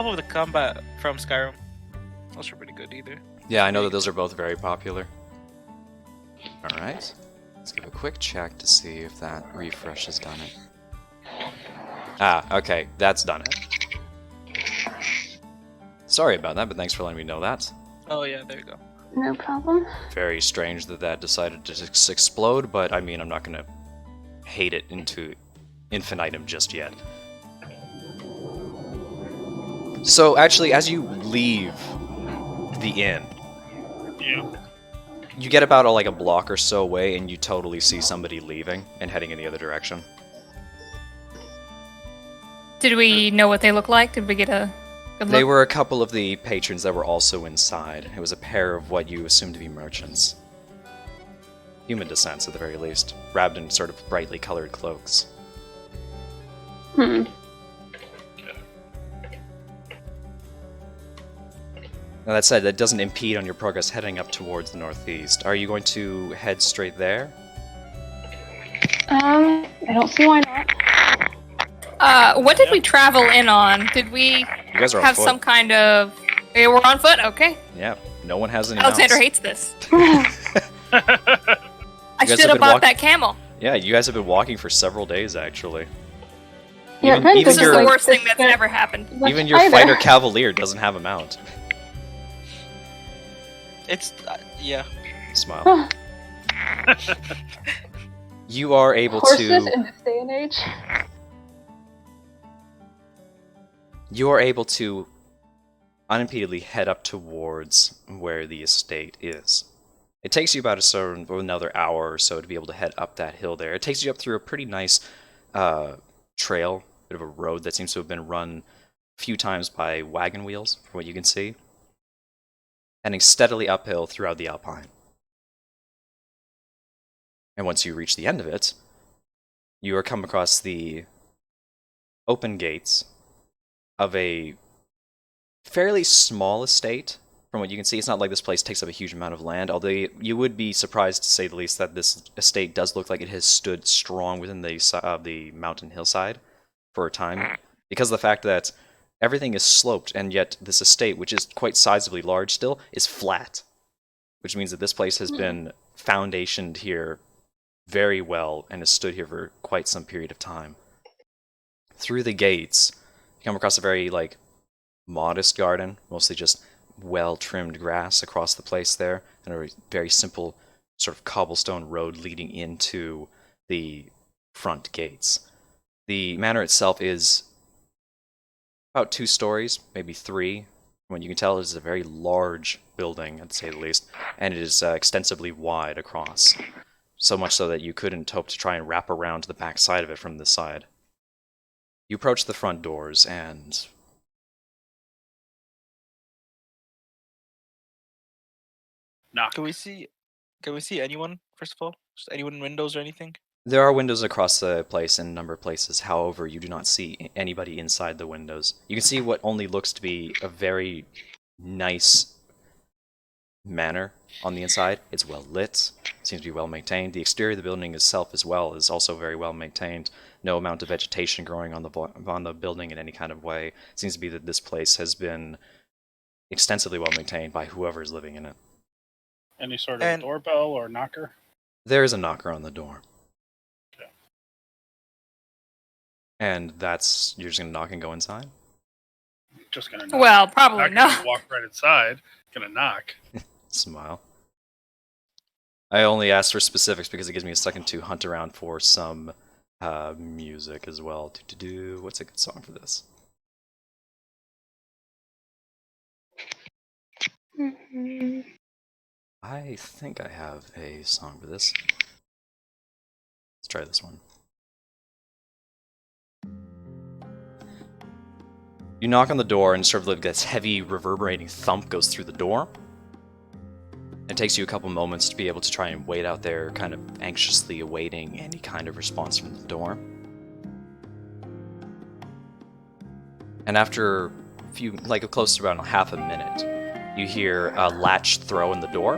All of the combat from Skyrim. Those are pretty good either. Yeah, I know that those are both very popular. Alright. Let's give a quick check to see if that refresh has done it. Ah, okay, that's done it. Sorry about that, but thanks for letting me know that. Oh yeah, there you go. No problem. Very strange that that decided to just explode, but I mean, I'm not gonna hate it into infinitum just yet. So, actually, as you leave the inn, Yeah. you get about like a block or so away, and you totally see somebody leaving and heading in the other direction. Did we know what they look like? Did we get a good look? They were a couple of the patrons that were also inside. It was a pair of what you assume to be merchants. Human descents, at the very least, wrapped in sort of brightly colored cloaks. Hmm. Now that said, that doesn't impede on your progress heading up towards the northeast. Are you going to head straight there? I don't see why not. What did we travel in on? Did we You guys are on have foot. some kind of... Yeah, we're on foot, okay. Yeah, no one has any Alexander mounts. hates this. You I guys should have have been bought walk- that camel. Yeah, you guys have been walking for several days, actually. Your Even- event even This is your- the worst thing that's ever happened. much Even your either. fighter cavalier doesn't have a mount. It's yeah. Smile. You are able Horses to... in this day and age. You are able to unimpededly head up towards where the estate is. It takes you about another hour or so to be able to head up that hill there. It takes you up through a pretty nice trail, bit of a road that seems to have been run a few times by wagon wheels, from what you can see, heading steadily uphill throughout the Alpine. And once you reach the end of it, you are come across the open gates of a fairly small estate. From what you can see, it's not like this place takes up a huge amount of land, although you would be surprised to say the least that this estate does look like it has stood strong within the mountain hillside for a time, because of the fact that everything is sloped, and yet this estate, which is quite sizably large still, is flat, which means that this place has been foundationed here very well and has stood here for quite some period of time. Through the gates, you come across a very, modest garden, mostly just well-trimmed grass across the place there, and a very simple sort of cobblestone road leading into the front gates. The manor itself is about 2 stories, maybe 3. From what you can tell, it is a very large building, to say the least, and it is extensively wide across. So much so that you couldn't hope to try and wrap around to the back side of it from this side. You approach the front doors, and Knock. Can we see anyone first of all? Just anyone in windows or anything? there are windows across the place in a number of places. However, you do not see anybody inside the windows. You can see what only looks to be a very nice manor on the inside. It's well lit, seems to be well maintained. The exterior of the building itself as well is also very well maintained. No amount of vegetation growing on the building in any kind of way. It seems to be that this place has been extensively well maintained by whoever is living in it. Any sort of And- doorbell or knocker? There is a knocker on the door. Okay. And you're just gonna knock and go inside? Just gonna knock. Well, probably Not gonna not. walk right inside. Gonna knock. Smile. I only asked for specifics because it gives me a second to hunt around for some music as well. What's a good song for this? Mhm. I think I have a song for this. Let's try this one. You knock on the door and sort of like this heavy reverberating thump goes through the door. It takes you a couple moments to be able to try and wait out there, kind of anxiously awaiting any kind of response from the door. And after a few, close to around half a minute, you hear a latch throw in the door.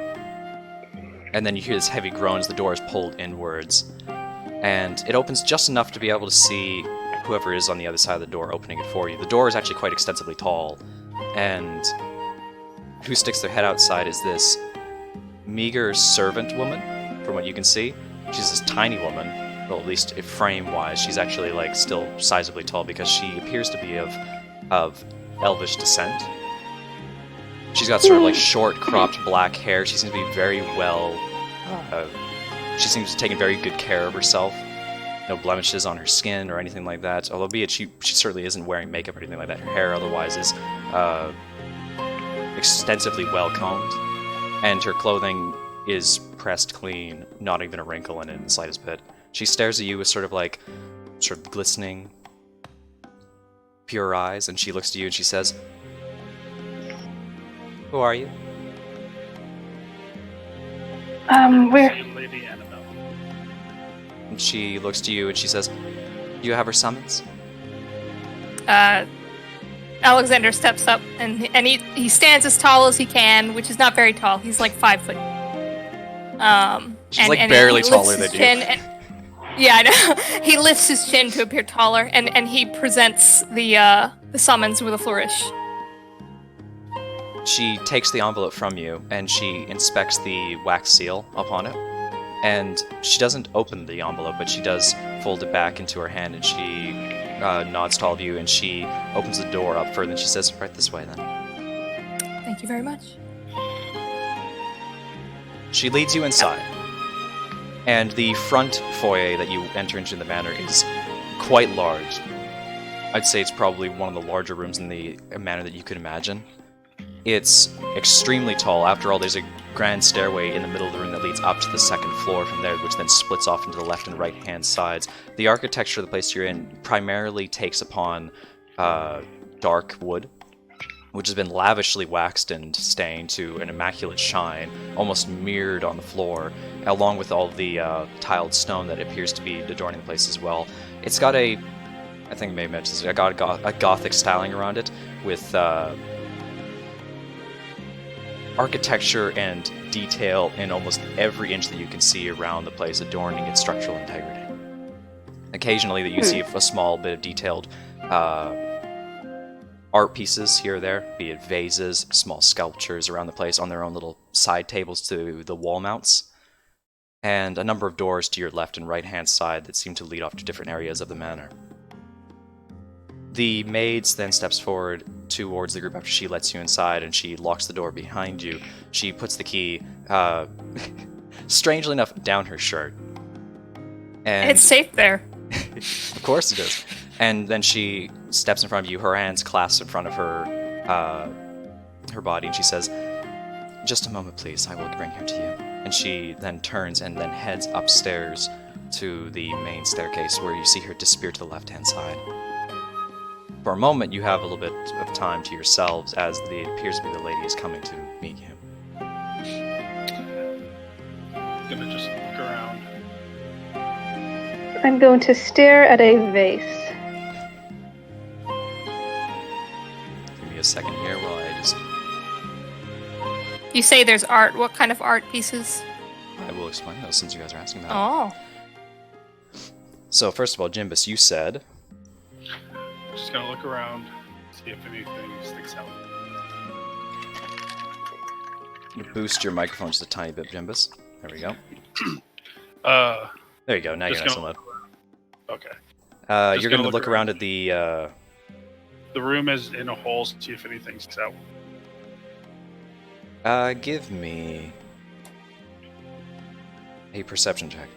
And then you hear this heavy groan as the door is pulled inwards. And it opens just enough to be able to see whoever is on the other side of the door opening it for you. The door is actually quite extensively tall, and who sticks their head outside is this meager servant woman, from what you can see. She's this tiny woman, well, at least if frame-wise, she's actually like still sizably tall because she appears to be of elvish descent. She's got sort of like short, cropped black hair. She seems to be very well. She seems to have taken very good care of herself. No blemishes on her skin or anything like that. Although, be it she certainly isn't wearing makeup or anything like that. Her hair otherwise is extensively well combed, and her clothing is pressed clean, not even a wrinkle in it in the slightest bit. She stares at you with sort of glistening, pure eyes, and she looks to you and she says, "Who are you?" We're Lady Annabelle. And she looks to you and she says, "You have her summons?" Alexander steps up and he stands as tall as he can, which is not very tall. He's like 5 foot. She's like barely taller than you. Yeah, I know. He lifts his chin to appear taller, and he presents the summons with a flourish. She takes the envelope from you and she inspects the wax seal upon it. And she doesn't open the envelope, but she does fold it back into her hand, and she nods to all of you, and she opens the door up further, and she says, "Right this way, then." Thank you very much. She leads you inside. And the front foyer that you enter into the manor is quite large. I'd say it's probably one of the larger rooms in the manor that you could imagine. It's extremely tall. After all, there's a grand stairway in the middle of the room that leads up to the second floor from there, which then splits off into the left and right hand sides. The architecture of the place you're in primarily takes upon dark wood, which has been lavishly waxed and stained to an immaculate shine, almost mirrored on the floor, along with all the tiled stone that appears to be adorning the place as well. It's got I think maybe mentioned this, a gothic styling around it, with architecture and detail in almost every inch that you can see around the place, adorning its structural integrity. Occasionally, that you see a small bit of detailed art pieces here or there, be it vases, small sculptures around the place on their own little side tables to the wall mounts, and a number of doors to your left and right hand side that seem to lead off to different areas of the manor. The maid then steps forward towards the group after she lets you inside, and she locks the door behind you. She puts the key, strangely enough, down her shirt. And It's safe there. of course it is. And then she steps in front of you, her hands clasped in front of her body, and she says, "Just a moment, please. I will bring her to you." And she then turns and then heads upstairs to the main staircase, where you see her disappear to the left-hand side. For a moment, you have a little bit of time to yourselves, as it appears to be the lady is coming to meet you. Gonna just look around. I'm going to stare at a vase. Give me a second here while I just... You say there's art. What kind of art pieces? I will explain those since you guys are asking that. Oh. So, first of all, Jimbus, you said... Just gonna look around, see if anything sticks out. You boost your microphone just a tiny bit, Jimbus. There we go. There you go. Now you're Just nice gonna- and loud. Okay. You're going to look around at the... The room is in a hole, see if anything sticks out. give me... a perception check.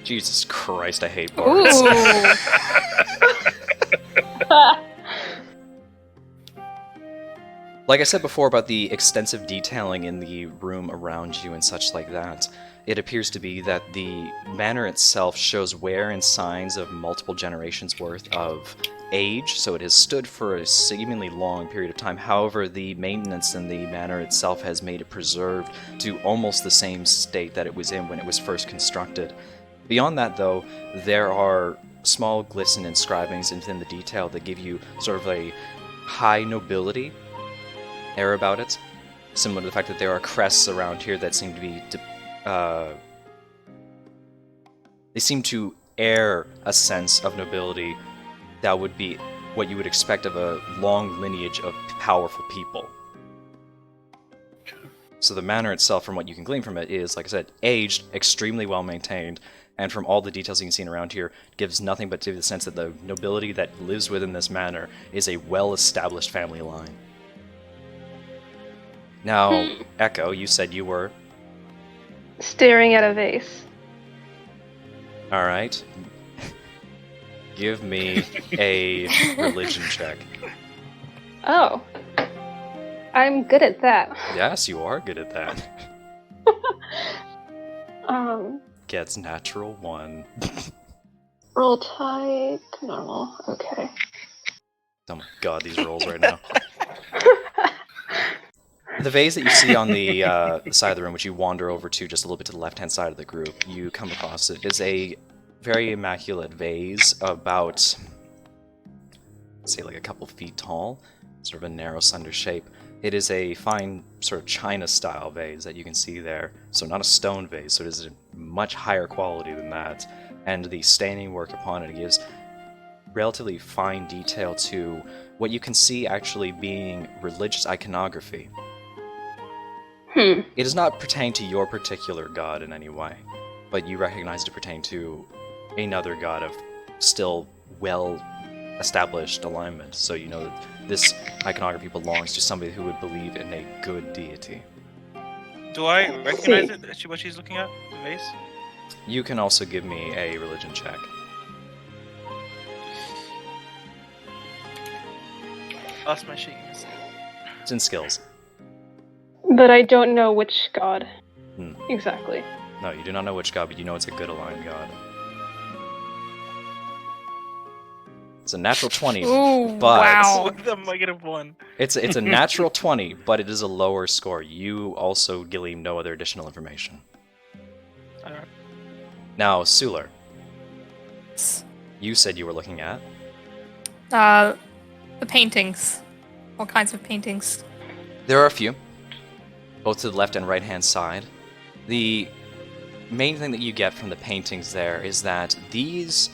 Jesus Christ, I hate bards. Ooh. Like I said before about the extensive detailing in the room around you and such like that, it appears to be that the manor itself shows wear and signs of multiple generations worth of age, so it has stood for a seemingly long period of time. However, the maintenance in the manor itself has made it preserved to almost the same state that it was in when it was first constructed. Beyond that, though, there are small glisten inscribings within the detail that give you sort of a high nobility air about it, similar to the fact that there are crests around here that seem to be They seem to air a sense of nobility that would be what you would expect of a long lineage of powerful people. So the manor itself, from what you can glean from it, is, like I said, aged, extremely well maintained, and from all the details you can see around here, gives nothing but to the sense that the nobility that lives within this manor is a well-established family line. Now, Echo, you said you were... Staring at a vase. Alright. Give me a religion check. Oh. I'm good at that. Yes, you are good at that. Gets natural 1. Roll type normal. Okay. Oh my god, these rolls right now. The vase that you see on the side of the room, which you wander over to just a little bit to the left-hand side of the group, you come across it, is a very immaculate vase, about, say, like a couple feet tall, sort of a narrow, slender shape. It is a fine sort of China-style vase that you can see there, so not a stone vase, so it is a much higher quality than that, and the staining work upon it gives relatively fine detail to what you can see actually being religious iconography. It does not pertain to your particular god in any way, but you recognize it to pertain to another god of still well-established alignment, so you know that this iconography belongs to somebody who would believe in a good deity. Do I recognize it? What she's looking at? The vase? You can also give me a religion check. Lost my sheet. It's in skills. But I don't know which god Hmm. exactly. No, you do not know which god, but you know it's a good aligned god. It's a natural 20, Ooh, but wow. With a -1. it's a natural 20, but it is a lower score. You also glean no other additional information. Alright. Now, Suler, you said you were looking at... The paintings. All kinds of paintings. There are a few, both to the left and right-hand side. The main thing that you get from the paintings there is that these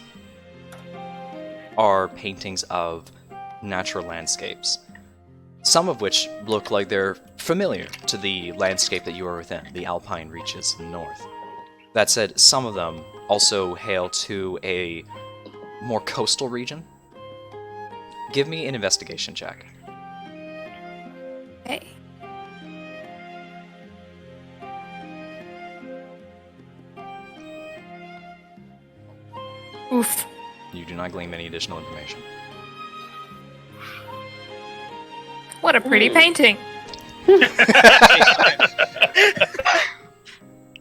are paintings of natural landscapes, some of which look like they're familiar to the landscape that you are within, the alpine reaches in the north. That said, some of them also hail to a more coastal region. Give me an investigation check. Hey. Oof. You do not glean any additional information. What a pretty painting.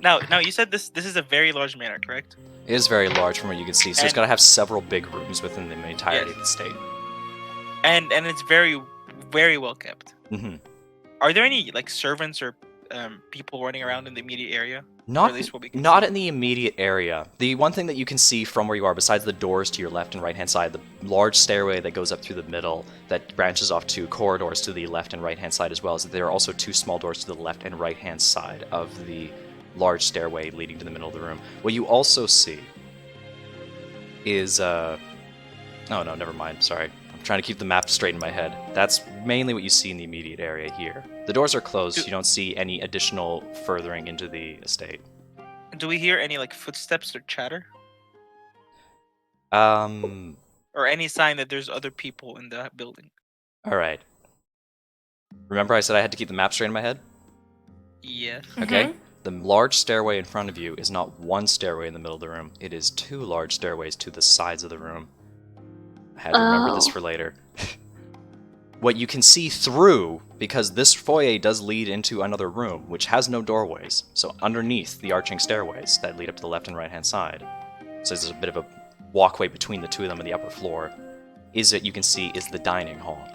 Now you said this is a very large manor, correct? It is very large from what you can see, so it's And- got to have several big rooms within the entirety Yes. of the state. And it's very, very well kept. Mm-hmm. Are there any like servants or people running around in the immediate area? Or Not, at least what we can not see? in the immediate area. The one thing that you can see from where you are, besides the doors to your left and right-hand side, the large stairway that goes up through the middle that branches off to corridors to the left and right-hand side as well, is that there are also two small doors to the left and right-hand side of the large stairway leading to the middle of the room. What you also see is, oh no, never mind, sorry. I'm trying to keep the map straight in my head. That's mainly what you see in the immediate area here. The doors are closed, you don't see any additional furthering into the estate. Do we hear any like footsteps or chatter? Alright. Or any sign that there's other people in the building? Remember I said I had to keep the map straight in my head? Yes. Okay. The large stairway in front of you is not one stairway in the middle of the room. It is two large stairways to the sides of the room. I had to remember this for later. What you can see through, because this foyer does lead into another room, which has no doorways, so underneath the arching stairways that lead up to the left and right-hand side, so there's a bit of a walkway between the two of them on the upper floor, is that you can see is the dining hall.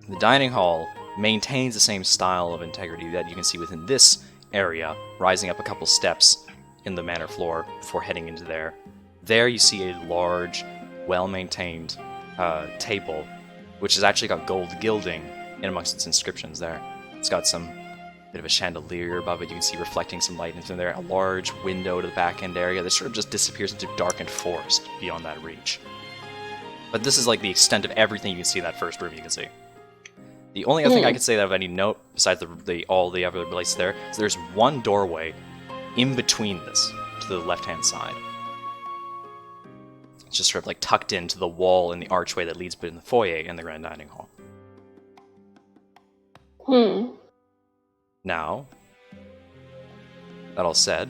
The dining hall maintains the same style of integrity that you can see within this area, rising up a couple steps in the manor floor before heading into there. There you see a large, well-maintained table, which has actually got gold gilding in amongst its inscriptions there. It's got some bit of a chandelier above it. You can see reflecting some light into there. A large window to the back end area that sort of just disappears into darkened forest beyond that reach. But this is like the extent of everything you can see in that first room you can see. The only other thing I could say that of any note, besides all the other places there, is there's one doorway in between this, to the left-hand side. It's just sort of like tucked into the wall in the archway that leads between the foyer and the grand dining hall. Now, that all said,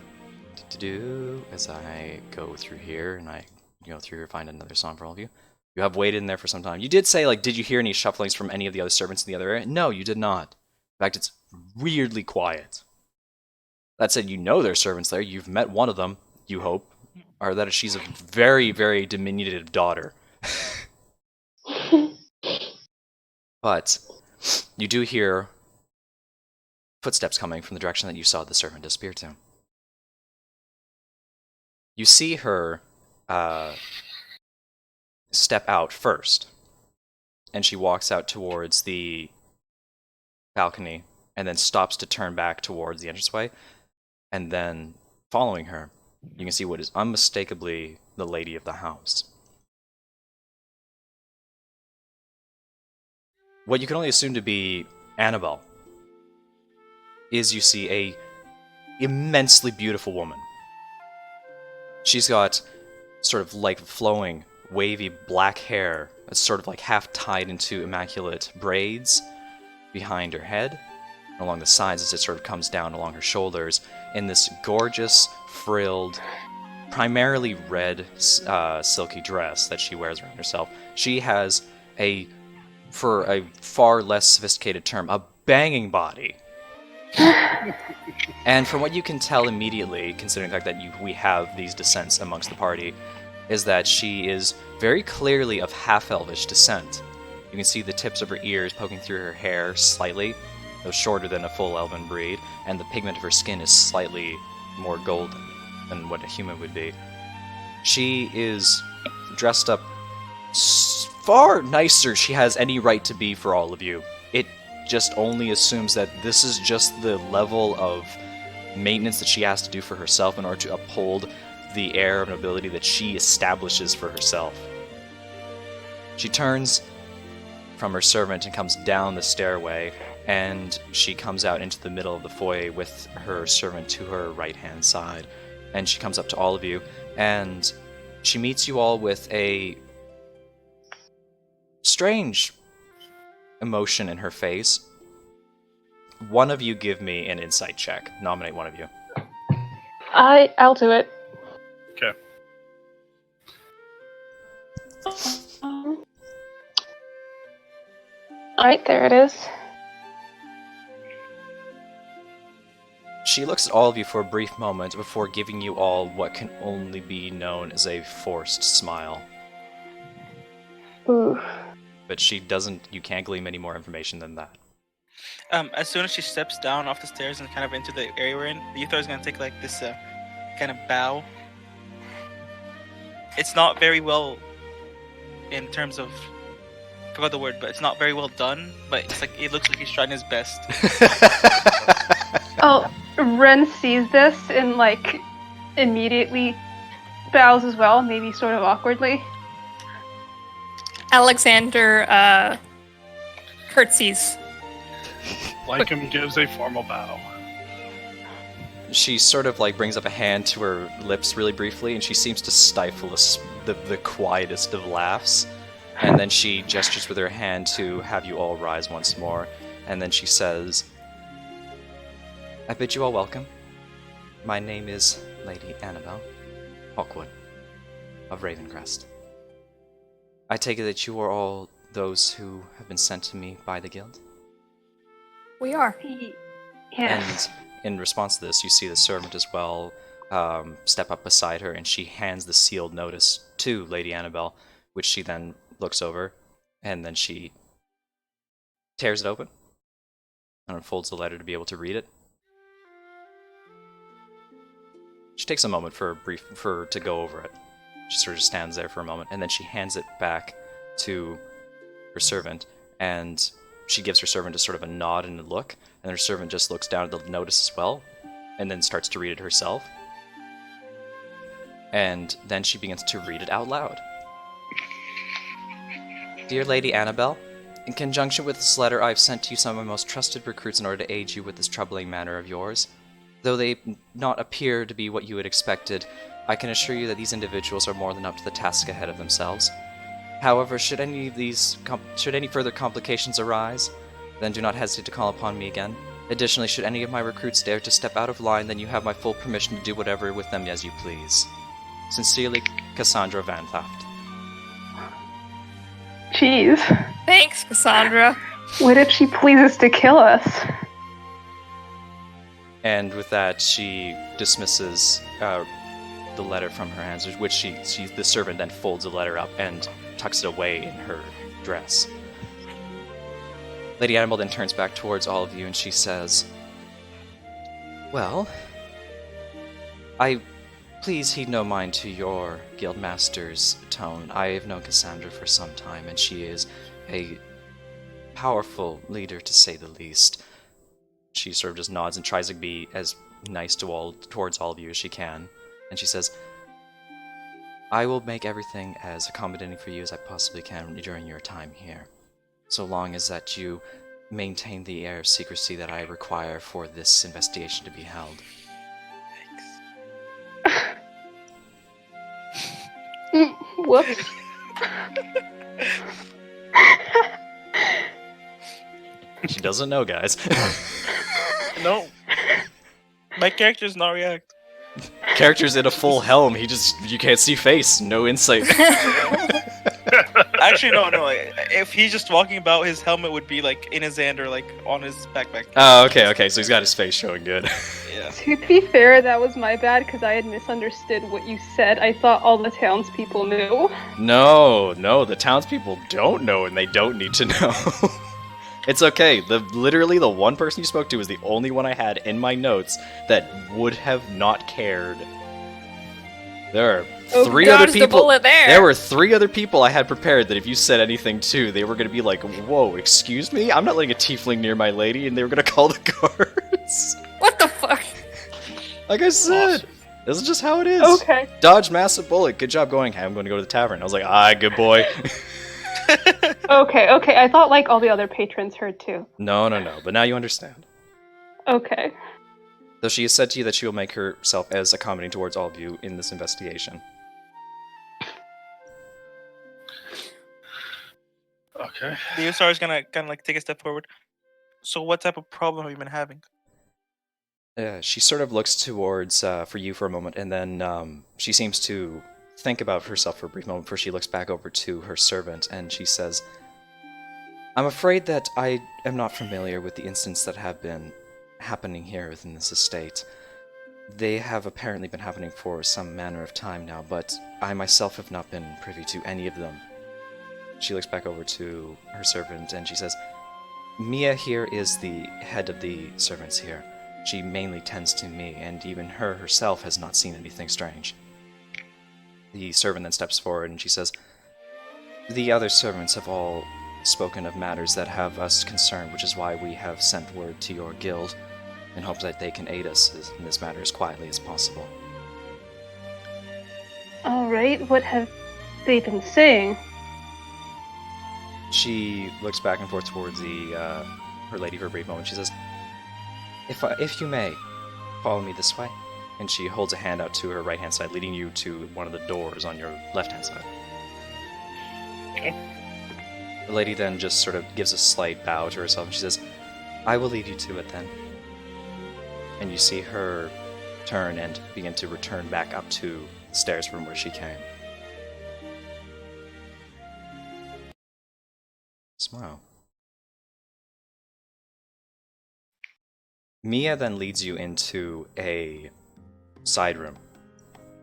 as I go through here and I go through here, find another song for all of you. You have waited in there for some time. You did say, like, did you hear any shufflings from any of the other servants in the other area? No, you did not. In fact, it's weirdly quiet. That said, you know there's servants there. You've met one of them, you hope, or that she's a very, very diminutive daughter. But you do hear footsteps coming from the direction that you saw the servant disappear to. You see her step out first, and she walks out towards the balcony and then stops to turn back towards the entranceway, and then following her, you can see what is unmistakably the lady of the house. What you can only assume to be Annabelle is you see a immensely beautiful woman. She's got sort of like flowing, wavy black hair that's sort of like half tied into immaculate braids behind her head, along the sides as it sort of comes down along her shoulders in this gorgeous, frilled, primarily red silky dress that she wears around herself. She has for a far less sophisticated term, a banging body. And from what you can tell immediately, considering the fact that we have these descents amongst the party, is that she is very clearly of half-elvish descent. You can see the tips of her ears poking through her hair slightly, though shorter than a full elven breed, and the pigment of her skin is slightly more golden than what a human would be. She is dressed up far nicer she has any right to be for all of you. It just only assumes that this is just the level of maintenance that she has to do for herself in order to uphold the air of nobility that she establishes for herself. She turns from her servant and comes down the stairway, and she comes out into the middle of the foyer with her servant to her right-hand side. And she comes up to all of you, and she meets you all with a strange emotion in her face. One of you give me an insight check. Nominate one of you. I'll do it. Okay. Alright, there it is. She looks at all of you for a brief moment before giving you all what can only be known as a forced smile. Ooh. But you can't glean any more information than that. As soon as she steps down off the stairs and kind of into the area we're in, the Uthor is going to take like this kind of bow. It's not very well in terms of, I forgot the word, but it's not very well done, but it's like it looks like he's trying his best. Oh, Ren sees this and like immediately bows as well, maybe sort of awkwardly. Alexander curtsies. Lycum gives a formal bow. She sort of like brings up a hand to her lips really briefly, and she seems to stifle the quietest of laughs. And then she gestures with her hand to have you all rise once more. And then she says, I bid you all welcome. My name is Lady Annabelle Hawkwood of Ravencrest. I take it that you are all those who have been sent to me by the guild? We are. Yes. And in response to this, you see the servant as well step up beside her, and she hands the sealed notice to Lady Annabelle, which she then looks over, and then she tears it open and unfolds the letter to be able to read it. She takes a moment to go over it. She sort of stands there for a moment, and then she hands it back to her servant, and she gives her servant a sort of a nod and a look, and her servant just looks down at the notice as well, and then starts to read it herself. And then she begins to read it out loud. Dear Lady Annabelle, in conjunction with this letter, I have sent to you some of my most trusted recruits in order to aid you with this troubling matter of yours. Though they not appear to be what you had expected, I can assure you that these individuals are more than up to the task ahead of themselves. However, should any further complications arise, then do not hesitate to call upon me again. Additionally, should any of my recruits dare to step out of line, then you have my full permission to do whatever with them as you please. Sincerely, Cassandra Van Thaft. Jeez. Thanks, Cassandra. What if she pleases to kill us? And with that, she dismisses the letter from her hands, which the servant then folds the letter up and tucks it away in her dress. Lady Annabelle then turns back towards all of you and she says, well, please heed no mind to your guildmaster's tone. I have known Cassandra for some time, and she is a powerful leader, to say the least. She sort of just nods and tries to be as nice towards all of you as she can. And she says, I will make everything as accommodating for you as I possibly can during your time here, so long as that you maintain the air of secrecy that I require for this investigation to be held. Whoops. She doesn't know, guys. No. My character's not react. Character's in a full helm. You can't see face. No insight. Actually, no. If he's just walking about, his helmet would be like in his hand or like on his backpack. Oh, okay. So he's got his face showing good. Yeah. To be fair, that was my bad because I had misunderstood what you said. I thought all the townspeople knew. No, the townspeople don't know, and they don't need to know. It's okay. Literally the one person you spoke to was the only one I had in my notes that would have not cared. There are three other Dodged the people. bullet there. There were 3 other people I had prepared that if you said anything to, they were going to be like, "Whoa, excuse me, I'm not letting a tiefling near my lady," and they were going to call the guards. What the fuck? Like I said, this is just how it is. Okay. Dodge massive bullet. Good job going. Hey, I'm going to go to the tavern. I was like, good boy. Okay. I thought like all the other patrons heard too. No. But now you understand. Okay. Though she has said to you that she will make herself as accommodating towards all of you in this investigation. Okay. The USR is gonna kind of like take a step forward. So, what type of problem have you been having? She sort of looks towards for you for a moment, and then she seems to think about herself for a brief moment before she looks back over to her servant, and she says, I'm afraid that I am not familiar with the incidents that have been happening here within this estate. They have apparently been happening for some manner of time now, but I myself have not been privy to any of them. She looks back over to her servant and she says, Mia here is the head of the servants here. She mainly tends to me, and even her herself has not seen anything strange. The servant then steps forward and she says, The other servants have all spoken of matters that have us concerned, which is why we have sent word to your guild in hopes that they can aid us in this matter as quietly as possible. Alright, what have they been saying? She looks back and forth towards her lady for a brief moment. She says, If you may, follow me this way. And she holds a hand out to her right-hand side, leading you to one of the doors on your left-hand side. The lady then just sort of gives a slight bow to herself, and she says, I will lead you to it then. And you see her turn and begin to return back up to the stairs from where she came. Smile. Mia then leads you into a side room.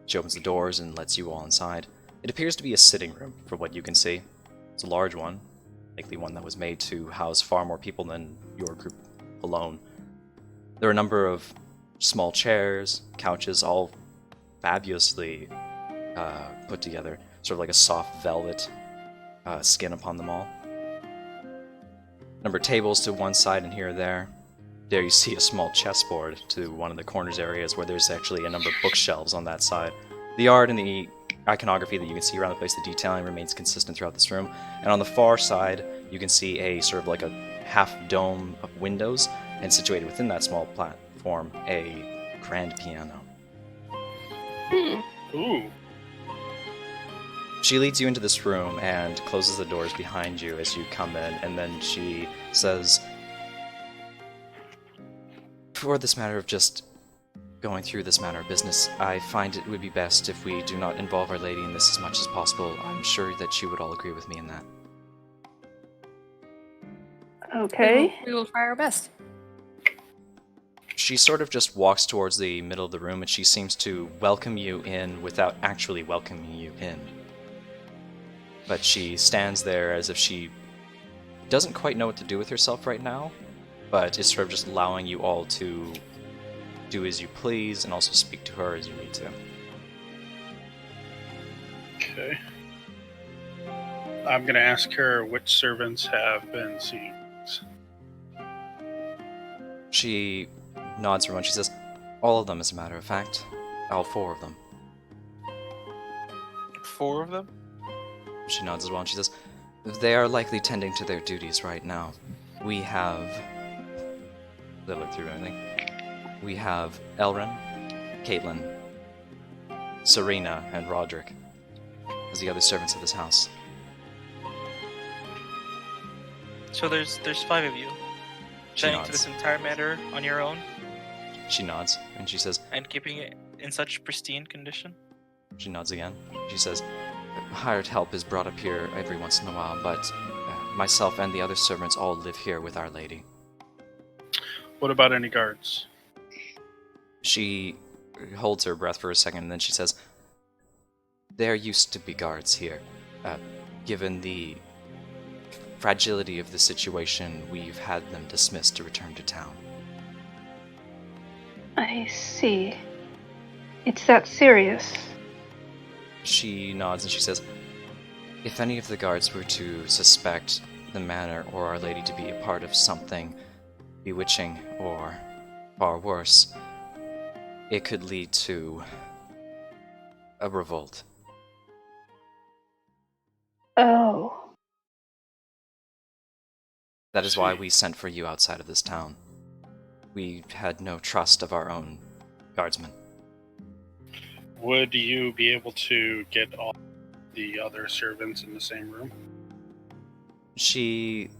She opens the doors and lets you all inside. It appears to be a sitting room, from what you can see. It's a large one, likely one that was made to house far more people than your group alone. There are a number of small chairs, couches, all fabulously put together, sort of like a soft velvet skin upon them all. number of tables to one side and here or there. There you see a small chessboard to one of the corners areas where there's actually a number of bookshelves on that side. The art and the iconography that you can see around the place, the detailing remains consistent throughout this room. And on the far side, you can see a sort of like a half dome of windows, and situated within that small platform, a grand piano. Ooh. She leads you into this room and closes the doors behind you as you come in, and then she says, "For this matter of just going through this matter of business, I find it would be best if we do not involve Our Lady in this as much as possible. I'm sure that you would all agree with me in that." Okay. We will try our best. She sort of just walks towards the middle of the room, and she seems to welcome you in without actually welcoming you in. But she stands there as if she doesn't quite know what to do with herself right now, but is sort of just allowing you all to do as you please and also speak to her as you need to. Okay. I'm going to ask her which servants have been seeing these. She nods her one. She says, "All of them, as a matter of fact. All 4 of them." 4 of them? She nods as well, and she says, "They are likely tending to their duties right now. We have..." They look through everything. We have Elrin, Caitlin, Serena, and Roderick as the other servants of this house. So there's 5 of you. She Tending to nods. this entire matter on your own She nods, and she says, and keeping it in such pristine condition? she nods again. She says, "Hired help is brought up here every once in a while, but myself and the other servants all live here with Our Lady." What about any guards? She holds her breath for a second, and then she says, "There used to be guards here. Given the fragility of the situation, we've had them dismissed to return to town." I see. It's that serious. She nods and she says, "If any of the guards were to suspect the manor or Our Lady to be a part of something bewitching or far worse, it could lead to a revolt." Oh. That is why we sent for you outside of this town. We had no trust of our own guardsmen. Would you be able to get all the other servants in the same room? She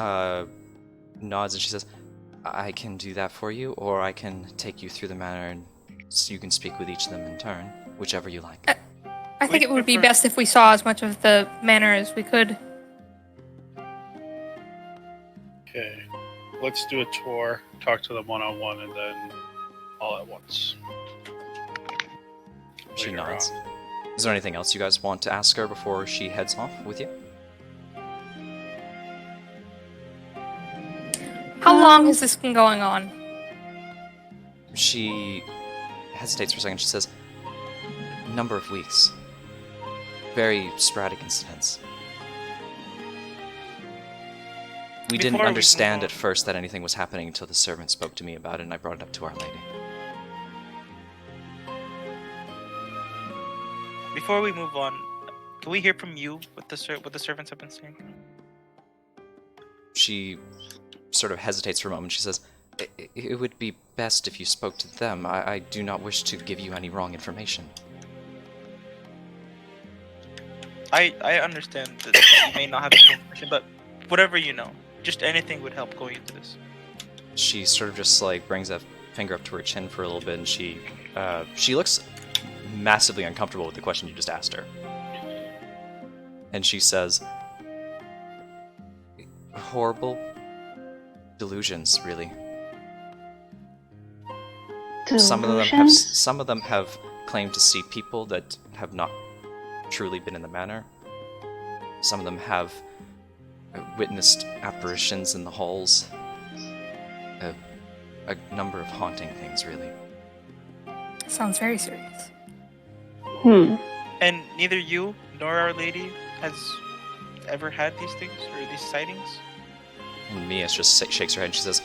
nods and she says, "I can do that for you, or I can take you through the manor and so you can speak with each of them in turn, whichever you like." I think We it would be prefer- best if we saw as much of the manor as we could. Okay. Let's do a tour, talk to them one-on-one, and then all at once. She Later nods. on. Is there anything else you guys want to ask her before she heads off with you? How long has this been going on? She hesitates for a second. She says, "Number of weeks. Very sporadic incidents. We didn't Before we understand move at first that anything was happening until the servant spoke to me about it, and I brought it up to Our Lady." Before we move on, can we hear from you what the servants have been saying? She sort of hesitates for a moment. She says, It would be best if you spoke to them. I do not wish to give you any wrong information." I understand that you may not have the information, but whatever you know, just anything would help going into this. She sort of just like brings a finger up to her chin for a little bit, and she looks massively uncomfortable with the question you just asked her. And she says, "Horrible delusions, really. Some of them have claimed to see people that have not truly been in the manor. Some of them have witnessed apparitions in the halls. A number of haunting things, really." Sounds very serious. And neither you nor Our Lady has ever had these things or these sightings? And Mia just shakes her head and she says,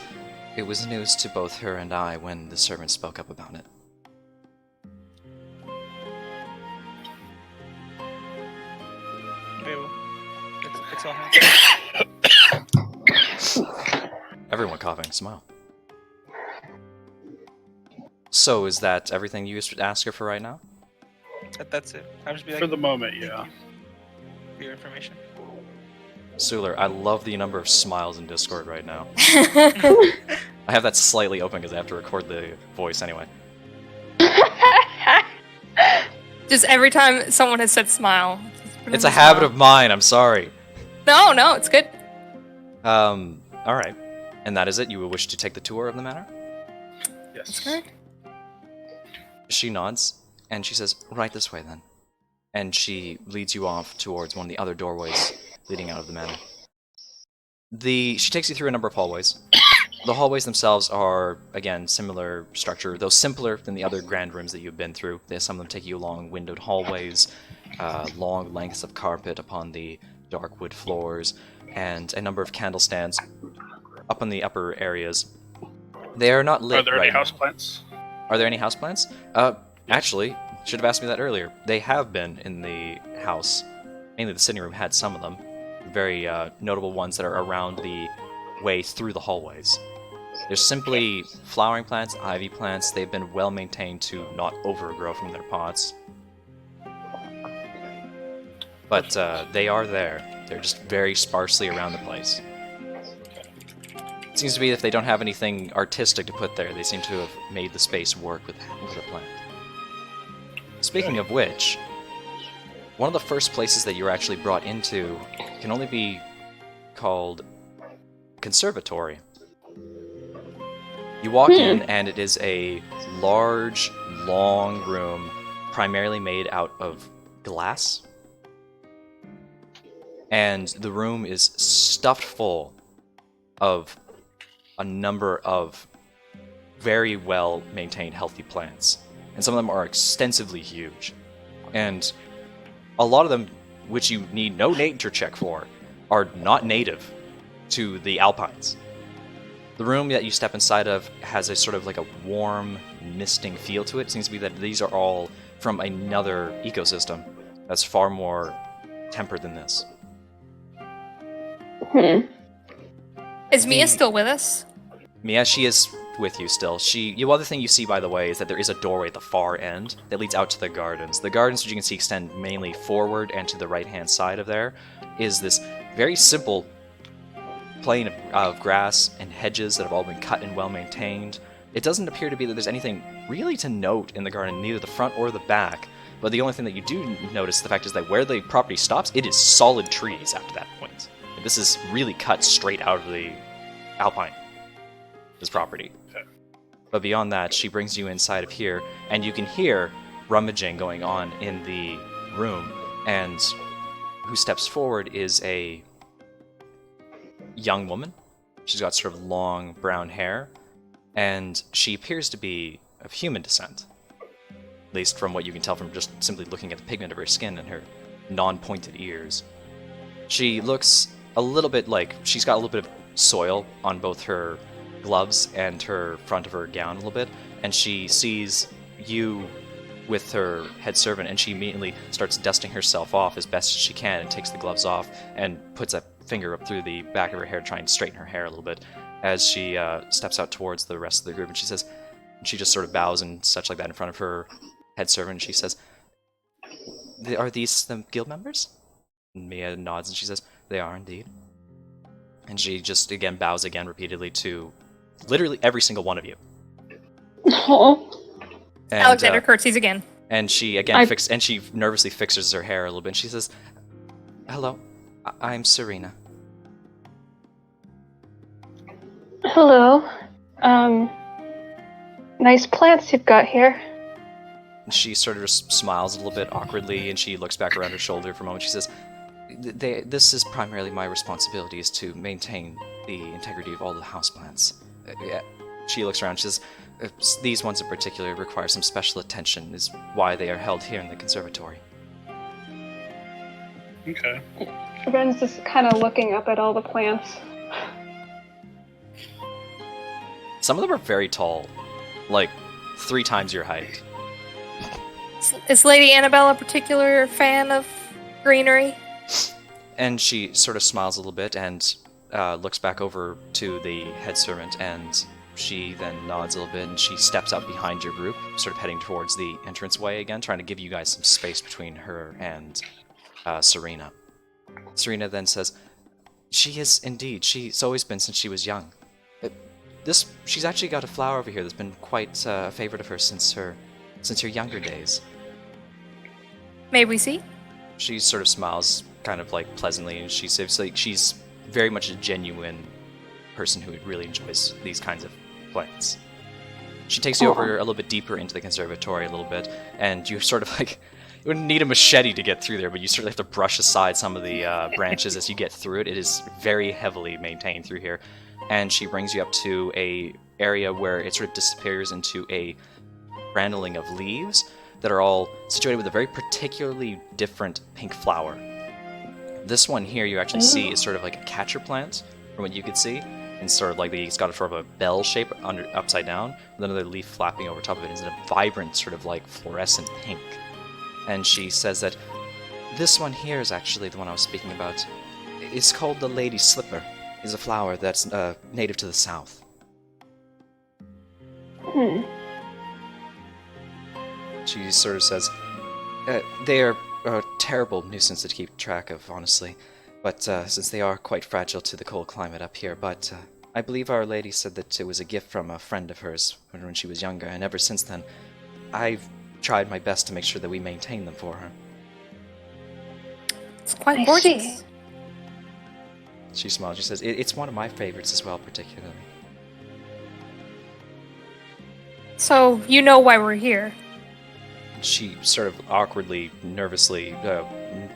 "It was news to both her and I when the servant spoke up about it." Okay, well, it's all hands. Everyone coughing, smile. So is that everything you ask her for right now? That's it. I'll just be like, For the moment, "Thank yeah. you for your information." Suler, I love the number of smiles in Discord right now. I have that slightly open because I have to record the voice anyway. Just every time someone has said smile. It's a habit of mine, I'm sorry. No, it's good. Alright. And that is it? You will wish to take the tour of the manor? Yes. Good. She nods, and she says, "Right this way, then." And she leads you off towards one of the other doorways leading out of the manor. She takes you through a number of hallways. The hallways themselves are, again, similar structure, though simpler than the other grand rooms that you've been through. Some of them take you along windowed hallways, long lengths of carpet upon the dark wood floors, and a number of candle stands up in the upper areas. They are not lit Are there right any now. houseplants? Are there any houseplants? Actually, should have asked me that earlier. They have been in the house. Mainly the sitting room had some of them. Very notable ones that are around the way through the hallways. They're simply flowering plants, ivy plants. They've been well maintained to not overgrow from their pots. But they are there. They're just very sparsely around the place. It seems to be if they don't have anything artistic to put there, they seem to have made the space work with a plant. Speaking of which, one of the first places that you were actually brought into can only be called conservatory. You walk in, and it is a large, long room, primarily made out of glass. And the room is stuffed full of a number of very well maintained healthy plants, and some of them are extensively huge, and a lot of them, which you need no nature check for, are not native to the Alpines. The room that you step inside of has a sort of like a warm, misting feel to it. It seems to be that these are all from another ecosystem that's far more tempered than this. Is Mia still with us? Mia, she is with you still. The other thing you see, by the way, is that there is a doorway at the far end that leads out to the gardens. The gardens, which you can see, extend mainly forward and to the right-hand side of there, is this very simple plain of grass and hedges that have all been cut and well maintained. It doesn't appear to be that there's anything really to note in the garden, neither the front or the back, but the only thing that you do notice, the fact is that where the property stops, it is solid trees after that point. This is really cut straight out of the Alpine, this property. But beyond that, she brings you inside of here, and you can hear rummaging going on in the room, and who steps forward is a young woman. She's got sort of long brown hair, and she appears to be of human descent, at least from what you can tell from just simply looking at the pigment of her skin and her non-pointed ears. She looks a little bit like she's got a little bit of soil on both her gloves and her front of her gown a little bit, and she sees you with her head servant, and she immediately starts dusting herself off as best as she can and takes the gloves off and puts a finger up through the back of her hair to try and straighten her hair a little bit as she steps out towards the rest of the group, and she just sort of bows and such like that in front of her head servant, and she says, "Are these the guild members?" And Mia nods and she says, "They are indeed." And she just again bows again repeatedly to literally every single one of you. And, Alexander curtsies again. And she again she nervously fixes her hair a little bit, and she says, "Hello, I'm Serena." Hello. Nice plants you've got here. And she sort of just smiles a little bit awkwardly, and she looks back around her shoulder for a moment. She says, "This is primarily my responsibility, is to maintain the integrity of all the houseplants." She looks around, she says, "These ones in particular require some special attention, is why they are held here in the conservatory." Okay. Ren's just kind of looking up at all the plants. Some of them are very tall, like 3 times your height. Is Lady Annabelle a particular fan of greenery? And she sort of smiles a little bit and looks back over to the head servant, and she then nods a little bit, and she steps out behind your group, sort of heading towards the entranceway again, trying to give you guys some space between her and Serena. Serena then says, "She is indeed. She's always been since she was young. She's actually got a flower over here that's been quite a favorite of hers since her younger days." May we see? She sort of smiles, kind of like pleasantly, and she says like she's very much a genuine person who really enjoys these kinds of plants. She takes you over a little bit deeper into the conservatory a little bit, and you sort of like, you wouldn't need a machete to get through there, but you sort of have to brush aside some of the branches as you get through it. It is very heavily maintained through here, and she brings you up to a area where it sort of disappears into a rambling of leaves that are all situated with a very particularly different pink flower. This one here you actually see is sort of like a catcher plant, from what you could see, and sort of like it's got a sort of a bell shape upside down, with another leaf flapping over top of it. It's a vibrant sort of like fluorescent pink. And she says that this one here is actually the one I was speaking about. It's called the Lady Slipper. It's a flower that's native to the south. She sort of says, they are a terrible nuisance to keep track of, honestly, but since they are quite fragile to the cold climate up here, but I believe Our Lady said that it was a gift from a friend of hers when she was younger, and ever since then, I've tried my best to make sure that we maintain them for her. It's quite I gorgeous. see. She smiles. She says, it's one of my favorites as well, particularly. So, you know why we're here. She sort of awkwardly, nervously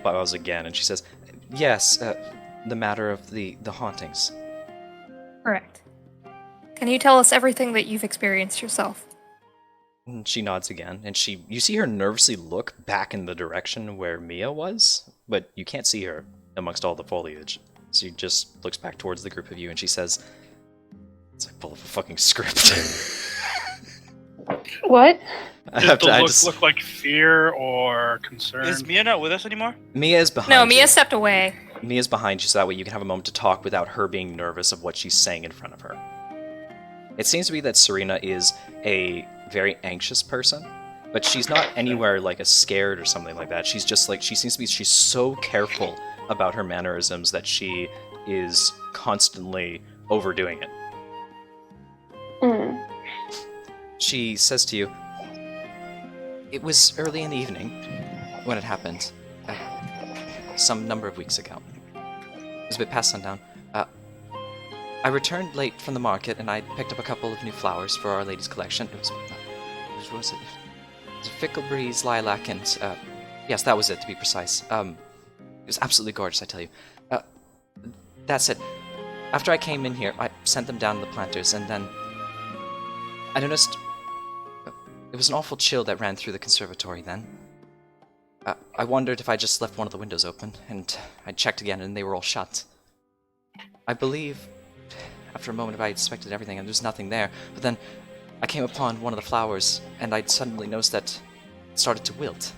bows again, and she says, yes, the matter of the hauntings. Correct. Can you tell us everything that you've experienced yourself? And she nods again, and you see her nervously look back in the direction where Mia was, but you can't see her amongst all the foliage. She just looks back towards the group of you, and she says, it's like pull up a fucking script. What? Does the look like fear or concern? Is Mia not with us anymore? Mia is behind No, you. Mia stepped away. Mia's behind you, so that way you can have a moment to talk without her being nervous of what she's saying in front of her. It seems to be that Serena is a very anxious person, but she's not anywhere like a scared or something like that. She's just like, she's so careful about her mannerisms that she is constantly overdoing it. She says to you, it was early in the evening when it happened, some number of weeks ago. It was a bit past sundown. I returned late from the market, and I picked up a couple of new flowers for Our Lady's collection. It was a fickle breeze, lilac, and yes, that was it, to be precise. It was absolutely gorgeous, I tell you. That's it. After I came in here, I sent them down to the planters, and then I noticed it was an awful chill that ran through the conservatory then. I wondered if I just left one of the windows open, and I checked again, and they were all shut. I believe, after a moment, I inspected everything, and there was nothing there. But then I came upon one of the flowers, and I suddenly noticed that it started to wilt,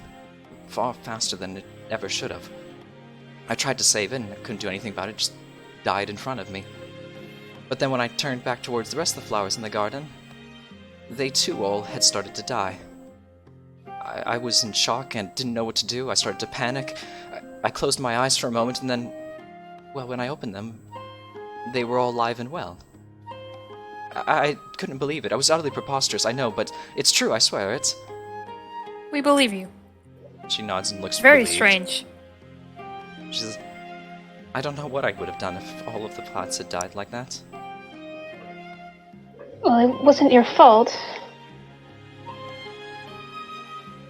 far faster than it ever should have. I tried to save it, and I couldn't do anything about it. It just died in front of me. But then when I turned back towards the rest of the flowers in the garden, they too all had started to die. I was in shock and didn't know what to do. I started to panic. I closed my eyes for a moment, and then, well, when I opened them, they were all alive and well. I couldn't believe it. I was utterly preposterous, I know, but it's true, I swear. It's... We believe you. She nods and looks Very relieved. strange. She says, I don't know what I would have done if all of the plants had died like that. Well, it wasn't your fault.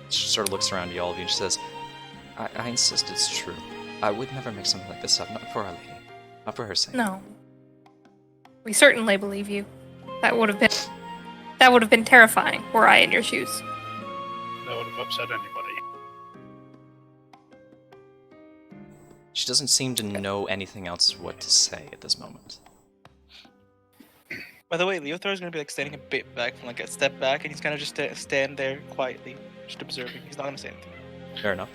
She sort of looks around to all of you and she says, I insist it's true. I would never make something like this up, not for Our Lady. Not for her sake. No. We certainly believe you. That would have been terrifying were I in your shoes. That would have upset anybody. She doesn't seem to know anything else what to say at this moment. By the way, Leothar is gonna be like standing a bit back, from like a step back, and he's gonna just stand there quietly, just observing. He's not gonna say anything. Fair enough.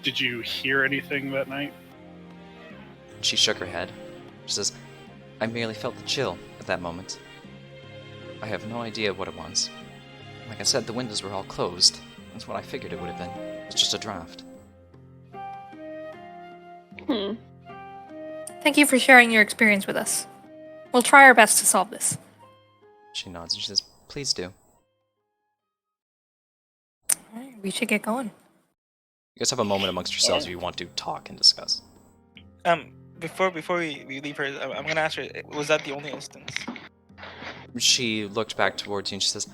Did you hear anything that night? She shook her head. She says, I merely felt the chill at that moment. I have no idea what it was. Like I said, the windows were all closed. That's what I figured it would have been. It's just a draft. Thank you for sharing your experience with us. We'll try our best to solve this. She nods and she says, please do. Alright, we should get going. You guys have a moment amongst yourselves if you want to talk and discuss. Before we leave her, I'm gonna ask her, was that the only instance? She looked back towards you and she says,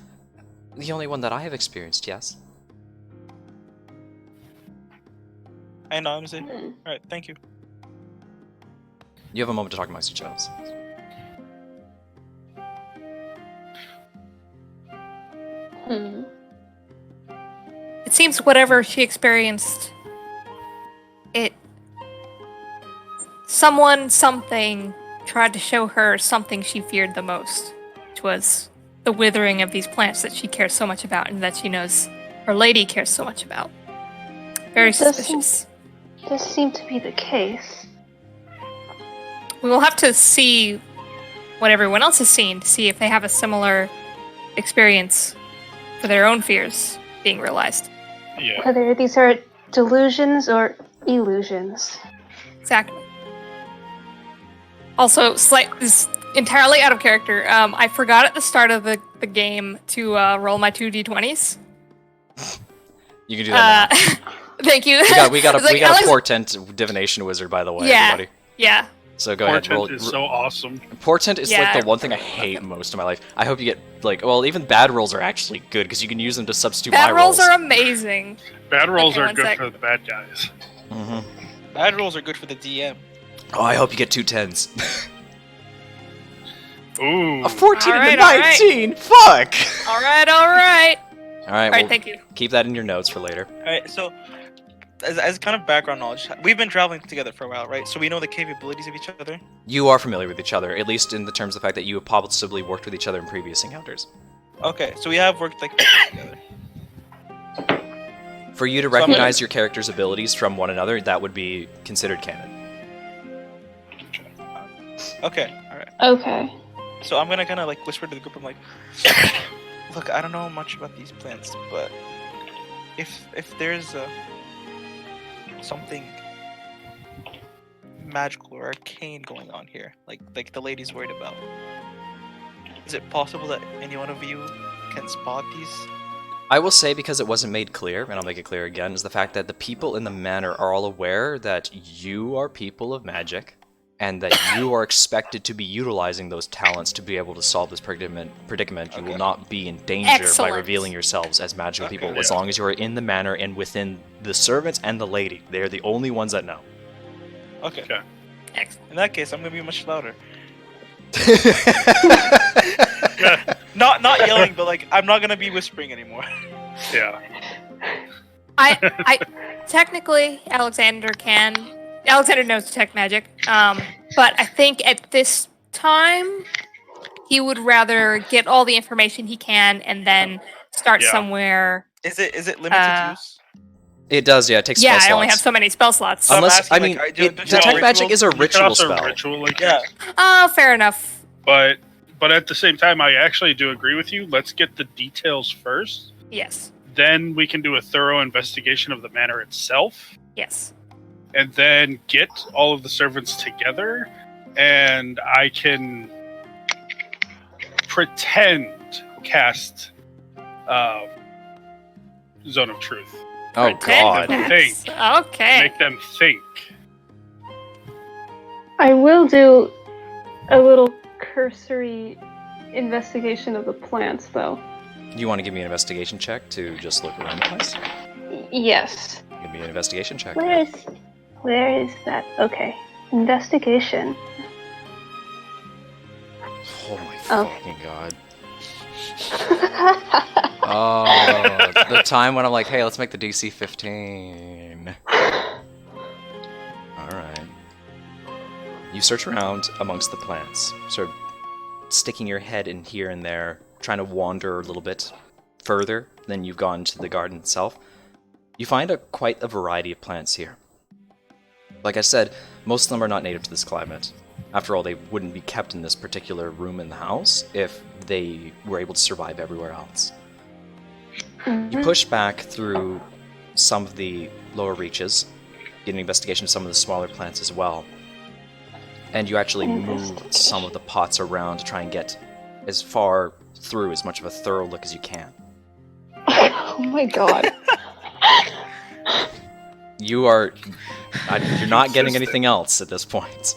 the only one that I have experienced, yes. I know, I'm saying. Alright, thank you. You have a moment to talk amongst yourselves. It seems whatever she experienced, something tried to show her something she feared the most, which was the withering of these plants that she cares so much about and that she knows her lady cares so much about. Very suspicious. Does seem to be the case. We will have to see what everyone else has seen to see if they have a similar experience for their own fears being realized. Yeah. Whether these are delusions or illusions. Exactly. Also, this is entirely out of character. I forgot at the start of the game to roll my 2d20s. You can do that now. Thank you. We got a portent divination wizard, by the way, everybody. Yeah. So go ahead. Portent is so awesome. Portent is like Yeah. the one thing I hate most in my life. I hope you get even bad rolls are actually good because you can use them to substitute Bad my rolls are amazing. Bad rolls Okay, are one good sec. for the bad guys. Mm-hmm. Bad rolls are good for the DM. Oh, I hope you get 2 10s. Ooh. A 14 and a Alright, alright. 19. Fuck. All right. All All right. right. Thank you. Keep that in your notes for later. Alright, so as kind of background knowledge, we've been traveling together for a while, right? So we know the capabilities of each other. You are familiar with each other, at least in the terms of the fact that you have possibly worked with each other in previous encounters. Okay, so we have worked like together. For you to So I'm gonna- recognize your character's abilities from one another, that would be considered canon. Okay, alright. Okay. So I'm gonna kind of like whisper to the group. I'm like, look, I don't know much about these plants, but if there's something magical or arcane going on here, like the lady's worried about, is it possible that any one of you can spot these? I will say, because it wasn't made clear, and I'll make it clear again, is the fact that the people in the manor are all aware that you are people of magic, and that you are expected to be utilizing those talents to be able to solve this predicament. You will Okay. not be in danger by Excellent. revealing yourselves as magical Okay. people, as Yeah. long as you are in the manor and within the servants and the lady. They are the only ones that know. Okay. Okay. Excellent. In that case, I'm gonna be much louder. Yeah. Not yelling, but like I'm not gonna be whispering anymore. Yeah. I technically Alexander knows detect magic. But I think at this time he would rather get all the information he can and then start Yeah. somewhere. Is it limited use? It does, yeah. It takes Yeah, spell I only have slots. so many spell slots. I'm Unless, asking, I like, mean, I do- it- do you detect have magic is a You can ritual also spell. ritual like Yeah. it. Oh, fair enough. But at the same time, I actually do agree with you. Let's get the details first. Yes. Then we can do a thorough investigation of the manor itself. Yes. And then get all of the servants together. And I can pretend cast Zone of Truth. Oh, God. Think. Okay. Make them think. I will do a little cursory investigation of the plants, though. You want to give me an investigation check to just look around the place? Yes. Give me an investigation check. Where is that? Okay. Investigation. Oh my Oh. fucking god. Oh, the time when I'm like, hey, let's make the DC 15. Alright. You search around amongst the plants. Sort of sticking your head in here and there, trying to wander a little bit further than you've gone to the garden itself, you find quite a variety of plants here. Like I said, most of them are not native to this climate. After all, they wouldn't be kept in this particular room in the house if they were able to survive everywhere else. You push back through some of the lower reaches, get an investigation of some of the smaller plants as well, and you actually move some of the pots around to try and get as far through as much of a thorough look as you can. Oh my god. You're not getting anything else at this point.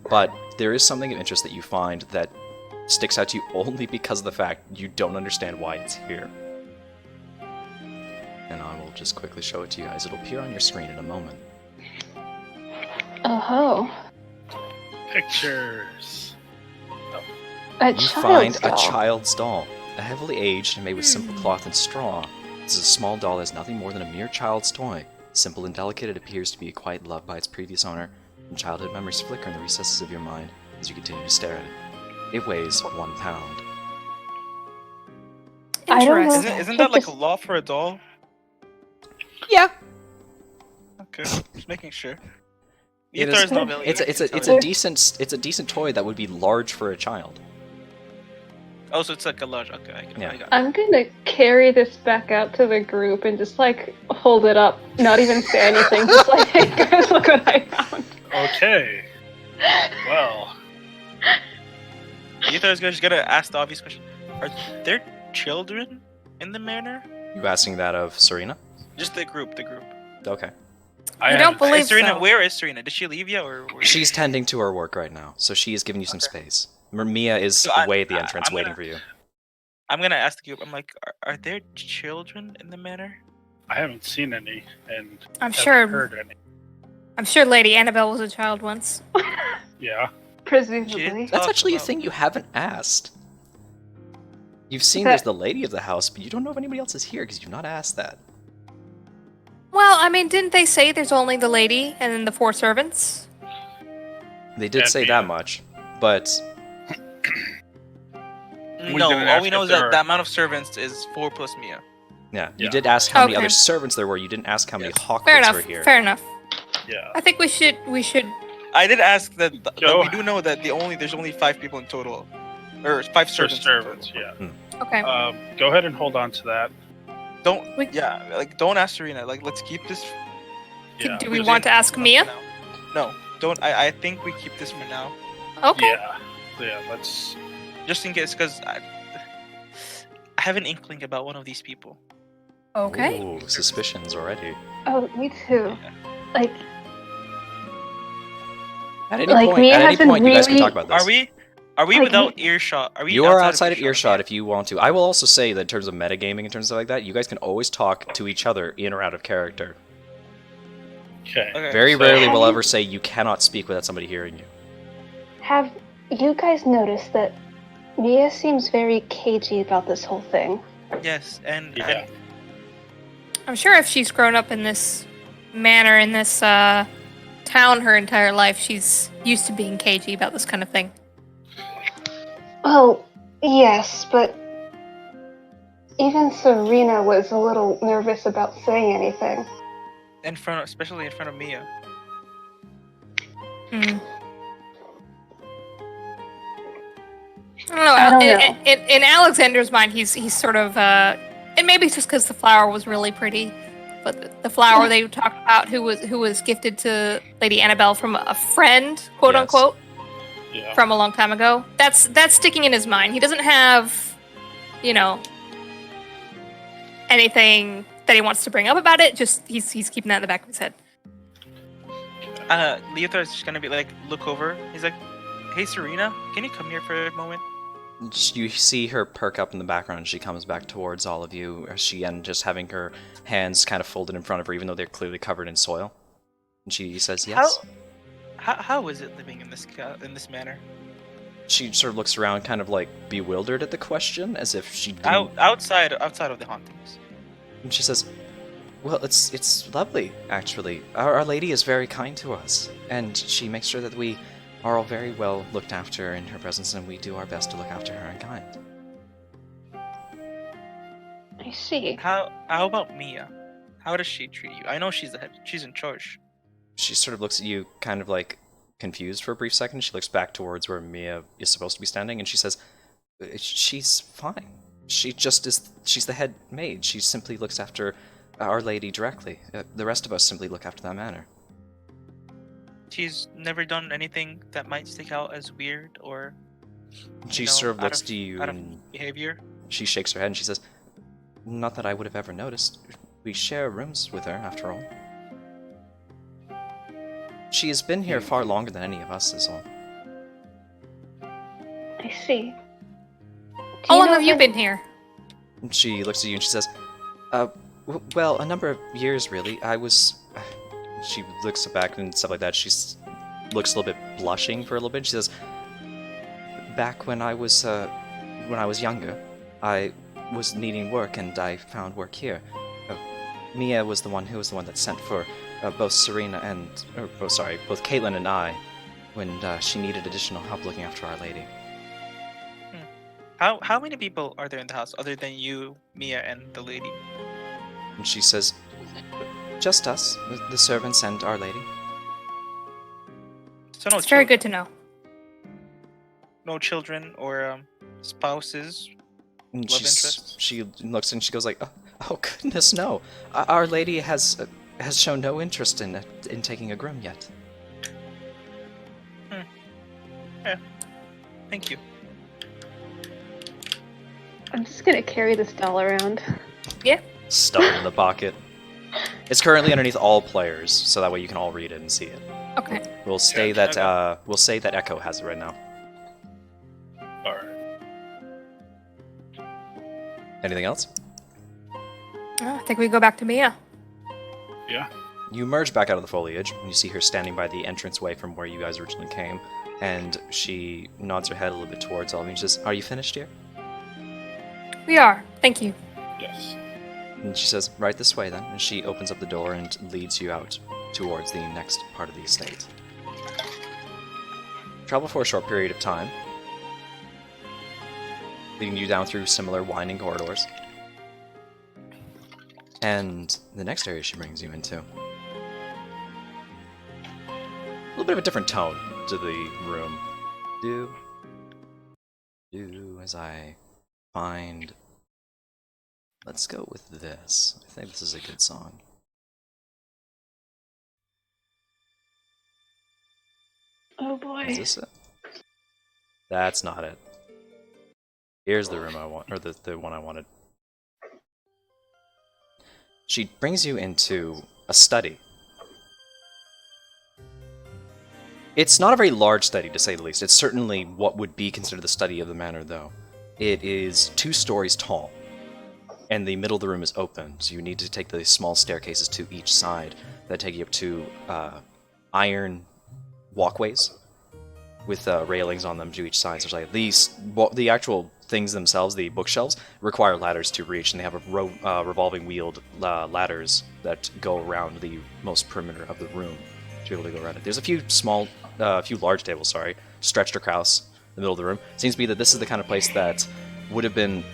But there is something of interest that you find that sticks out to you only because of the fact you don't understand why it's here. And I will just quickly show it to you guys. It'll appear on your screen in a moment. Oh. Pictures. You find a child's doll, a heavily aged and made with simple cloth and straw. This is a small doll that is nothing more than a mere child's toy. Simple and delicate, it appears to be quite loved by its previous owner, and childhood memories flicker in the recesses of your mind as you continue to stare at it. It weighs 1 pound. I don't know. Isn't that like a law for a doll? Yeah. Okay, just making sure. It Ether is, is not really it's a decent toy that would be large for a child. Oh, so it's like a large. Okay, I got it. I'm gonna carry this back out to the group and just like hold it up, not even say anything, just like, hey guys, look what I found. Okay. Well. Ether is just gonna ask the obvious question: are there children in the manor? You asking that of Serena? Just the group. Okay. I don't believe Is Serena, so. where is Serena? Did she leave yet, or? She's tending to her work right now, so she is giving you some space. Mia is So away at the entrance I'm waiting gonna- for you. I'm gonna ask the group. I'm like, are there children in the manor? I haven't seen any, and I'm haven't sure. heard any. I'm sure Lady Annabelle was a child once. Yeah. Presumably. That's Talk actually a about- thing you haven't asked. You've seen That- there's the lady of the house, but you don't know if anybody else is here because you've not asked that. Well, I mean, didn't they say there's only the lady and then the 4 servants? They did And say Mia. that much, but We No, didn't all ask we know if is there that are- the amount of servants is 4 plus Mia. yeah, you Yeah. did ask how many Okay. other servants there were. You didn't ask how many Yes. Hawkwoods Fair enough. were here. Fair enough. Yeah. I think we should. I did ask that Joe? we do know that there's only 5 people in total, or 5 For servants. in servants, total. yeah. Okay. Go ahead and hold on to that. Don't don't ask Serena. Like, let's keep this. Yeah. Do we want to ask Mia? No, don't. I think we keep this for now, Okay. Yeah. Yeah, let's. just in case, because I have an inkling about one of these people. Okay. Ooh, suspicions already. Oh, me too. Like, At any Like, point, Mia at any hasn't point, you guys can really- talk about this. Are we Like, without earshot? Are we? You are outside of earshot yet? if you want to. I will also say that in terms of metagaming and terms of like that, you guys can always talk to each other in or out of character. Okay. Okay. Very so- rarely will ever say you cannot speak without somebody hearing you. have you guys noticed that Mia seems very cagey about this whole thing? Yes, and Yeah. I'm sure if she's grown up in this manor, in this town her entire life, she's used to being cagey about this kind of thing. Well, yes, but even Serena was a little nervous about saying anything. especially in front of Mia. Hmm. I don't know. I don't know. In Alexander's mind, he's sort of, and maybe it's just because the flower was really pretty, but the flower they talked about, who was gifted to Lady Annabelle from a friend, quote Yes. unquote, Yeah. from a long time ago. That's sticking in his mind. He doesn't have, anything that he wants to bring up about it. Just he's keeping that in the back of his head. Leothar is just gonna be like, look over. He's like, "Hey, Serena, can you come here for a moment?" You see her perk up in the background. She comes back towards all of you. Just having her hands kind of folded in front of her, even though they're clearly covered in soil. And she says, "Yes." How is it living in this manner? She sort of looks around, kind of like bewildered at the question, as if she didn't. Outside of the hauntings. And she says, "Well, it's lovely, actually. Our Lady is very kind to us, and she makes sure that we are all very well looked after in her presence, and we do our best to look after her in kind. I see. How about Mia? How does she treat you? I know she's the head. She's in charge. She sort of looks at you, kind of like confused for a brief second. She looks back towards where Mia is supposed to be standing, and she says, "She's fine. She just is. She's the head maid. She simply looks after Our Lady directly. The rest of us simply look after that manor." She's never done anything that might stick out as weird or She know, sort of out looks of- to you, out of and behavior. she shakes her head, and she says, "Not that I would have ever noticed. We share rooms with her, after all. She has been here far longer than any of us, is all." I see. How long have you been here? And she looks at you and she says, well, a number of years, really. I was... She looks back and stuff like that. She looks a little bit blushing for a little bit. She says, "Back when I was younger, I was needing work, and I found work here. Mia was the one that sent for both both Caitlin and I, when she needed additional help looking after Our Lady." How many people are there in the house other than you, Mia, and the lady? And she says, "Just us, the servants and Our Lady." So no It's very children, good to know. no children or spouses. And Love interests? she looks and she goes like, "Oh goodness, no! Our Lady has shown no interest in taking a groom yet." Thank you. I'm just gonna carry this doll around. Stuff it in the pocket. It's currently underneath all players, so that way you can all read it and see it. Okay. We'll say Yeah, that we'll say that Echo has it right now. All right. Anything else? I think we go back to Mia. Yeah. You emerge back out of the foliage, and you see her standing by the entranceway from where you guys originally came, and she nods her head a little bit towards all of you and says, "Are you finished here?" We are. Thank you. Yes. And she says, "Right this way, then." And she opens up the door and leads you out towards the next part of the estate. Travel for a short period of time, leading you down through similar winding corridors. And the next area she brings you into, a little bit of a different tone to the room. As I find... Let's go with this. I think this is a good song. Oh boy. Is this it? That's not it. Here's the room I want, or the one I wanted. She brings you into a study. It's not a very large study, to say the least. It's certainly what would be considered the study of the manor, though. It is 2 stories tall, and the middle of the room is open, so you need to take the small staircases to each side that take you up to iron walkways with railings on them to each side. So like the actual things themselves, the bookshelves, require ladders to reach, and they have a revolving wheeled ladders that go around the most perimeter of the room to be able to go around it. There's a few large tables, stretched across the middle of the room. It seems to be that this is the kind of place that would have been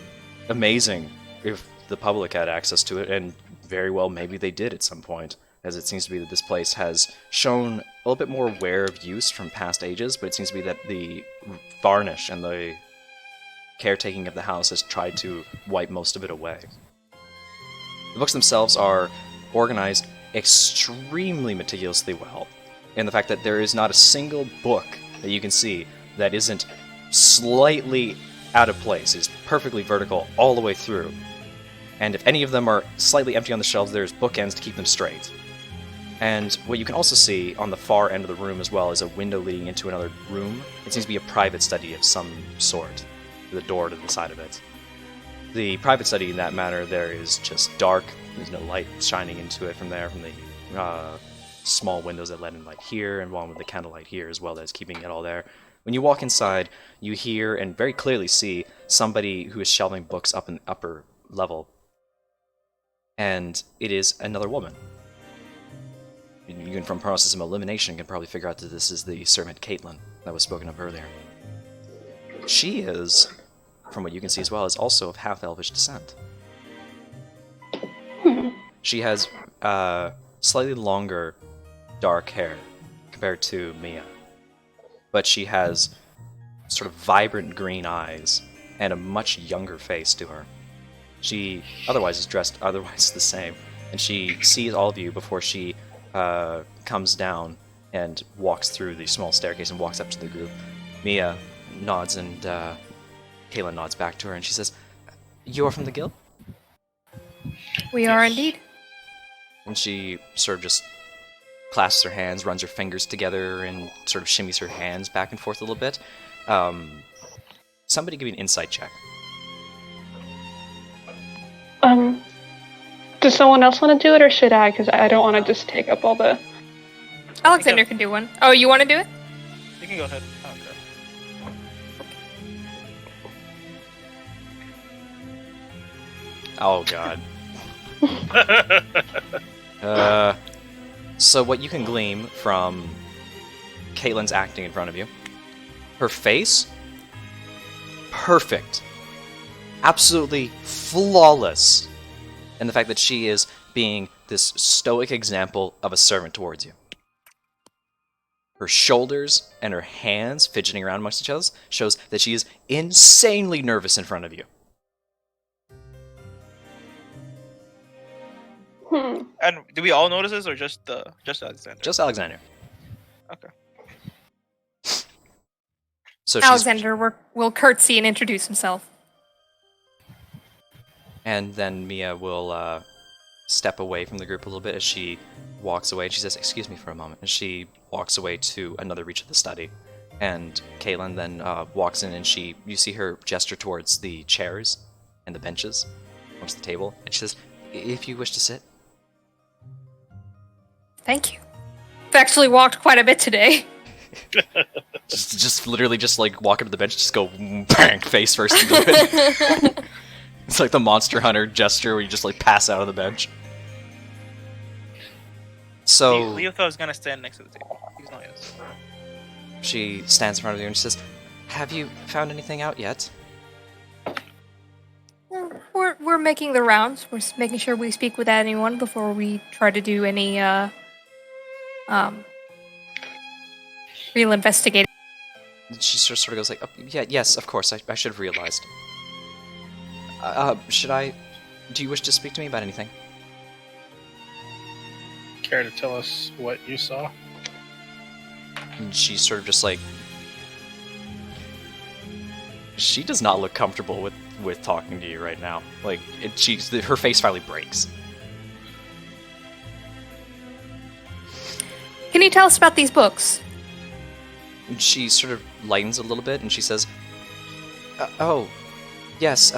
amazing if the public had access to it, and very well maybe they did at some point, as it seems to be that this place has shown a little bit more wear of use from past ages, but it seems to be that the varnish and the caretaking of the house has tried to wipe most of it away. The books themselves are organized extremely meticulously well, in the fact that there is not a single book that you can see that isn't slightly out of place. It's perfectly vertical all the way through. And if any of them are slightly empty on the shelves, there's bookends to keep them straight. And what you can also see on the far end of the room as well is a window leading into another room. It seems to be a private study of some sort, with a door to the side of it. The private study in that manner there is just dark. There's no light shining into it from there, from the small windows that let in light here, and one with the candlelight here as well that's keeping it all there. When you walk inside, you hear and very clearly see somebody who is shelving books up in the upper level. And it is another woman. Even from process of elimination, you can probably figure out that this is the servant Caitlin that was spoken of earlier. She is, from what you can see as well, is also of half-elvish descent. She has slightly longer, dark hair compared to Mia, but she has sort of vibrant green eyes and a much younger face to her. She otherwise is dressed otherwise the same, and she sees all of you before she comes down and walks through the small staircase and walks up to the group. Mia nods and Kayla nods back to her, and she says, "You are from the guild?" We are indeed. And she sort of just clasps her hands, runs her fingers together, and sort of shimmies her hands back and forth a little bit. Somebody give me an insight check. Does someone else want to do it, or should I? Because I don't want to just take up all the... Alexander can do one. Oh, you want to do it? You can go ahead. Oh god. So what you can glean from Caitlin's acting in front of you, her face, perfect. Absolutely flawless. And the fact that she is being this stoic example of a servant towards you. Her shoulders and her hands fidgeting around amongst each other shows that she is insanely nervous in front of you. And do we all notice this, or just Alexander? Just Alexander. Okay. So Alexander will curtsy and introduce himself. And then Mia will step away from the group a little bit as she walks away. She says, "Excuse me for a moment." And she walks away to another reach of the study. And Caitlin then walks in, and you see her gesture towards the chairs and the benches amongst the table. And she says, "If you wish to sit." Thank you. I've actually walked quite a bit today. just literally just like walk up to the bench, just go bang, face first into it. It's like the Monster Hunter gesture where you just like pass out of the bench. So Leo thought I was gonna stand next to the table. He's not yet. she stands in front of you and she says, "Have you found anything out yet?" We're making the rounds. We're making sure we speak with anyone before we try to do any real investigating. She sort of goes like, "Oh, yeah, yes, of course, I should have realized. Do you wish to speak to me about anything?" Care to tell us what you saw? And she's sort of just like, she does not look comfortable with talking to you right now. Like, her face finally breaks. Can you tell us about these books? And she sort of lightens a little bit and she says, "Oh, yes,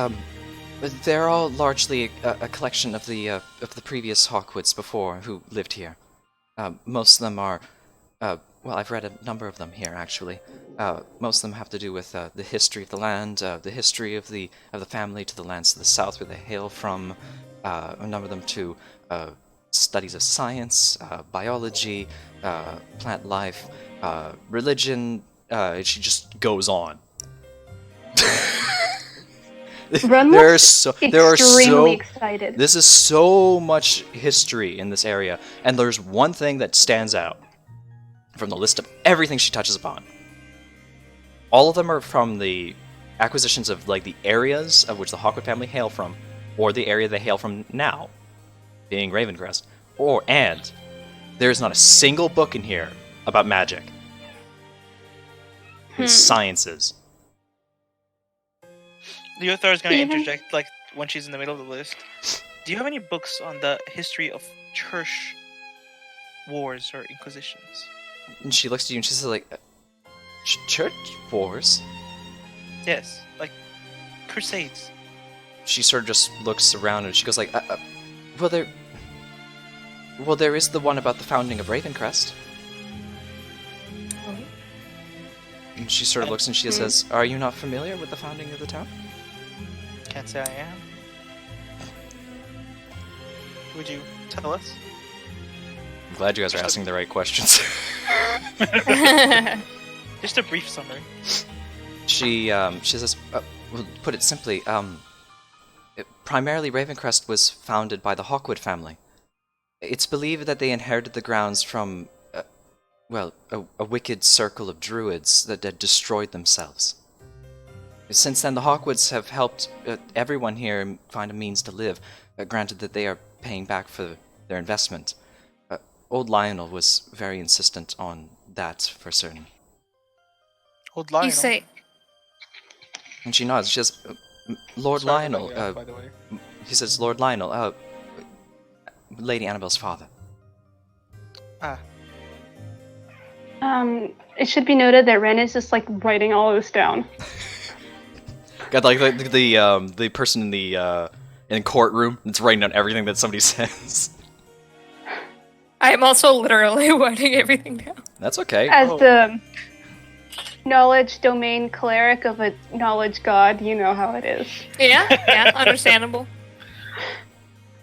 they're all largely a collection of the previous Hawkwoods before who lived here. Most of them are, well, I've read a number of them here actually. Most of them have to do with the history of the land, the history of the family to the lands to the south where they hail from. A number of them to studies of science, biology, plant life, religion." She just goes on. Ren There looks are extremely excited. This is so much history in this area, and there's one thing that stands out from the list of everything she touches upon. All of them are from the acquisitions of like the areas of which the Hawkwood family hail from, or the area they hail from now, being Ravencrest. And there's not a single book in here about magic and sciences. Leo thought I was gonna Even- interject, like when she's in the middle of the list. Do you have any books on the history of church wars or inquisitions? And she looks at you and she says like, "Church wars?" Yes, like crusades. She sort of just looks around and she goes like, well, there is the one about the founding of Ravencrest." And she sort of looks and she says, "Are you not familiar with the founding of the town?" Can't say I am. Would you tell us? I'm glad you guys are asking the right questions. Just a brief summary. She says, well, put it simply, primarily Ravencrest was founded by the Hawkwood family. It's believed that they inherited the grounds from, a wicked circle of druids that had destroyed themselves. Since then, the Hawkwoods have helped everyone here find a means to live, granted that they are paying back for their investment. Old Lionel was very insistent on that for certain. Old Lionel. You say, And she nods. She says, Lord Sorry to Lionel. cut you off, by the way. He says, Lord Lionel, Lady Annabelle's father. Ah, It should be noted that Ren is just like writing all of this down. Got like the person in the courtroom that's writing down everything that somebody says. I am also literally writing everything down. That's okay. As the knowledge domain cleric of a knowledge god, you know how it is. Yeah, understandable.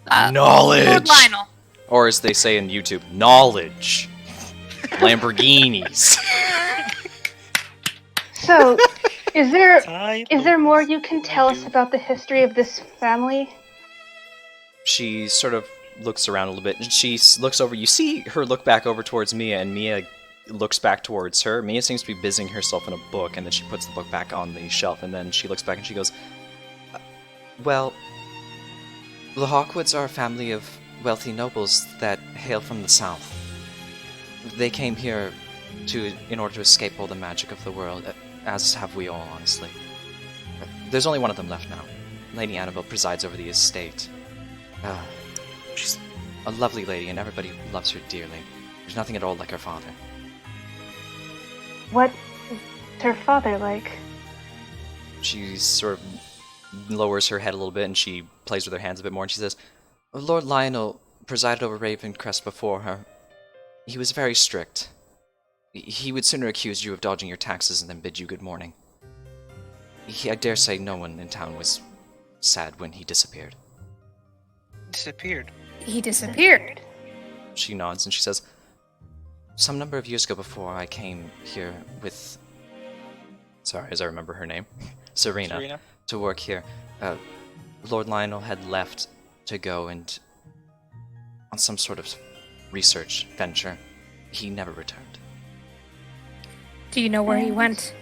Knowledge! Lord Lionel. Or as they say in YouTube, knowledge. Lamborghinis. So, is there title. more you can tell us about the history of this family? She sort of looks around a little bit, and she looks over. You see her look back over towards Mia, and Mia looks back towards her. Mia seems to be busying herself in a book, and then she puts the book back on the shelf, and then she looks back and she goes, well, the Hawkwoods are a family of wealthy nobles that hail from the south. They came here in order to escape all the magic of the world, as have we all, honestly. There's only one of them left now. Lady Annabelle presides over the estate. She's a lovely lady, and everybody loves her dearly. There's nothing at all like her father. What is her father like? She sort of lowers her head a little bit, and she plays with her hands a bit more, and she says, Lord Lionel presided over Ravencrest before her. He was very strict. He would sooner accuse you of dodging your taxes than bid you good morning. I dare say no one in town was sad when he disappeared. Disappeared. He disappeared. She nods and she says, some number of years ago before I came here with... Sorry, as I remember her name. Serena. To work here. Lord Lionel had left to go and... on some sort of research venture. He never returned. Do you know where he went?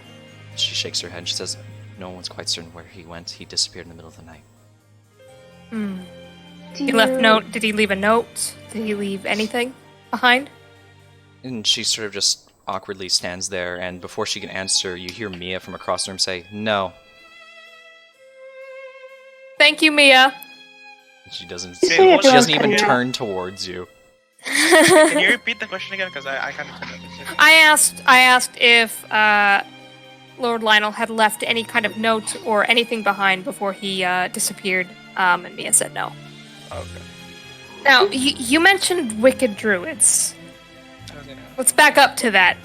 She shakes her head and she says, no one's quite certain where he went. He disappeared in the middle of the night. Hmm. He left note. Did he leave a note? Did he leave anything behind? And she sort of just awkwardly stands there, and before she can answer, you hear Mia from across the room say, no. Thank you, Mia. She doesn't. Say She doesn't even everyone's turn towards you. Can you repeat the question again? Because I kind of understood. I asked if Lord Lionel had left any kind of note or anything behind before he disappeared, and Mia said no. Okay. Now, you mentioned wicked druids. I was gonna- Let's back up to that.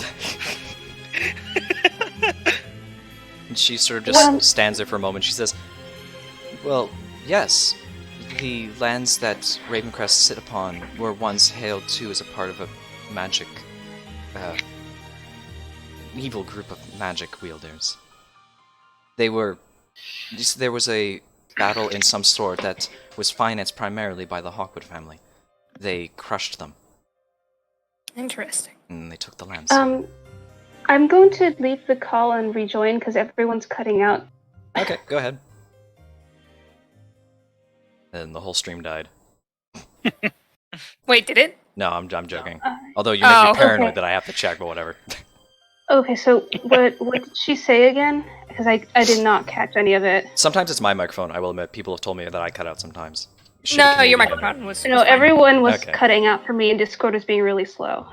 And she sort of just stands there for a moment. She says, well, yes. The lands that Ravencrest sit upon were once hailed to as a part of a magic... evil group of magic wielders. There was a battle in some sort that was financed primarily by the Hawkwood family. They crushed them, Interesting. and they took the lands. I'm going to leave the call and rejoin because everyone's cutting out. Okay, go ahead. And the whole stream died. Wait, did it? No, I'm joking. Although you make me Oh, paranoid okay. that I have to check, but whatever. Okay, so what did she say again? Because I did not catch any of it. Sometimes it's my microphone, I will admit. People have told me that I cut out sometimes. Shitty No, your Oh, Canadian microphone was. No, was fine. everyone was Okay. cutting out for me, and Discord was being really slow.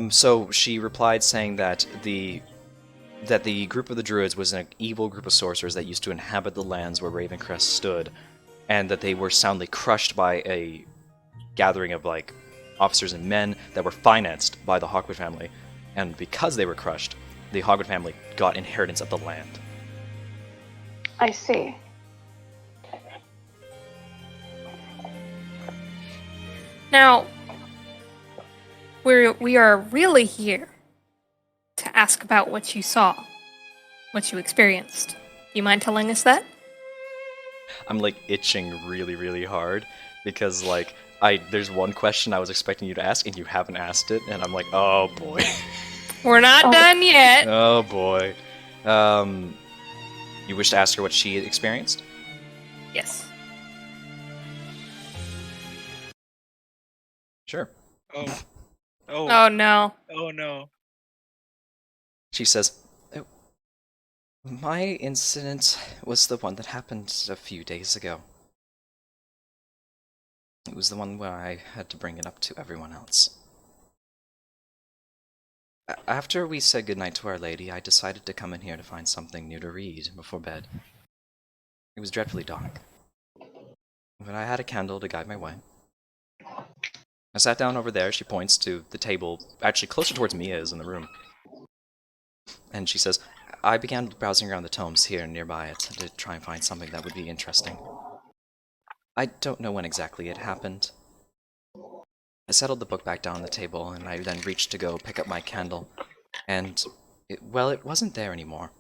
So she replied saying that the group of the Druids was an evil group of sorcerers that used to inhabit the lands where Ravencrest stood, and that they were soundly crushed by a gathering of like officers and men that were financed by the Hawkwood family, and because they were crushed, the Hawkwood family got inheritance of the land. I see. Now, we are really here to ask about what you saw, what you experienced. You mind telling us that? I'm like itching really, really hard because like there's one question I was expecting you to ask and you haven't asked it, and I'm like, oh boy. We're not done yet. Oh boy. You wish to ask her what she experienced? Yes. Sure. Oh. Oh. Oh no. Oh no. She says, my incident was the one that happened a few days ago. It was the one where I had to bring it up to everyone else. After we said goodnight to Our Lady, I decided to come in here to find something new to read before bed. It was dreadfully dark, but I had a candle to guide my way. I sat down over there. She points to the table, actually closer towards me is in the room. And she says, I began browsing around the tomes here nearby it to try and find something that would be interesting. I don't know when exactly it happened. I settled the book back down on the table, and I then reached to go pick up my candle, and, it wasn't there anymore.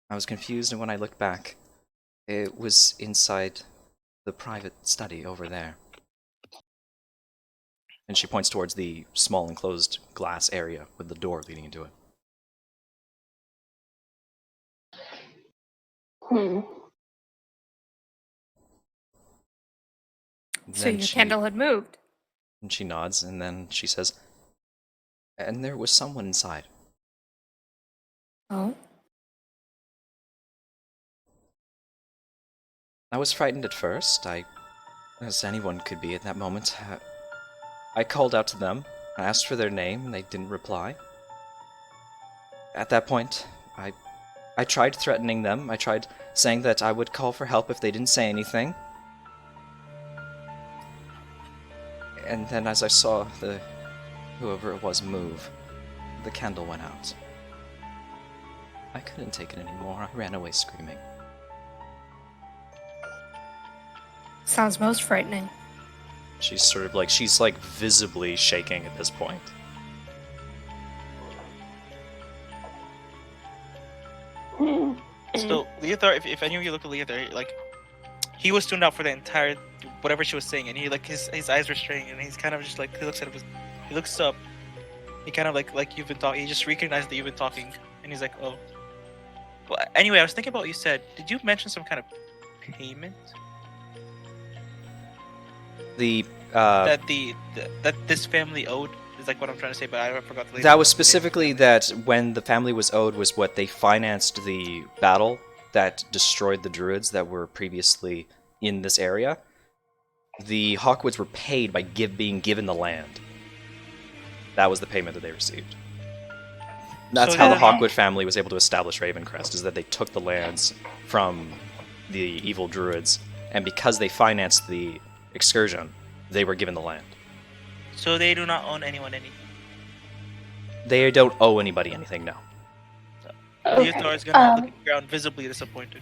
I was confused, and when I looked back, it was inside the private study over there. And she points towards the small enclosed glass area with the door leading into it. So your candle had moved. And she nods, and then she says, and there was someone inside. Oh? I was frightened at first, as anyone could be at that moment. I called out to them, I asked for their name, and they didn't reply. At that point, I tried threatening them. I tried saying that I would call for help if they didn't say anything. And then as I saw whoever it was move, the candle went out. I couldn't take it anymore. I ran away screaming. Sounds most frightening. She's visibly shaking at this point. So Leothar, if any of you look at Leothar, like he was tuned out for the entire whatever she was saying, and he like his eyes were straining, and he's kind of just like he looks up, he kind of like you've been talking. He just recognized that you've been talking, and he's like, oh. Well, anyway, I was thinking about what you said. Did you mention some kind of payment that this family owed? Is like what I'm trying to say, but I forgot the. That was specifically that when the family was owed was what they financed the battle that destroyed the druids that were previously in this area. The Hawkwoods were paid by being given the land. That was the payment that they received. That's how the Hawkwood family was able to establish Ravencrest, is that they took the lands from the evil druids, and because they financed the excursion, they were given the land. So they do not own anyone anything. They don't owe anybody anything, no. Okay. Leothar is gonna look at the ground, visibly disappointed.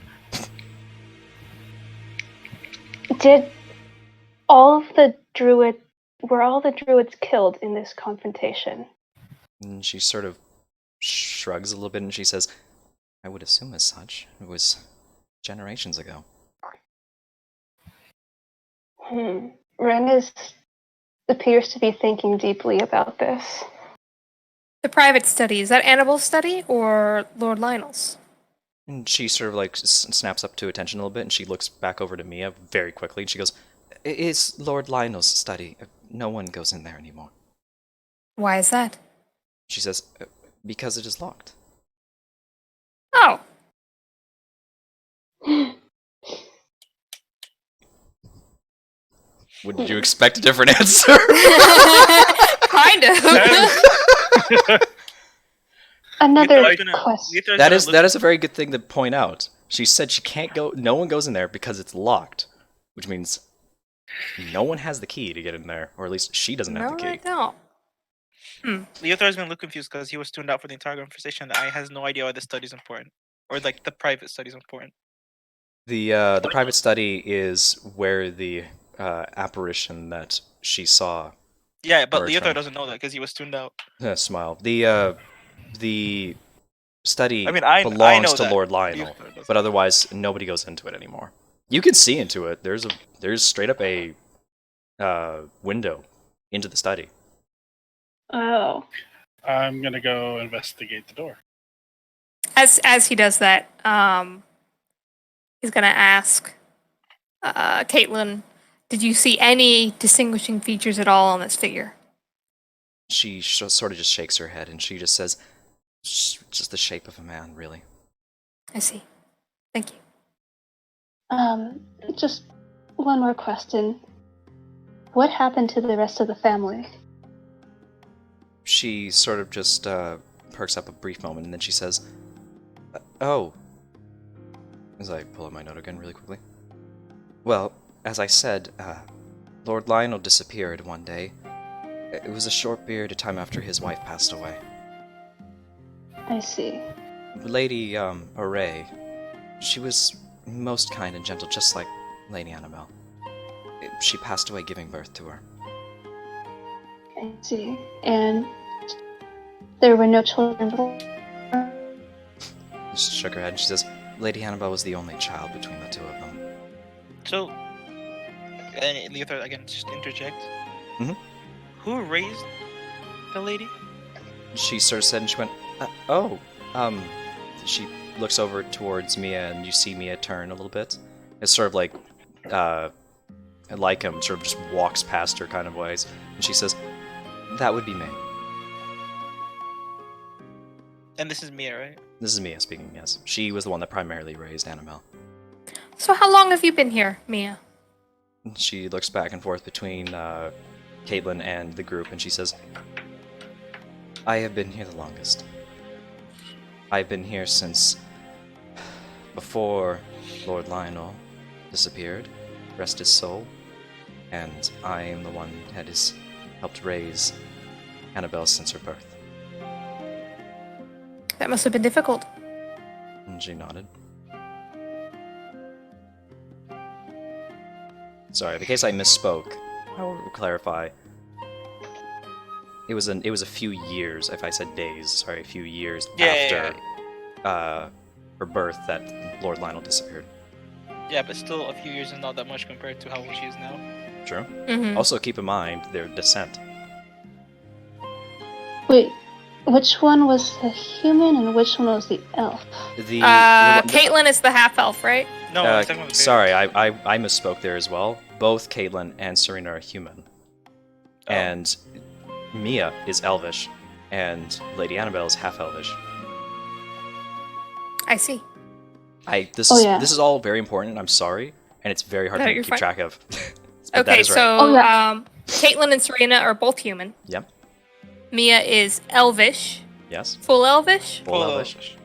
Were all the druids killed in this confrontation? And she sort of shrugs a little bit and she says, I would assume as such. It was generations ago. Ren appears to be thinking deeply about this. The private study, is that Annabelle's study or Lord Lionel's? And she sort of like snaps up to attention a little bit and she looks back over to Mia very quickly and she goes, it is Lord Lionel's study. No one goes in there anymore. Why is that? She says, because it is locked. Oh. Would you expect a different answer? Kind of. Another Leothar question. That is a very good thing to point out. She said she can't go. No one goes in there because it's locked, which means no one has the key to get in there, or at least she doesn't have the key. No, I don't. Leothar's gonna look confused because he was tuned out for the entire conversation. That I has no idea why the study's important, or like the private study's important. The private study is where the apparition that she saw Yeah, but Or Leothar trying- doesn't know that because he was tuned out. Smile. The study I mean, I belongs know to that. Lord Lionel, Leothar doesn't. but otherwise nobody goes into it anymore. You can see into it. There's straight up a window into the study. Oh. I'm gonna go investigate the door. As he does that, he's gonna ask Caitlin, "Did you see any distinguishing features at all on this figure?" She sort of just shakes her head and she just says, "Just the shape of a man, really." I see. Thank you. Just one more question. What happened to the rest of the family? She sort of just perks up a brief moment and then she says, "Oh." As I pull up my note again really quickly. Well, as I said, Lord Lionel disappeared one day. It was a short period of time after his wife passed away. I see. Lady, Array, she was most kind and gentle, just like Lady Annabelle. She passed away giving birth to her. I see. And there were no children born? She shook her head and she says, Lady Annabelle was the only child between the two of them. So, and Leothar again just interjects. Mhm. Who raised the lady? She sort of said and she went, she looks over towards Mia and you see Mia turn a little bit. It's sort of like him sort of just walks past her kind of ways. And she says, that would be me. And this is Mia, right? This is Mia speaking, yes. She was the one that primarily raised Annabelle. So how long have you been here, Mia? She looks back and forth between Caitlin and the group and she says, I have been here the longest. I've been here since before Lord Lionel disappeared, rest his soul, and I am the one that has helped raise Annabelle since her birth. That must have been difficult. And she nodded. Sorry, in case I misspoke, I will clarify. It was a few years, if I said days, sorry, a few years after her birth that Lord Lionel disappeared. Yeah, but still a few years is not that much compared to how old she is now. True. Mm-hmm. Also, keep in mind their descent. Wait, which one was the human and which one was the elf? Caitlin is the half elf, right? No, I'm talking about the sorry, I misspoke there as well. Both Caitlin and Serena are human. Oh. And Mia is elvish, and Lady Annabelle is half elvish. I see. This is all very important. I'm sorry, and it's very hard No, for me to you're keep fine. track of. But that Okay, is right. so Caitlin and Serena are both human. Yep. Mia is elvish, Yes. full elvish. Full elvish.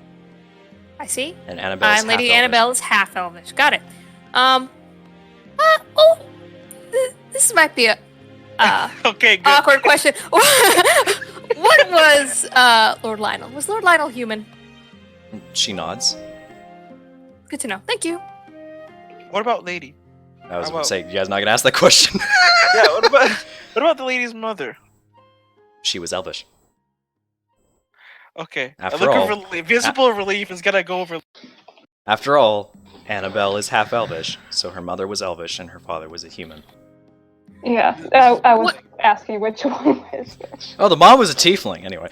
I see. And Annabelle is And Lady half Annabelle is half elvish. Got it. This might be a Okay, good. awkward question. What was Lord Lionel? Was Lord Lionel human? elvish. She nods. Good to know. Thank you. What about Lady? I was How going about- to say, you guys not going to ask that question. Yeah, what about the lady's mother? She was elvish. Okay. After a look all- of relief, visible relief is gonna go over. After all, Annabelle is half elvish, so her mother was elvish and her father was a human. Yeah, I was asking which one was which. Oh, the mom was a tiefling, anyway.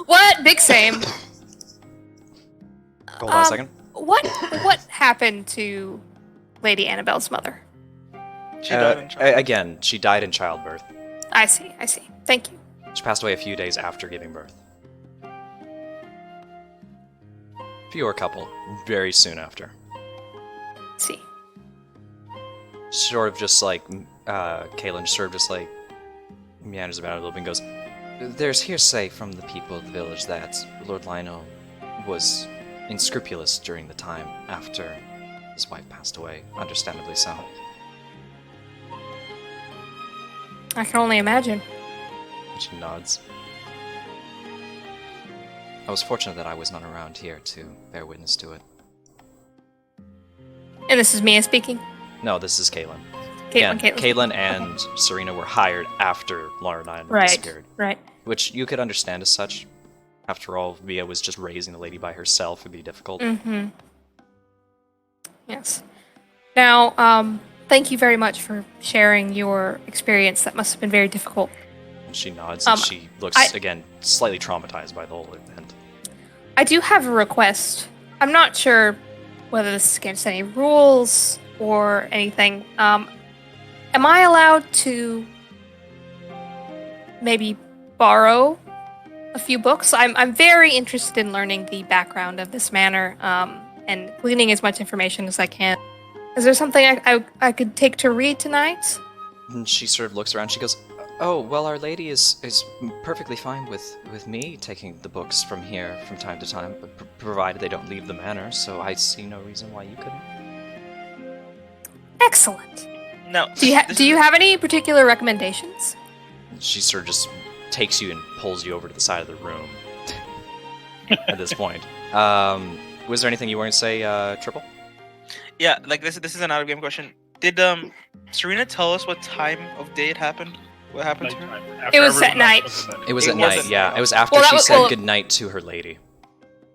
What? Big same. Hold on a second. What happened to Lady Annabelle's mother? She died in childbirth. Again, she died in childbirth. I see. Thank you. She passed away a few days after giving birth. Few or couple, very soon after. See. Sort of just like, Caitlin sort of just like meanders about a little bit and goes, there's hearsay from the people of the village that Lord Lionel was unscrupulous during the time after his wife passed away, understandably so. I can only imagine. She nods. I was fortunate that I was not around here to bear witness to it. And this is Mia speaking. No, this is Caitlin. Caitlin and Serena were hired after Laura and I disappeared. Right. Which you could understand as such. After all, Mia was just raising the lady by herself. It'd be difficult. Mm-hmm. Yes. Now, thank you very much for sharing your experience. That must have been very difficult. And she nods, and she looks, again, slightly traumatized by the whole event. I do have a request. I'm not sure whether this is against any rules or anything. Am I allowed to maybe borrow a few books? I'm very interested in learning the background of this manor and gleaning as much information as I can. Is there something I could take to read tonight? And she sort of looks around. She goes, "Oh, well, Our Lady is perfectly fine with me taking the books from here from time to time, provided they don't leave the manor. So I see no reason why you couldn't." Excellent. No. Do you have any particular recommendations? She sort of just takes you and pulls you over to the side of the room. At this point, was there anything you wanted to say, Triple? Yeah, like this is an out of game question. Did Serena tell us what time of day it happened? What happened to her? Nighttime, after It was at everyone night. else went to bed. It was It at night, wasn't- yeah. It was after Well, that she was- said well- goodnight to her lady.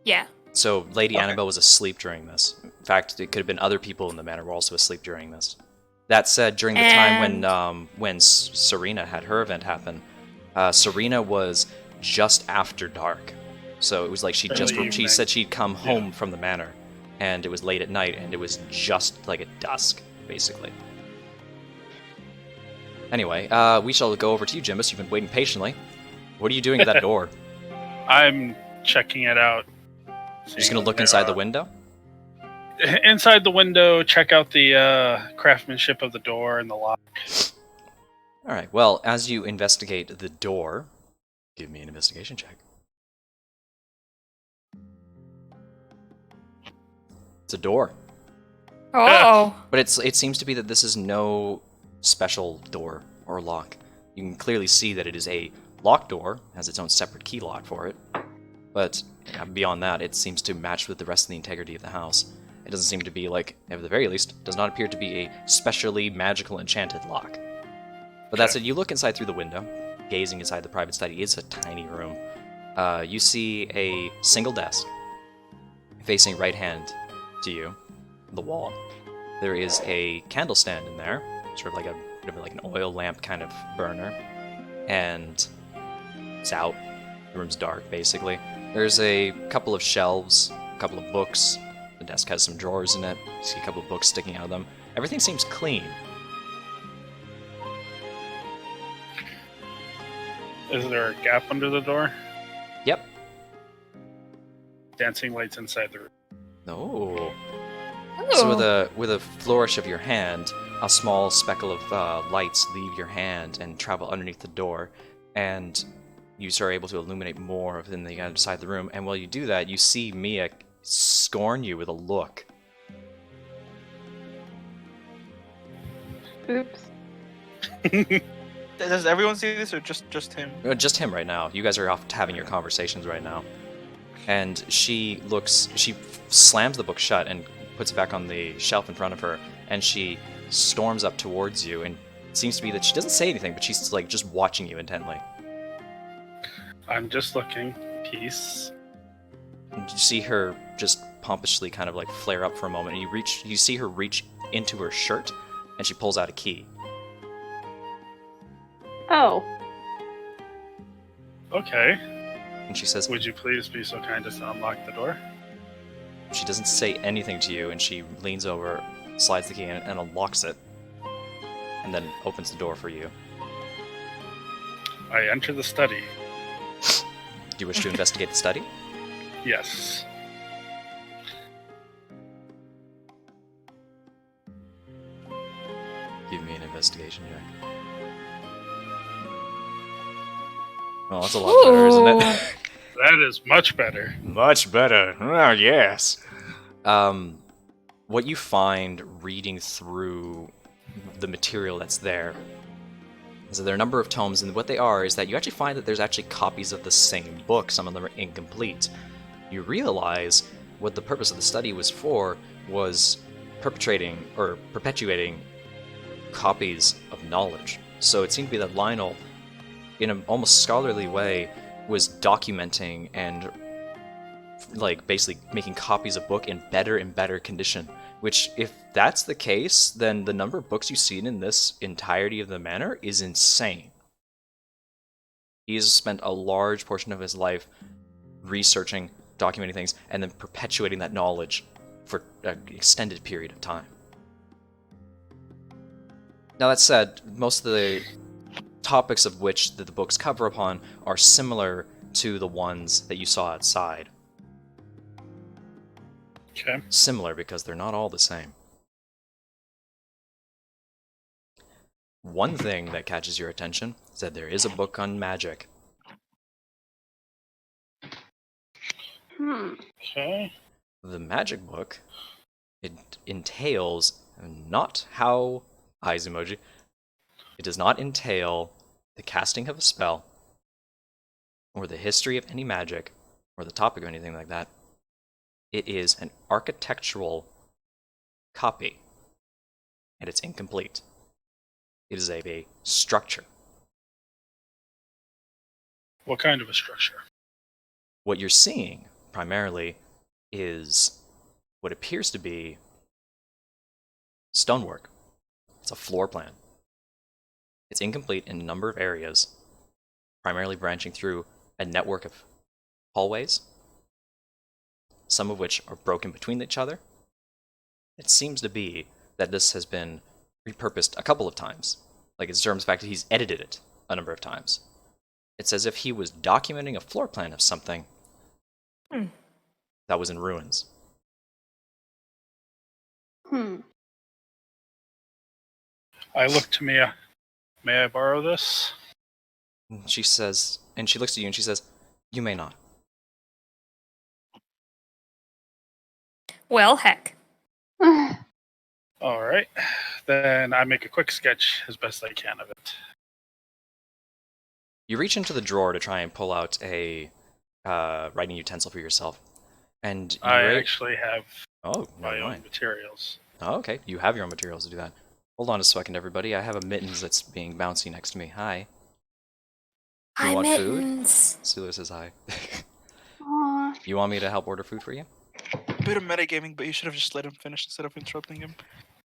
Yeah. So Lady Okay. Annabelle was asleep during this. In fact, it could have been other people in the manor were also asleep during this. That said, during the time when Serena had her event happen, Serena was just after dark. So it was like she Evening. said she'd come home from the manor, and it was late at night, and it was just like at dusk, basically. Anyway, we shall go over to you, Jimbus. You've been waiting patiently. What are you doing at that door? I'm checking it out. You're just gonna look inside the window? Inside the window, check out the craftsmanship of the door and the lock. Alright, well, as you investigate the door, give me an investigation check. It's a door. Oh. But it seems to be that this is no special door or lock. You can clearly see that it is a locked door, has its own separate key lock for it. But beyond that, it seems to match with the rest of the integrity of the house. It doesn't seem to be like, at the very least, does not appear to be a specially magical enchanted lock. But that said, you look inside through the window, gazing inside the private study. It's a tiny room. You see a single desk, facing right hand to you, the wall. There is a candle stand in there, sort of like a bit of like an oil lamp kind of burner, and it's out. The room's dark, basically. There's a couple of shelves, a couple of books. The desk has some drawers in it. You see a couple of books sticking out of them. Everything seems clean. Is there a gap under the door? Yep. Dancing lights inside the room. Oh. So with a flourish of your hand, a small speckle of lights leave your hand and travel underneath the door, and you are able to illuminate more within the other side of the room. And while you do that, you see Mia scorn you with a look. Oops. Does everyone see this or just him? Just him right now. You guys are off having your conversations right now. And she slams the book shut and puts it back on the shelf in front of her, and she storms up towards you, and it seems to be that she doesn't say anything, but she's like just watching you intently. I'm just looking. Peace. And you see her just pompously kind of like flare up for a moment, and you see her reach into her shirt, and she pulls out a key. Oh. Okay. And she says, Would you please be so kind as to unlock the door? she doesn't say anything to you, and she leans over, slides the key in, and unlocks it, and then opens the door for you. I enter the study. Do you wish to investigate the study? Yes. Give me an investigation check. Oh, that's a lot better, isn't it? That is much better. Much better. Oh, yes. What you find reading through the material that's there is that there are a number of tomes, and what they are is that you actually find that there's actually copies of the same book. Some of them are incomplete. You realize what the purpose of the study was for was perpetuating copies of knowledge. So it seemed to be that Lionel, in an almost scholarly way, was documenting and like basically making copies of book in better and better condition. Which, if that's the case, then the number of books you've seen in this entirety of the manor is insane. He has spent a large portion of his life researching, documenting things, and then perpetuating that knowledge for an extended period of time. Now, that said, most of the topics of which the books cover upon are similar to the ones that you saw outside. Okay. Similar because they're not all the same. One thing that catches your attention is that there is a book on magic. Okay. The magic book, it entails not how eyes emoji. It does not entail the casting of a spell, or the history of any magic, or the topic of anything like that. It is an architectural copy, and it's incomplete. It is a structure. What kind of a structure? What you're seeing, primarily, is what appears to be stonework. It's a floor plan. It's incomplete in a number of areas, primarily branching through a network of hallways, some of which are broken between each other. It seems to be that this has been repurposed a couple of times. Like, in terms of the fact that he's edited it a number of times. It's as if he was documenting a floor plan of something that was in ruins. I look to Mia. May I borrow this? She says, and she looks at you and she says, "You may not." Well, heck. All right. Then I make a quick sketch as best I can of it. You reach into the drawer to try and pull out a writing utensil for yourself. And you I actually have Oh, my never own mind. materials. Oh, okay. You have your own materials to do that. Hold on a second, everybody. I have a mittens that's being bouncy next to me. Hi. You Hi, want food? Mittens. Sula says hi. Aw. You want me to help order food for you? A bit of metagaming, but you should have just let him finish instead of interrupting him.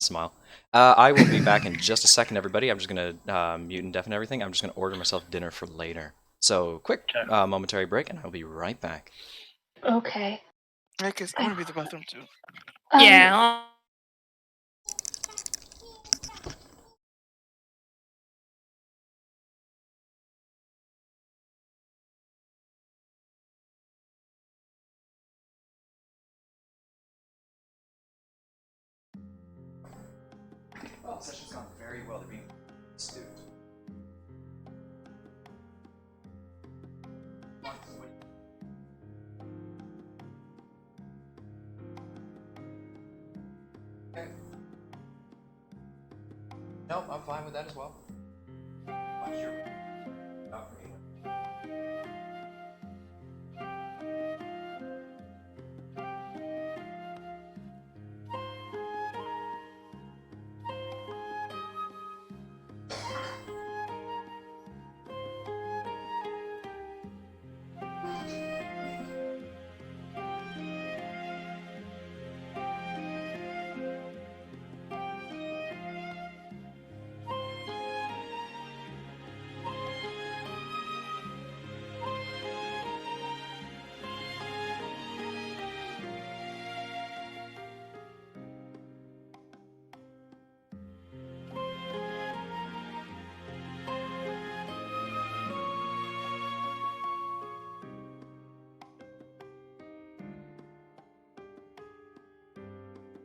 Smile. I will be back in just a second, everybody. I'm just going to mute and deafen everything. I'm just going to order myself dinner for later. So, quick Okay. momentary break, and I'll be right back. Okay. Right, because I want to be at the bathroom too. Yeah. Well, session's gone very well. They're being astute. Okay. Nope, I'm fine with that as well. Sure. Not for me.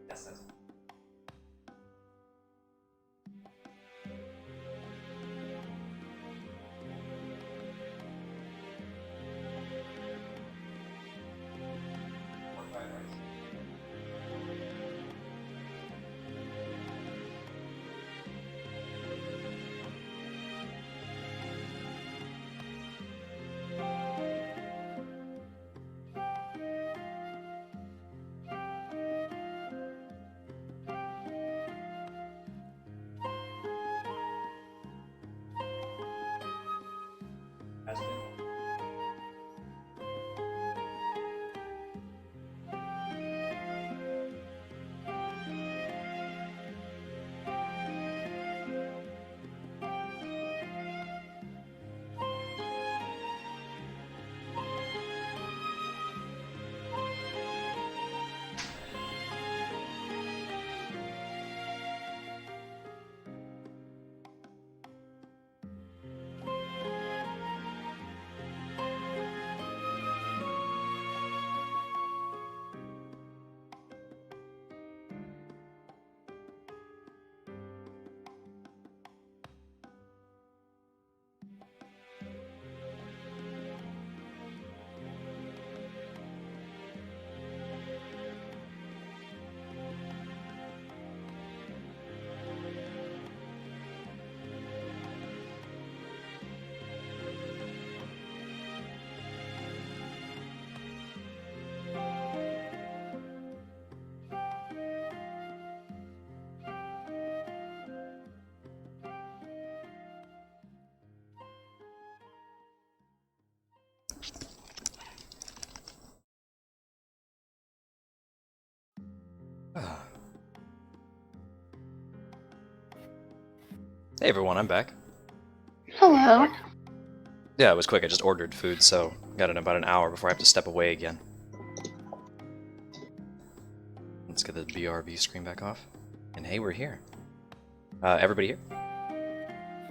Yes, that's Hey everyone, I'm back. Hello. Yeah, it was quick. I just ordered food, so got in about an hour before I have to step away again. Let's get the BRB screen back off. And hey, we're here. Everybody here?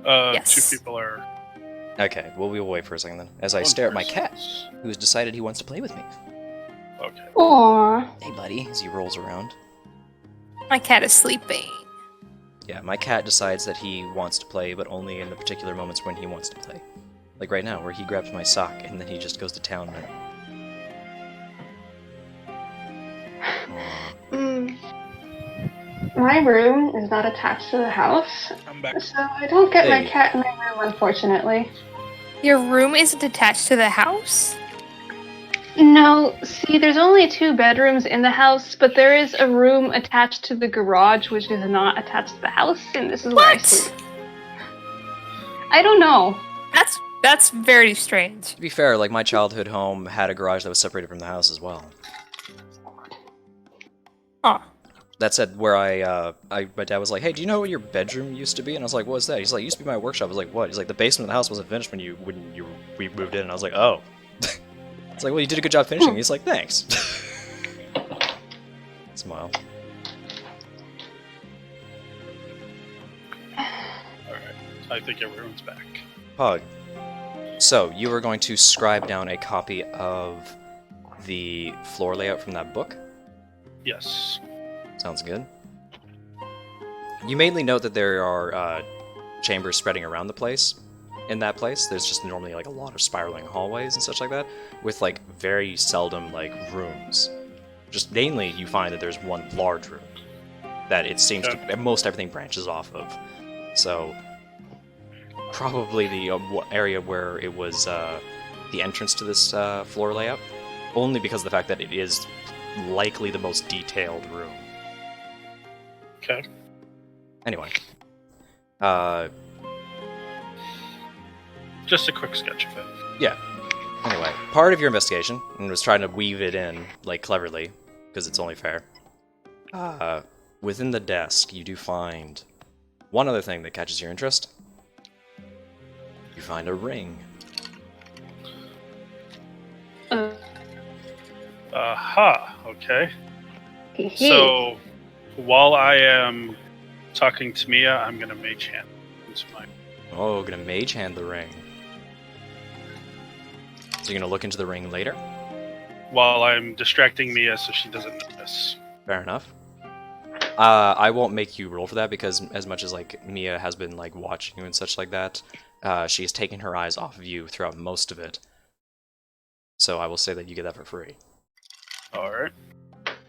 Yes. 2 people are. Okay, well, we will wait for a second then. As I one stare at my person. cat, who's decided he wants to play with me. Okay. Aww. Hey, buddy, as he rolls around. My cat is sleeping. Yeah, my cat decides that he wants to play, but only in the particular moments when he wants to play. Like right now, where he grabs my sock and then he just goes to town on it. Aw. My room is not attached to the house, I'm back. so I don't get my Hey. cat in my room, unfortunately. Your room isn't attached to the house? No, see, there's only 2 bedrooms in the house, but there is a room attached to the garage, which is not attached to the house, and this is where I What? sleep. I don't know. That's very strange. To be fair, like my childhood home had a garage that was separated from the house as well. Huh. That said, where my dad was like, "Hey, do you know what your bedroom used to be?" And I was like, "What was that?" He's like, "It used to be my workshop." I was like, "What?" He's like, "The basement of the house wasn't finished when we moved in." And I was like, "Oh." It's like, "Well, you did a good job finishing." He's like, "Thanks." Smile. Alright. I think everyone's back. Pug. So you were going to scribe down a copy of the floor layout from that book. Yes. Sounds good. You mainly note that there are chambers spreading around the place. In that place, there's just normally like a lot of spiraling hallways and such like that, with like very seldom like rooms. Just mainly, you find that there's one large room that it seems to most everything branches off of. So probably the area where it was the entrance to this floor layout, only because of the fact that it is likely the most detailed room. Okay. Anyway, Just a quick sketch of it. yeah. Anyway, part of your investigation, and was trying to weave it in, like, cleverly, because it's only fair. Within the desk, you do find one other thing that catches your interest. You find a ring. Aha, okay. Hee. So, while I am talking to Mia, I'm gonna mage hand into my. Oh, gonna mage hand the ring. So you're gonna look into the ring later? While I'm distracting Mia so she doesn't notice. Fair enough. I won't make you roll for that because as much as like Mia has been like watching you and such like that, she has taken her eyes off of you throughout most of it. So I will say that you get that for free. Alright.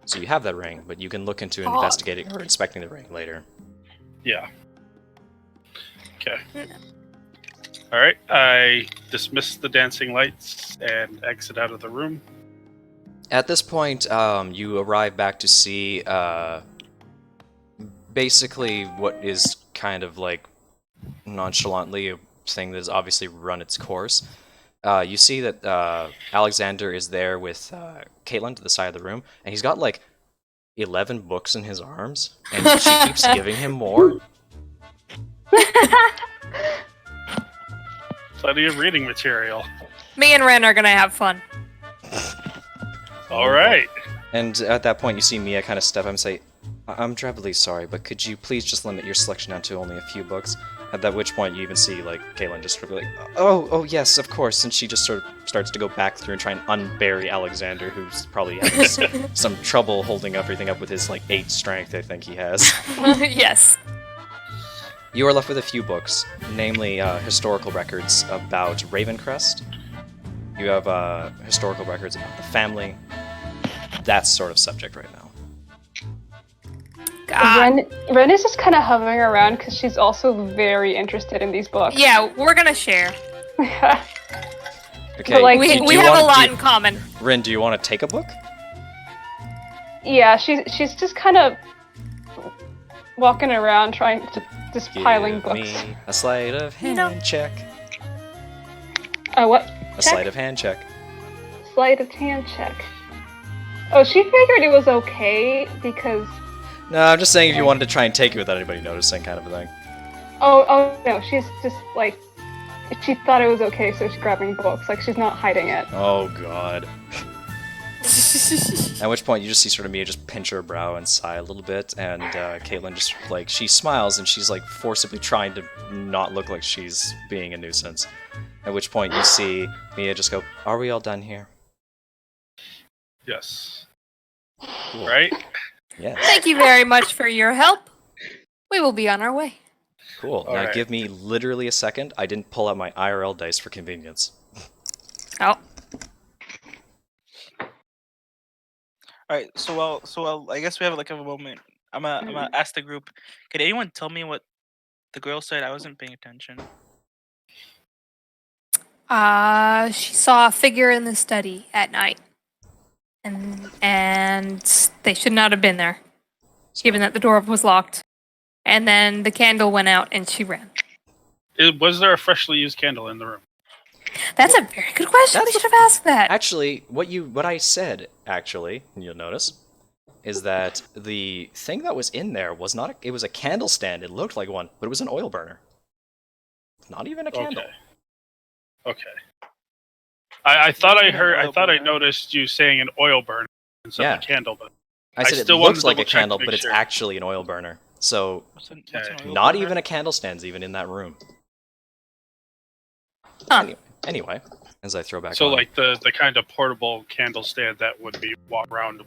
So you have that ring, but you can look into Oh. investigating or inspecting the ring later. Yeah. Okay. Alright, I dismiss the dancing lights and exit out of the room. At this point, you arrive back to see basically what is kind of like nonchalantly a thing that has obviously run its course. You see that Alexander is there with Caitlin to the side of the room, and he's got like 11 books in his arms, and she keeps giving him more. Plenty of reading material. Me and Ren are gonna have fun. Alright. And at that point, you see Mia kind of step up and say, "I'm trebly sorry, but could you please just limit your selection down to only a few books?" At that which point, you even see like Caitlin just sort of like, "Oh, yes, of course," and she just sort of starts to go back through and try and unbury Alexander, who's probably having some trouble holding everything up with his like 8 strength. I think he has. Yes. You are left with a few books, namely historical records about Ravencrest. You have historical records about the family. That sort of subject right now. God. Ren is just kind of hovering around because she's also very interested in these books. Yeah, we're gonna share. Okay, But, like, We do you have wanna- a lot do- in common. Rin, do you want to take a book? Yeah, she's just kind of walking around trying to just piling Give books. me a sleight of hand know. check. What? A Check? sleight of hand check. Sleight of hand check. Oh, she figured it was okay because No, I'm just saying if you wanted to try and take it without anybody noticing, kind of a thing. Oh no, she's just like, she thought it was okay, so she's grabbing books. Like she's not hiding it. Oh god. At which point you just see sort of Mia just pinch her brow and sigh a little bit, and Caitlin just like she smiles and she's like forcibly trying to not look like she's being a nuisance. At which point you see Mia just go, "Are we all done here?" Yes. Cool. Right? Yes. Thank you very much for your help. We will be on our way. Cool. Now Alright. give me literally a second. I didn't pull out my IRL dice for convenience. Oh. Alright, so I guess we have like a moment. I'm gonna ask the group. Can anyone tell me what the girl said? I wasn't paying attention. She saw a figure in the study at night. And they should not have been there, given that the door was locked. And then the candle went out and she ran. Was there a freshly used candle in the room? That's a very good question. That's- We should have asked that. Actually, what I said, actually, you'll notice, is that the thing that was in there was not it was a candle stand. It looked like one, but it was an oil burner. Not even a candle. Okay. I thought I Wasn't it an heard. I oil thought I burner? noticed you saying an oil burner instead Yeah. of a candle, but I said still it wanted looks to like a double-check to candle, make but it's sure. actually an oil burner. So What's an Okay. oil not burner? even a candle stand's even in that room. Huh. Anyway, as I throw back so on. like the kind of portable candle stand that would be walk around.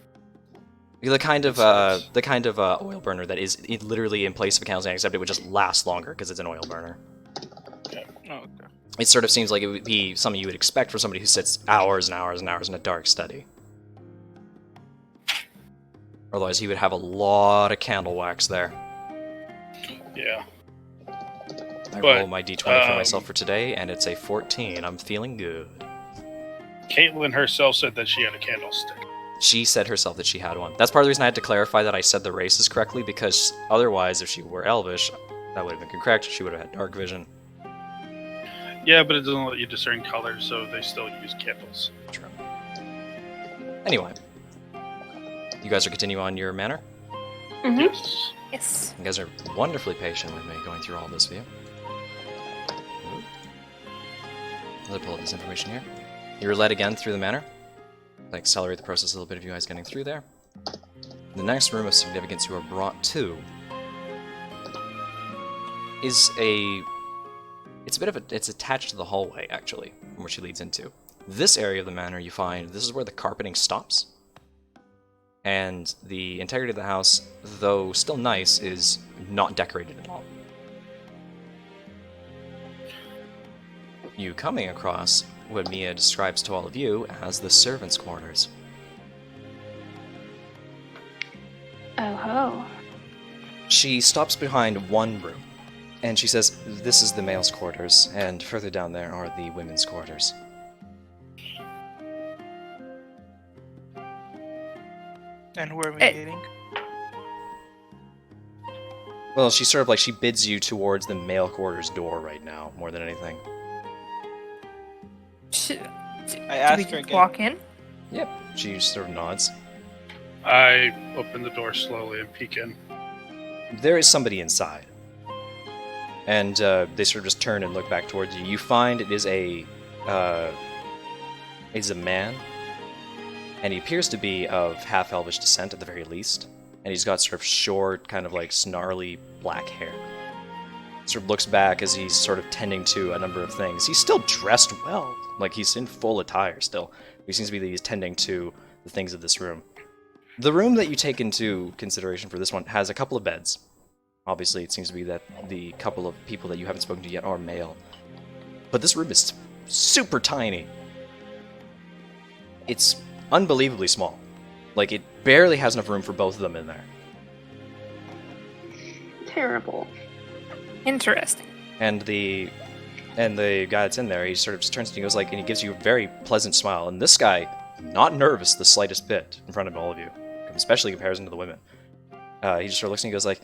The kind of Sense. oil burner that is literally in place of a candle stand, except it would just last longer because it's an oil burner. Oh, okay. It sort of seems like it would be something you would expect for somebody who sits hours and hours and hours in a dark study. Otherwise, he would have a lot of candle wax there. Yeah. I But, roll my d20 for myself for today, and it's a 14. I'm feeling good. Caitlin herself said that she had a candlestick. She said herself that she had one. That's part of the reason I had to clarify that I said the races correctly, because otherwise, if she were Elvish, that would have been correct. She would have had dark vision. Yeah, but it doesn't let you discern colors, so they still use candles. True. Anyway, you guys are continuing on your manner? Mm-hmm. Yes. Yes. You guys are wonderfully patient with me going through all this for you. Let me pull up this information here. You're led again through the manor. To accelerate the process a little bit of you guys getting through there. The next room of significance you are brought to is it's attached to the hallway, actually, from which it leads into. This area of the manor, you find, this is where the carpeting stops. And the integrity of the house, though still nice, is not decorated at all. You coming across what Mia describes to all of you as the servants' quarters. Oh ho. She stops behind one room, and she says, "This is the male's quarters, and further down there are the women's quarters." And who are we Eh. dating? Well, she sort of like, she bids you towards the male quarters door right now, more than anything. Do I asked we her just again. walk in? Yep. She sort of nods. I open the door slowly and peek in. There is somebody inside. And they sort of just turn and look back towards you. You find it is a man, and he appears to be of half-elvish descent at the very least. And he's got sort of short, kind of like snarly black hair. Sort of looks back as he's sort of tending to a number of things. He's still dressed well, like he's in full attire still. He seems to be that he's tending to the things of this room. The room that you take into consideration for this one has a couple of beds. Obviously, it seems to be that the couple of people that you haven't spoken to yet are male. But this room is super tiny. It's unbelievably small. Like, it barely has enough room for both of them in there. Terrible. Interesting. And the guy that's in there, he sort of just turns to you and goes like, and he gives you a very pleasant smile. And this guy, not nervous the slightest bit in front of all of you, especially in comparison to the women. He just sort of looks and he goes like,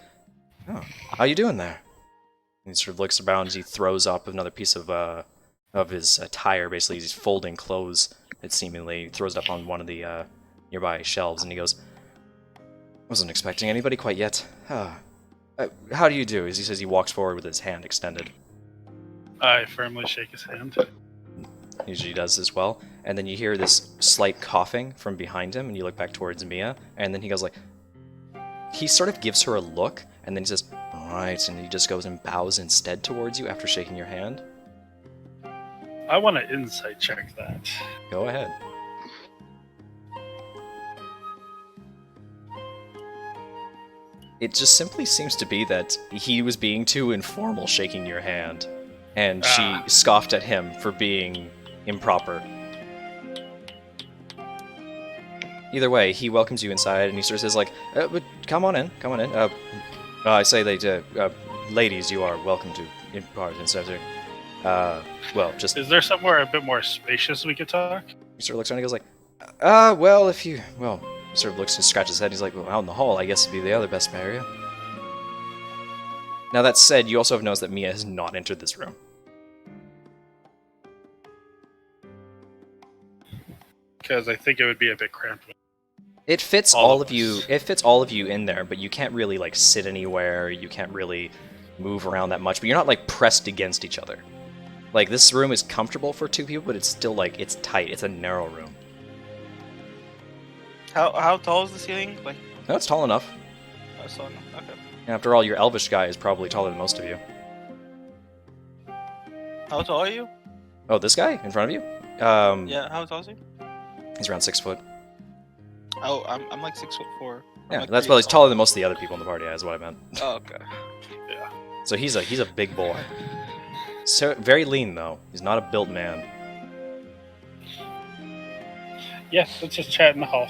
"Oh, how you doing there?" And he sort of looks around as he throws up another piece of his attire. Basically, he's folding clothes. It seemingly throws it up on one of the nearby shelves, and he goes, Wasn't expecting anybody quite yet. How do you do? As he says, he walks forward with his hand extended. I firmly shake his hand. Usually does as well. And then you hear this slight coughing from behind him, and you look back towards Mia, and then he goes like... He sort of gives her a look, and then he says, alright, and he just goes and bows instead towards you after shaking your hand. I want to insight check that. Go ahead. It just simply seems to be that he was being too informal shaking your hand, and she scoffed at him for being improper. Either way, he welcomes you inside, and he sort of says like, but come on in. I say that, ladies, you are welcome to impart and stuff. Well, just... Is there somewhere a bit more spacious we could talk? He sort of looks around and goes like, well, if you... Well, he sort of looks and scratches his head, and he's like, well, out in the hall, I guess would be the other best area. Now, that said, you also have noticed that Mia has not entered this room. Because I think it would be a bit cramped. It fits All all of of you. us. It fits all of you in there, but you can't really like sit anywhere. You can't really move around that much. But you're not like pressed against each other. Like this room is comfortable for two people, but it's still like it's tight. It's a narrow room. How tall is the ceiling? Like, No, it's tall enough. I saw no. Okay. And after all, your elvish guy is probably taller than most of you. How tall are you? Oh, this guy in front of you? Yeah. How tall is he? He's around 6 foot. Oh, I'm like 6'4". I'm Yeah, like that's 3 well. He's tall. taller than most of the other people in the party. Is what I meant. Oh, okay. So he's a big boy. So very lean though. He's not a built man. Yes, let's just chat in the hall.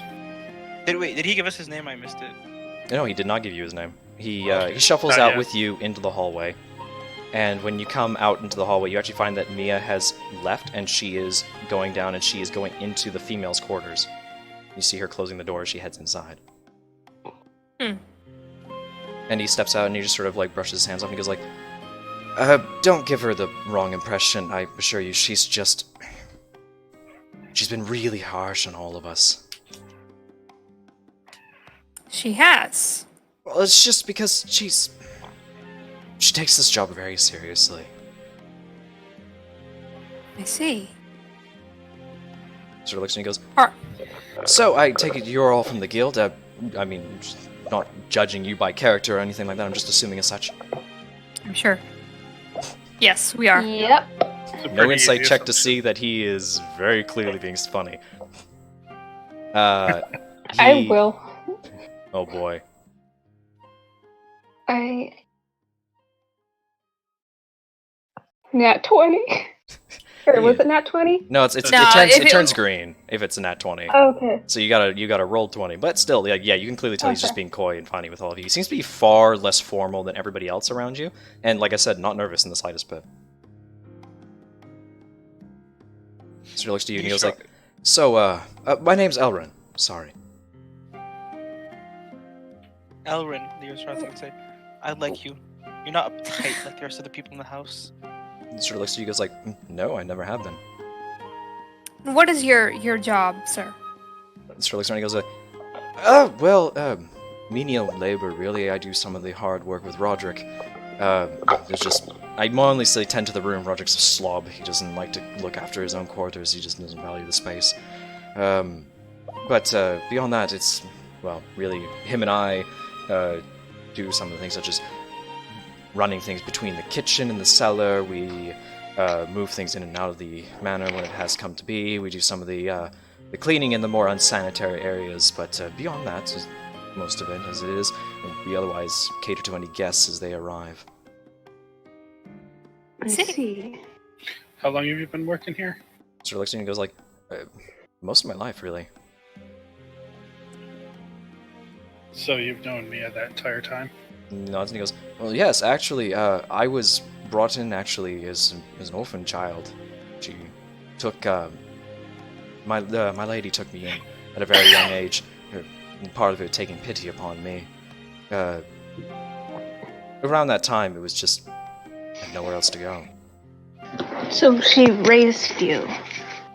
Did he give us his name? I missed it. No, he did not give you his name. He shuffles Not out yet. with you into the hallway, and when you come out into the hallway, you actually find that Mia has left, and she is going down, and she is going into the females' quarters. You see her closing the door as she heads inside. Hmm. And he steps out, and he just sort of like brushes his hands off, and he goes like, "Don't give her the wrong impression. I assure you, she's been really harsh on all of us." She has. Well, it's just because she takes this job very seriously. I see. Sort of looks at me and goes, Are, "So, I take it you're all from the guild? I mean, just not judging you by character or anything like that, I'm just assuming as such." I'm sure. Yes, we are. Yep. It's a No pretty insight easy check to assumption. see that he is very clearly being funny. I He- will. Oh boy. Nat 20? Or was it Nat 20? No, No, it if turns it- green if it's a nat 20. Okay. So you gotta roll 20. But still, yeah, you can clearly tell he's just Okay. being coy and funny with all of you. He seems to be far less formal than everybody else around you, and like I said, not nervous in the slightest bit. So he looks to you and he goes like, "So, my name's Elrin. Sorry." Elrin, the restaurant thing say, I like you. You're not uptight like the rest of the people in the house. He sort of looks to you and goes like, "No, I never have been." What is your job, sir? He sort of looks around and he goes like, well, menial labor, really. I do some of the hard work with Roderick. There's just... I mindlessly tend to the room. Roderick's a slob. He doesn't like to look after his own quarters. He just doesn't value the space. But beyond that, it's... Well, really, him and I do some of the things such as running things between the kitchen and the cellar. We move things in and out of the manor when it has come to be. We do some of the cleaning in the more unsanitary areas, but beyond that, is most of it as it is, and we otherwise cater to any guests as they arrive. I see. How long have you been working here? Sort of looks at me and goes like, most of my life, really. So you've known Mia that entire time? Nods and he goes, "Well, yes, actually, I was brought in actually as an orphan child. She took my lady took me in at a very young age. Part of it taking pity upon me. Around that time, it was just I had nowhere else to go." So she raised you.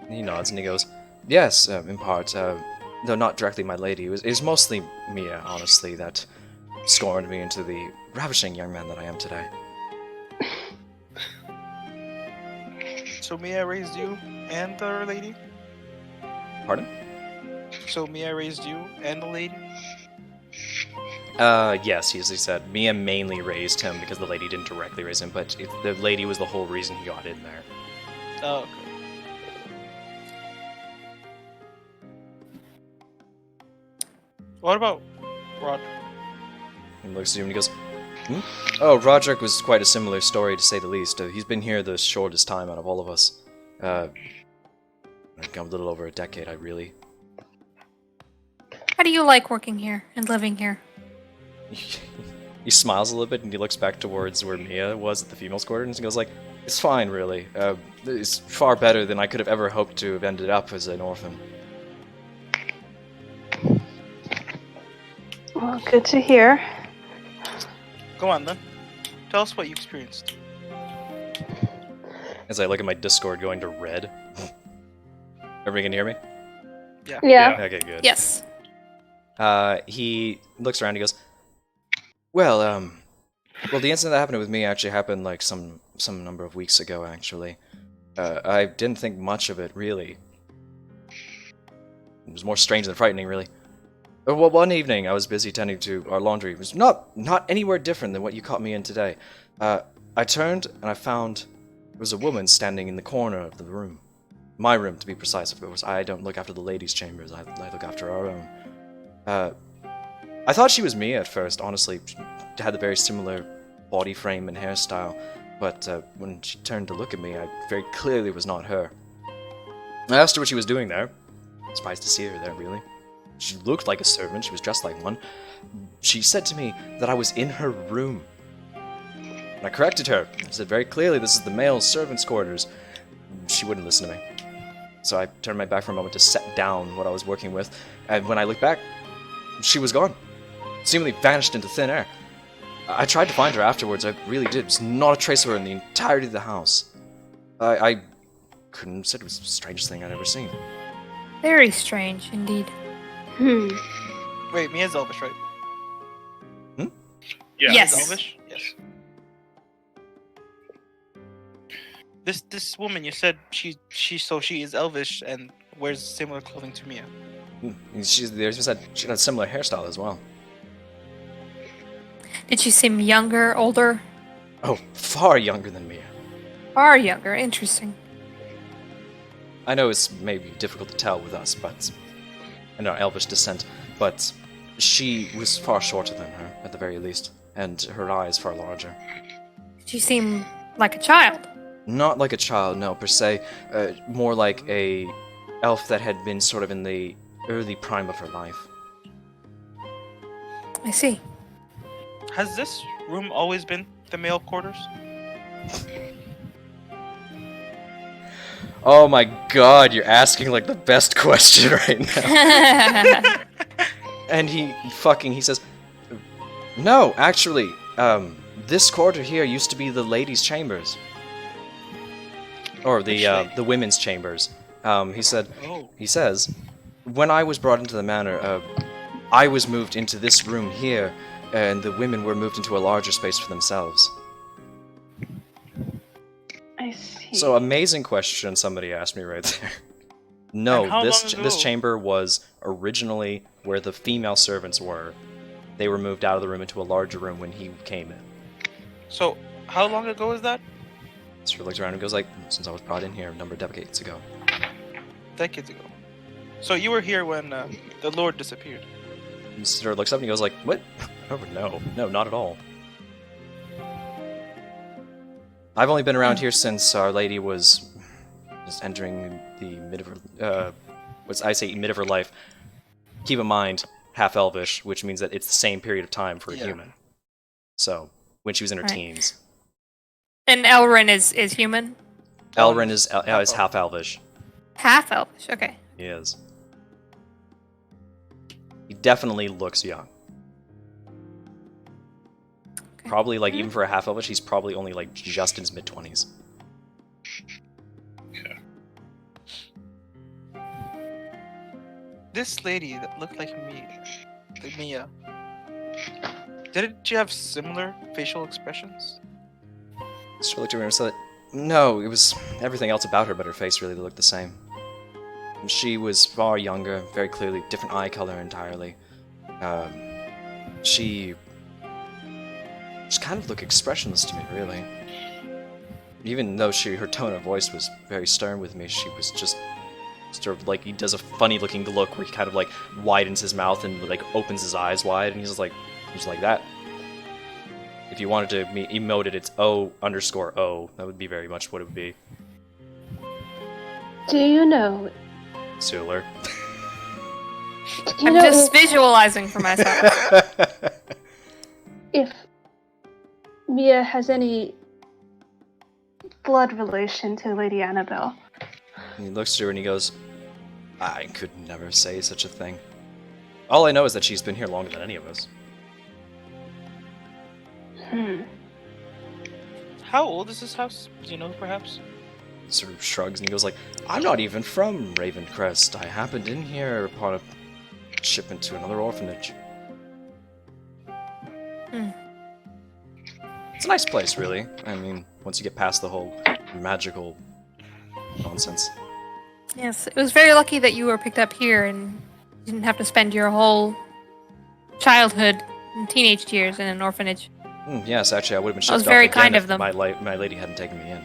He nods and he goes, "Yes, in part. though not directly my lady. It was mostly Mia, honestly, that scorned me into the ravishing young man that I am today. So Mia raised you and the lady? Pardon? So Mia raised you and the lady? Yes, he said. Mia mainly raised him because the lady didn't directly raise him, but the lady was the whole reason he got in there. Oh, okay. What about Rod? He looks at you and he goes, hmm? Oh, Roderick was quite a similar story, to say the least. He's been here the shortest time out of all of us. Like a little over a decade, I really... How do you like working here and living here? He smiles a little bit and he looks back towards where Mia was at the female's quarters and he goes like, it's fine, really. It's far better than I could have ever hoped to have ended up as an orphan. Well, good to hear. Go on then. Tell us what you experienced. As I look at my Discord going to red. Everybody can hear me? Yeah. Okay, good. Yes. He looks around and he goes, well, the incident that happened with me actually happened like some number of weeks ago, actually. I didn't think much of it, really. It was more strange than frightening, really. Well, one evening I was busy tending to our laundry. It was not anywhere different than what you caught me in today. I turned and I found there was a woman standing in the corner of the room. My room, to be precise, of course. I don't look after the ladies' chambers. I look after our own. I thought she was me at first, honestly. She had a very similar body frame and hairstyle, but when she turned to look at me, I very clearly was not her. I asked her what she was doing there. Surprised to see her there, really. She looked like a servant, she was dressed like one. She said to me that I was in her room. And I corrected her. I said very clearly, this is the male servants' quarters. She wouldn't listen to me. So I turned my back for a moment to set down what I was working with, and when I looked back, she was gone. Seemingly vanished into thin air. I tried to find her afterwards, I really did. There's not a trace of her in the entirety of the house. I couldn't have said it was the strangest thing I'd ever seen. Very strange, indeed. Wait, Mia's Elvish, right? Yeah. Yes. Mia's Elvish? Yes. This woman, you said she is Elvish and wears similar clothing to Mia. She said she had a similar hairstyle as well. Did she seem younger, older? Oh, far younger than Mia. Far younger. Interesting. I know it's maybe difficult to tell with us, but... in our Elvish descent, but she was far shorter than her, at the very least, and her eyes far larger. Did she seem like a child? Not like a child, no, per se. More like a elf that had been sort of in the early prime of her life. I see. Has this room always been the male quarters? Oh my god, you're asking like the best question right now. And he says, no, actually, this quarter here used to be the ladies' chambers. Or the women's chambers. He says, when I was brought into the manor, I was moved into this room here, and the women were moved into a larger space for themselves. I see. So, amazing question somebody asked me right there. No, this chamber was originally where the female servants were. They were moved out of the room into a larger room when he came in. So, how long ago is that? Sir looks around and goes like, since I was brought in here a number of decades ago. Decades ago. So you were here when the Lord disappeared. Sir looks up and he goes like, what? Oh, no, not at all. I've only been around here since Our Lady was just entering the mid of her, mid of her life. Keep in mind, half Elvish, which means that it's the same period of time for a human. So, when she was in her teens. And Elrin is human? Elrin is half Elvish. Half Elvish, okay. He is. He definitely looks young. Okay. Probably, like, even for a half Elvish, he's probably only, like, just in his mid-20s. Okay. this lady that looked like me, like Mia, didn't she have similar facial expressions? She looked at me and said, "No, it was everything else about her, but her face really looked the same. She was far younger, very clearly different eye color entirely. Um, she just kind of looked expressionless to me, really. Even though her tone of voice was very stern with me, she was just sort of like, he does a funny looking look where he kind of like widens his mouth and like opens his eyes wide, and he's like that. If you wanted to emote it, it's O_O. That would be very much what it would be. Do you know? Suler. Do you I'm know just visualizing for myself. if Mia has any blood relation to Lady Annabelle? He looks to her and he goes, "I could never say such a thing. All I know is that she's been here longer than any of us." How old is this house? Do you know, perhaps? He sort of shrugs and he goes like, "I'm not even from Ravencrest. I happened in here upon a shipment to another orphanage." It's a nice place, really. I mean, once you get past the whole magical nonsense. Yes, it was very lucky that you were picked up here and you didn't have to spend your whole childhood and teenage years in an orphanage. Yes, actually, I would have been shipped was off very again kind if of them. my lady hadn't taken me in.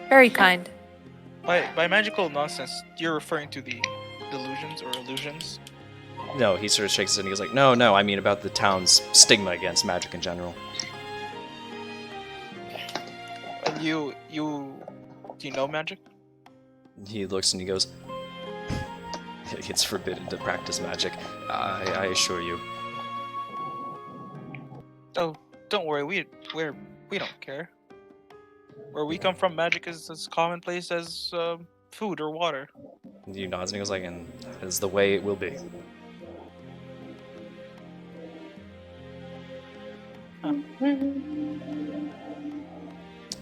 Very kind. By magical nonsense, you're referring to the delusions or illusions? No, he sort of shakes his head and he goes like, no, I mean about the town's stigma against magic in general. And do you know magic? He looks and he goes, "It's forbidden to practice magic, I assure you." Oh, don't worry, we don't care. Where we come from, magic is as commonplace as food or water. He nods and he goes like, "And that is the way it will be."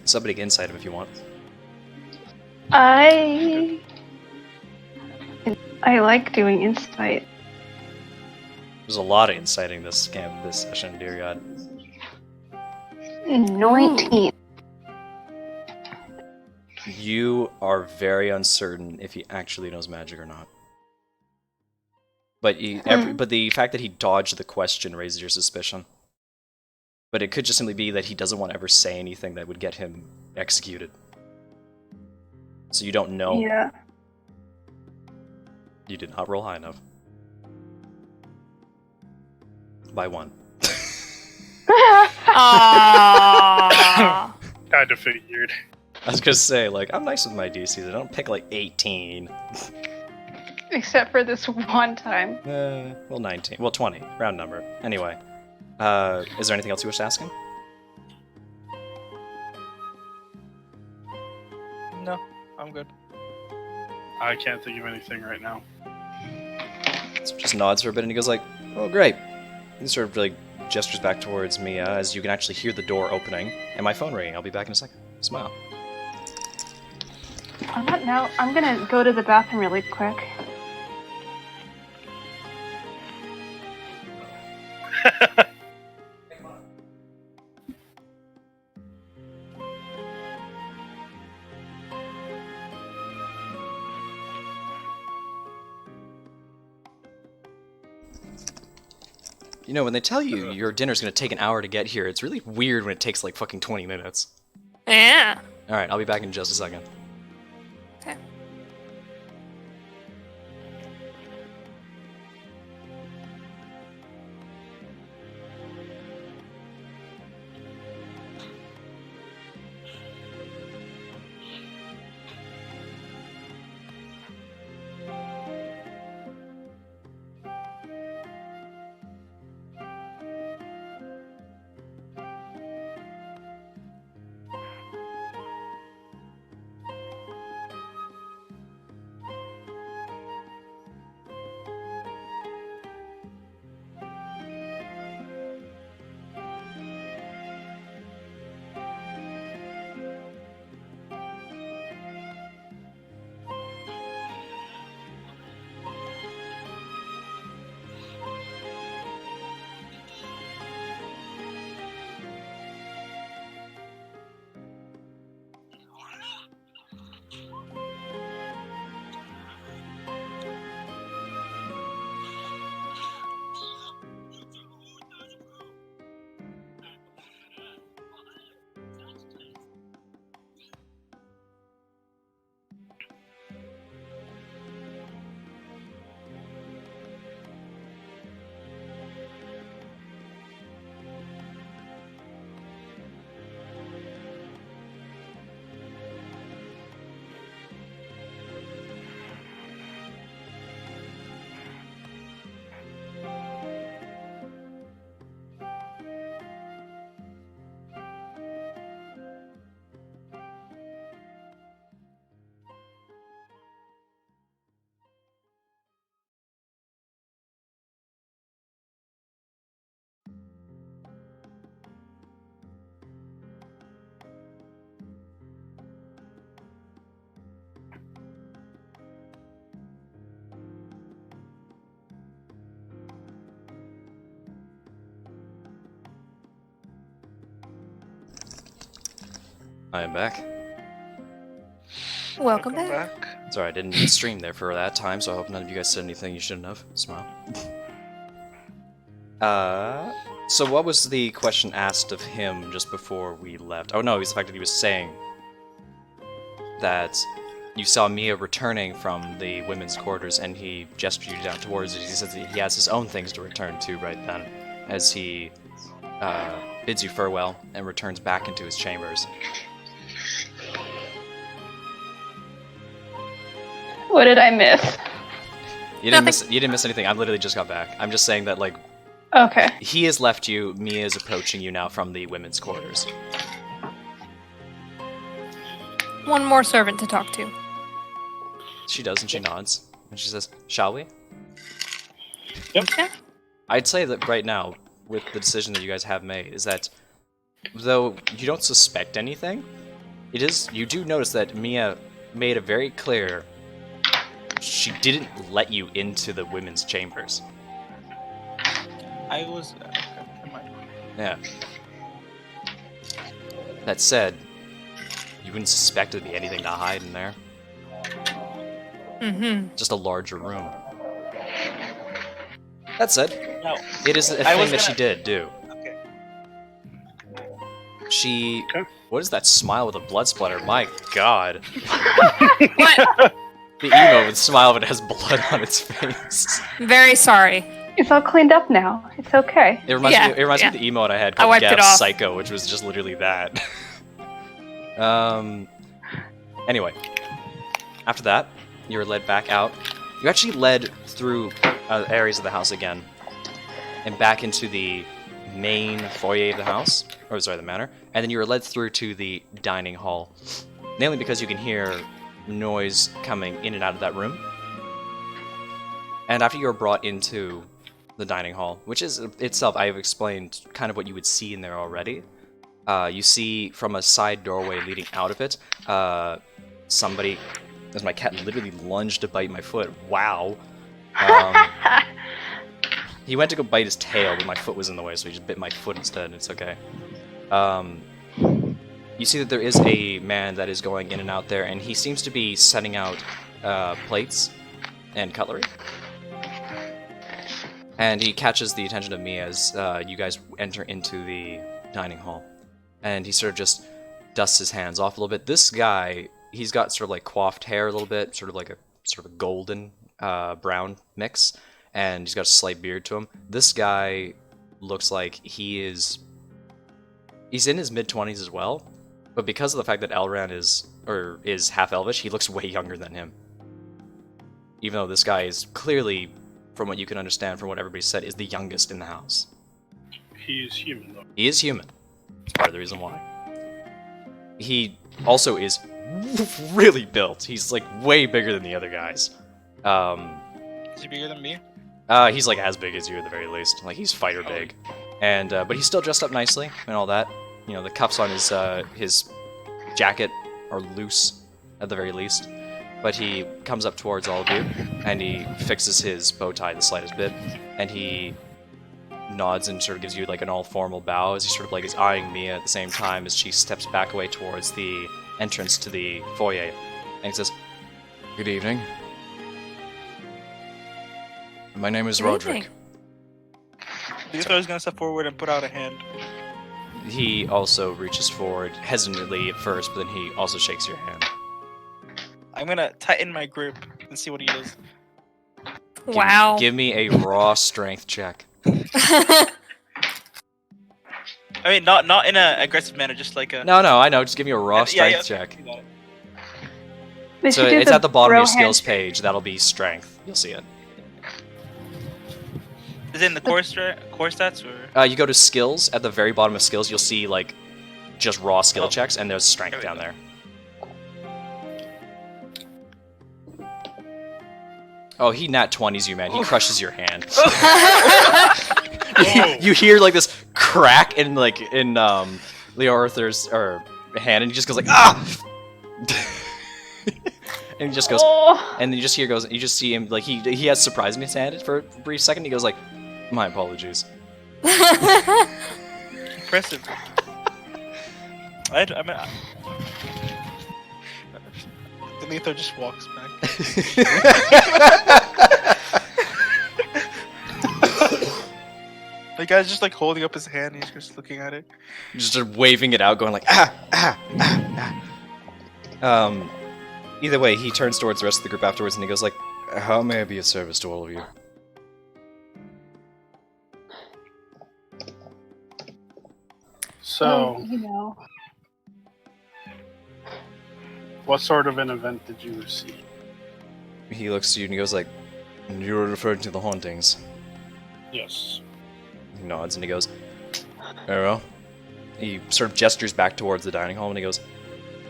Somebody get inside him if you want. I like doing insight. There's a lot of inciting this session, dear God. 19. You are very uncertain if he actually knows magic or not. But but the fact that he dodged the question raises your suspicion. But it could just simply be that he doesn't want to ever say anything that would get him executed. So you don't know. Yeah. You did not roll high enough. By 1. Aww. Kind of figured. I was gonna say, like, I'm nice with my DCs. I don't pick like 18. Except for this one time. Well, 19. Well, 20. Round number. Anyway. Is there anything else you wish to ask him? No, I'm good. I can't think of anything right now. So just nods for a bit and he goes like, "Oh, great." He sort of like gestures back towards Mia as you can actually hear the door opening and my phone ringing. I'll be back in a second. Smile. On that note, I'm gonna go to the bathroom really quick. You know, when they tell you your dinner's gonna take an hour to get here, it's really weird when it takes like fucking 20 minutes. Yeah. Alright, I'll be back in just a second. Okay. I am back. Welcome back. Sorry, I didn't stream there for that time, so I hope none of you guys said anything you shouldn't have. Smile. So what was the question asked of him just before we left? Oh no, it was the fact that he was saying that you saw Mia returning from the women's quarters, and he gestured you down towards it. He says that he has his own things to return to right then, as he bids you farewell and returns back into his chambers. What did I miss? You didn't miss anything. I literally just got back. I'm just saying that, like, Okay. he has left you. Mia is approaching you now from the women's quarters. One more servant to talk to. She does, and she nods, and she says, "Shall we?" Okay. I'd say that right now, with the decision that you guys have made, is that though you don't suspect anything, you do notice that Mia made it very clear she didn't let you into the women's chambers. I was. Okay, never mind. Yeah. That said, you wouldn't suspect there'd be anything to hide in there. Mm-hmm. Just a larger room. That said, No. it is a I thing was that she gonna- did do. Okay. She... Okay. What is that smile with a blood splatter? My god. What? The emo with smile but it has blood on its face. Very sorry. It's all cleaned up now. It's okay. It reminds Yeah, me of yeah. the emote I had I called wiped it Gav's off. Psycho, which was just literally that. Anyway. After that, you were led back out. You actually led through areas of the house again. And back into the main foyer of the house. Or, sorry, the manor. And then you were led through to the dining hall. Mainly because you can hear noise coming in and out of that room. And after you were brought into the dining hall, which is itself, I have explained kind of what you would see in there already. You see from a side doorway leading out of it, somebody, as my cat literally lunged to bite my foot. Wow. He went to go bite his tail, but my foot was in the way, so he just bit my foot instead, and it's okay. You see that there is a man that is going in and out there, and he seems to be setting out plates and cutlery. And he catches the attention of me as you guys enter into the dining hall. And he sort of just dusts his hands off a little bit. This guy, he's got sort of like coiffed hair a little bit, sort of like a golden brown mix. And he's got a slight beard to him. This guy looks like he's in his mid-20s as well. But because of the fact that Elran is half elvish, he looks way younger than him. Even though this guy is clearly, from what you can understand from what everybody said, is the youngest in the house. He is human, though. He is human. That's part of the reason why. He also is really built. He's like way bigger than the other guys. Is he bigger than me? He's like as big as you at the very least. Like he's fighter big. And but he's still dressed up nicely and all that. You know, the cuffs on his jacket are loose at the very least. But he comes up towards all of you and he fixes his bow tie the slightest bit, and he nods and sort of gives you like an all formal bow as he sort of like is eyeing Mia at the same time as she steps back away towards the entrance to the foyer. And he says, "Good evening. My name is Good Roderick." evening. Do you thought I was gonna step forward and put out a hand? He also reaches forward, hesitantly at first, but then he also shakes your hand. I'm gonna tighten my grip and see what he does. Wow. Give me a raw strength check. I mean, not in an aggressive manner, just like a. No, I know. Just give me a raw strength yeah, check. you got it. We So should do it's at the bottom of bro your skills handshake. page. That'll be strength. You'll see it. Is it in the core stats or? You go to skills. At the very bottom of skills, you'll see like just raw skill Oh. checks, and there's strength There we down go. there. Oh, he nat 20s you, man. He crushes your hand. Oh. You hear like this crack in Leo Arthur's hand, and he just goes like ah, and he just goes, Oh. and then you just see him like he has surprise in his hand for a brief second. He goes like, "My apologies." Impressive. I mean, the Letho just walks back. The guy's just like holding up his hand. He's just looking at it. Just waving it out, going like Either way, he turns towards the rest of the group afterwards, and he goes like, "How may I be of service to all of you?" So, you know. what sort of an event did you receive? He looks to you and he goes like, "You're referring to the hauntings." Yes. He nods and he goes, "Very well." He sort of gestures back towards the dining hall and he goes,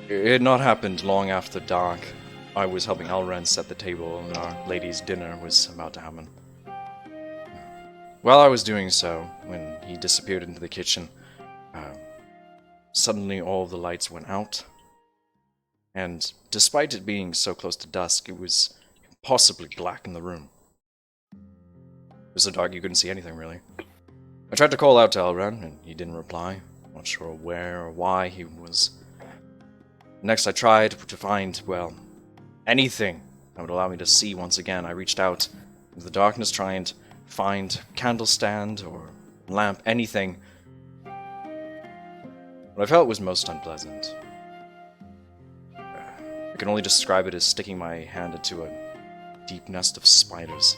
"It had not happened long after dark. I was helping Alran set the table and our lady's dinner was about to happen. While I was doing so, when he disappeared into the kitchen, suddenly all the lights went out. And despite it being so close to dusk, it was impossibly black in the room. It was so dark you couldn't see anything, really. I tried to call out to Alran, and he didn't reply. Not sure where or why he was. Next I tried to find, well, anything that would allow me to see once again. I reached out into the darkness trying to find a candle stand or lamp, anything. What I felt was most unpleasant. I can only describe it as sticking my hand into a deep nest of spiders.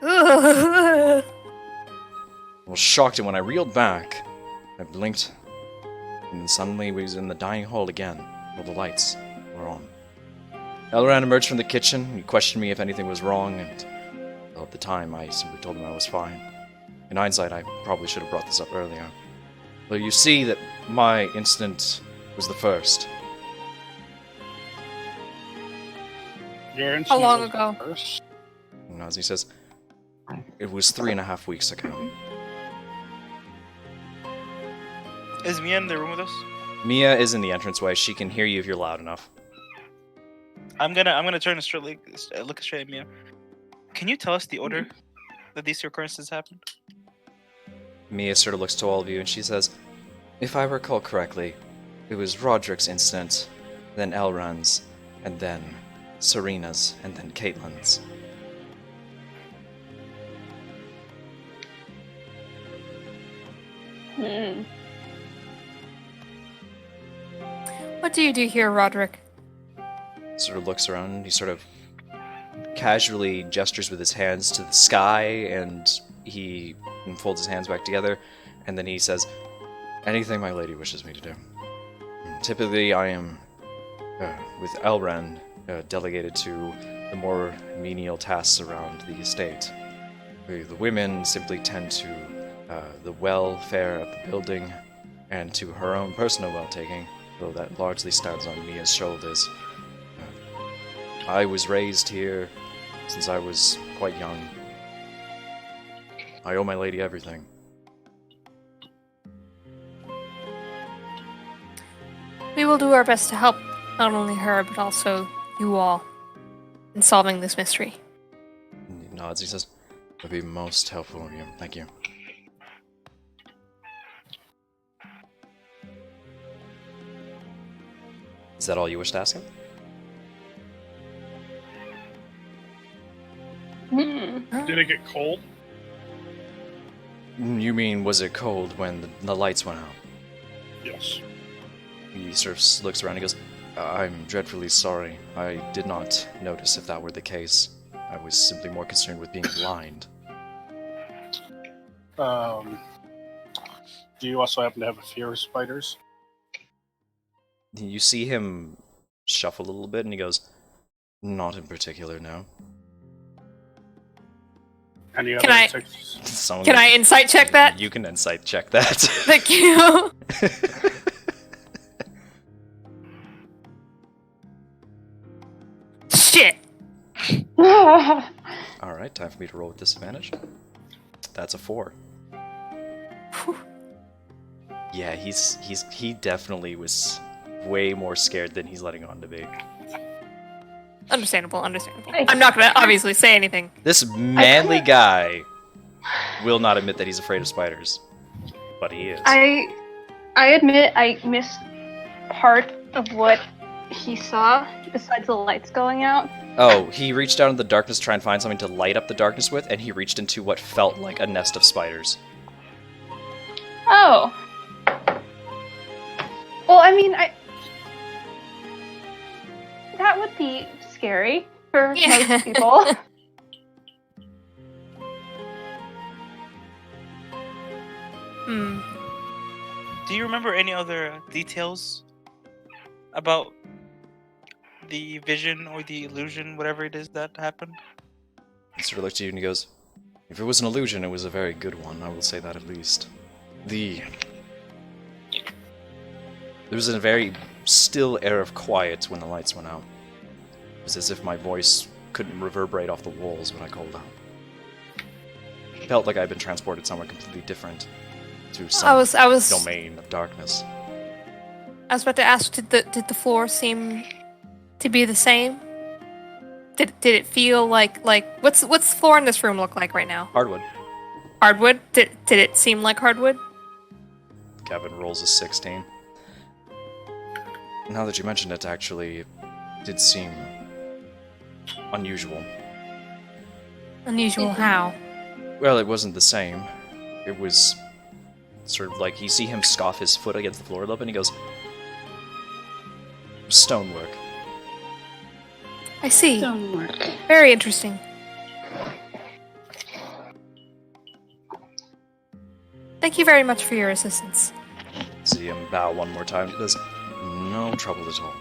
I was shocked, and when I reeled back, I blinked, and then suddenly we was in the dining hall again, all the lights were on. Elran emerged from the kitchen, he questioned me if anything was wrong, and well, at the time I simply told him I was fine. In hindsight, I probably should have brought this up earlier. But you see that my incident was the first. Your How long was ago? First? And as he says, it was 3.5 weeks ago. Is Mia in the room with us? Mia is in the entranceway. She can hear you if you're loud enough. I'm gonna turn straight look straight at Mia. Can you tell us the order that these two occurrences happened? Mia sort of looks to all of you and she says, "If I recall correctly, it was Roderick's incident, then Elran's, and then Serena's, and then Caitlin's." What do you do here, Roderick? Sort of looks around and he sort of casually gestures with his hands to the sky, and he folds his hands back together, and then he says, "Anything my lady wishes me to do. Typically I am, with Elran, delegated to the more menial tasks around the estate. The women simply tend to the welfare of the building and to her own personal well-taking, though that largely stands on Mia's shoulders. I was raised here since I was quite young. I owe my lady everything." We will do our best to help not only her, but also you all in solving this mystery. And he nods, he says, "It would be most helpful of you. Thank you." Is that all you wish to ask him? Did it get cold? You mean, was it cold when the lights went out? Yes. He sort of looks around and goes, "I'm dreadfully sorry. I did not notice if that were the case. I was simply more concerned with being blind." Do you also happen to have a fear of spiders? You see him shuffle a little bit and he goes, "Not in particular, no." Any Can other I- insects? Someone Can I insight check that? You can insight check that. Thank you. Shit. Alright, time for me to roll with disadvantage. That's a 4. Yeah, he definitely was way more scared than he's letting on to be. Understandable. I'm not gonna obviously say anything. This manly guy will not admit that he's afraid of spiders, but he is. I admit I missed part of what he saw besides the lights going out. Oh, he reached out in the darkness to try and find something to light up the darkness with, and he reached into what felt like a nest of spiders. Oh. Well, I mean, that would be scary for most people. Hmm. Do you remember any other details about the vision or the illusion, whatever it is that happened? He sort of looks at you and he goes, "If it was an illusion, it was a very good one, I will say that at least. There was a very still air of quiet when the lights went out. It was as if my voice couldn't reverberate off the walls when I called out. It felt like I'd been transported somewhere completely different, to some I was domain of darkness. I was about to ask, did the floor seem to be the same? Did it feel like what's the floor in this room look like right now? Hardwood." Hardwood? Did it seem like hardwood? Gavin rolls a 16. Now that you mention it, actually, it did seem unusual. Unusual how? Well, it wasn't the same. It was sort of like, you see him scoff his foot against the floor a little bit, and he goes, "Stonework." I see. Stonework. Very interesting. Thank you very much for your assistance. See him bow one more time. He does, "No trouble at all.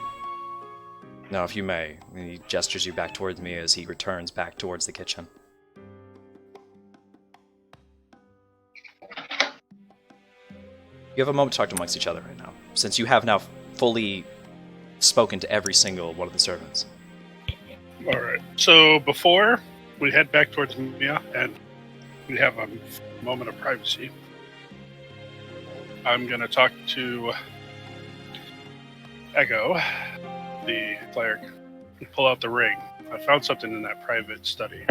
Now, if you may," and he gestures you back towards me as he returns back towards the kitchen. You have a moment to talk amongst each other right now, since you have now fully spoken to every single one of the servants. All right. So before we head back towards Mia and we have a moment of privacy, I'm going to talk to Echo, the cleric, and pull out the ring. I found something in that private study.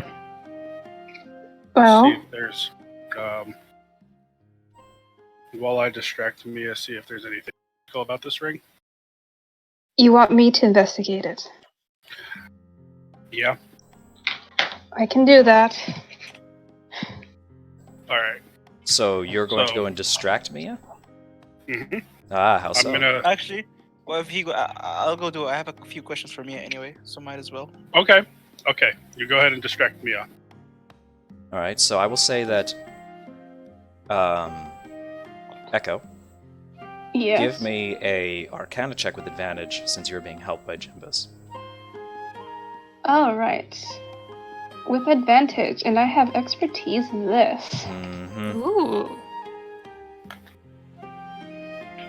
Well, See if there's, while I distract Mia, see if there's anything cool about this ring. you want me to investigate it? Yeah. I can do that. All right. So you're going to So- go and distract Mia? Mm-hmm. Ah, how so? I'm gonna. Actually, well, if he, I'll go do it. I have a few questions for Mia anyway, so might as well. Okay. You go ahead and distract Mia. Alright, so I will say that, Echo, Yes. give me a Arcana check with advantage since you're being helped by Jimbus. All right. With advantage, and I have expertise in this. Mm-hmm. Ooh.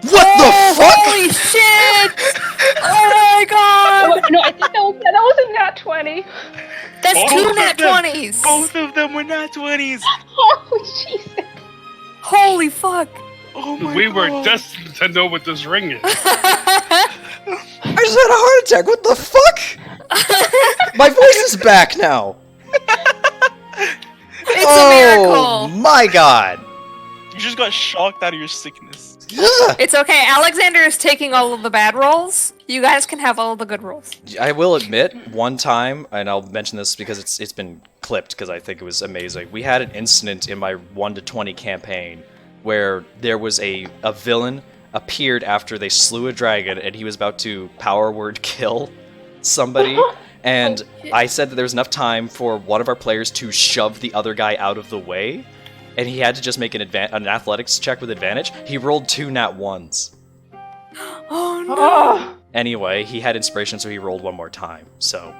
What the fuck?! Holy shit! Oh my god! Oh, no, I think that was a nat 20. That's Both two of nat them. 20s! Both of them were not 20s. Oh, Jesus. Holy fuck! Oh my We god. were destined to know what this ring is. I just had a heart attack, what the fuck?! My voice is back now! It's a miracle! My god! You just got shocked out of your sickness. Ugh. It's okay. Alexander is taking all of the bad rolls. You guys can have all of the good rolls. I will admit, one time, and I'll mention this because it's been clipped because I think it was amazing. We had an incident in my 1 to 20 campaign where there was a villain appeared after they slew a dragon and he was about to power word kill somebody. And I said that there was enough time for one of our players to shove the other guy out of the way, and he had to just make an athletics check with advantage. He rolled 2 nat 1s. Oh no! Oh. Anyway, he had inspiration, so he rolled one more time. So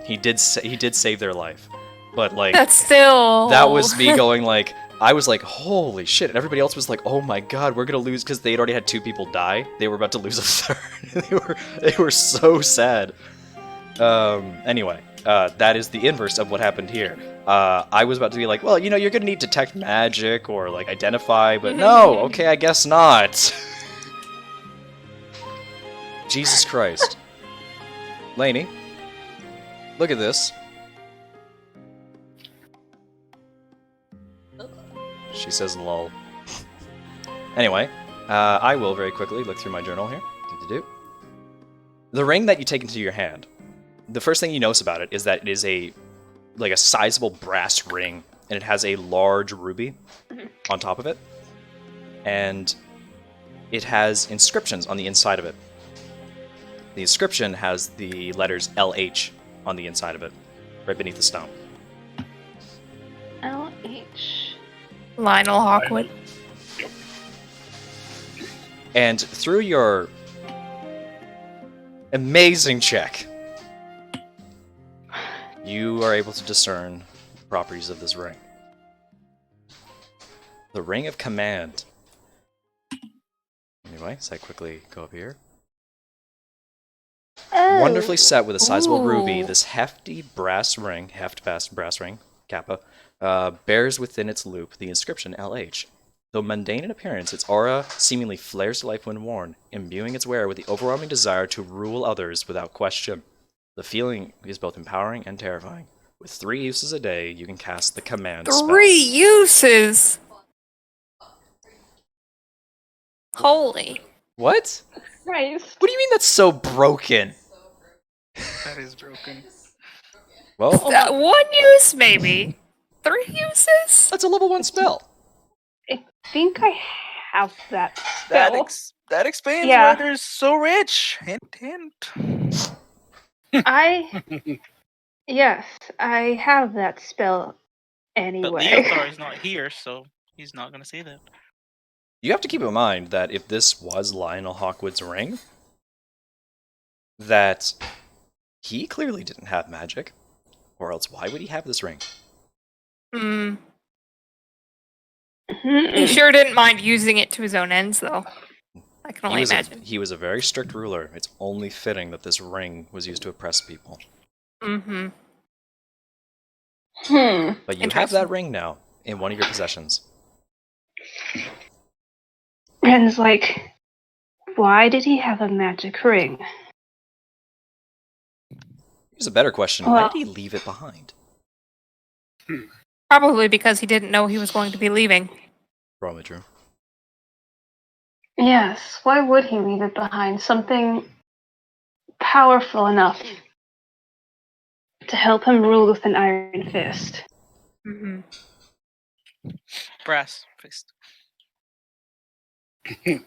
he did save their life. But like That's still. that was me going like, I was like, holy shit, and everybody else was like, oh my god, we're gonna lose, because they'd already had 2 people die. They were about to lose a third. they were so sad. Anyway, that is the inverse of what happened here. I was about to be like, well, you know, you're gonna need detect magic or like identify, but no, okay, I guess not. Jesus Christ. Lainey, look at this. She says lol. Anyway, I will very quickly look through my journal here. Do-do-do. The ring that you take into your hand, the first thing you notice about it is that it is a sizable brass ring, and it has a large ruby on top of it, and it has inscriptions on the inside of it. The inscription has the letters LH on the inside of it, right beneath the stone. LH. Lionel Hawkwood. And through your amazing check, you are able to discern the properties of this ring. The Ring of Command. Anyway, so I quickly go up here. Oh. Wonderfully set with a sizable ruby, Ooh. this hefty brass ring, brass ring, kappa, bears within its loop the inscription LH. Though mundane in appearance, its aura seemingly flares to life when worn, imbuing its wearer with the overwhelming desire to rule others without question. The feeling is both empowering and terrifying. With 3 uses a day, you can cast the command spell. 3 uses! Holy. What? Christ. What do you mean that's so broken? That is broken. Well, That 1 use, maybe. 3 uses? that's a level 1 spell. I think I have that That spell. that explains Yeah. why they're so rich. Hint, hint. Yes, I have that spell But anyway. Leothar is not here, so he's not gonna say that. You have to keep in mind that if this was Lionel Hawkwood's ring, that he clearly didn't have magic, or else why would he have this ring? Hmm. He sure didn't mind using it to his own ends, though. I can only imagine. He was a very strict ruler. It's only fitting that this ring was used to oppress people. Mm-hmm. But you have that ring now in one of your possessions. Ren's like, why did he have a magic ring? Here's a better question. Why Well- did he leave it behind? Probably because he didn't know he was going to be leaving. Probably true. Yes, why would he leave it behind? Something powerful enough to help him rule with an iron fist. Mm-hmm. Brass fist.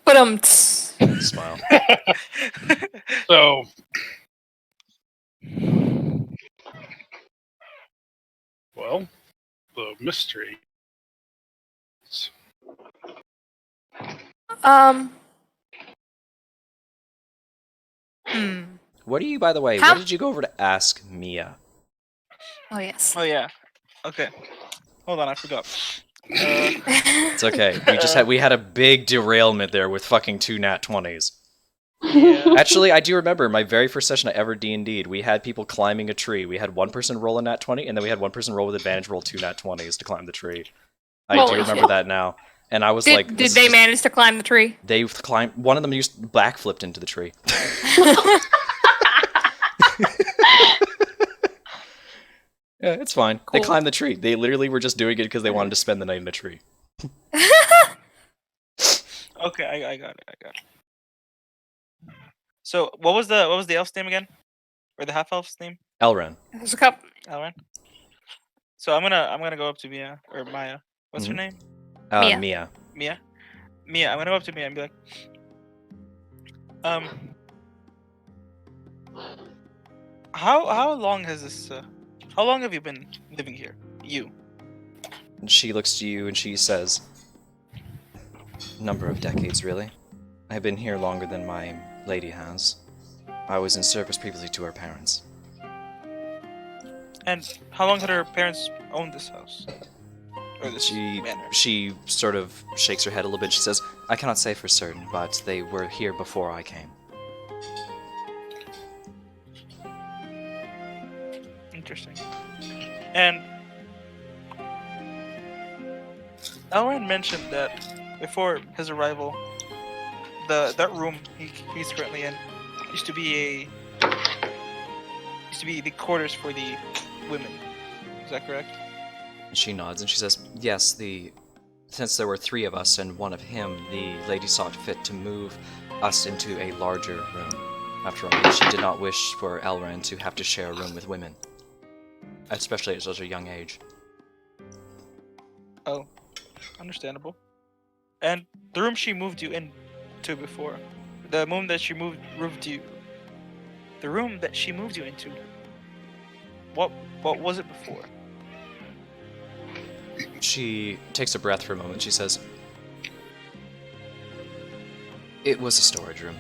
But Smile. So, well, the mystery. What do you, by the way, How- what did you go over to ask Mia? Oh yes. Oh yeah. Okay. Hold on, I forgot. It's okay. We had a big derailment there with fucking 2 nat 20s. Yeah. Actually, I do remember my very first session I ever D&D'd, we had people climbing a tree. We had one person roll a nat 20, and then we had one person roll with advantage roll 2 nat 20s to climb the tree. I do Holy remember shit. that now. And I was Did, like... did this is they just- manage to climb the tree? They climbed... One of them used backflipped into the tree. Yeah, it's fine. They Cool. climbed the tree. They literally were just doing it because they wanted to spend the night in the tree. Okay, I got it. So what was the elf's name again? Or the half elf's name? Elren. There's a couple. Alright. So I'm gonna go up to Mia or Maya. What's her Mhm. name? Mia. Mia. Mia. I'm gonna go up to Mia and be like, how long has this? How long have you been living here? You. And she looks to you and she says, "Number of decades, really. I've been here longer than my lady has. I was in service previously to her parents." And how long had her parents owned this house? Or this manor? She sort of shakes her head a little bit. She says, "I cannot say for certain, but they were here before I came." Interesting. And Elrond mentioned that before his arrival, that room he's currently in used to be the quarters for the women. Is that correct? And she nods and she says, "Yes, the since there were 3 of us and 1 of him, the lady saw it fit to move us into a larger room. After all, she did not wish for Elran to have to share a room with women, especially at such a young age. Oh, understandable. And the room she moved you into before, the room that she moved you, the room that she moved you into. What was it before? She takes a breath for a moment. She says, "It was a storage room."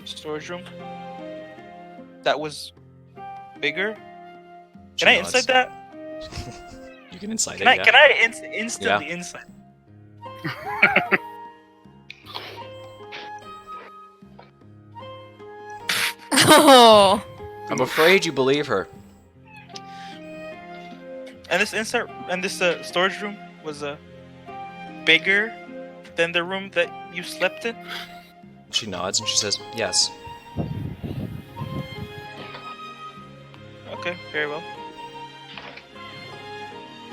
Storage room. That was bigger. She Can I nods. insight that? You can insight Can it, I? yeah. Can I instantly insight? Oh. I'm afraid you believe her. And this storage room was bigger than the room that you slept in. She nods and she says, "Yes." Okay, very well.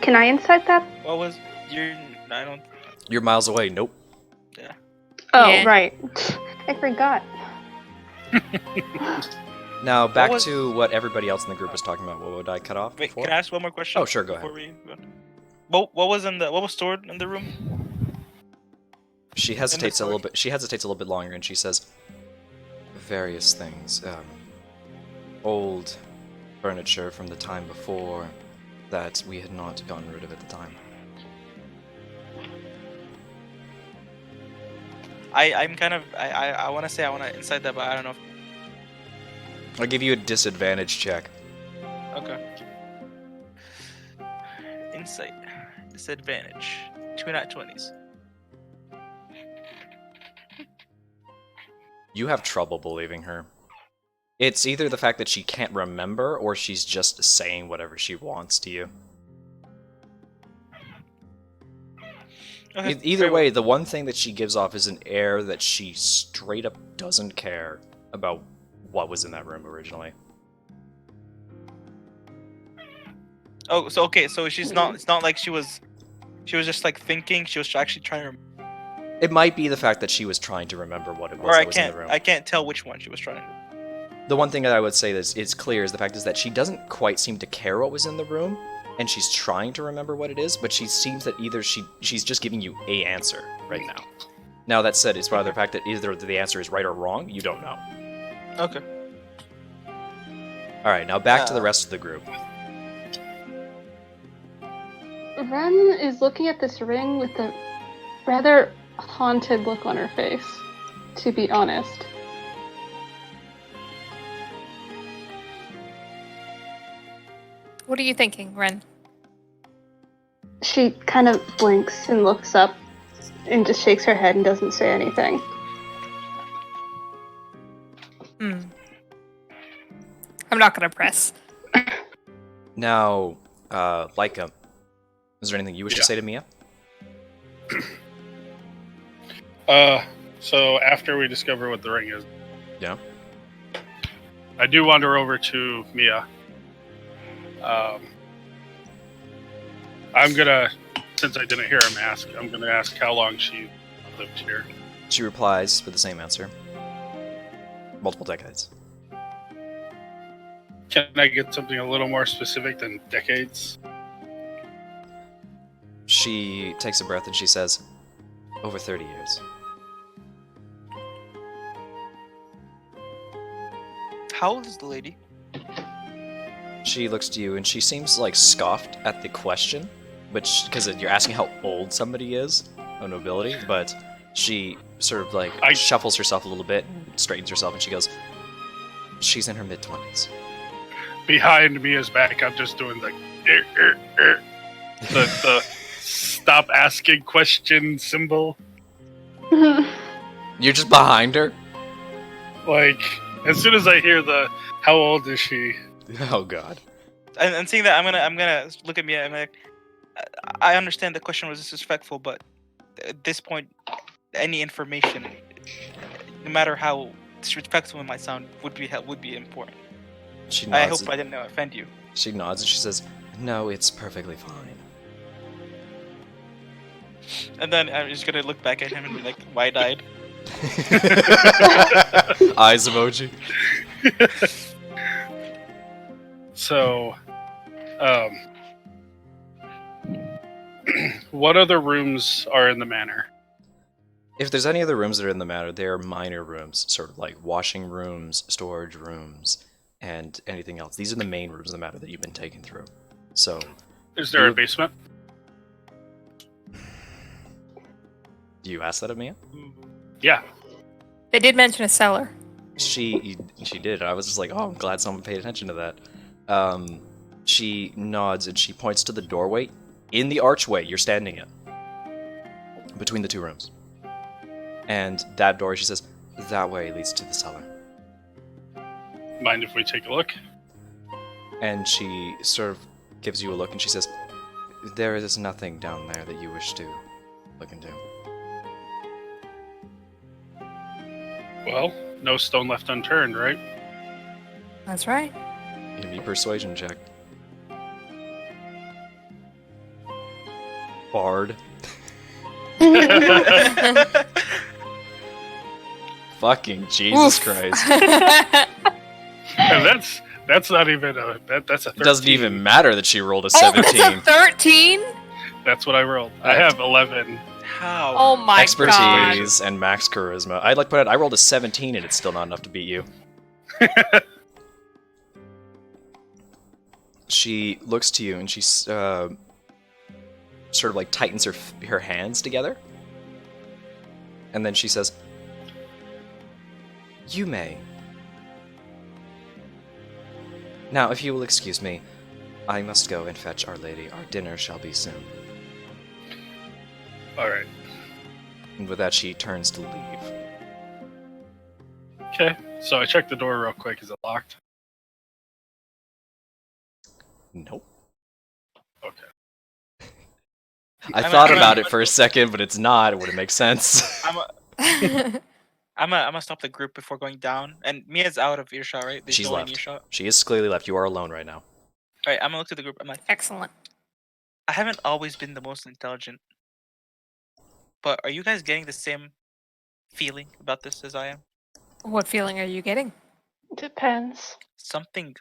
Can I insight that? What was your? I don't. You're miles away. Nope. Yeah. Oh, Yeah. right. I forgot. Now, back was- to what everybody else in the group was talking about. What would I cut off Wait, before? can I ask one more question? Oh, sure, go before ahead. we go? What was stored in the room? She hesitates a little storage? bit. She hesitates a little bit longer, and she says, "Various things. Old furniture from the time before that we had not gotten rid of at the time." I'm kind of I want to say I want to insight that, but I don't know. I'll give you a disadvantage check. Okay. Insight. Disadvantage. 2 nat 20s. You have trouble believing her. It's either the fact that she can't remember, or she's just saying whatever she wants to you. Okay, Either very way, well. the one thing that she gives off is an air that she straight up doesn't care about what was in that room originally. Oh, so okay, so she's not. It's not like she was just like thinking. She was actually trying to. It might be the fact that she was trying to remember what it was Or that was in the room. I can't tell which one she was trying to. The one thing that I would say that is clear is the fact is that she doesn't quite seem to care what was in the room, and she's trying to remember what it is, but she seems that either she's just giving you a answer right now. Now that said, it's rather the fact that either the answer is right or wrong, you don't know. Okay. Alright, now back to the rest of the group. Ren is looking at this ring with a rather haunted look on her face, to be honest. What are you thinking, Ren? She kind of blinks and looks up and just shakes her head and doesn't say anything. I'm not gonna press. Now, Laika, is there anything you wish to Yeah. say to Mia? So after we discover what the ring is, Yeah. I do wander over to Mia. I'm gonna, since I didn't hear him ask, I'm gonna ask how long she lived here. She replies with the same answer. Multiple decades. Can I get something a little more specific than decades? She takes a breath and she says, "Over 30 years." How old is the lady? She looks to you and she seems like scoffed at the question, but because you're asking how old somebody is, a nobility, but she sort of like shuffles herself a little bit, straightens herself, and she goes, "She's in her mid-20s." Behind Mia's back, I'm just doing the the stop asking question symbol. You're just behind her? Like, as soon as I hear the how old is she? Oh god. And seeing that, I'm gonna look at Mia. I'm like, I understand the question was disrespectful, but at this point, any information, no matter how disrespectful it might sound, would be important. She I nods. hope I didn't offend you. She nods and she says, "No, it's perfectly fine." And then I'm just gonna look back at him and be like wide-eyed. Eyes emoji. So, what other rooms are in the manor? If there's any other rooms that are in the manor, they are minor rooms, sort of like washing rooms, storage rooms, and anything else. These are the main rooms of the manor that you've been taken through. So, Is there a basement? do you ask that of Mia? Yeah. They did mention a cellar. She did. I was just like, oh, I'm glad someone paid attention to that. She nods and she points to the doorway in the archway you're standing in, between the two rooms. And that door, she says, that way leads to the cellar. Mind if we take a look? And she sort of gives you a look and she says, there is nothing down there that you wish to look into. Well, no stone left unturned, right? That's right. Give me persuasion check. Bard. Fucking Jesus Oof. Christ. And that's not even that's a 13. It doesn't even matter that she rolled a Oh, that's 17. a 13? That's what I rolled. I have 11. How? Oh my god. Expertise and max charisma. I'd like to put it, I rolled a 17 and it's still not enough to beat you. She looks to you and she sort of like tightens her hands together. And then she says, you may. Now, if you will excuse me, I must go and fetch Our Lady. Our dinner shall be soon. Alright. And with that, she turns to leave. Okay. So I checked the door real quick. Is it locked? Nope. Okay. I thought about it for a second, but it's not. It wouldn't make sense. I'm gonna stop the group before going down. And Mia's out of earshot, right? There's She's no one in left. earshot. She is clearly left. You are alone right now. Alright, I'm gonna look to the group. I'm like, Excellent. I haven't always been the most intelligent. But are you guys getting the same feeling about this as I am? What feeling are you getting? Depends. Something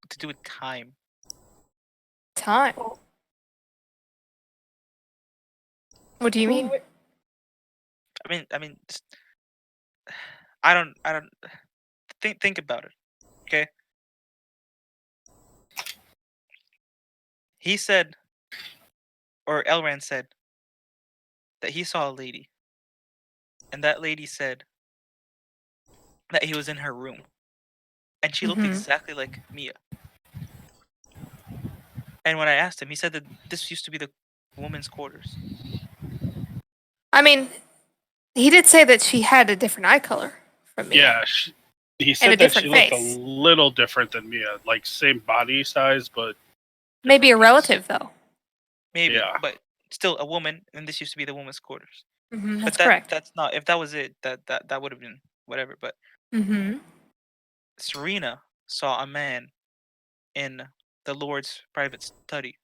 to do with time. Time. What do you mean? I mean, just, I don't think about it. Okay. He said, or Elran said, that he saw a lady, and that lady said that he was in her room, and she looked Mhm. exactly like Mia. And when I asked him, he said that this used to be the woman's quarters. I mean, he did say that she had a different eye color from me. Yeah. He And said a that she different looked a face. little different than Mia. Like, same body size, but... Maybe a relative, though. Maybe, Yeah. but still a woman, and this used to be the woman's quarters. That's But correct. that's not. If that was it, that would have been whatever. But Mm-hmm. Serena saw a man in the Lord's private study.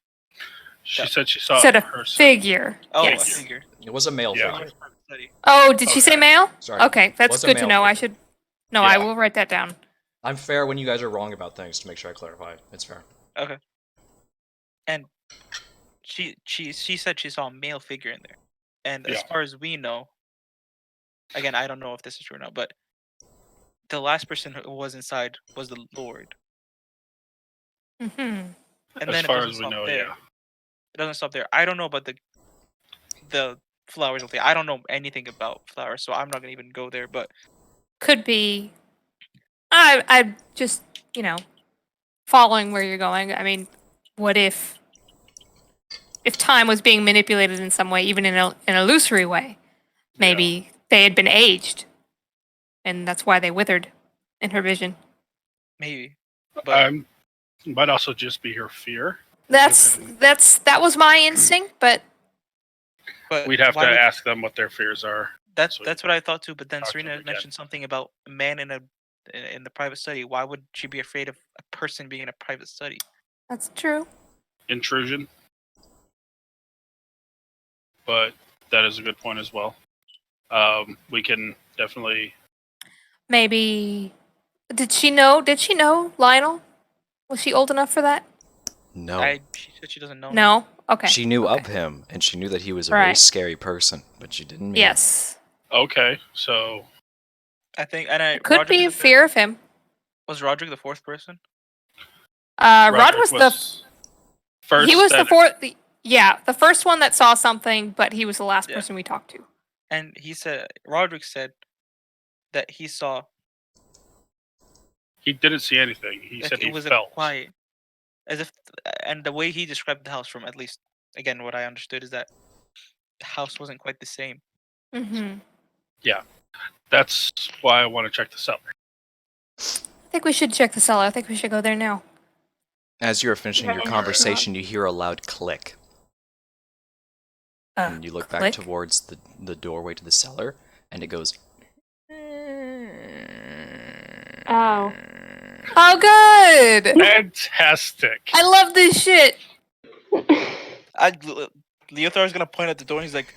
She said she saw Said a herself. figure. Oh, Yes. a figure. It was a male Yeah. figure. Lord's private study. Oh, did she say Okay. male? Sorry. Okay, that's Was a good to male know. I figure. should. No, I Yeah. will write that down. I'm fair when you guys are wrong about things to make sure I clarify. It's fair. Okay. And she said she saw a male figure in there. And as Yeah. far as we know, again, I don't know if this is true or not, but the last person who was inside was the Lord. Mm-hmm. And As then far it doesn't as we stop know, there. yeah. It doesn't stop there. I don't know about the flowers. I don't know anything about flowers, so I'm not gonna even go there. But Could be. I just following where you're going. I mean, what if time was being manipulated in some way, even in an illusory way? Maybe they had been aged, and that's why they withered in her vision. maybe. But Might also just be her fear. That was my instinct, but We'd have to why would- ask them what their fears are. That's so that's what I thought too. But then talk to Serena them again. mentioned something about a man in the private study. Why would she be afraid of a person being in a private study? that's true. Intrusion. but that is a good point as well. We can definitely. Maybe. Did she know? Did she know Lionel? Was she old enough for that? No. She said she doesn't know him. No. Okay. She knew okay. of him, and she knew that he was a very Right. scary person, but she didn't meet him. Yes. Okay, so I think, and It could Roderick be is the fear of him. Was Roderick the fourth person? Rod Roderick was first. He was the that- fourth. Yeah, the first one that saw something, but he was the last Yeah. person we talked to. And Roderick said that he saw. He didn't see anything. He said Like, he it was felt. quiet, as if, and the way he described the house, from at least again what I understood, is that the house wasn't quite the same. Mm-hmm. That's why I want to check the cellar. I think we should check the cellar. I think we should go there now. As you are finishing your conversation, you hear a loud click, and you look back click? towards the doorway to the cellar, and it goes. Ow. Oh, good! Fantastic. I love this shit. Leothar is gonna point at the door, and he's like,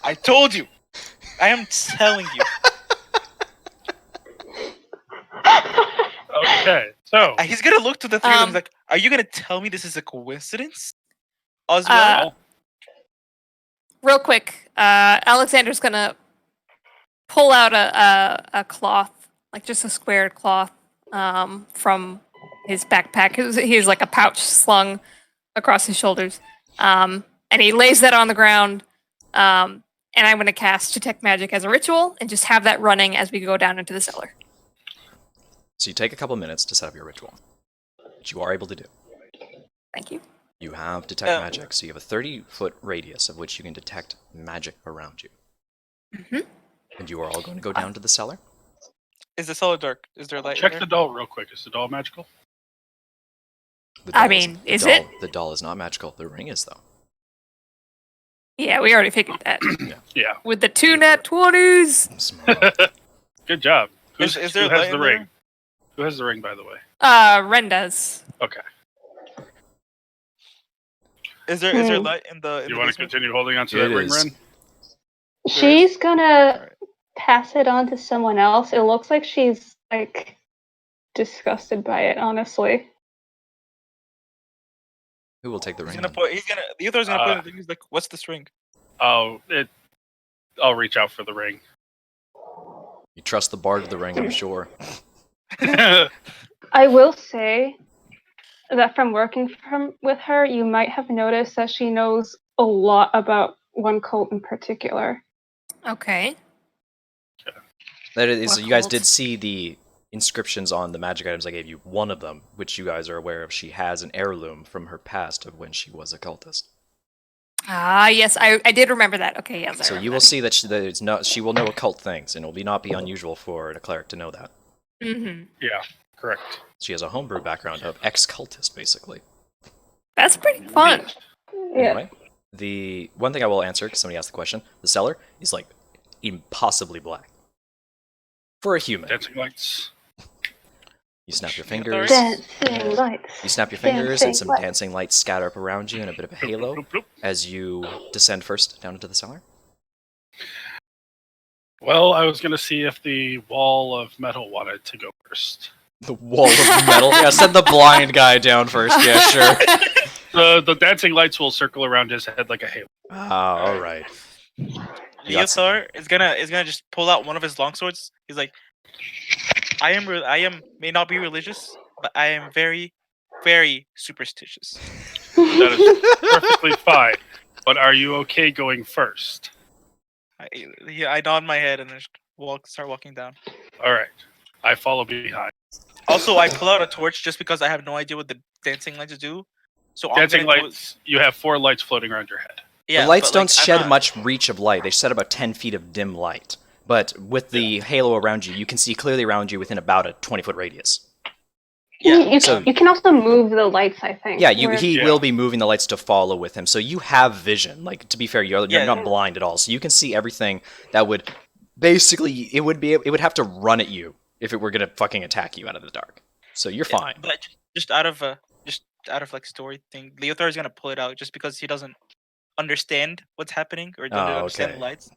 "I told you, I am telling you." Okay, so He's gonna look to the three of them. He's like, "Are you gonna tell me this is a coincidence?" Oswald, Real quick, Alexander's gonna pull out a cloth, like just a squared cloth, from his backpack. He has like a pouch slung across his shoulders, and he lays that on the ground. And I'm gonna cast Detect Magic as a ritual, and just have that running as we go down into the cellar. So you take a couple minutes to set up your ritual, which you are able to do. Thank you. You have Detect Magic, so you have a 30-foot radius of which you can detect magic around you. Mm-hmm. And you are all going to go down to the cellar? is the cellar dark? Is there light? check in the there? doll real quick. Is the doll magical? The I doll mean, the is doll- it? The doll is not magical. The ring is, though. Yeah, we already figured that. Yeah. With the 2 nat 20s. Smart. Good job. Is there who has light the in ring? there? Who has the ring, by the way? Ren does. Okay. Is there light in the? You want to continue holding on to that It ring, is. Ren? She's gonna Alright. pass it on to someone else. It looks like she's like disgusted by it, honestly. Who will take the He's ring? gonna then? Leothar's gonna put it in the thing. He's like, "What's this ring?" I'll reach out for the ring. You trust the bard of the ring, I'm sure. I will say that from working with her, you might have noticed that she knows a lot about one cult in particular. Okay. That is, What you guys cult? did see the inscriptions on the magic items I gave you. One of them, which you guys are aware of, she has an heirloom from her past of when she was a cultist. Ah, yes, I did remember that. Okay, yes. I So remember you will see that she will know occult things, and it will not be unusual for a cleric to know that. Mm-hmm. Yeah, correct. She has a homebrew background of ex-cultist, basically. That's pretty fun. Yeah. Anyway, the one thing I will answer, because somebody asked the question, the cellar is like impossibly black. For a human. Dancing lights. You snap your fingers. Dancing lights. You snap your fingers, Dancing and some lights. dancing lights scatter up around you, and a bit of a halo Bloop, bloop, bloop. as you descend first down into the cellar. Well, I was going to see if the wall of metal wanted to go first. The wall of metal. Yeah, send the blind guy down first. Yeah, sure. The dancing lights will circle around his head like a halo. Ah, all right. Leothar is gonna just pull out one of his longswords. He's like, I am may not be religious, but I am very, very superstitious." That is perfectly fine. But are you okay going first? I nod my head and just start walking down. All right. I follow behind. Also, I pull out a torch just because I have no idea what the dancing lights do. So Dancing I'm gonna go lights, you have 4 lights floating around your head. yeah, The lights but, don't like, I'm shed not- much reach of light. They shed about 10 feet of dim light. But with the halo around you, you can see clearly around you within about a 20-foot radius. Yeah, You can also move the lights, I think. Yeah, where- he Yeah. will be moving the lights to follow with him. So you have vision. Like, to be fair, you're Yeah. not blind at all. So you can see everything that would basically it would have to run at you if it were gonna fucking attack you out of the dark. So you're Yeah, fine. But just out of like story thing, Leothar is gonna pull it out just because he doesn't understand what's happening or don't Oh, understand okay. the lights.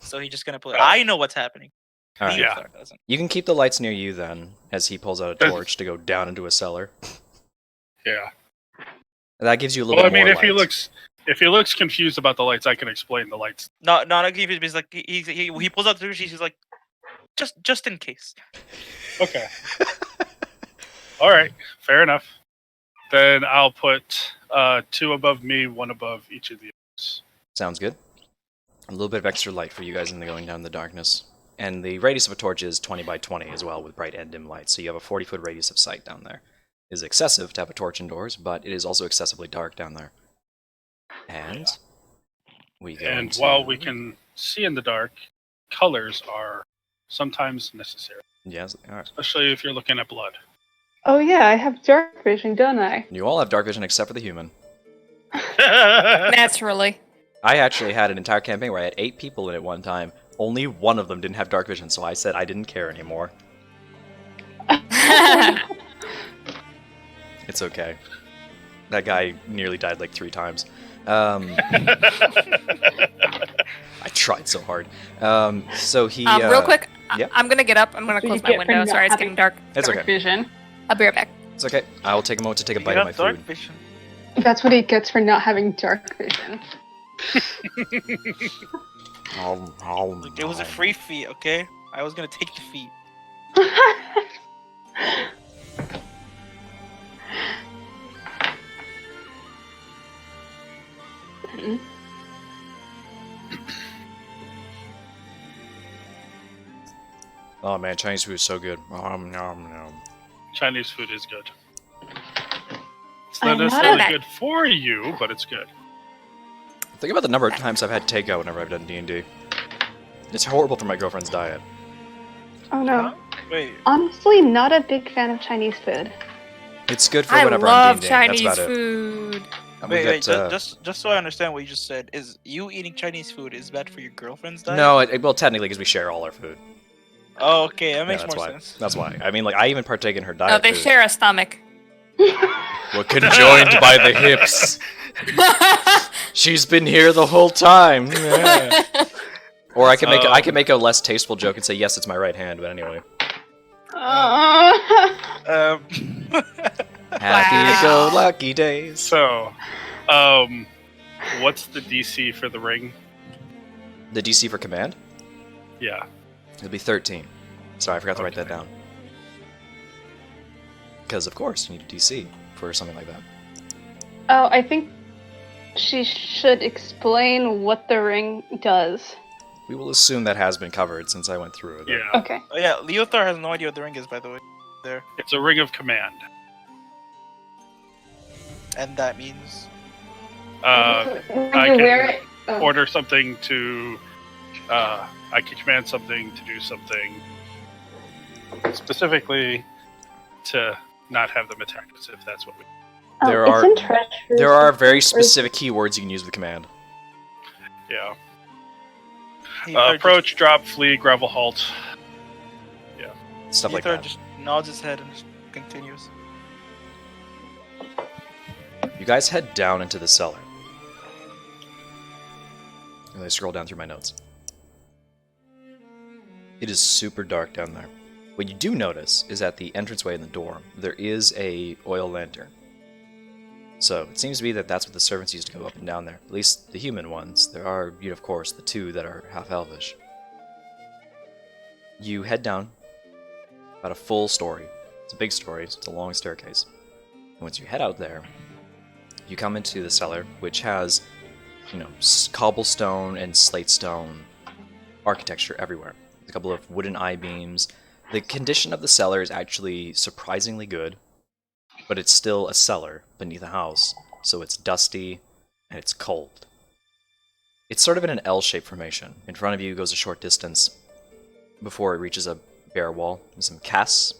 So he's just gonna put. Oh. I know what's happening. All right. Leo Yeah. Thar doesn't. You can keep the lights near you then, as he pulls out a Does- torch to go down into a cellar. Yeah. That gives you a little Well, I bit more mean, light. if he looks confused about the lights, I can explain the lights. Not give it. He's like he pulls out the torch. He's like, just in case. Okay. All right. Fair enough. Then I'll put 2 above me, 1 above each of the others. Sounds good. A little bit of extra light for you guys in the going down in the darkness. And the radius of a torch is 20 by 20 as well, with bright and dim light, so you have a 40-foot radius of sight down there. It is excessive to have a torch indoors, but it is also excessively dark down there. And we go And into... while we can see in the dark, colors are sometimes necessary, Yes, all right. especially if you're looking at blood. Oh yeah, I have dark vision, don't I? You all have dark vision except for the human. Naturally. I actually had an entire campaign where I had 8 people in it one time. Only one of them didn't have dark vision, so I said I didn't care anymore. It's okay. That guy nearly died like 3 times. I tried so hard. So he... Real quick, yeah. I'm gonna get up. I'm gonna So close you my get for window. not Sorry, it's having getting dark. It's dark okay. vision. I'll be right back. It's okay. I'll take a moment to take a You bite of my have dark food. vision. That's what he gets for not having dark vision. Like, it was a free feat, okay? I was gonna take the feat. Oh man, Chinese food is so good. Nom, nom. Chinese food is good. It's I'm not not necessarily a- good for you, but it's good. Think about the number of times I've had takeout whenever I've done D&D. It's horrible for my girlfriend's diet. Oh no. Wait, Honestly, not a big fan of Chinese food. It's good for I whenever love I'm D&D. Chinese That's about it. food. I'm gonna wait, get, just so I understand what you just said, is you eating Chinese food is bad for your girlfriend's diet? No, well, technically, because we share all our food. Oh, okay, that Yeah, makes that's more why. sense. That's why. I mean, like, I even partake in her No, diet they food. share a stomach. We're conjoined by the hips. She's been here the whole time. Yeah. Or I can make a less tasteful joke and say, yes, it's my right hand, but anyway. Um, Happy-go-lucky days. So, what's the DC for the ring? The DC for command? Yeah. It'll be 13. Sorry, I forgot to write that Okay. down. Because, of course, you need a DC for something like that. Oh, I think she should explain what the ring does. We will assume that has been covered since I went through it. Yeah. Okay. oh yeah, Leothar has no idea what the ring is, by the way. There, It's a ring of command. and that means When I you can wear it. Oh. order something to. I can command something to do something specifically to not have them attack us if that's what we. Oh, There it's are- in treasures. There are very specific keywords you can use with command. Yeah. Leothar Approach, drop, flee, gravel, halt. Stuff like Leothar that. just nods his head and just continues. You guys head down into the cellar. And I scroll down through my notes. It is super dark down there. What you do notice is at the entranceway in the door, there is a oil lantern. So it seems to be that that's what the servants used to go up and down there. At least the human ones. There are, of course, the 2 that are half-elvish. You head down about a full story. It's a big story, so it's a long staircase. And once you head out there, you come into the cellar, which has, cobblestone and slate stone architecture everywhere. A couple of wooden I-beams. The condition of the cellar is actually surprisingly good, but it's still a cellar beneath a house, so it's dusty and it's cold. It's sort of in an L-shaped formation. In front of you goes a short distance before it reaches a bare wall. There's some casks,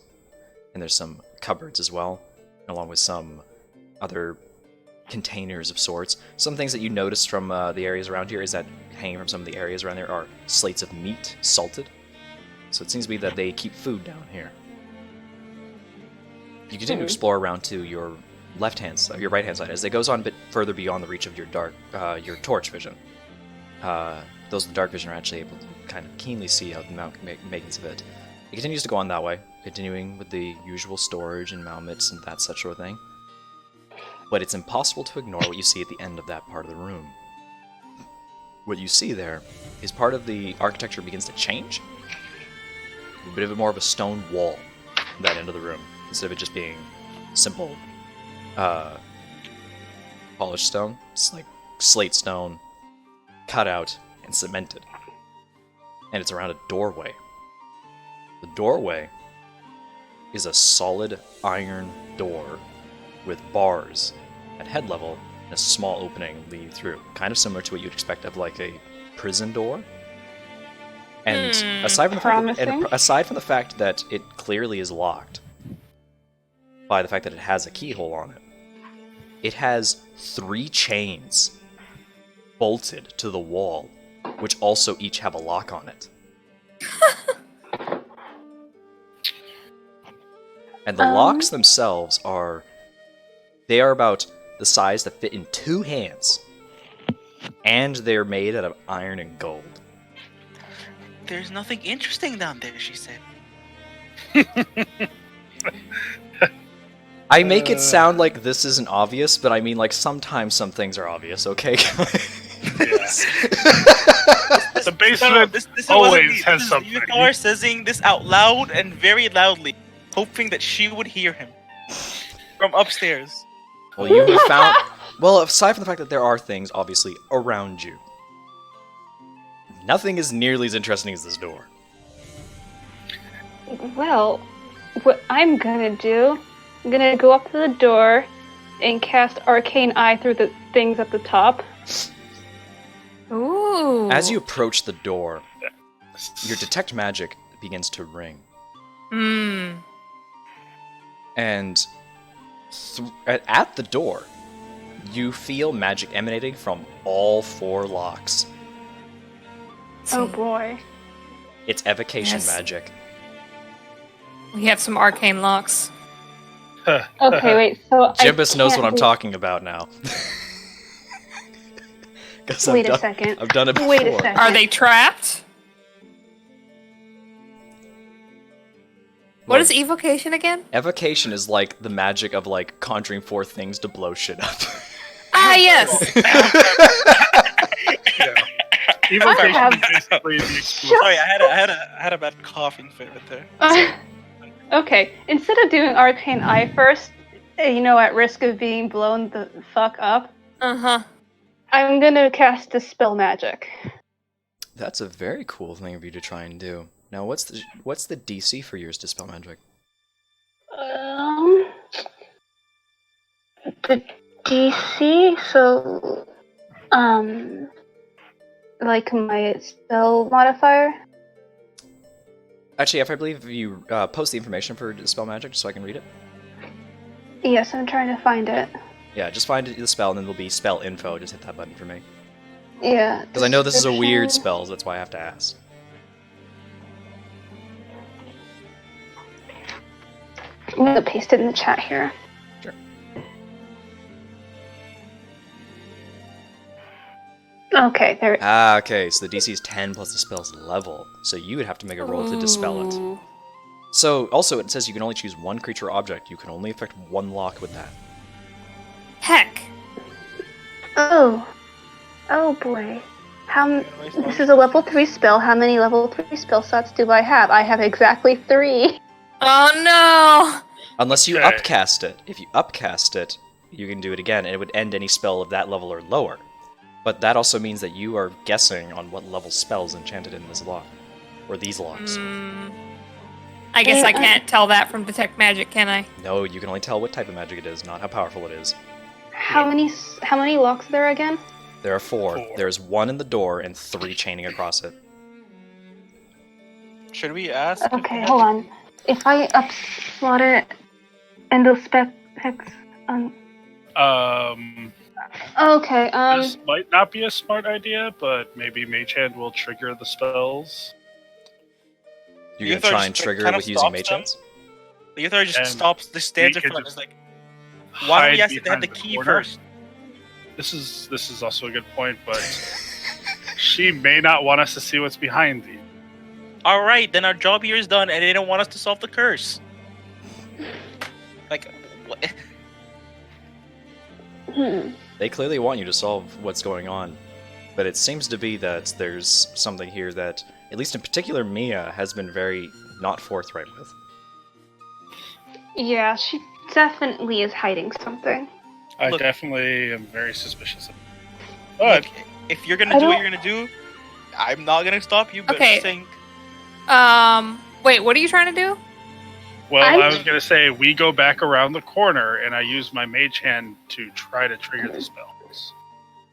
and there's some cupboards as well, along with some other containers of sorts. Some things that you notice from the areas around here is that hanging from some of the areas around there are slates of meat, salted. So it seems to be that they keep food down here. You continue to explore around to your left-hand side, your right-hand side, as it goes on a bit further beyond the reach of your your torch vision. Those with the dark vision are actually able to kind of keenly see out the makings of it. It continues to go on that way, continuing with the usual storage and mounts and that such sort of thing. But it's impossible to ignore what you see at the end of that part of the room. What you see there is part of the architecture begins to change. A bit of more of a stone wall at that end of the room, instead of it just being simple polished stone. It's like slate stone, cut out and cemented. And it's around a doorway. The doorway is a solid iron door with bars at head level and a small opening leading through. Kind of similar to what you'd expect of like a prison door. And aside from the fact that it clearly is locked by the fact that it has a keyhole on it, it has 3 chains bolted to the wall, which also each have a lock on it. And the locks themselves are about the size that fit in 2 hands. And they're made out of iron and gold. There's nothing interesting down there, she said. I make it sound like this isn't obvious, but I mean, like, sometimes some things are obvious, okay? The basement always has something. Yuthar saying this out loud and very loudly, hoping that she would hear him from upstairs. Well, you have found... Well, aside from the fact that there are things, obviously, around you, nothing is nearly as interesting as this door. Well, what I'm gonna do, I'm gonna go up to the door and cast Arcane Eye through the things at the top. Ooh. As you approach the door, your detect magic begins to ring. And at the door, you feel magic emanating from all 4 locks. Oh boy. It's evocation Yes. magic. We have some arcane locks. Okay, wait, so Jimbus knows what I'm talking about now. Wait a second. I've done it before. Wait a second. Are they trapped? What is evocation again? Evocation is like the magic of like conjuring 4 things to blow shit up. Ah, yes. Evocation is basically the explosive. Sorry, I had a bad coughing fit right there. Okay, instead of doing Arcane Eye first, at risk of being blown the fuck up, I'm gonna cast Dispel Magic. That's a very cool thing of you to try and do. Now, what's the DC for yours Dispel Magic? The DC, so, like my spell modifier? Actually, if I believe you post the information for Dispel Magic, just so I can read it. Yes, I'm trying to find it. Yeah, just find the spell, and then there'll be spell info. Just hit that button for me. Yeah. Because I know this is a weird description. spell, so that's why I have to ask. I'm gonna paste it in the chat here. Sure. Okay, there. Okay, so the DC is 10 plus the spell's level, so you would have to make a roll to dispel it. Ooh. So, also, it says you can only choose 1 creature or object. You can only affect 1 lock with that. Heck. Oh boy. This is a level 3 spell. How many level 3 spell slots do I have? I have exactly 3. Oh no. Unless you Okay. upcast it. If you upcast it, you can do it again, and it would end any spell of that level or lower. But that also means that you are guessing on what level spells enchanted in this lock. Or these locks. I guess I can't tell that from detect magic, can I? No, you can only tell what type of magic it is, not how powerful it is. How many locks are there again? There are 4. 4. There's 1 in the door and 3 chaining across it. Should we ask? Okay, hold on. If I upslot it and those specs Okay, This might not be a smart idea, but maybe Mage Hand will trigger the spells. You're going Yuthar to try and just, trigger kind it of with using stops Mage them. Hands? The Yuthar just And stops, just stands in we front, could is like, Why don't we hide ask if they have behind the key corner. first? This is also a good point, but she may not want us to see what's behind these. All right, then our job here is done, and they don't want us to solve the curse. Like, what? They clearly want you to solve what's going on, but it seems to be that there's something here that, at least in particular, Mia has been very not forthright with. Yeah, she definitely is hiding something. I Look. definitely am very suspicious of it. But Look, if you're gonna do what you're gonna do, I'm not gonna stop you. But I'm Okay. just saying, Wait, what are you trying to do? well, I'm- I was gonna say we go back around the corner and I use my mage hand to try to trigger the spells.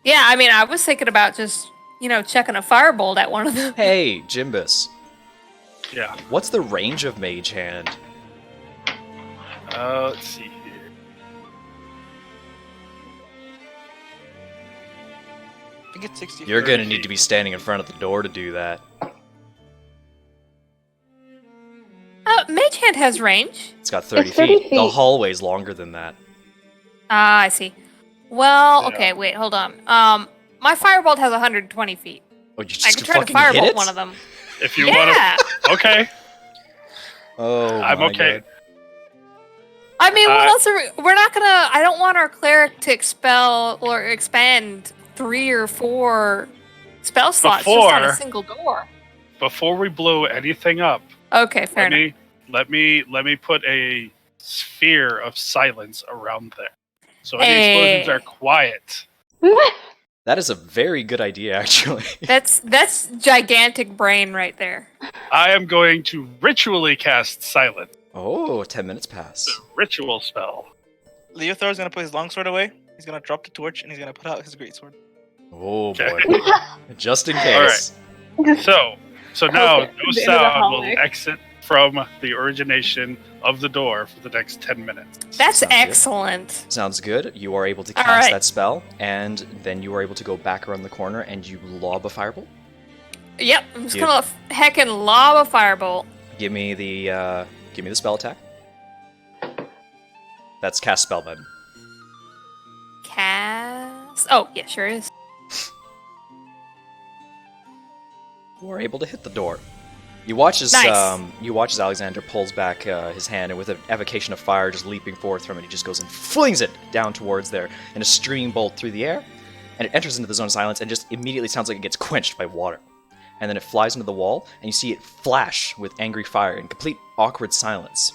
Yeah, I mean, I was thinking about just, chucking a firebolt at one of them. Hey, Jimbus, Yeah. what's the range of Mage Hand? Let's see here. I think it's 60. You're 30 gonna need to be feet. standing in front of the door to do that. Mage Hand has range. It's got 30 It's 30 feet. The feet. hallway's longer than that. Ah, I see. Well, Yeah. okay, wait, hold on. My firebolt has 120 feet. Oh, you I just could try to fucking hit firebolt it? one of them. If you Yeah. want to, okay. Oh, I'm my okay. God. I mean, what Uh, else we're not gonna. I don't want our cleric to expel or expand 3 or 4 spell slots just on a Before- single door. Before we blow anything up, Okay, fair enough. let me put a sphere of silence around there, so any explosions are quiet. That is a very good idea, actually. That's gigantic brain right there. I am going to ritually cast silence. Oh, 10 minutes pass. Ritual spell. Leothor's gonna put his longsword away. He's gonna drop the torch, and he's gonna put out his greatsword. Oh, boy. Okay. Just in All case. So now Okay, no the end of the sound will hallway. exit from the origination of the door for the next 10 minutes. That's Sounds good. excellent. Sounds good. You are able to All cast right. that spell, and then you are able to go back around the corner and you lob a firebolt. Yep, I'm just Yeah. gonna heckin' lob a firebolt. Give me the spell attack. That's cast spell button. Cast. Oh, yeah, sure is. You are able to hit the door. You watch as Nice. Alexander pulls back his hand, and with an evocation of fire just leaping forth from it, he just goes and flings it down towards there in a streaming bolt through the air, and it enters into the zone of silence and just immediately sounds like it gets quenched by water. And then it flies into the wall, and you see it flash with angry fire in complete awkward silence.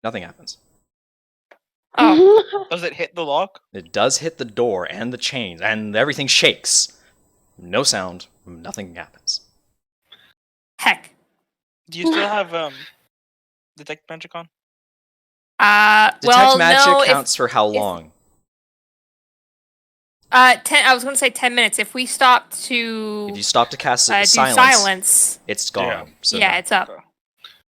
Nothing happens. Oh, Does it hit the lock? It does hit the door and the chains, and everything shakes. No sound, nothing happens. heck. Do you still have detect magic on? Detect Well, magic no. counts for how if- long? 10. I was gonna say 10 minutes. If we stop to If you stop to cast do silence, it's gone. Yeah. So yeah, no. it's up.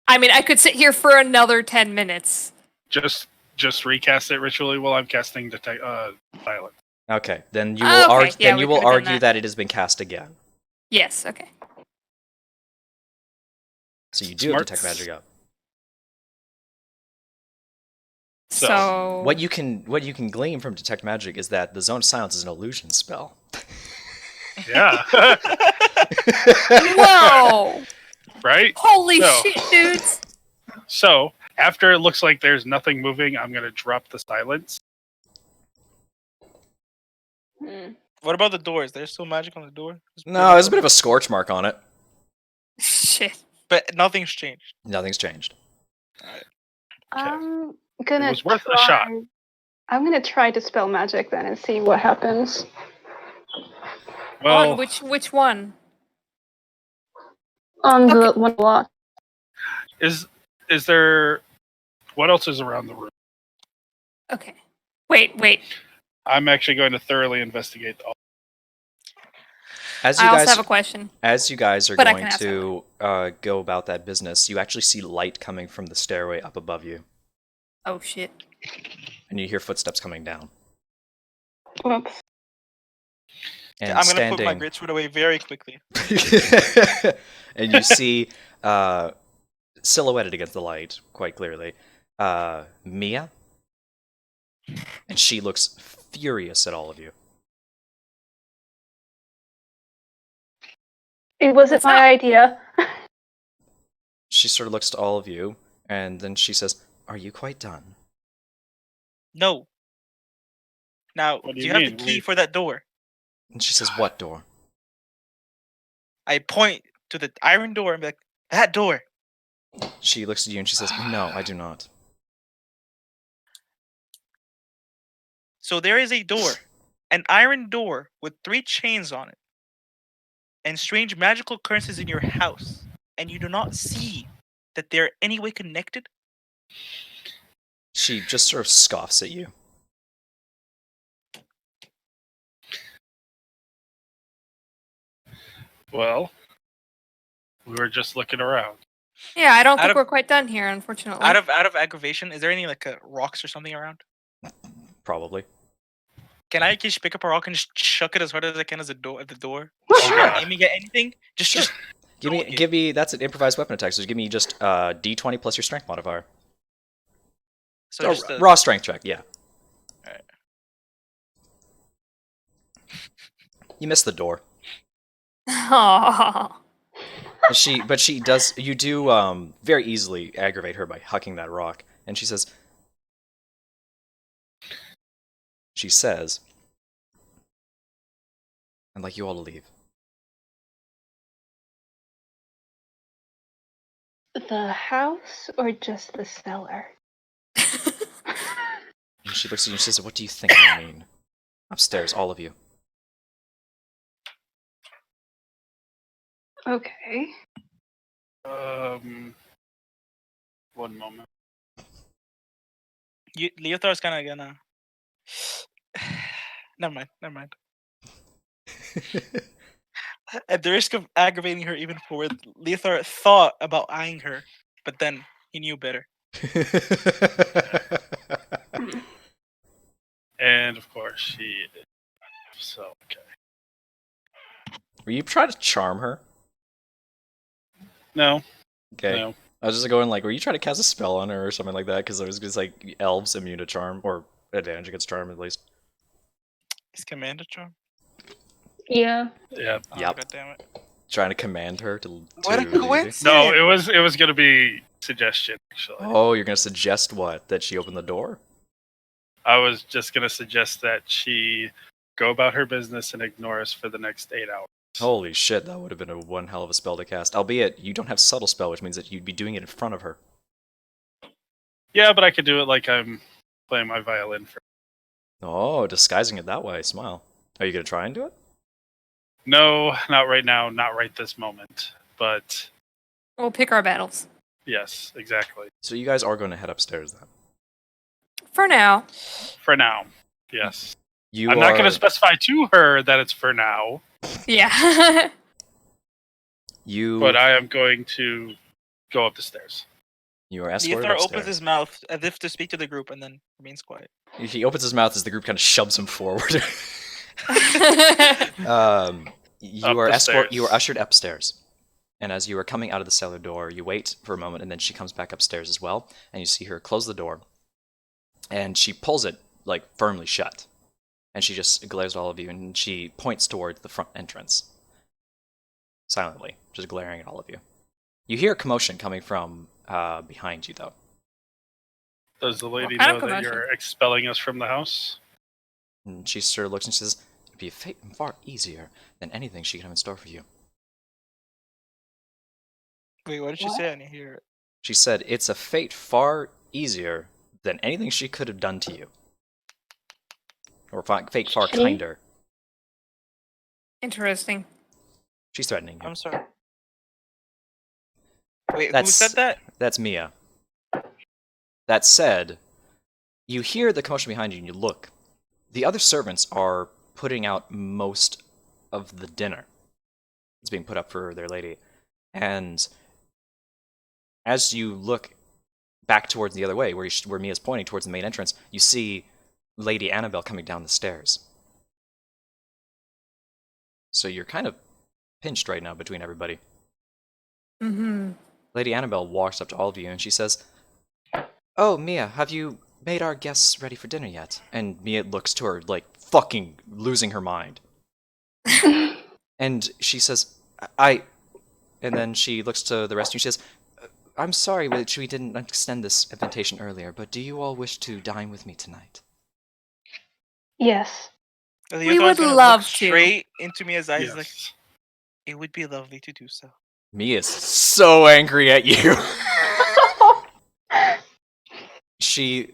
I mean, I could sit here for another 10 minutes. Just recast it ritually while I'm casting silence. Okay, then you will Okay, argue. yeah, then we you will could've done argue that. that it has been cast again. Yes. Okay. So you do have Smart. detect magic up. So, What you can glean from detect magic is that the zone of silence is an illusion spell. Yeah. Whoa! Right? Holy So- shit, dudes! So, after it looks like there's nothing moving, I'm going to drop the silence. What about the doors? There's still magic on the door? No, there's a bit of a scorch mark on it. Shit. But nothing's changed. Nothing's changed. I'm gonna It was worth a try. shot. I'm gonna try to spell magic then and see what happens. Well, On which one? On the Okay. one block. is there... What else is around the room? Okay. Wait. I'm actually going to thoroughly investigate all. As you I also guys have a question. As you guys are But I going can ask to go about that business, you actually see light coming from the stairway up above you, Oh shit. and you hear footsteps coming down. Whoops. And I'm gonna standing, put my greatsword away very quickly. and you see silhouetted against the light quite clearly. Mia, and she looks furious at all of you. It wasn't my idea. She sort of looks to all of you, and then she says, "Are you quite done?" No. Now, What do do you you have mean? the key for that door? And she says, "What door?" I point to the iron door and be like, that door. She looks at you and she says, "No, I do not." So there is a door, an iron door with 3 chains on it, and strange magical occurrences in your house, and you do not see that they're any way connected? She just sort of scoffs at you. Well, we were just looking around. Yeah, I don't Out think of- we're quite done here, unfortunately. Out of aggravation, is there any like rocks or something around? Probably. Can I just pick up a rock and just chuck it as hard as I can as at the door? Oh, Not God. aiming at anything? Just Give me. That's an improvised weapon attack. So give me just D20 plus your strength modifier. so Oh, just the, raw strength check. Yeah. Alright. You missed the door. Aww. But she does. You do very easily aggravate her by hucking that rock, and she says, "I'd like you all to leave." The house or just the cellar? And she looks at you and she says, "What do you think I mean? Upstairs, all of you." Okay. One moment. Leothar's kind of gonna. Never mind. At the risk of aggravating her even forward, Leothar thought about eyeing her, but then he knew better. And of course, she. So, okay. Were you trying to charm her? No. Okay. No. I was just going like, were you trying to cast a spell on her or something like that? Because it was just like elves immune to charm, or advantage against charm at least. Is command a charm? Yeah. Yeah. Oh, Yep. God damn it. Trying to command her to What a leave you. coincidence! No, it was gonna be suggestion actually. Oh, you're gonna suggest what? That she open the door? I was just gonna suggest that she go about her business and ignore us for the next 8 hours. Holy shit, that would have been a one hell of a spell to cast. Albeit, you don't have subtle spell, which means that you'd be doing it in front of her. Yeah, but I could do it like I'm playing my violin for. Oh, disguising it that way. Smile. Are you gonna try and do it? No, not right now, not right this moment. But We'll pick our battles. yes, exactly. So you guys are going to head upstairs then. For now. For now, yes. You I'm not going to specify to her that it's for now, Yeah. You. but I am going to go up the stairs. You are escorted Leothar upstairs. opens his mouth as if to speak to the group and then remains quiet. He opens his mouth as the group kind of shoves him forward. You Up are the stairs. You are ushered upstairs, and as you are coming out of the cellar door, you wait for a moment, and then she comes back upstairs as well, and you see her close the door, and she pulls it like firmly shut, and she just glares at all of you, and she points towards the front entrance, silently, just glaring at all of you. You hear a commotion coming from behind you, though. Does the lady kind know of that commotion? you're expelling us from the house? And she sort of looks and says, "It'd be a fate far easier than anything she could have in store for you." Wait, what did she say? I didn't hear it. She said, "It's a fate far easier than anything she could have done to you." Or fate far Shitty. kinder. Interesting. She's threatening you. I'm sorry. Wait, who That's- said that? That's Mia. That said, you hear the commotion behind you and you look. The other servants are putting out most of the dinner. It's being put up for their lady. And as you look back towards the other way, where Mia's pointing towards the main entrance, you see Lady Annabelle coming down the stairs. So you're kind of pinched right now between everybody. Mm-hmm. Lady Annabelle walks up to all of you and she says, "Oh, Mia, have you made our guests ready for dinner yet?" And Mia looks to her like fucking losing her mind. And she says, I... And then she looks to the rest of you and she says, "I'm sorry that we didn't extend this invitation earlier, but do you all wish to dine with me tonight?" Yes. We would love to. Straight into Mia's eyes, Yes. like, it would be lovely to do so. Mia's so angry at you. She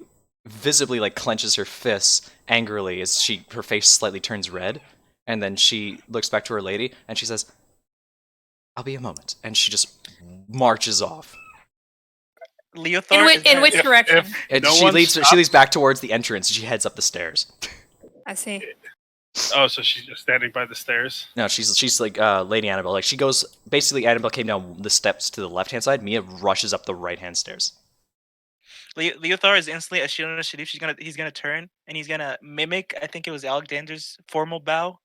visibly like clenches her fists angrily as her face slightly turns red, and then she looks back to her lady and she says, "I'll be a moment," and she just marches off. Leothar In which direction? And No she one leads stops- back towards the entrance and she heads up the stairs. I see. Oh, so she's just standing by the stairs. No, she's like Lady Annabelle. Like she goes basically Annabelle came down the steps to the left hand side, Mia rushes up the right hand stairs. Leothar is instantly, as soon as she leaves, he's gonna turn and he's gonna mimic. I think it was Alexander's formal bow.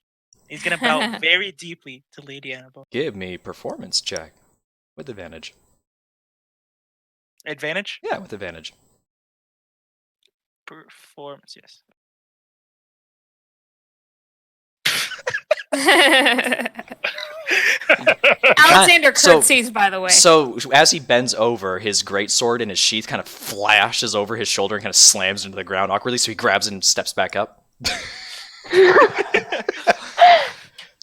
He's gonna bow very deeply to Lady Annabelle. Give me performance check with advantage. Advantage? Yeah, with advantage. Performance, yes. Alexander So- curtsies, by the way. So as he bends over, his great sword in his sheath kind of flashes over his shoulder and kind of slams into the ground awkwardly. So he grabs it and steps back up.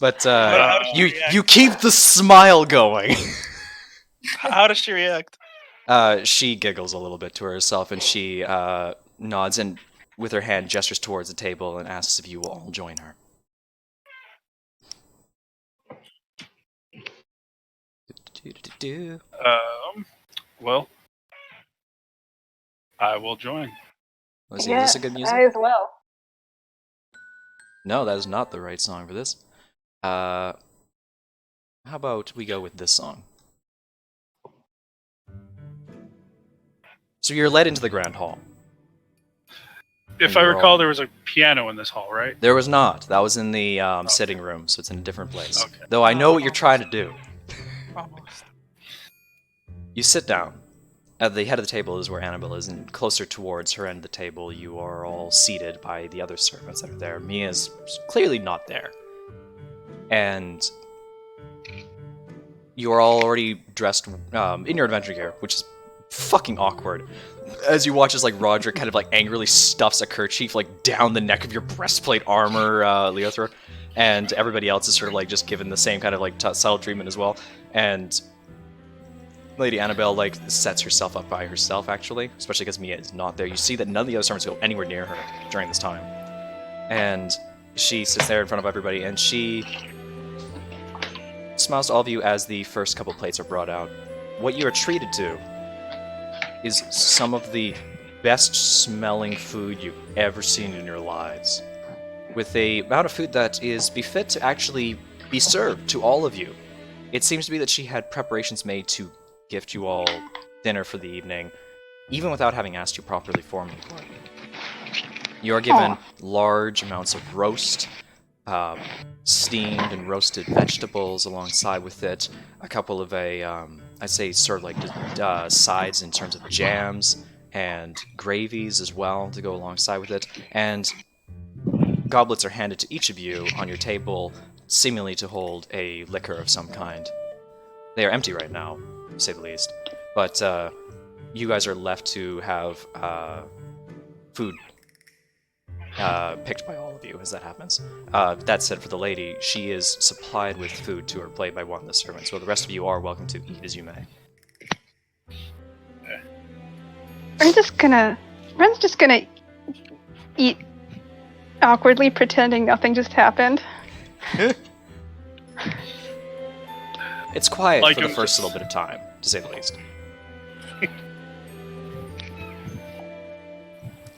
But How does she you react? you keep the smile going. How does she react? She giggles a little bit to herself and she nods and with her hand gestures towards the table and asks if you will all join her. Well, I will join. Is this a good music? I as well. No, that is not the right song for this. How about we go with this song? So you're led into the grand hall. If And I you're recall, all- there was a piano in this hall, right? There was not. That was in the sitting room, so it's in a different place. Okay. Though I know what you're trying to do. Almost. You sit down. At the head of the table is where Annabelle is, and closer towards her end of the table, you are all seated by the other servants that are there. Mia's clearly not there. And you are all already dressed in your adventure gear, which is fucking awkward. As you watch as like Roderick kind of like angrily stuffs a kerchief like down the neck of your breastplate armor, Leothar, and everybody else is sort of like just given the same kind of like subtle treatment as well. And Lady Annabelle like sets herself up by herself actually, especially because Mia is not there. You see that none of the other servants go anywhere near her during this time, and she sits there in front of everybody and she smiles to all of you as the first couple plates are brought out. What you are treated to is some of the best smelling food you've ever seen in your lives, with a amount of food that is befit to actually be served to all of you. It seems to be that she had preparations made to gift you all dinner for the evening, even without having asked you properly formally for it. You are given large amounts of roast, steamed and roasted vegetables alongside with it, a couple of I'd say sort of like sides in terms of jams and gravies as well to go alongside with it, and goblets are handed to each of you on your table, seemingly to hold a liquor of some kind. They are empty right now, to say the least, but you guys are left to have food picked by all of you as that happens. That said, for the lady, she is supplied with food to her plate by one of the servants, so the rest of you are welcome to eat as you may. Ren's just gonna eat awkwardly, pretending nothing just happened. It's quiet Like for the I'm first just- little bit of time, to say the least.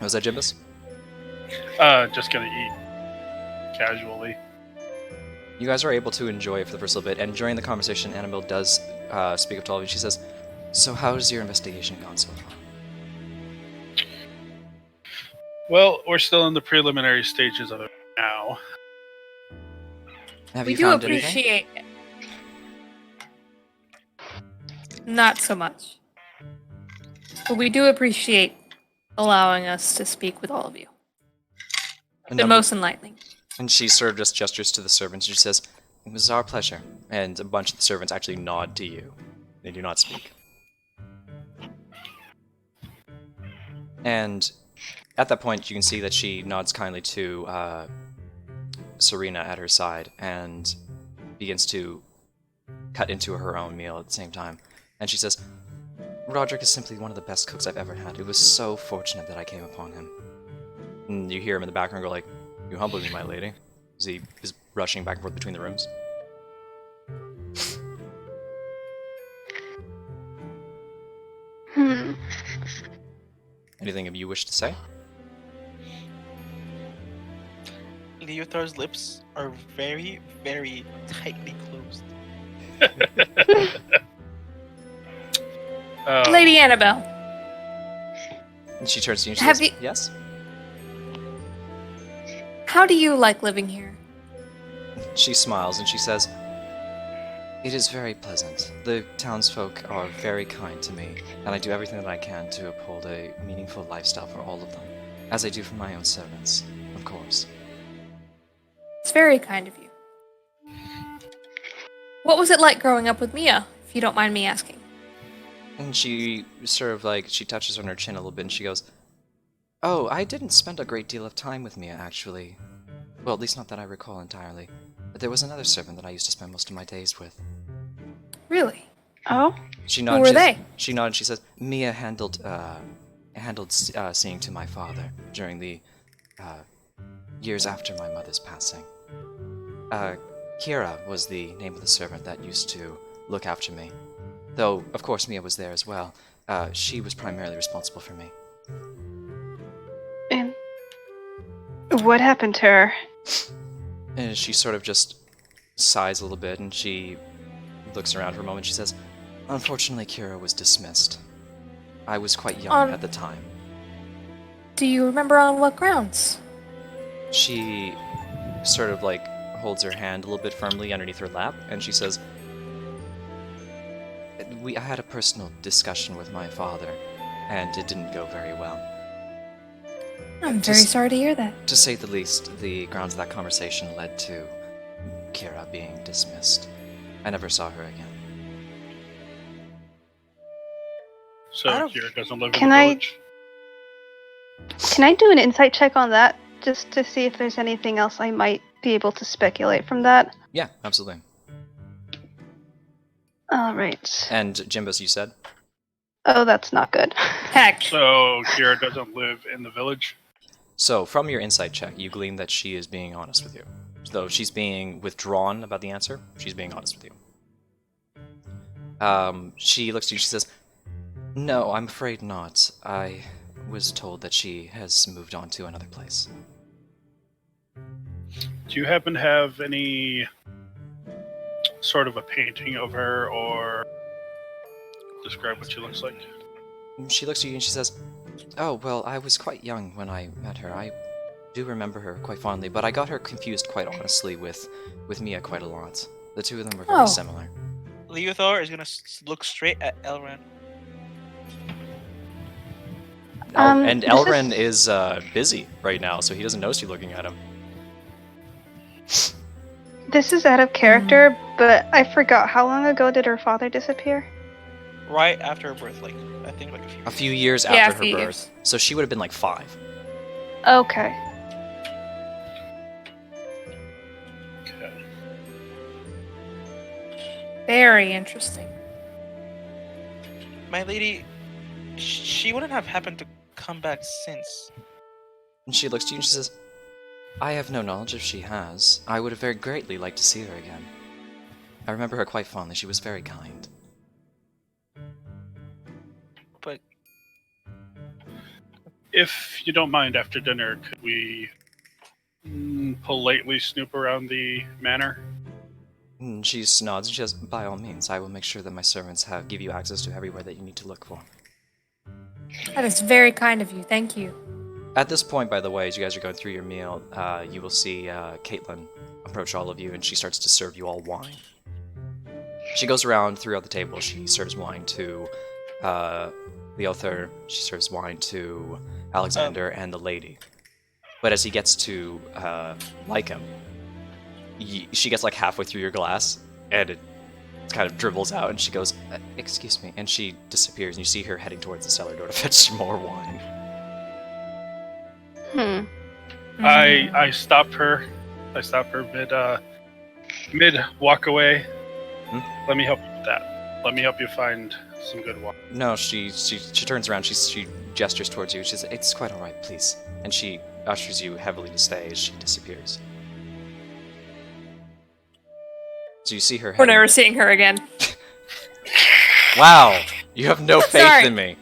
Was that Jimbus? Just gonna eat casually. You guys are able to enjoy it for the first little bit, and during the conversation, Annabelle does speak up to all of you. She says, "So how's your investigation gone so far?" Well, we're still in the preliminary stages of it now. Have We you do found anything? appreciate Not so much. But we do appreciate allowing us to speak with all of you. The most enlightening. And she sort of just gestures to the servants. She says, "It was our pleasure." And a bunch of the servants actually nod to you. They do not speak. And at that point, you can see that she nods kindly to Serena at her side and begins to cut into her own meal at the same time. And she says, "Roderick is simply one of the best cooks I've ever had. It was so fortunate that I came upon him." And you hear him in the background go like, "You humble me, my lady," as he is rushing back and forth between the rooms. Anything you wish to say? Leothar's lips are very, very tightly closed. Lady Annabelle. And she turns to you and she Have says, you- "Yes?" How do you like living here? She smiles and she says, "It is very pleasant. The townsfolk are very kind to me, and I do everything that I can to uphold a meaningful lifestyle for all of them, as I do for my own servants, of course." It's very kind of you. What was it like growing up with Mia, if you don't mind me asking? And she sort of like, she touches on her chin a little bit and she goes, "Oh, I didn't spend a great deal of time with Mia, actually. Well, at least not that I recall entirely. But there was another servant that I used to spend most of my days with." Really? Oh? She Who nodded. were she- they? She nodded. And she says, "Mia handled seeing to my father during the years after my mother's passing. Kira was the name of the servant that used to look after me. Though, of course, Mia was there as well. She was primarily responsible for me." And what happened to her? And she sort of just sighs a little bit and she looks around for a moment. She says, "Unfortunately, Kira was dismissed. I was quite young at the time." Do you remember on what grounds? She sort of like holds her hand a little bit firmly underneath her lap and she says, I had a personal discussion with my father, and it didn't go very well. I'm very sorry to hear that. To say the least, the grounds of that conversation led to Kira being dismissed. I never saw her again." So Kira doesn't live in Can the I- village? Can I do an insight check on that, just to see if there's anything else I might be able to speculate from that? Yeah, absolutely. Alright. And Jimbos, you said? Oh, that's not good. Heck. So Kira doesn't live in the village? So, from your insight check, you glean that she is being honest with you. Though she's being withdrawn about the answer, she's being honest with you. She looks at you and she says, "No, I'm afraid not. I was told that she has moved on to another place." Do you happen to have any sort of a painting of her or describe what she looks like? She looks at you and she says, "Oh, well, I was quite young when I met her. I do remember her quite fondly, but I got her confused quite honestly with Mia quite a lot. The two of them were very Oh. similar." Leothar is gonna look straight at Elran. And this Elren is busy right now, so he doesn't notice you looking at him. This is out of character, but I forgot. How long ago did her father disappear? Right after her birth, like I think like A few years Yeah, after a her few birth. years. So she would have been like 5. Okay. Okay. Very interesting. My lady, she wouldn't have happened to come back since. And she looks to you and she says, "I have no knowledge if she has. I would have very greatly liked to see her again. I remember her quite fondly. She was very kind." But If you don't mind, after dinner, could we politely snoop around the manor? And she nods and she says, "By all means, I will make sure that my servants give you access to everywhere that you need to look for." That is very kind of you. Thank you. At this point, by the way, as you guys are going through your meal, you will see Caitlin approach all of you, and she starts to serve you all wine. She goes around throughout the table. She serves wine to Leother. She serves wine to Alexander and the lady. But as he gets to like him, she gets like halfway through your glass, and it kind of dribbles out, and she goes, "Excuse me," and she disappears. And you see her heading towards the cellar door to fetch more wine. I stop her. I stop her mid walk away. Let me help you with that. Let me help you find some good wine. No, she turns around. She gestures towards you. She says, "It's quite all right, please," and she ushers you heavily to stay as she disappears. So you see her. We're never seeing her again. Wow, you have no faith Sorry. in me.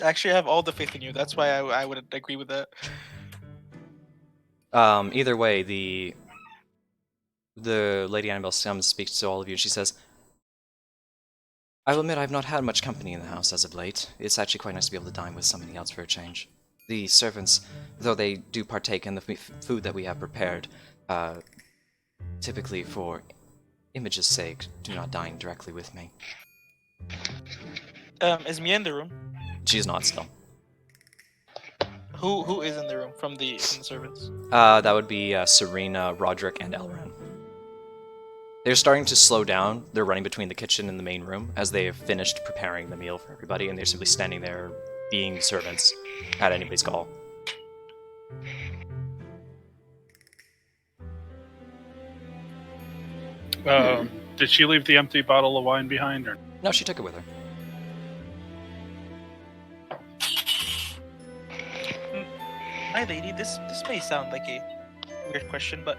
Actually, I have all the faith in you. That's why I would agree with that. Either way, the Lady Annabelle comes, speaks to all of you, and she says, "I will admit I've not had much company in the house as of late. It's actually quite nice to be able to dine with somebody else for a change. The servants, though they do partake in the food that we have prepared, typically for image's sake, do not dine directly with me." Is Mia in the room? She's not still. Who is in the room from the servants? That would be Serena, Roderick, and Elran. They're starting to slow down. They're running between the kitchen and the main room as they have finished preparing the meal for everybody, and they're simply standing there being servants at anybody's call. Did she leave the empty bottle of wine behind her? No, she took it with her. My lady, this may sound like a weird question, but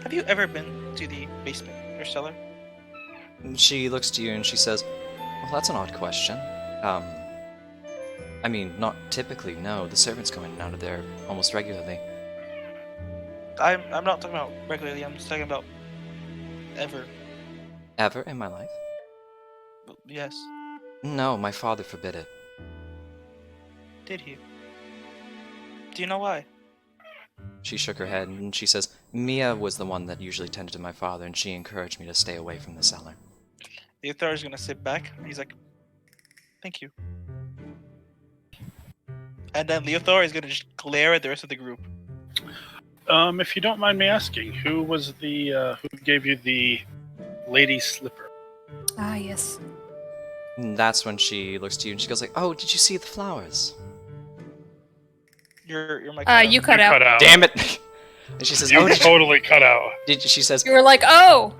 have you ever been to the basement or cellar? She looks to you and she says, "Well, that's an odd question. I mean, not typically, no. The servants go in and out of there almost regularly." I'm not talking about regularly. I'm just talking about ever. Ever in my life? Yes. No, my father forbid it. Did he? Do you know why? She shook her head and she says, "Mia was the one that usually tended to my father, and she encouraged me to stay away from the cellar." The author is gonna sit back. And he's like, "Thank you." And then Leothar is gonna just glare at the rest of the group. If you don't mind me asking, who was the who gave you the lady slipper? Ah, yes. And that's when she looks to you and she goes like, "Oh, did you see the flowers?" You're my. You cut out. Cut out. Damn it! And she says, You "Oh, totally cut out. she says, You were like, oh!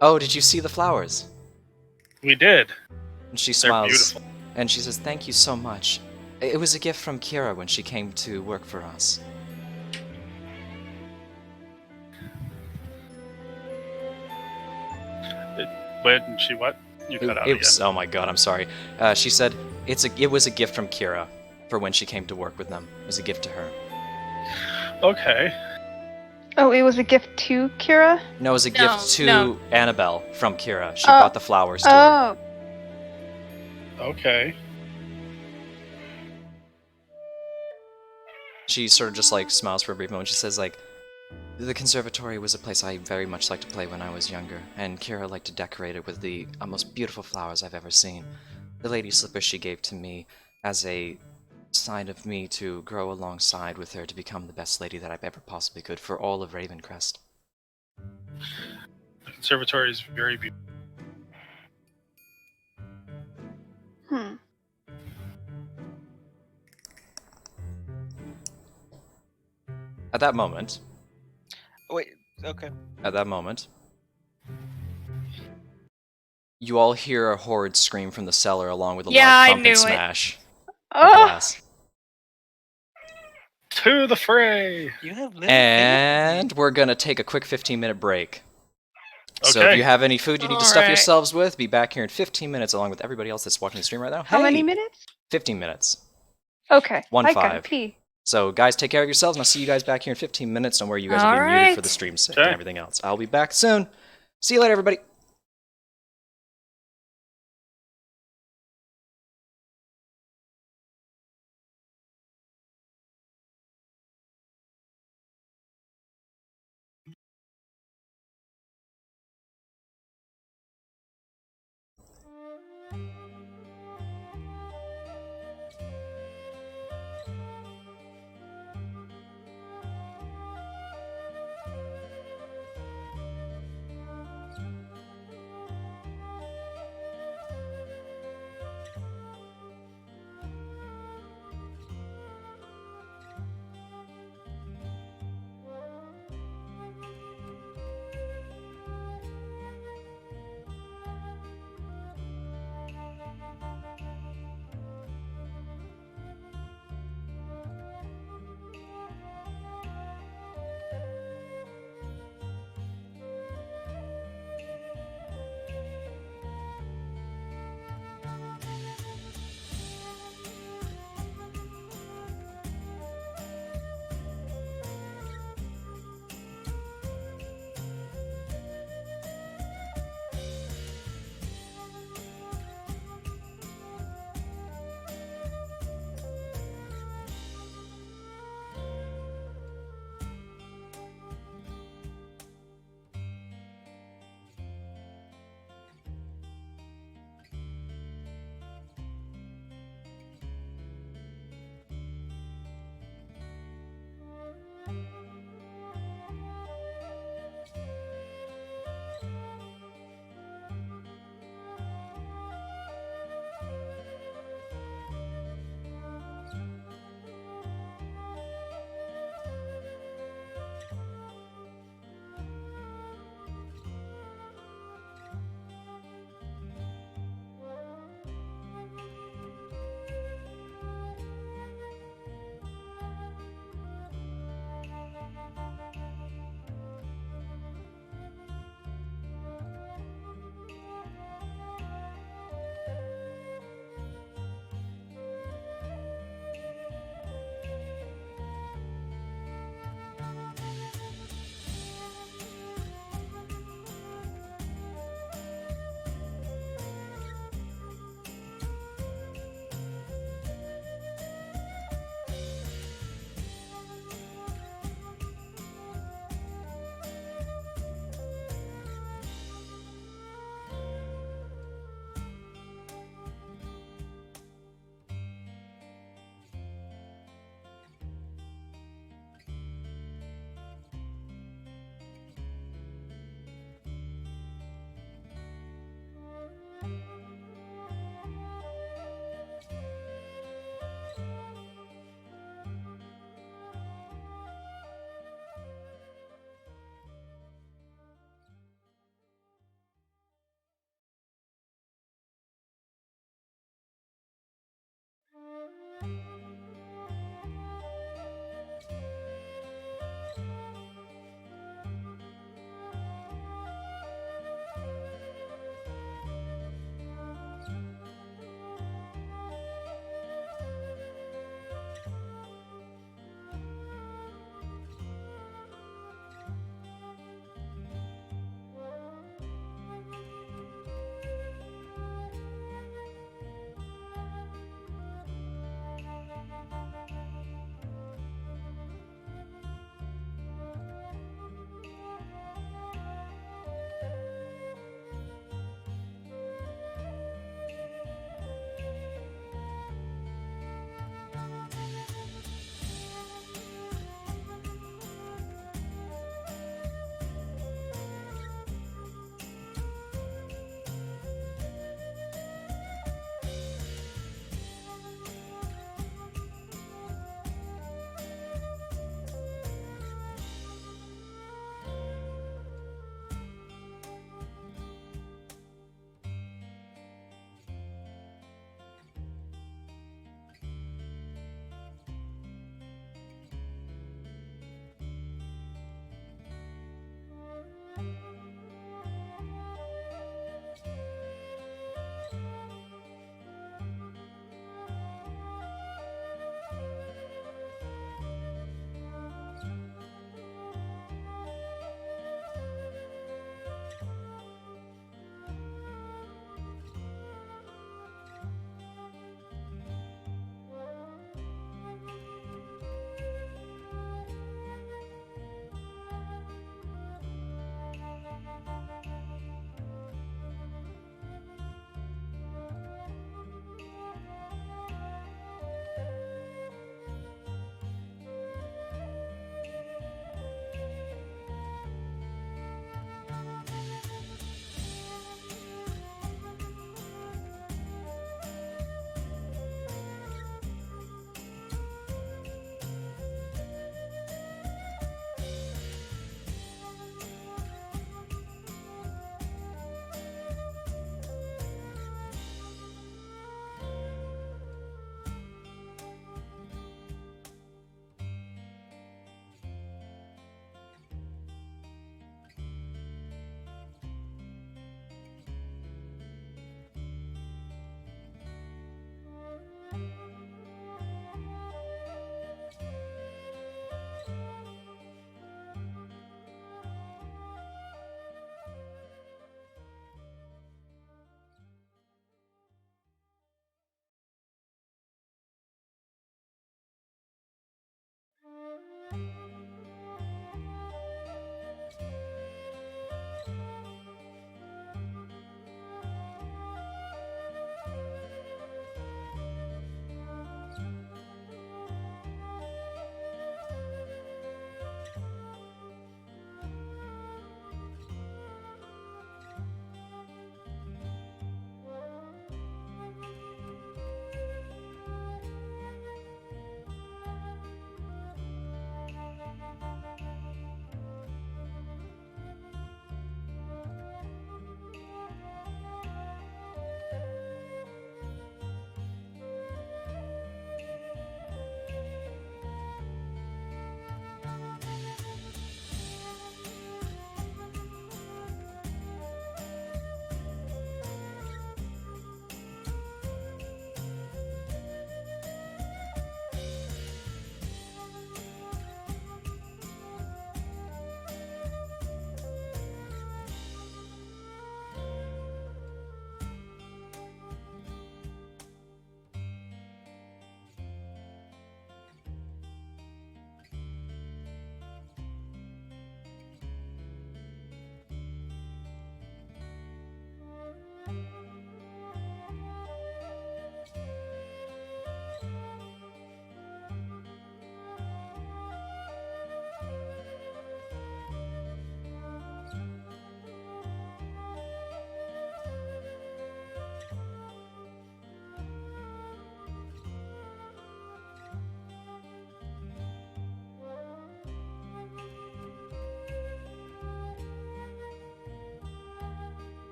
"Oh, did you see the flowers?" We did. And she They're smiles beautiful. and she says, "Thank you so much. It was a gift from Kira when she came to work for us." When she what? You cut out again. Oh my god, I'm sorry. She said it was a gift from Kira for when she came to work with them. It was a gift to her. Okay. Oh, it was a gift to Kira? No, it was a gift to no. Annabelle from Kira. She brought the flowers to her. Oh. Okay. She sort of just like smiles for a brief moment. She says like, "The conservatory was a place I very much liked to play when I was younger, and Kira liked to decorate it with the most beautiful flowers I've ever seen. The lady slipper she gave to me as a sign of me to grow alongside with her to become the best lady that I ever possibly could for all of Ravencrest." The conservatory is very beautiful. At that moment, Wait. Okay. you all hear a horrid scream from the cellar along with a Yeah, loud I thump knew and it. smash of Oh! glass. To the fray! You have little And we're gonna take a quick 15-minute break. So if Okay. you have any food you need to stuff Alright. yourselves with, be back here in 15 minutes along with everybody else that's watching the stream right now. How many Hey! minutes? 15 minutes. Okay. 1-5. I gotta pee. So guys, take care of yourselves, and I'll see you guys back here in 15 minutes. Don't worry, you guys will be muted for Alright. the stream sake Okay. and everything else. I'll be back soon. See you later, everybody.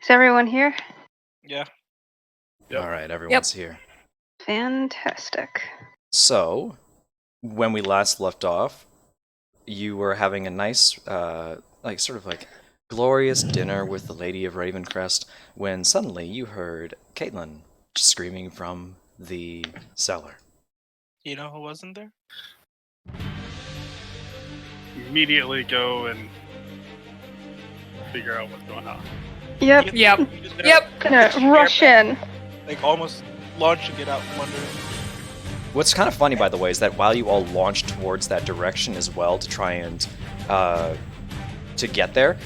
Is everyone here? Yeah. Yep. All right, everyone's here. Fantastic. So, when we last left off, you were having a nice, glorious dinner with the Lady of Ravencrest when suddenly you heard Caitlin screaming from the cellar. You know who wasn't there? Immediately go and figure out what's going on. Yep. Yep. You just gotta, Yep. Gonna rush in. like almost launching it out from under. What's kind of funny, by the way, is that while you all launch towards that direction as well to try and to get there,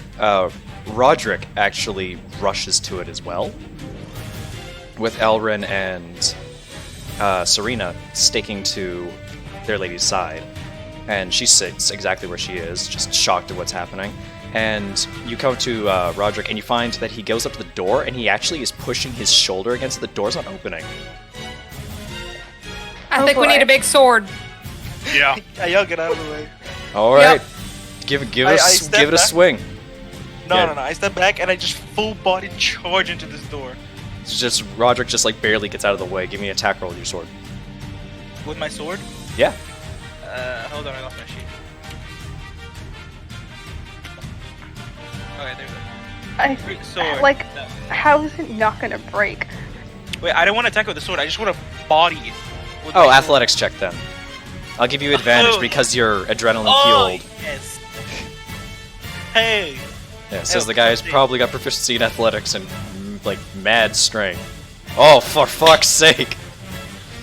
Roderick actually rushes to it as well, with Elrin and Serena sticking to their lady's side, and she sits exactly where she is, just shocked at what's happening. And you come to Roderick, and you find that he goes up to the door, and he actually is pushing his shoulder against it. The door's not opening. I think we need a big sword. Yeah. I'll get out of the way. All right, give it a back. swing. No, Yeah. no. I step back and I just full body charge into this door It's just Roderick just like barely gets out of the way. Give me an attack roll with your sword. with my sword. Yeah. Hold on, I lost my sheet. Okay, there we go. Great sword. Like, how is it not gonna break? Wait, I don't want to attack with the sword. I just want to body it. with Oh, my sword. athletics check then. I'll give you advantage because you're adrenaline fueled. Yes. Hey. Yeah, says the guy who's probably got proficiency in athletics and like mad strength. Oh, for fuck's sake!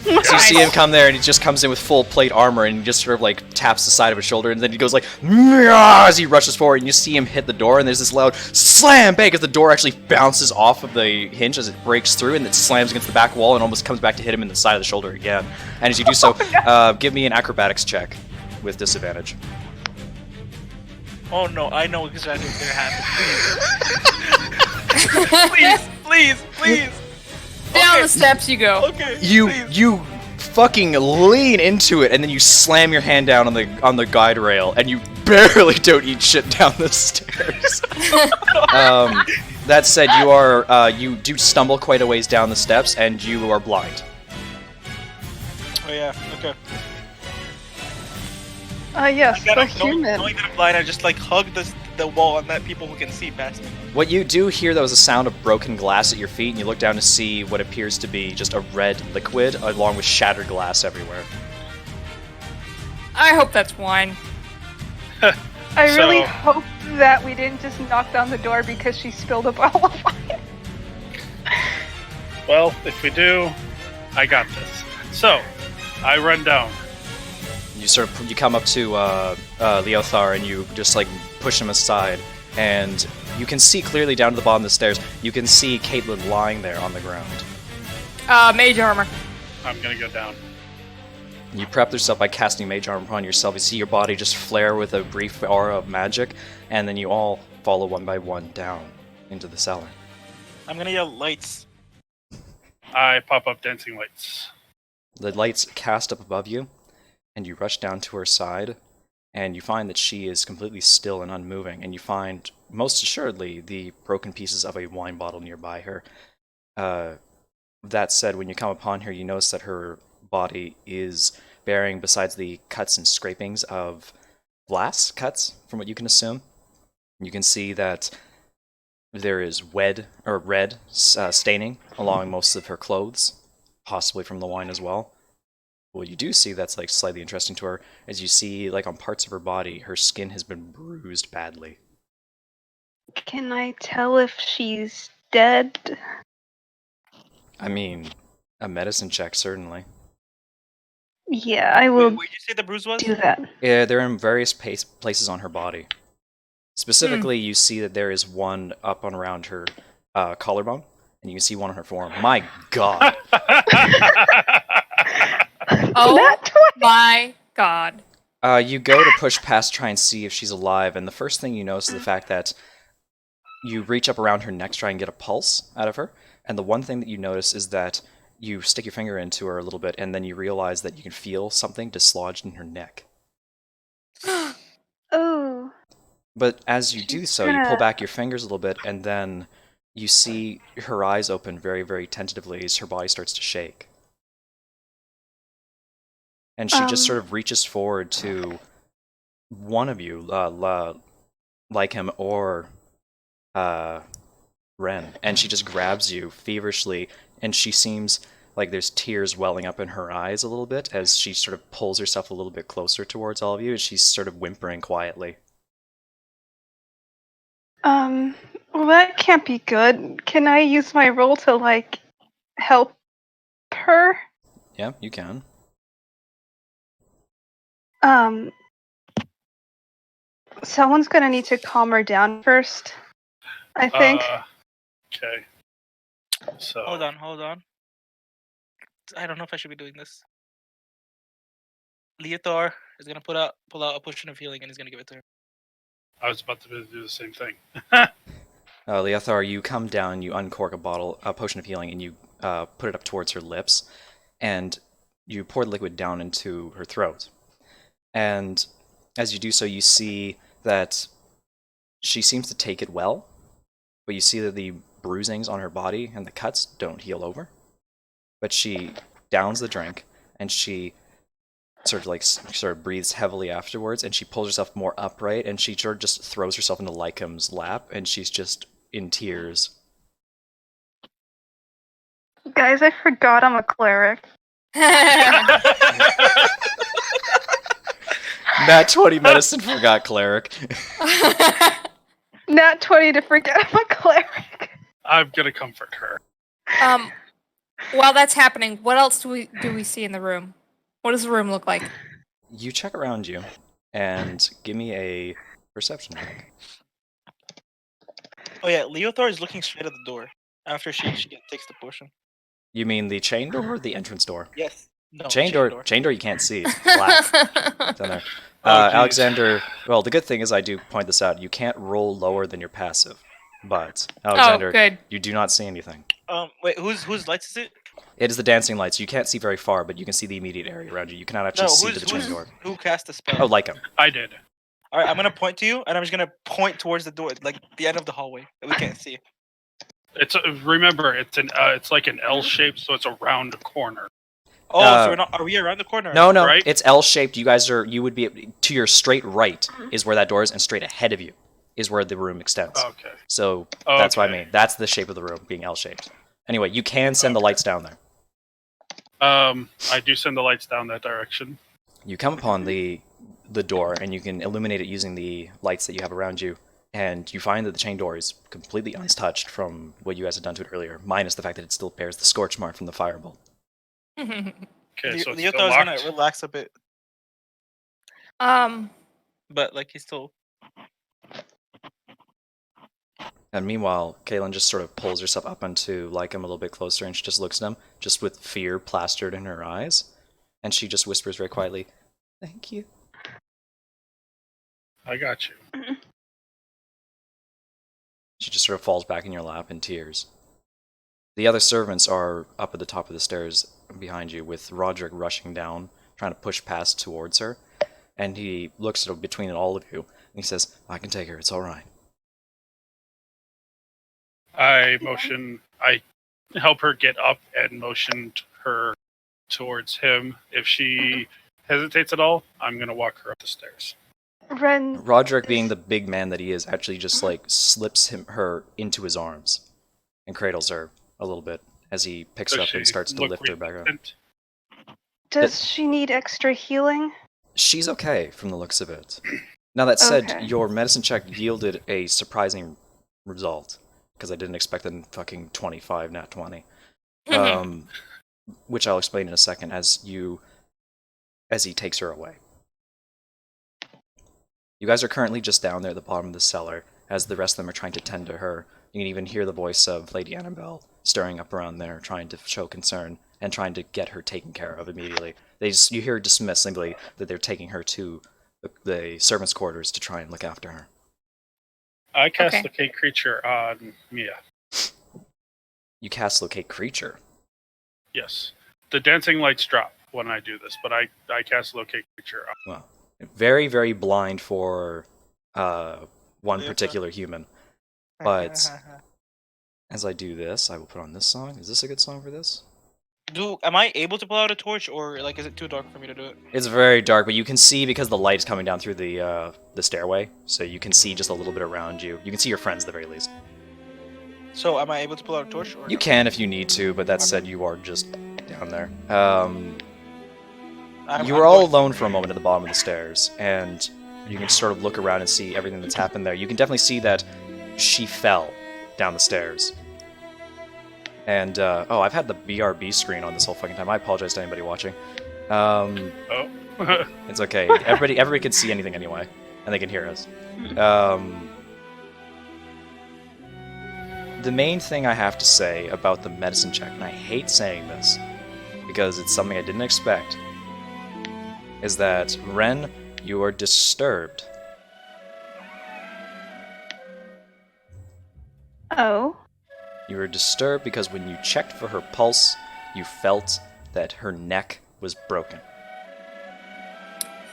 So you see him come there, and he just comes in with full plate armor, and he just sort of like taps the side of his shoulder, and then he goes like "Meow," as he rushes forward, and you see him hit the door, and there's this loud slam bang as the door actually bounces off of the hinge as it breaks through, and it slams against the back wall, and almost comes back to hit him in the side of the shoulder again. And as you do so, give me an acrobatics check with disadvantage. Oh no, I know exactly what's gonna happen. Please. Down the steps you go. Okay. You fucking lean into it, and then you slam your hand down on the guide rail, and you barely don't eat shit down the stairs. That said, you do stumble quite a ways down the steps, and you are blind. Oh yeah. Okay. Yes, the human. Knowing that I'm blind, I just like hug the wall and let people who can see past me. What you do hear, though, is a sound of broken glass at your feet, and you look down to see what appears to be just a red liquid, along with shattered glass everywhere. I hope that's wine. I really hope that we didn't just knock down the door because she spilled a bottle of wine. Well, if we do, I got this. So, I run down. You come up to Leothar, and you just like push him aside, and you can see clearly down to the bottom of the stairs. You can see Caitlin lying there on the ground. Mage armor. I'm gonna go down. You prep yourself by casting mage armor upon yourself. You see your body just flare with a brief aura of magic, and then you all follow one by one down into the cellar. I'm gonna yell lights. I pop up dancing lights. The lights cast up above you, and you rush down to her side, and you find that she is completely still and unmoving, and you find, most assuredly, the broken pieces of a wine bottle nearby her. That said, when you come upon her, you notice that her body is bearing, besides the cuts and scrapings of glass cuts, from what you can assume, you can see that there is red staining along most of her clothes, possibly from the wine as well. What you do see that's like slightly interesting to her is you see, like, on parts of her body, her skin has been bruised badly. Can I tell if she's dead? I mean, a medicine check, certainly. Yeah, I will Where'd you say the bruise was? do that. Yeah, they're in various places on her body. Specifically, you see that there is one up and around her collarbone, and you can see one on her forearm. My God! Oh my god. You go to push past, try and see if she's alive, and the first thing you notice is the fact that you reach up around her neck to try and get a pulse out of her, and the one thing that you notice is that you stick your finger into her a little bit, and then you realize that you can feel something dislodged in her neck. Oh. But as you do so, you pull back your fingers a little bit, and then you see her eyes open very, very tentatively as her body starts to shake. And she just sort of reaches forward to one of you, like him or Ren, and she just grabs you feverishly, and she seems like there's tears welling up in her eyes a little bit as she sort of pulls herself a little bit closer towards all of you, and she's sort of whimpering quietly. Well, that can't be good. Can I use my role to, like, help her? Yeah, you can. Someone's gonna need to calm her down first, I think. Okay. So Hold on. I don't know if I should be doing this. Leothar is gonna pull out a potion of healing and he's gonna give it to her. I was about to do the same thing. Leothar, you come down, you uncork a potion of healing, and you put it up towards her lips, and you pour the liquid down into her throat. And as you do so, you see that she seems to take it well, but you see that the bruisings on her body and the cuts don't heal over. But she downs the drink, and she sort of breathes heavily afterwards, and she pulls herself more upright, and she sort of just throws herself into Lycom's lap, and she's just in tears. Guys, I forgot I'm a cleric. Nat 20 medicine forgot cleric. Nat 20 to forget I'm a cleric. I'm gonna comfort her. While that's happening, what else do we see in the room? What does the room look like? You check around you, and give me a perception check. Oh yeah, Leothar is looking straight at the door after she takes the potion. You mean the chain door or the entrance door? Yes. No. Chain door you can't see. It's black down there. Alexander, well, the good thing is I do point this out. You can't roll lower than your passive. But, Alexander, good. You do not see anything. Wait, whose lights is it? It is the dancing lights. You can't see very far, but you can see the immediate area around you. You cannot actually see to the chain door. Who cast the spell? Oh, Lycom. I did. Alright, I'm gonna point to you, and I'm just gonna point towards the door, like the end of the hallway that we can't see. Remember, it's like an L shape, so it's a round corner. Oh, so are we around the corner? No, right? It's L-shaped. You would be, to your straight right is where that door is, and straight ahead of you is where the room extends. Okay. So that's what I mean. That's the shape of the room, being L-shaped. Anyway, you can send the lights down there. I do send the lights down that direction. You come upon the door, and you can illuminate it using the lights that you have around you, and you find that the chain door is completely untouched from what you guys had done to it earlier, minus the fact that it still bears the scorch mark from the firebolt. Okay, so it's Leothar still is gonna locked. relax a bit, but like he's still. And meanwhile, Kaylin just sort of pulls herself up onto Lycom a little bit closer, and she just looks at him, just with fear plastered in her eyes, and she just whispers very quietly, "Thank you." I got you. She just sort of falls back in your lap in tears. The other servants are up at the top of the stairs behind you, with Roderick rushing down, trying to push past towards her, and he looks at between all of you, and he says, "I can take her, it's alright." I help her get up and motioned her towards him. If she hesitates at all, I'm gonna walk her up the stairs. Roderick, being the big man that he is, actually just slips her into his arms and cradles her a little bit as he picks her up and starts to lift her back up. Does she need extra healing? She's okay from the looks of it. Now that said, your medicine check yielded a surprising result, because I didn't expect a fucking 25, not 20. Which I'll explain in a second as he takes her away. You guys are currently just down there at the bottom of the cellar, as the rest of them are trying to tend to her. You can even hear the voice of Lady Annabelle stirring up around there, trying to show concern, and trying to get her taken care of immediately. You hear dismissingly that they're taking her to the servants' quarters to try and look after her. I cast Locate Creature on Mia. You cast Locate Creature? Yes. The dancing lights drop when I do this, but I cast Locate Creature on. Well, very, very blind for one particular human. But as I do this, I will put on this song. Is this a good song for this? Am I able to pull out a torch, or is it too dark for me to do it? It's very dark, but you can see because the light is coming down through the stairway, so you can see just a little bit around you. You can see your friends at the very least. So am I able to pull out a torch? Or you can if you need to, but that said, you are just down there. You were all alone for a moment at the bottom of the stairs, and you can sort of look around and see everything that's happened there. You can definitely see that she fell down the stairs. And, I've had the BRB screen on this whole fucking time. I apologize to anybody watching. It's okay. Everybody can see anything anyway, and they can hear us. The main thing I have to say about the medicine check, and I hate saying this, because it's something I didn't expect, is that, Ren, you are disturbed. Oh? You were disturbed because when you checked for her pulse, you felt that her neck was broken.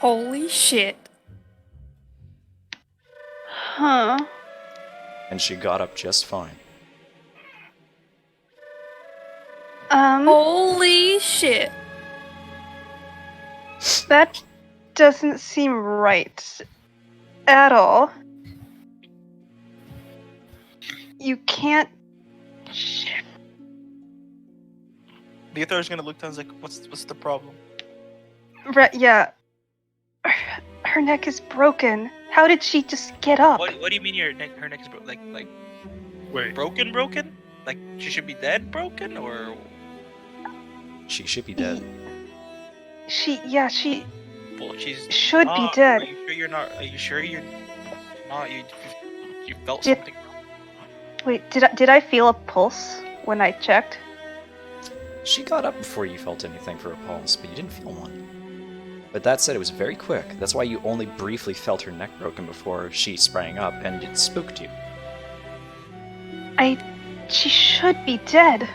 Holy shit. Huh. And she got up just fine. Holy shit. That doesn't seem right at all. You can't. The authority's gonna look down and is like, what's the problem? Yeah. Her neck is broken. How did she just get up? What do you mean her neck is broken? Like Wait. broken? Like she should be dead broken, or She should be dead. She well, she's should be not. dead. Are you sure you're not? Are you sure you're not? You felt Did- something. Wait, did I feel a pulse when I checked? She got up before you felt anything for a pulse, but you didn't feel one. But that said, it was very quick. That's why you only briefly felt her neck broken before she sprang up, and it spooked you. She should be dead.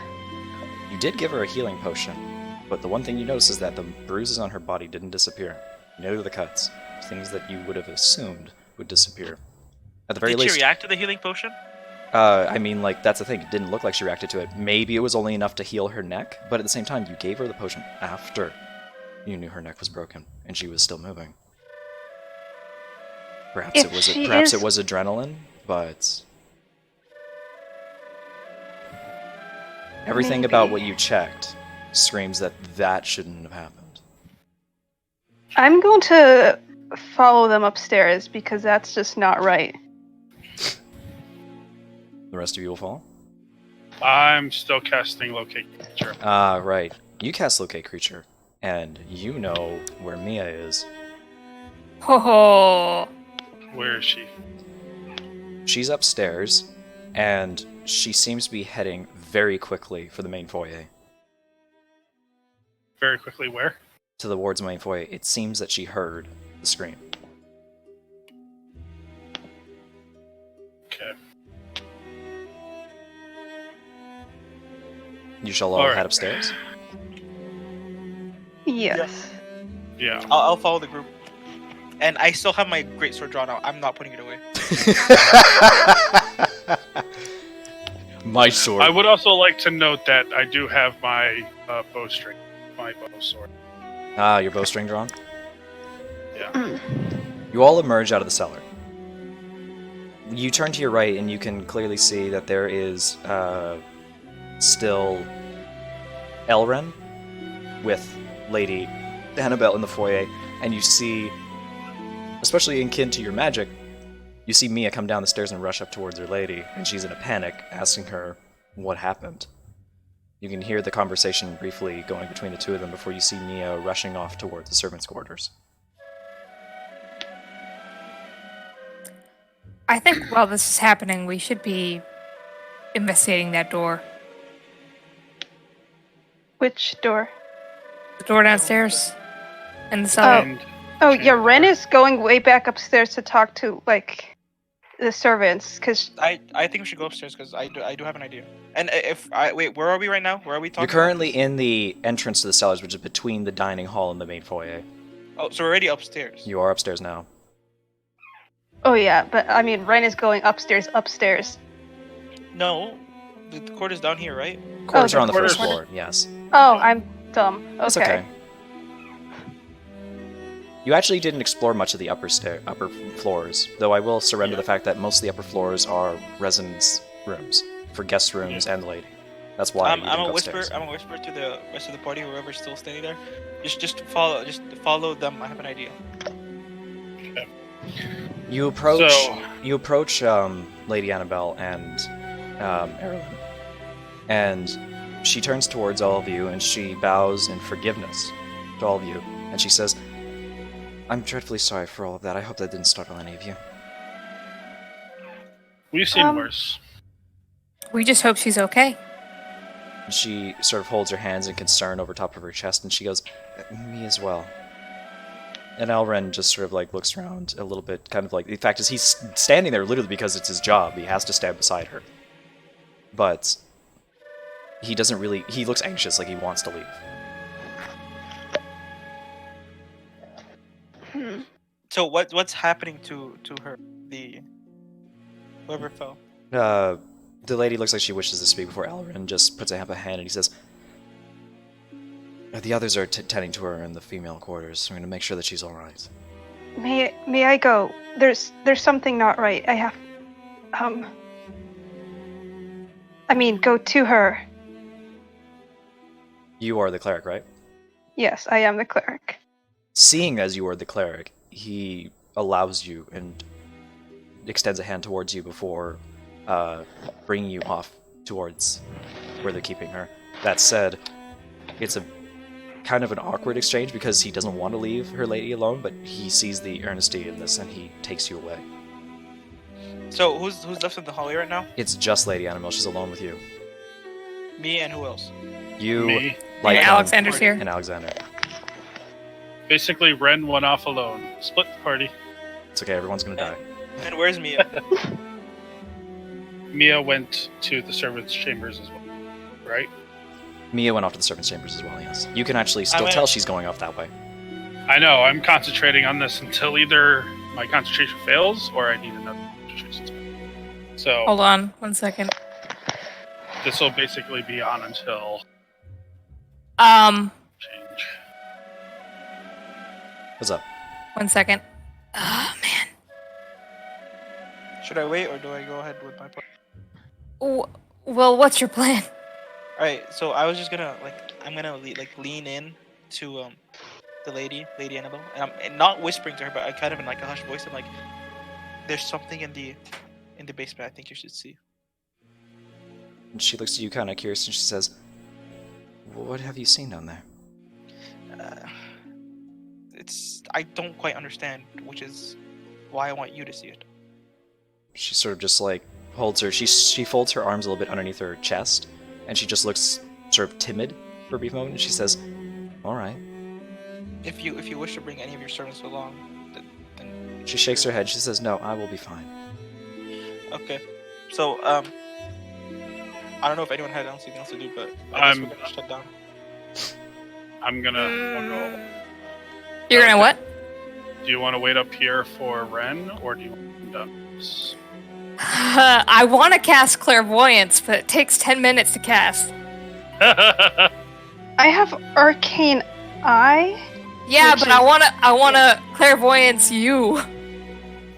You did give her a healing potion, but the one thing you notice is that the bruises on her body didn't disappear. Neither the cuts. Things that you would have assumed would disappear. At the very Did least. she react to the healing potion? I mean, like, that's the thing. It didn't look like she reacted to it. Maybe it was only enough to heal her neck, but at the same time, you gave her the potion after you knew her neck was broken, and she was still moving. Perhaps If it was she perhaps is- it was adrenaline, but everything about Maybe. what you checked screams that that shouldn't have happened. I'm going to follow them upstairs because that's just not right. The rest of you will follow? I'm still casting locate creature. Ah, right. You cast Locate Creature, and you know where Mia is. Ho ho. Where is she? She's upstairs, and she seems to be heading very quickly for the main foyer. Very quickly, where? To the ward's main foyer. It seems that she heard the scream. Okay. You shall all Alright. head upstairs. Yes. Yeah. I'll follow the group. And I still have my greatsword drawn out. I'm not putting it away. My sword. I would also like to note that I do have my bowstring, my bow sword. Ah, your bowstring drawn? Yeah. You all emerge out of the cellar. You turn to your right, and you can clearly see that there is still Elren with Lady Annabelle in the foyer, and you see, especially in kin to your magic, you see Mia come down the stairs and rush up towards her lady, and she's in a panic, asking her what happened. You can hear the conversation briefly going between the two of them before you see Mia rushing off towards the servants' quarters. I think while this is happening, we should be investigating that door. Which door? The door downstairs. In the cellar. And Oh, yeah, Ren is going way back upstairs to talk to, like, the servants, because... I think we should go upstairs because I do have an idea. And wait, where are we right now? Where are we talking? You're currently in the entrance to the cellars, which is between the dining hall and the main foyer. Oh, so we're already upstairs. You are upstairs now. Oh, yeah, but, I mean, Ren is going upstairs. No, the court is down here, right? Quarters the are on the first quarters. floor, yes. Oh, I'm dumb. Okay. That's okay. You actually didn't explore much of the upper floors, though I will surrender the fact that most of the upper floors are residence rooms for guest rooms and the lady. That's why you didn't I'm go a whisper. upstairs. I'm a whisper to the rest of the party, whoever's still standing there. Just follow them. I have an idea. You approach. So- You approach Lady Annabelle and Erilyn, and she turns towards all of you and she bows in forgiveness to all of you, and she says, "I'm dreadfully sorry for all of that. I hope that didn't startle any of you." we've seen worse. We just hope she's okay. And she sort of holds her hands in concern over top of her chest, and she goes, "Me as well." And Elren just sort of like looks around a little bit, kind of like, the fact is he's standing there literally because it's his job. He has to stand beside her. But he doesn't really, he looks anxious, like he wants to leave. So what's happening to her? Whoever fell. The lady looks like she wishes to speak before Elren just puts up a hand and he says, The others are tending to her in the female quarters. I'm going to make sure that she's all right. May I go? There's something not right. I have go to her. You are the cleric, right? Yes, I am the cleric. Seeing as you are the cleric, he allows you and extends a hand towards you before bringing you off towards where they're keeping her. That said, it's a kind of an awkward exchange because he doesn't want to leave her lady alone, but he sees the earnesty in this and he takes you away. So who's left in the hallway right now? It's just Lady Annabelle. She's alone with you. Me and who else? You, Me. like And Alexander's here. and Alexander. Basically, Ren went off alone. Split the party. It's okay. Everyone's gonna die. And where's Mia? Mia went to the servants' chambers as well, right? Mia went off to the servants' chambers as well. Yes. You can actually still went- tell she's going off that way. I know. I'm concentrating on this until either my concentration fails or I need another concentration spell. So Hold on 1 second. this will basically be on until change. What's up? 1 second. Oh man. Should I wait or do I go ahead with my plan? Well, what's your plan? All right, so I was just gonna I'm gonna lean in to the Lady Annabelle, and I'm not whispering to her, but I kind of in like a hushed voice. I'm like, "There's something in the basement. I think you should see." And she looks at you kind of curious and she says, "What have you seen down there?" I don't quite understand, which is why I want you to see it. She sort of just like holds her. She folds her arms a little bit underneath her chest, and she just looks sort of timid for a brief moment. And she says, "All right." If you wish to bring any of your servants along, then She shakes her head. She says, "No, I will be fine." okay. So I don't know if anyone had anything else to do, but I guess we're gonna shut down. I'm gonna go. You're gonna what? Do you want to wait up here for Ren, or do you want to come down? I want to cast clairvoyance, but it takes 10 minutes to cast. I have arcane eye. Yeah, Which but is- I wanna clairvoyance you.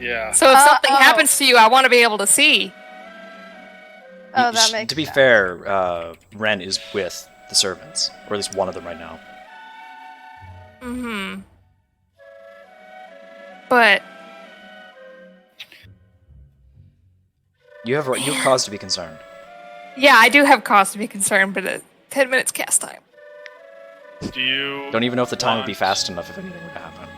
Yeah. So if something oh. happens to you, I want to be able to see. Oh, that makes To be sense. fair, Ren is with the servants, or at least one of them right now. Mm-hmm. But You have cause to be concerned. yeah, I do have cause to be concerned, but 10 minutes cast time. Do you Don't even know if the time would be want- fast enough if anything were to happen.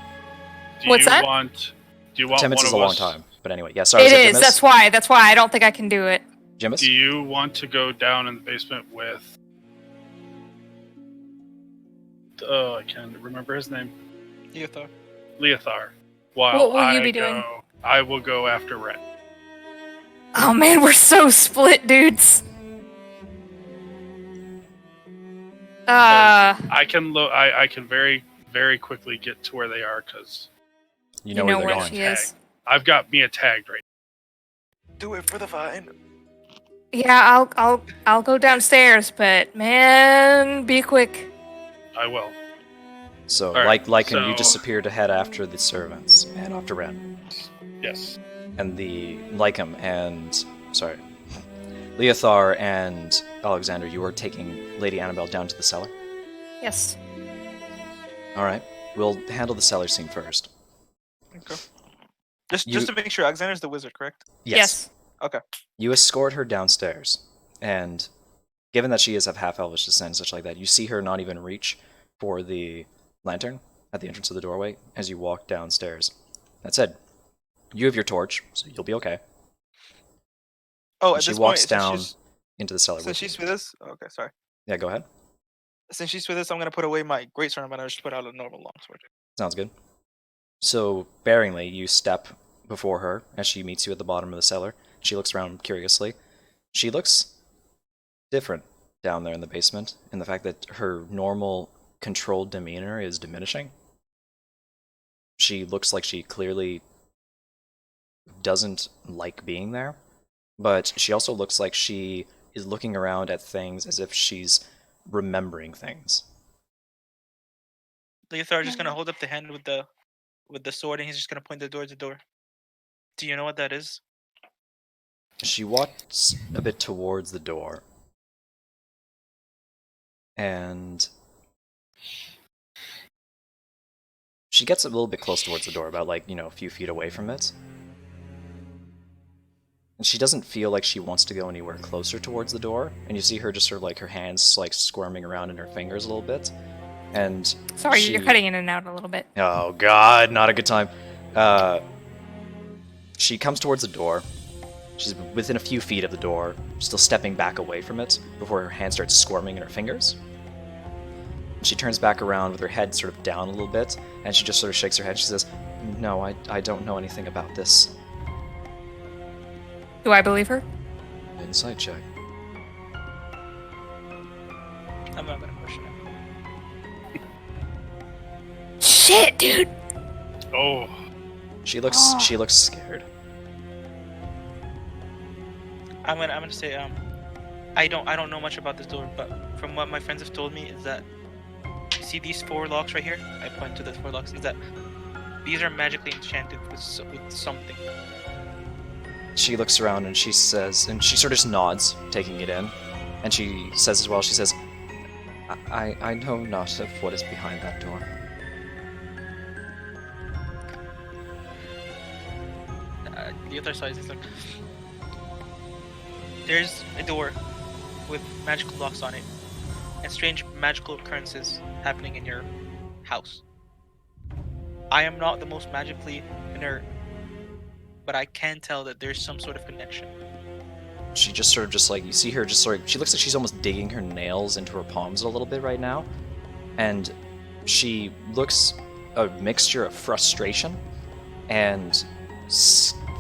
Do What's you that? Want, do you want 10 minutes one is a of long us- time. But anyway, yeah, sorry. It was is. That's why I don't think I can do it. Jimis? Do you want to go down in the basement with? Oh, I can't remember his name. Leothar. Leothar. While What will you I be doing? I will go after Ren. Oh man, we're so split, dudes. I can I can very very quickly get to where they are because You know where they're where going. she is. I've got Mia tagged right. Do it for the vine. Yeah, I'll go downstairs, but man, be quick. I will. So, Alright, like so- you disappear to head after the servants and after Ren. Yes. And the Lycum and Leothar and Alexander, you are taking Lady Annabelle down to the cellar. Yes. Alright. We'll handle the cellar scene first. Okay. Just You- to make sure, Alexander's the wizard, correct? Yes. Okay. You escort her downstairs, and given that she is of half-elvish descent and such like that, you see her not even reach for the lantern at the entrance of the doorway as you walk downstairs. That said, you have your torch, so you'll be okay. Oh, And at she this walks point, down into the cellar Since with you. she's with us, okay, sorry. Yeah, go ahead. Since she's with us, I'm gonna put away my greatsword. I'm gonna just put out a normal longsword. Sounds good. So, bearingly, you step before her as she meets you at the bottom of the cellar. She looks around curiously. She looks different down there in the basement, in the fact that her normal, controlled demeanor is diminishing. She looks like she clearly doesn't like being there, but she also looks like she is looking around at things as if she's remembering things. Leothar is just gonna hold up the hand with the sword, and he's just gonna point the door to door. Do you know what that is? She walks a bit towards the door. And she gets a little bit close towards the door, about like, a few feet away from it. And she doesn't feel like she wants to go anywhere closer towards the door. And you see her just sort of like her hands like squirming around in her fingers a little bit. And sorry, you're cutting in and out a little bit. Oh god, not a good time. She comes towards the door. She's within a few feet of the door, still stepping back away from it before her hand starts squirming in her fingers. She turns back around with her head sort of down a little bit, and she just sort of shakes her head. She says, "No, I don't know anything about this." Do I believe her? Insight check. I'm not gonna question it. Shit, dude. Oh. She looks scared. I'm gonna say I don't know much about this door, but from what my friends have told me is that see these 4 locks right here? I point to the 4 locks. Is that these are magically enchanted with something. She looks around and she says, and she sort of just nods, taking it in. And she says as well, she says, I know not of what is behind that door. The other side is like, there's a door with magical locks on it, and strange magical occurrences happening in your house. I am not the most magically inert, but I can tell that there's some sort of connection. She just sort of just like, you see her just sort of, she looks like she's almost digging her nails into her palms a little bit right now. And she looks a mixture of frustration and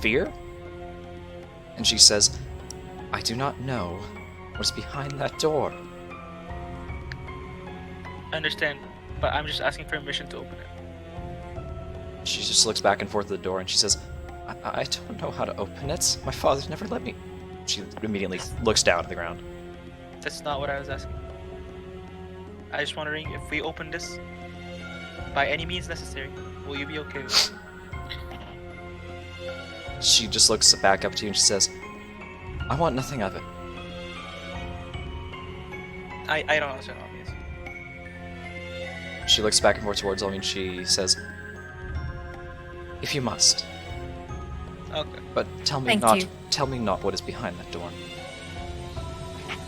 fear. And she says, I do not know what's behind that door. I understand, but I'm just asking permission to open it. She just looks back and forth at the door and she says, I don't know how to open it. My father's never let me. She immediately looks down at the ground. That's not what I was asking. I was wondering if we open this by any means necessary, will you be okay with it? She just looks back up to you and she says, I want nothing of it. I don't understand obvious. She looks back and forth towards Olmi and she says, if you must. Okay. But tell me not what is behind that door.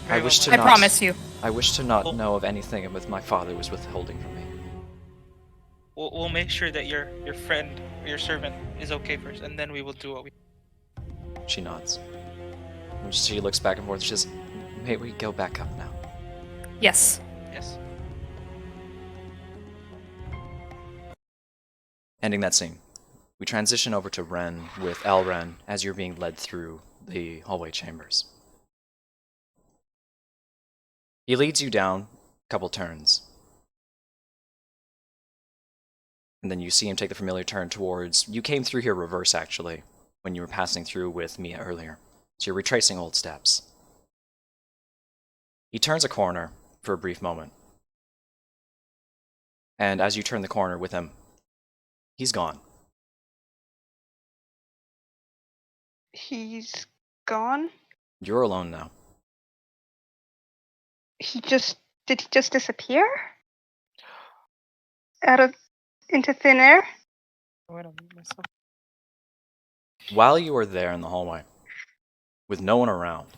I promise you. I wish to not know of anything that my father was withholding from me. We'll make sure that your friend, or your servant, is okay first, and then we will do what we... She nods. And she looks back and forth and she says, may we go back up now? Yes. Yes. Ending that scene. We transition over to Ren with Elren as you're being led through the hallway chambers. He leads you down a couple turns. And then you see him take the familiar turn towards... You came through here reverse, actually, when you were passing through with Mia earlier. So you're retracing old steps. He turns a corner for a brief moment. And as you turn the corner with him, he's gone. He's gone? You're alone now. Did he just disappear? Into thin air? While you are there in the hallway, with no one around,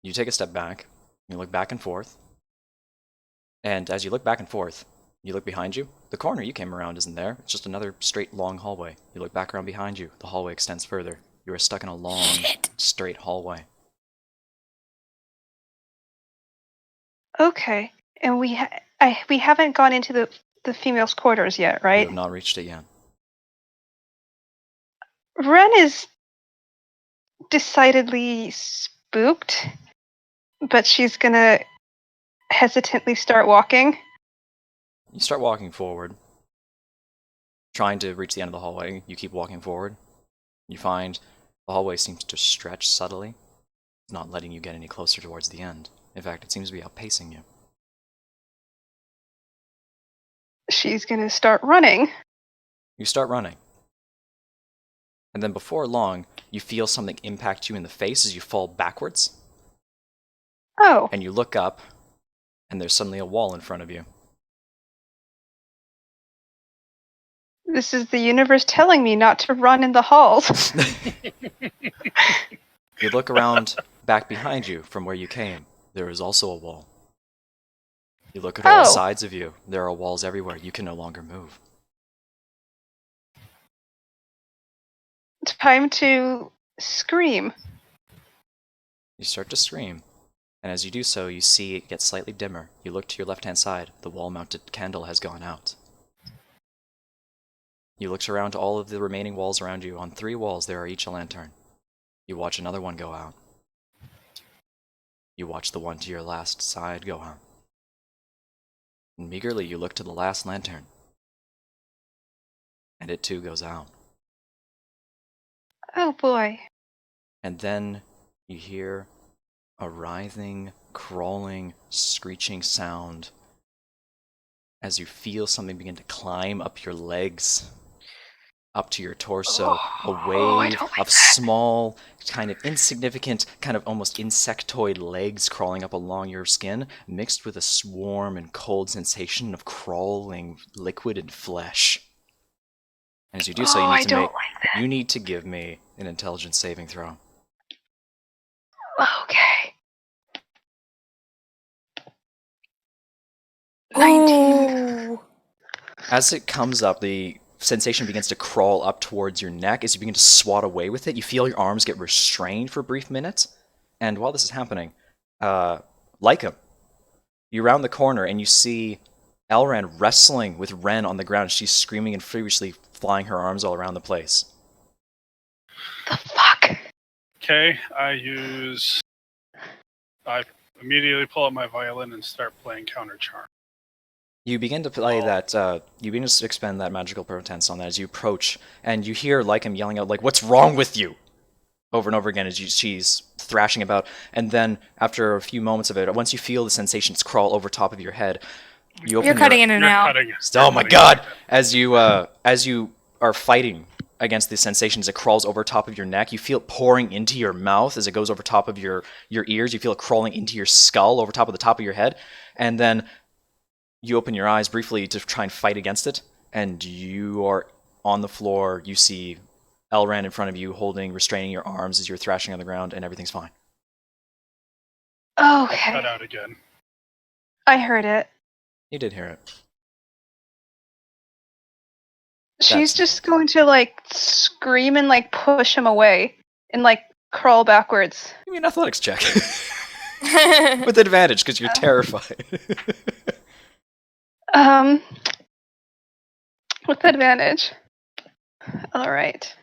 you take a step back, you look back and forth, and as you look back and forth, you look behind you. The corner you came around isn't there. It's just another straight, long hallway. You look back around behind you. The hallway extends further. You are stuck in a long, straight hallway. Okay, and we haven't gone into the females' quarters yet, You right? have not reached it yet. Ren is decidedly spooked, but she's gonna hesitantly start walking. You start walking forward, trying to reach the end of the hallway. You keep walking forward. You find the hallway seems to stretch subtly, not letting you get any closer towards the end. In fact, it seems to be outpacing you. she's gonna start running. You start running. And then before long, you feel something impact you in the face as you fall backwards. Oh. And you look up, and there's suddenly a wall in front of you. This is the universe telling me not to run in the halls. You look around back behind you from where you came. There is also a wall. You look at all sides of you. There are walls everywhere. You can no longer move. Time to scream. You start to scream. And as you do so, you see it get slightly dimmer. You look to your left-hand side. The wall-mounted candle has gone out. You look around to all of the remaining walls around you. On 3 walls, there are each a lantern. You watch another one go out. You watch the one to your last side go out. And meagerly, you look to the last lantern. And it too goes out. Oh boy. And then you hear a writhing, crawling, screeching sound as you feel something begin to climb up your legs, up to your torso, a wave of small, kind of insignificant, kind of almost insectoid legs crawling up along your skin, mixed with a warm and cold sensation of crawling liquid and flesh. And as you do so, you need to give me an intelligence saving throw. Okay. 19. As it comes up, the sensation begins to crawl up towards your neck. As you begin to swat away with it, you feel your arms get restrained for a brief minute. And while this is happening, Lycum, you round the corner and you see Elran wrestling with Ren on the ground. She's screaming and furiously flying her arms all around the place. The fuck? Okay, I immediately pull out my violin and start playing Counter Charm. You begin to play that, you begin to expend that magical pretense on that as you approach, and you hear Lycum yelling out, like, "What's wrong with you?" over and over again as she's thrashing about, and then after a few moments of it, once you feel the sensations crawl over top of your head, you open You're cutting in and out. Oh my god! As you are fighting against the sensations, it crawls over top of your neck. You feel it pouring into your mouth as it goes over top of your ears. You feel it crawling into your skull over top of your head, and then you open your eyes briefly to try and fight against it, and you are on the floor. You see Elran in front of you, restraining your arms as you're thrashing on the ground, and everything's fine. Okay. Cut out again. I heard it. You did hear it. She's just going to, like, scream and, like, push him away and, like, crawl backwards. Give me an athletics check. With advantage, because you're terrified. With advantage. Alright.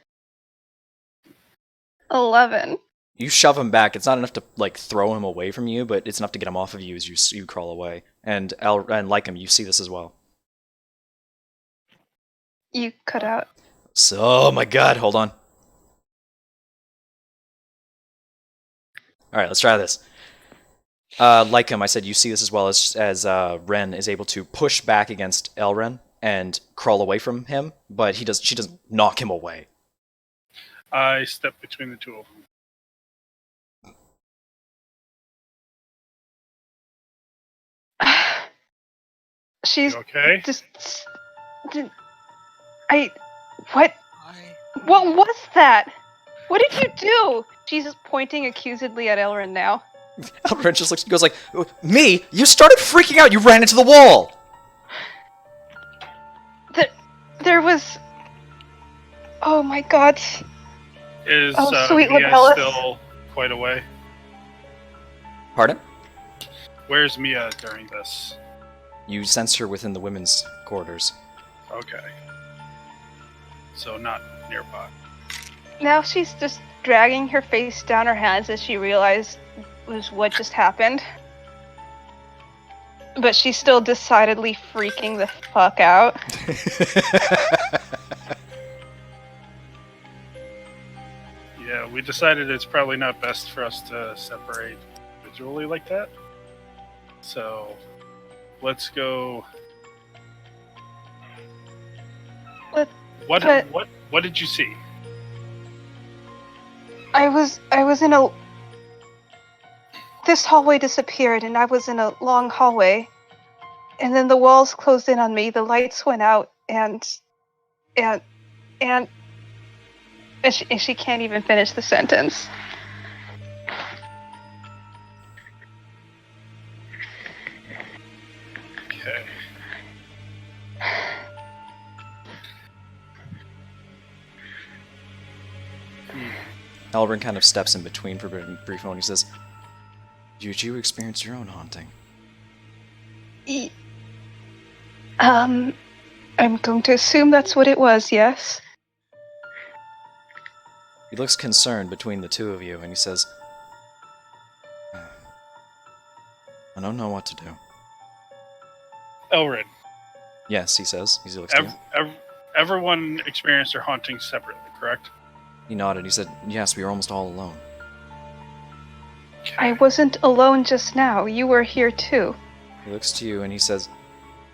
11. You shove him back. It's not enough to, like, throw him away from you, but it's enough to get him off of you as you crawl away. And Lycum, you see this as well. You cut out. So, oh my god, hold on. Alright, let's try this. Lycum, I said you see this as well as Ren is able to push back against Elren and crawl away from him, but she doesn't knock him away. I step between the two of them. She's okay? What was that? What did you do? She's pointing accusedly at Elrin now. Elrin just goes like, "Me? You started freaking out. You ran into the wall." There was. Oh my god. Is sweet Mia Lapellis. still quite away? Pardon? Where's Mia during this? You sense her within the women's quarters. Okay. So not nearby. Now she's just dragging her face down her hands as she realized was what just happened. But she's still decidedly freaking the fuck out. Yeah, we decided it's probably not best for us to separate individually like that. So let's go What But- what did you see? I was in a. This hallway disappeared, and I was in a long hallway, and then the walls closed in on me. The lights went out, and she can't even finish the sentence. Okay. Elrin kind of steps in between for a brief moment. He says, "Did you experience your own haunting?" I'm going to assume that's what it was. Yes. He looks concerned between the two of you, and he says, "I don't know what to do." Elrin, Yes, he says. He looks to you. everyone experienced their hauntings separately, correct? He nodded. He said, "Yes, we were almost all alone." Okay. I wasn't alone just now. You were here too. He looks to you and he says,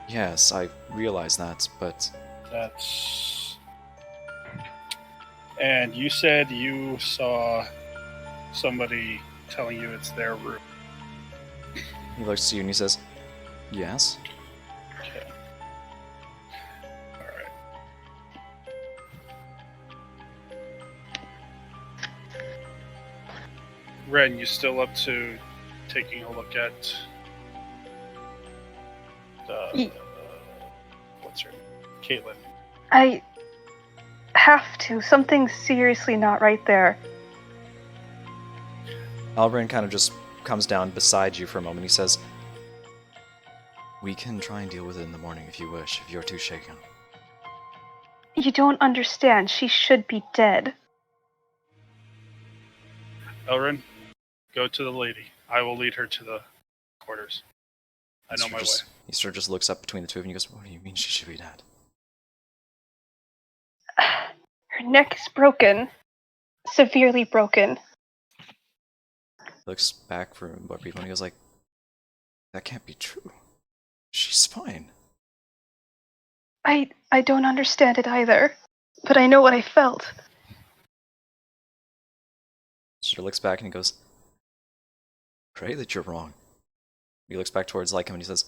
"Yes, I realize that, but That's. And you said you saw somebody telling you it's their room. he looks to you and he says, "Yes." Okay. Alright. Ren, you still up to taking a look at what's her name? Caitlin. I have to. Something's seriously not right there. Elrin kind of just comes down beside you for a moment. He says, "We can try and deal with it in the morning if you wish, if you're too shaken." You don't understand. She should be dead. Elrin, go to the lady. I will lead her to the quarters. I know my way. He sort of just looks up between the two of you and he goes, "What do you mean she should be dead?" Her neck is broken. Severely broken. Looks back for a brief moment and he goes like, "That can't be true. She's fine." I don't understand it either. But I know what I felt. Sort of looks back and he goes, "Pray that you're wrong." He looks back towards Lycum and he says,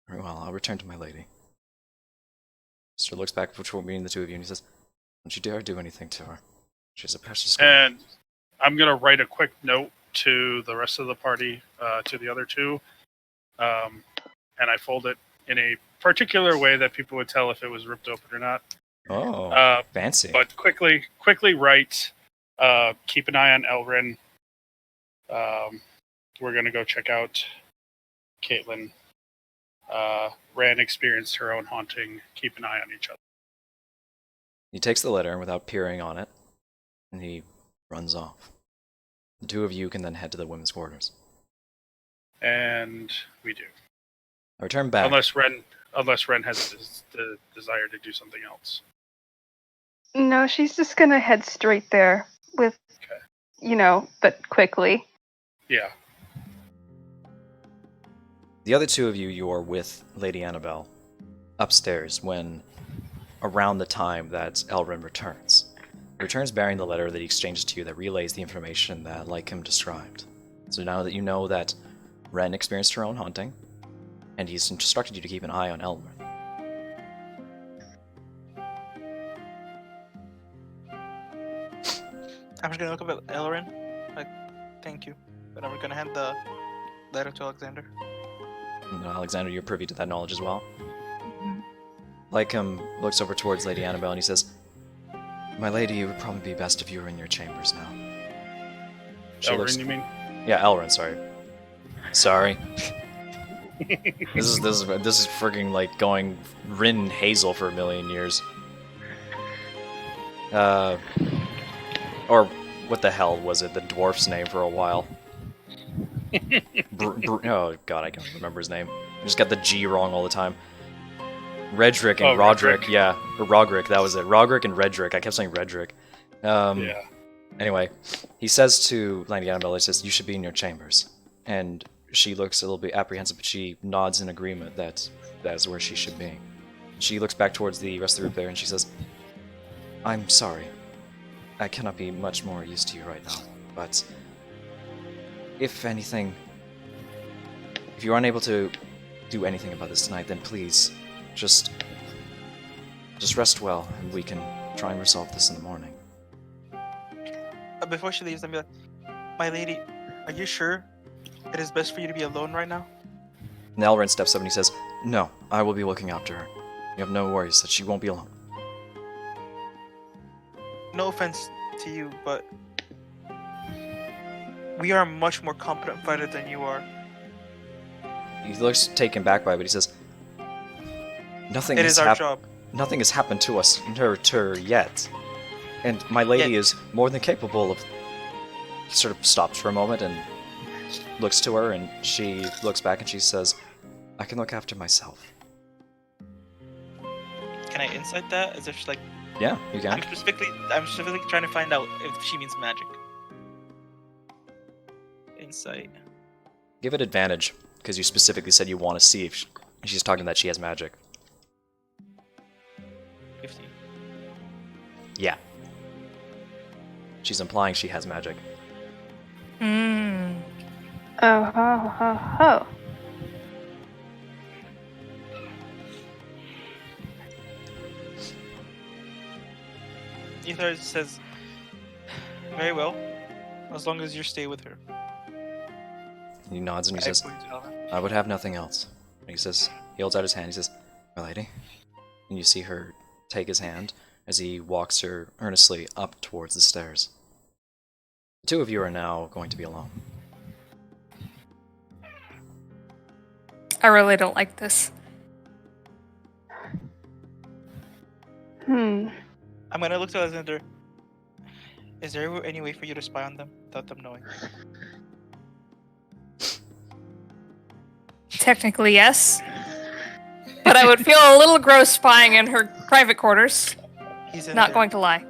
"Very well, I'll return to my lady." Sort of looks back between the two of you and he says, "Don't you dare do anything to her. She's a precious girl." And I'm going to write a quick note to the rest of the party, to the other two. And I fold it in a particular way that people would tell if it was ripped open or not. Oh, fancy. But quickly write, keep an eye on Elrin. We're going to go check out Caitlin. Ran experienced her own haunting. Keep an eye on each other. He takes the letter without peering on it, and he runs off. The two of you can then head to the women's quarters. And we do. I return back. Unless Ren has the desire to do something else. No, she's just gonna head straight there with, but quickly. Yeah. The other two of you, you're with Lady Annabelle upstairs when, around the time that Elrin returns. He returns bearing the letter that he exchanges to you that relays the information that Lycum described. So now that you know that Ren experienced her own haunting, and he's instructed you to keep an eye on Elrin. I'm just gonna look up at Elrin. Like, thank you. But I'm gonna hand the letter to Alexander. And Alexander, you're privy to that knowledge as well. Lycum looks over towards Lady Annabelle and he says, "My lady, it would probably be best if you were in your chambers now." Elrin, you mean? Yeah, Elrin, sorry. Sorry. This is freaking like going Rin Hazel for a million years. Or what the hell was it? The dwarf's name for a while. Oh god, I can't remember his name. I just got the G wrong all the time. Redrick and Roderick, Redrick. yeah. Or Rogrick, that was it. Rogrick and Redrick. I kept saying Redrick. Yeah. Anyway, he says to Lady Annabelle, he says, "You should be in your chambers." And she looks a little bit apprehensive, but she nods in agreement that that is where she should be. She looks back towards the rest of the group there and she says, I'm sorry. I cannot be much more used to you right now, but if anything, if you're unable to do anything about this tonight, then please, just rest well, and we can try and resolve this in the morning. Before she leaves, I'm like, my lady, are you sure it is best for you to be alone right now? And Elrin steps up and he says, no, I will be looking after her. You have no worries that she won't be alone. No offense to you, but we are a much more competent fighter than you are. He looks taken back by it, but he says, nothing It has is our job. Nothing has happened to us, to her yet. And my lady is more than capable of... He sort of stops for a moment and looks to her, and she looks back and she says, I can look after myself. Can I insight that? As if she's like, Yeah, you can. I'm specifically trying to find out if she means magic. Insight. Give it advantage, because you specifically said you want to see if she's talking that she has magic. 15. Yeah. She's implying she has magic. Hmm. Oh, ho, ho, ho. Ether says, very well, as long as you stay with her. He nods and he says, I would have nothing else. And he says, he holds out his hand, he says, my lady. And you see her take his hand as he walks her earnestly up towards the stairs. The two of you are now going to be alone. I really don't like this. Hmm. I'm gonna look to Alexander. Is there any way for you to spy on them without them knowing? Technically, yes. But I would feel a little gross spying in her private quarters. He's in Not there. going to lie.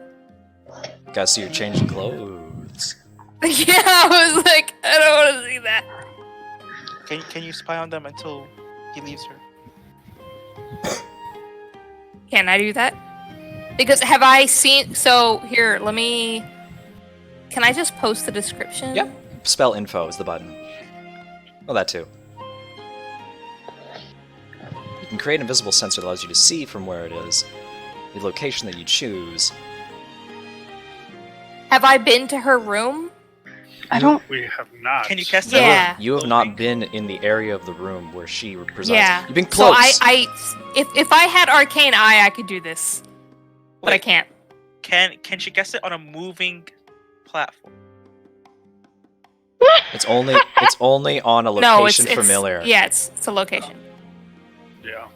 Guys, see you're changing clothes. Yeah, I was like, I don't want to see that. Can you spy on them until he leaves her? Can I do that? Because have I seen... So, here, let me... Can I just post the description? Yep. Spell info is the button. Oh, that too. You can create an invisible sensor that allows you to see from where it is, the location that you choose. Have I been to her room? I don't. We have not. Can you cast You it? Yeah. have, you have not been in the area of the room where she presides. Yeah. You've been So close. if I had arcane eye, I could do this. But I Wait. can't. Can she guess it on a moving platform? It's only on a No, location it's familiar. Yeah, it's a location. Yeah.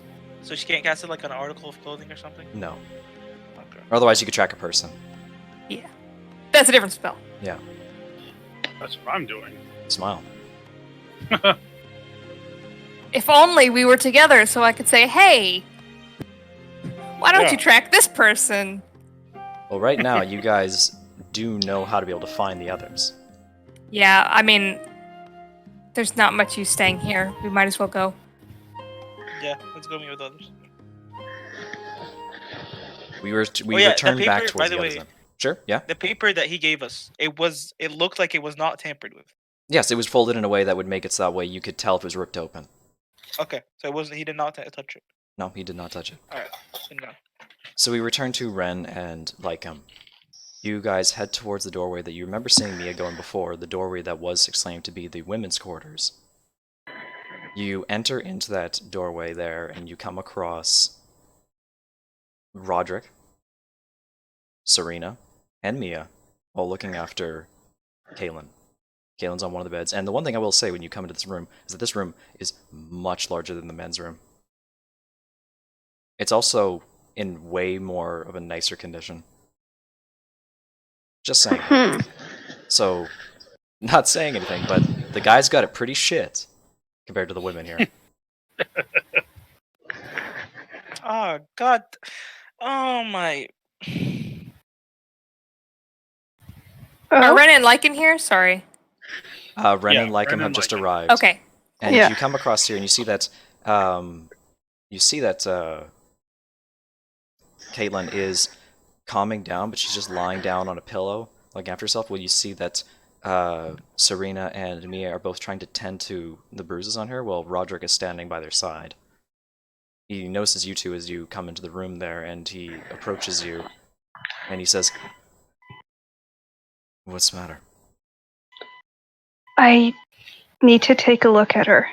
So she can't cast it like on an article of clothing or something? No. Okay. Or otherwise, you could track a person. Yeah. That's a different spell. Yeah. That's what I'm doing. Smile. If only we were together so I could say, hey, why don't Yeah. you track this person? Well, right now, you guys do know how to be able to find the others. Yeah, I mean, there's not much use staying here. We might as well go. Yeah, let's go meet with others. We yeah, returned the back paper, towards by the the others. way- Then. Sure. Yeah. The paper that he gave us, it looked like it was not tampered with. Yes, it was folded in a way that would make it so that way you could tell if it was ripped open. Okay, so it wasn't. He did not touch it. No, he did not touch it. All right, then no. So we return to Ren and Lycum. You guys head towards the doorway that you remember seeing Mia going before, the doorway that was exclaimed to be the women's quarters. You enter into that doorway there, and you come across Roderick, Serena, and Mia, all looking after Kaylin. Kaylin's on one of the beds, and the one thing I will say when you come into this room is that this room is much larger than the men's room. It's also in way more of a nicer condition. Just saying. Hmm. So, not saying anything, but the guys got it pretty shit compared to the women here. Oh God. Oh my. Are Oh, Ren and Lycan here? Sorry. Ren Yeah, and Lycum Ren have and just Lycum. arrived. Okay. And Yeah. you come across here and you see that Caitlin is calming down, but she's just lying down on a pillow, looking after herself. Well, you see that Serena and Mia are both trying to tend to the bruises on her, while Roderick is standing by their side. He notices you two as you come into the room there, and he approaches you, and he says, "What's the matter?" I need to take a look at her.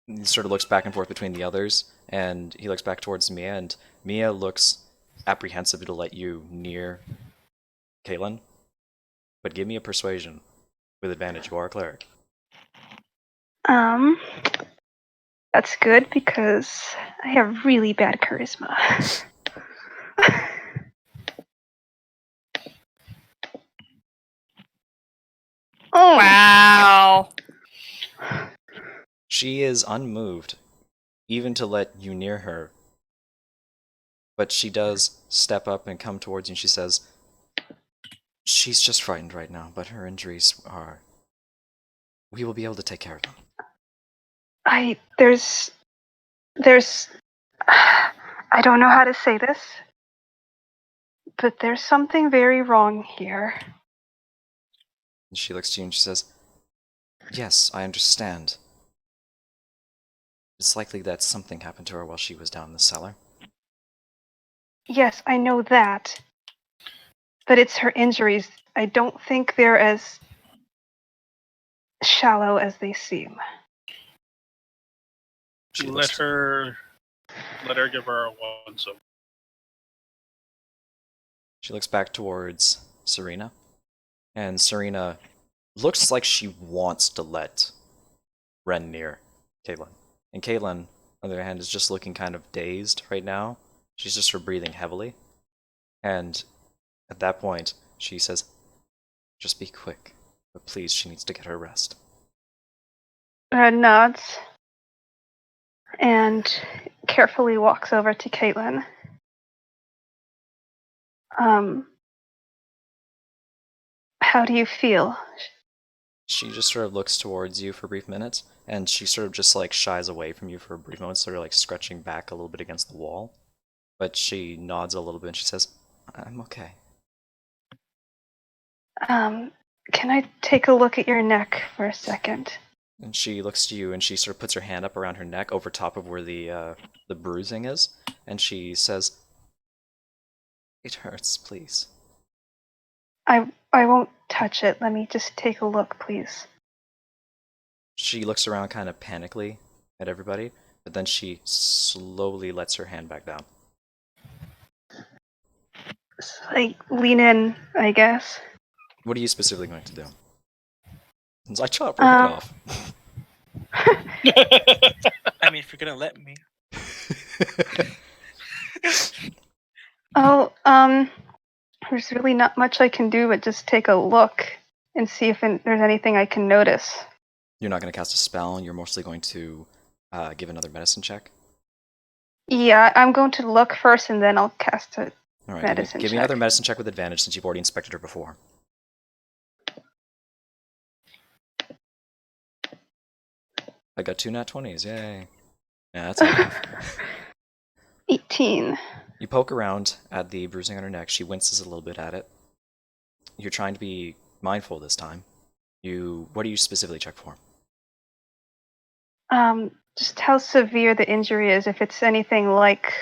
He sort of looks back and forth between the others, and he looks back towards Mia, and Mia looks apprehensive to let you near Caitlin. But give me a persuasion with advantage. You are a cleric. That's good because I have really bad charisma. Oh. Wow. She is unmoved, even to let you near her. But she does step up and come towards you, and she says, "She's just frightened right now, but her injuries are... We will be able to take care of them." There's I don't know how to say this, but there's something very wrong here. And she looks to you and she says, "Yes, I understand. It's likely that something happened to her while she was down in the cellar." Yes, I know that. But it's her injuries. I don't think they're as shallow as they seem. Let her give her a once over. She looks back towards Serena, and Serena looks like she wants to let Ren near Caitlin. And Caitlin, on the other hand, is just looking kind of dazed right now. She's just sort of breathing heavily. And at that point, she says, "Just be quick, but please, she needs to get her rest." Red nods and carefully walks over to Caitlin. How do you feel? She just sort of looks towards you for a brief minute, and she sort of just like shies away from you for a brief moment, sort of like scratching back a little bit against the wall. But she nods a little bit and she says, "I'm okay." Can I take a look at your neck for a second? And she looks to you and she sort of puts her hand up around her neck over top of where the bruising is, and she says, "It hurts, please." I won't touch it. Let me just take a look, please. She looks around kind of panically at everybody, but then she slowly lets her hand back down. So I lean in, I guess. What are you specifically going to do? Since I chop her head off. I mean, if you're gonna let me. There's really not much I can do but just take a look and see if there's anything I can notice. You're not going to cast a spell, you're mostly going to give another medicine check? Yeah, I'm going to look first and then I'll cast a Alright, medicine check. give me another medicine check with advantage since you've already inspected her before. I got 2 nat 20s, yay. Yeah, that's enough. 18. You poke around at the bruising on her neck. She winces a little bit at it. You're trying to be mindful this time. What do you specifically check for? Just how severe the injury is, if it's anything like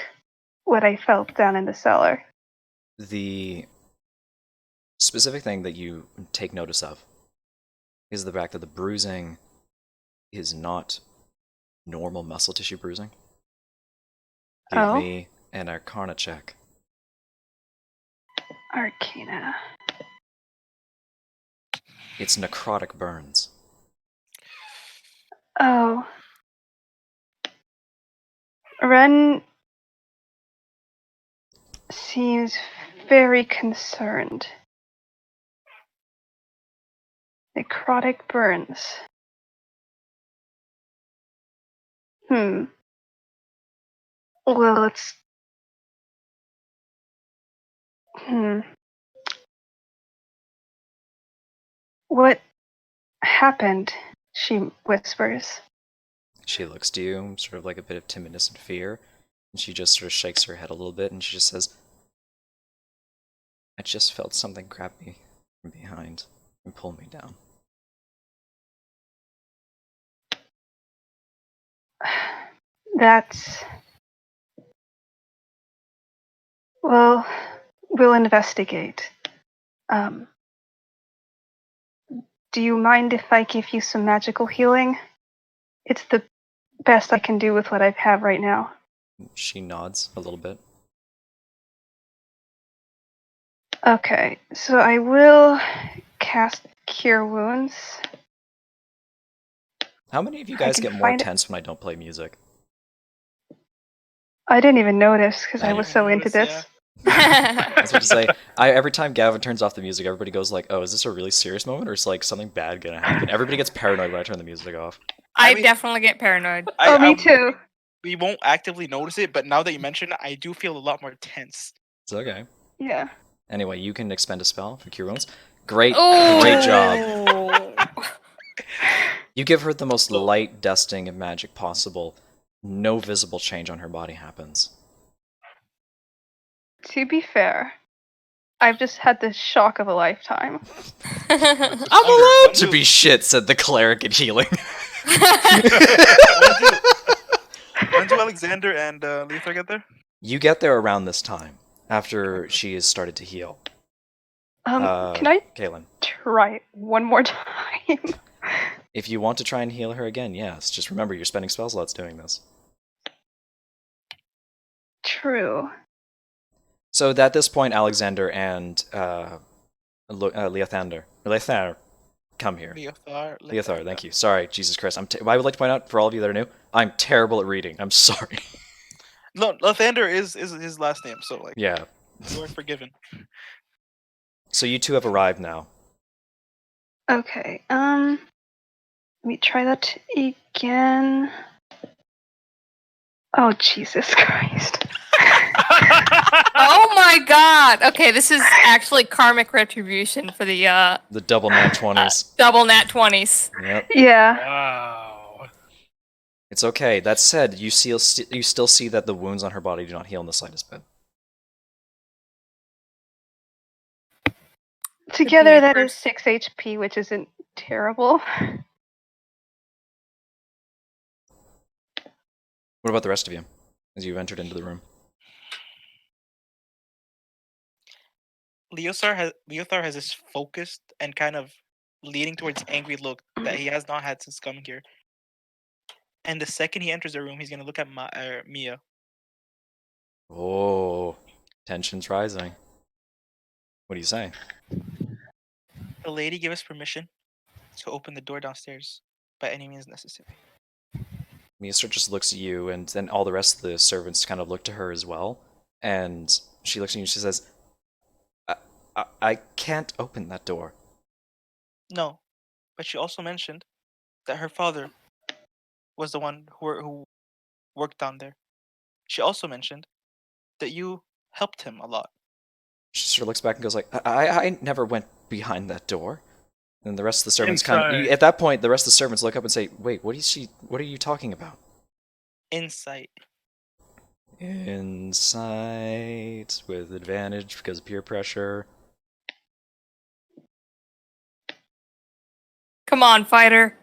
what I felt down in the cellar. The specific thing that you take notice of is the fact that the bruising is not normal muscle tissue bruising. Give me an Arcana check. Arcana. It's necrotic burns. Oh. Ren seems very concerned. Necrotic burns. Well, it's... What happened? She whispers. She looks to you, sort of like a bit of timidness and fear, And she just sort of shakes her head a little bit, and she just says, I just felt something grab me from behind and pull me down. That's... Well, we'll investigate. Do you mind if I give you some magical healing? It's the best I can do with what I have right now. She nods a little bit. Okay, so I will cast Cure Wounds. How many of you I guys can get more find it. tense when I don't play music? I didn't even notice because I I was didn't so even into notice, this. I was about to say, every time Gavin turns off the music, everybody goes like, oh, is this a really serious moment, or is like something bad gonna happen? Everybody gets paranoid when I turn the music off. I I mean- definitely get paranoid. Oh, me too. We won't actively notice it, but now that you mention it, I do feel a lot more tense. It's okay. Yeah. Anyway, you can expend a spell for Cure Wounds. Great Oh. job. You give her the most light dusting of magic possible. No visible change on her body happens. To be fair, I've just had the shock of a lifetime. I'm allowed to be shit, said the cleric at healing. When do Alexander and Luther get there? You get there around this time, after she has started to heal. Can I Kaylin, try it one more time? if you want to try and heal her again, yes. Just remember, you're spending spell slots doing this. True. So at this point, Alexander and Leothander come here. Leothar, thank you. Sorry, Jesus Christ. I would like to point out, for all of you that are new, I'm terrible at reading. I'm sorry. No, Lathander is his last name, so like Yeah. you are forgiven. So you two have arrived now. Okay, let me try that again. Oh, Jesus Christ. Oh my god! Okay, this is actually karmic retribution for the double nat 20s. Double nat 20s. Yep. Yeah. Wow. It's okay. That said, you still see that the wounds on her body do not heal in the slightest bit. Together that is 6 HP, which isn't terrible. What about the rest of you, as you've entered into the room? Leothar has this focused and kind of leaning towards angry look that he has not had since coming here. And the second he enters the room, he's gonna look at Mia. Oh, tension's rising. What do you say? The lady gave us permission to open the door downstairs by any means necessary. Mia just looks at you, and then all the rest of the servants kind of look to her as well. And she looks at you and she says, I can't open that door. No, but she also mentioned that her father was the one who worked down there. She also mentioned that you helped him a lot. She sort of looks back and goes like, I never went behind that door. And the rest of the servants at that point, the rest of the servants look up and say, wait, what are you talking about? Insight. Insight with advantage because of peer pressure. Come on, fighter.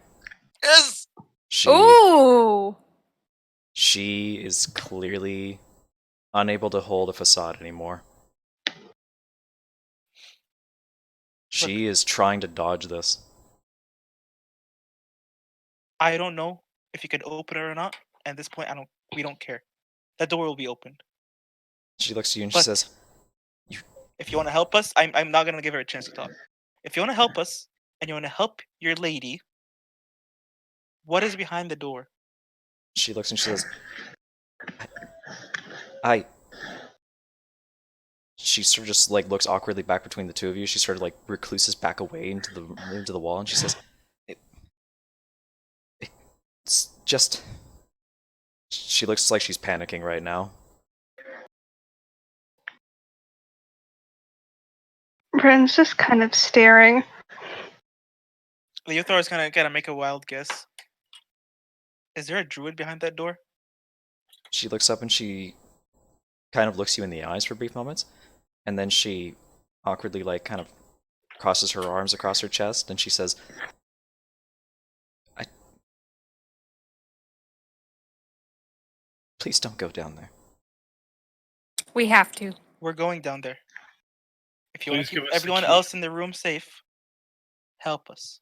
Yes! Ooh! She is clearly unable to hold a facade anymore. She is trying to dodge this. I don't know if you can open it or not. At this point, we don't care. That door will be opened. She looks at you and she says, if you want to help us, I'm not going to give her a chance to talk. If you want to help us, and you want to help your lady, what is behind the door? She looks and she says, She sort of just like looks awkwardly back between the two of you. She sort of like recluses back away into the wall, and she says, "It's just." She looks like she's panicking right now. Bren's just kind of staring. Leothar is gonna make a wild guess. Is there a druid behind that door? She looks up and she kind of looks you in the eyes for brief moments, and then she awkwardly, like, kind of crosses her arms across her chest, and she says, please don't go down there. We have to. We're going down there. If you want Please to keep give us the everyone key. else in the room safe, help us.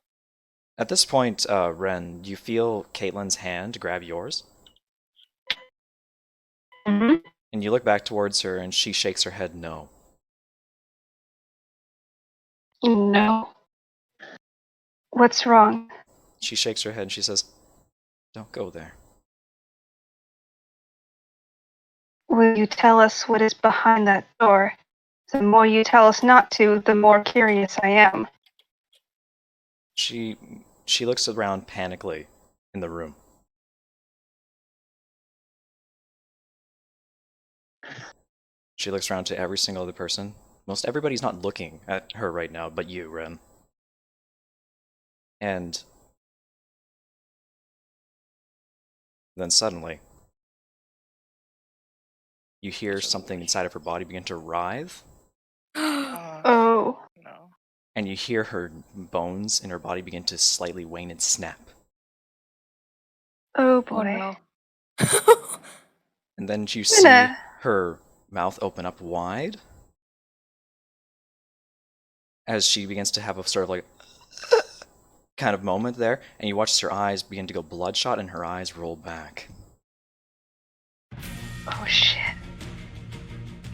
At this point, Ren, you feel Caitlin's hand grab yours, Mhm. and you look back towards her, and she shakes her head no. No. What's wrong? She shakes her head and she says, don't go there. Will you tell us what is behind that door? The more you tell us not to, the more curious I am. She looks around panically in the room. She looks around to every single other person. Most everybody's not looking at her right now, but you, Ren. And then suddenly, you hear something inside of her body begin to writhe, Oh. No. and you hear her bones in her body begin to slightly wane and snap. Oh Oh, boy. no. And then you see Gonna- her mouth open up wide as she begins to have a sort of like kind of moment there, and you watch as her eyes begin to go bloodshot and her eyes roll back. Oh shit.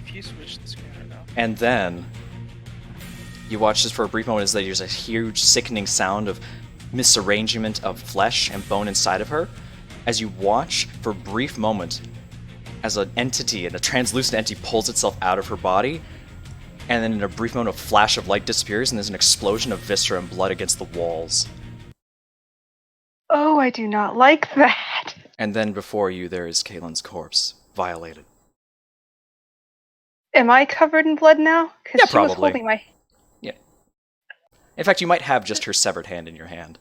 If you switch the screen right now. And then you watch this for a brief moment as there's a huge sickening sound of misarrangement of flesh and bone inside of her, as you watch for a brief moment as an entity, and a translucent entity pulls itself out of her body, and then in a brief moment a flash of light disappears and there's an explosion of viscera and blood against the walls. Oh, I do not like that. And then before you there is Caitlin's corpse, violated. Am I covered in blood now? Because Yeah, she was probably. holding my... Yeah. In fact, you might have just her severed hand in your hand.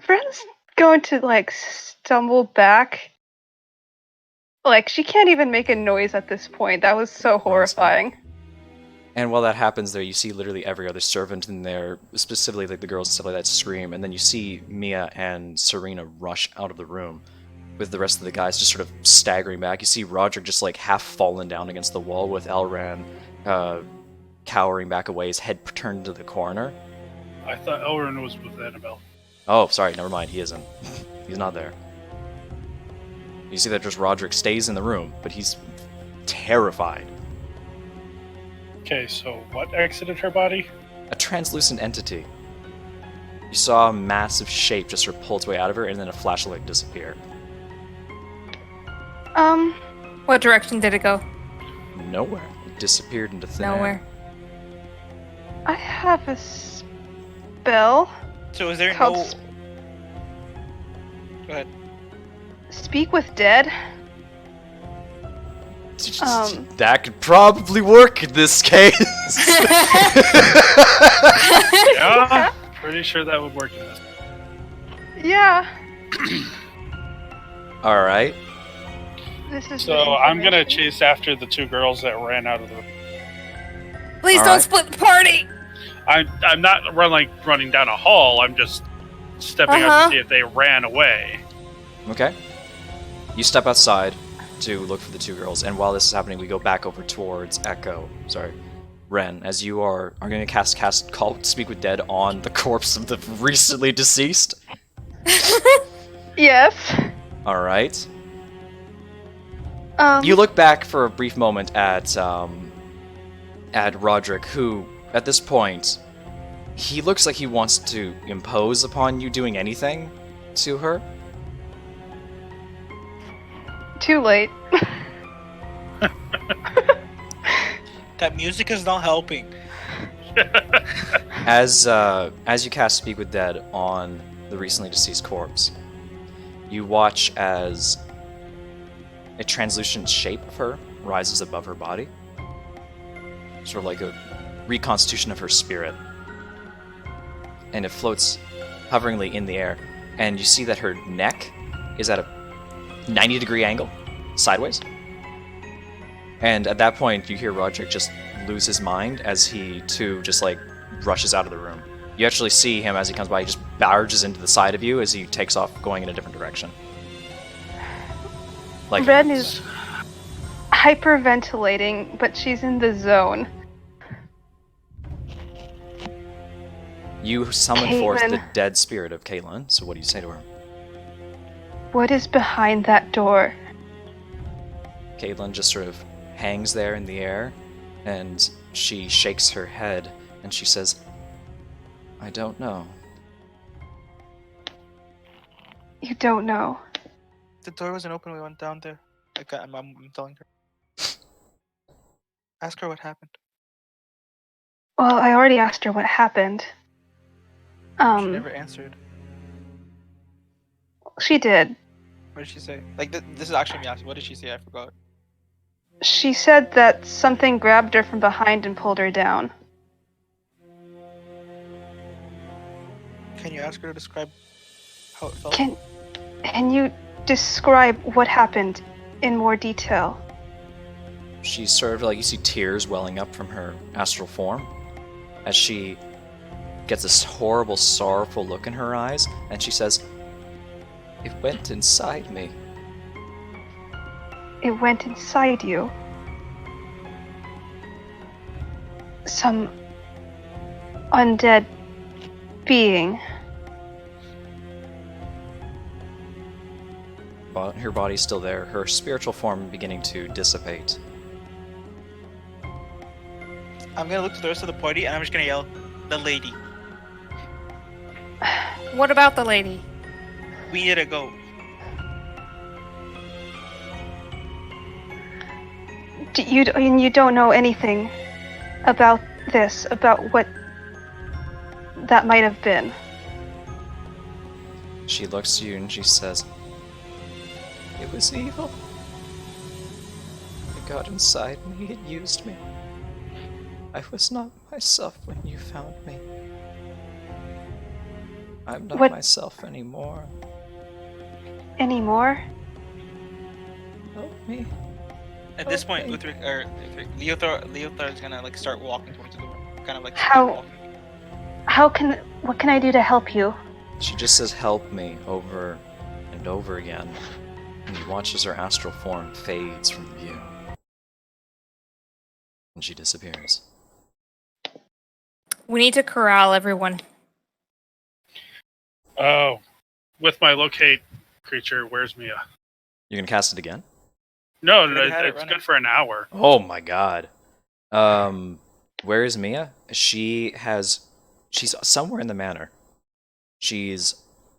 Ren's going to, like, stumble back. Like, she can't even make a noise at this point. That was so horrifying. And while that happens there, you see literally every other servant in there, specifically like the girls and stuff like that, scream, and then you see Mia and Serena rush out of the room, with the rest of the guys just sort of staggering back. You see Roderick just like half fallen down against the wall, with Elran cowering back away, his head turned to the corner. I thought Elrin was with Annabelle. Oh, sorry, never mind, he isn't. He's not there. You see that just Roderick stays in the room, but he's terrified. Okay, so what exited her body? A translucent entity. You saw a massive shape just sort of pull its way out of her, and then a flash of light disappear. What direction did it go? Nowhere. It disappeared into thin air. Nowhere. I have a spell So is there called no? Go ahead. Speak with Dead. That could probably work in this case. Yeah, pretty sure that would work in this. Yeah. Alright. This is So I'm gonna chase after the two girls that ran out of the. Please All don't right. split the party! I'm not running down a hall. I'm just stepping up to see if they ran away. Okay. You step outside to look for the two girls, and while this is happening, we go back over towards Ren, as you are going to cast Call Speak with Dead on the corpse of the recently deceased. Yes. Alright. You You look back for a brief moment at Roderick, who, at this point, he looks like he wants to impose upon you doing anything to her. Too late. That music is not helping. As you cast Speak with Dead on the recently deceased corpse, you watch as a translucent shape of her rises above her body, sort of like a reconstitution of her spirit, and it floats hoveringly in the air, and you see that her neck is at a 90-degree angle, sideways. And at that point, you hear Roderick just lose his mind as he, too, just, like, rushes out of the room. You actually see him as he comes by, he just barges into the side of you as he takes off going in a different direction. Like, Ren is hyperventilating, but she's in the zone. you summon forth the Caitlin. dead spirit of Caitlin, so what do you say to her? What is behind that door? Caitlin just sort of hangs there in the air, and she shakes her head, and she says, I don't know. You don't know. The door wasn't open. We went down there. Like I'm telling her. Ask her what happened. Well, I already asked her what happened. She never answered. She did. What did she say? Like this is actually me asking. What did she say? I forgot. She said that something grabbed her from behind and pulled her down. Can you ask her to describe how it felt? Can you describe what happened in more detail? She's sort of like, you see tears welling up from her astral form as she gets this horrible, sorrowful look in her eyes, and she says, it went inside me. It went inside you. Some undead being. But her body's still there, her spiritual form beginning to dissipate. I'm gonna look to the rest of the party and I'm just gonna yell, the lady. What about the lady? We need to go. You don't know anything about this, about what that might have been. She looks to you and she says, it was evil. It got inside me, it used me. I was not myself when you found me. I'm not myself anymore. Anymore? Help me. At this point, Leothar is gonna like start walking towards the door, kind of like How what can I do to help you? She just says help me over and over again, and you watch as her astral form fades from view. And she disappears. We need to corral everyone. Oh, with my locate creature, where's Mia? You can cast it again? No, it's good for an hour. Oh my god. Where is Mia? She's somewhere in the manor. She's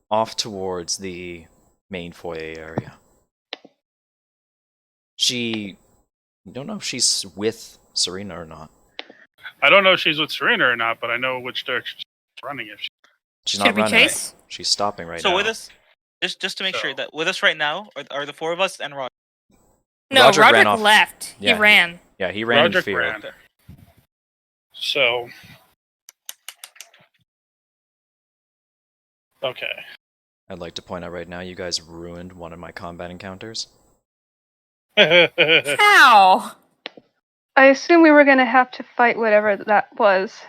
off towards the main foyer area. You don't know if she's with Serena or not. I don't know if she's with Serena or not, but I know which direction she's running. If she's not running. Chase? She's stopping right now. So with us, just to make sure that with us right now are the four of us and Roger. No, Roderick left. Yeah, he ran. He ran in fear. Ran. So, okay. I'd like to point out right now, you guys ruined one of my combat encounters. How? I assume we were gonna have to fight whatever that was.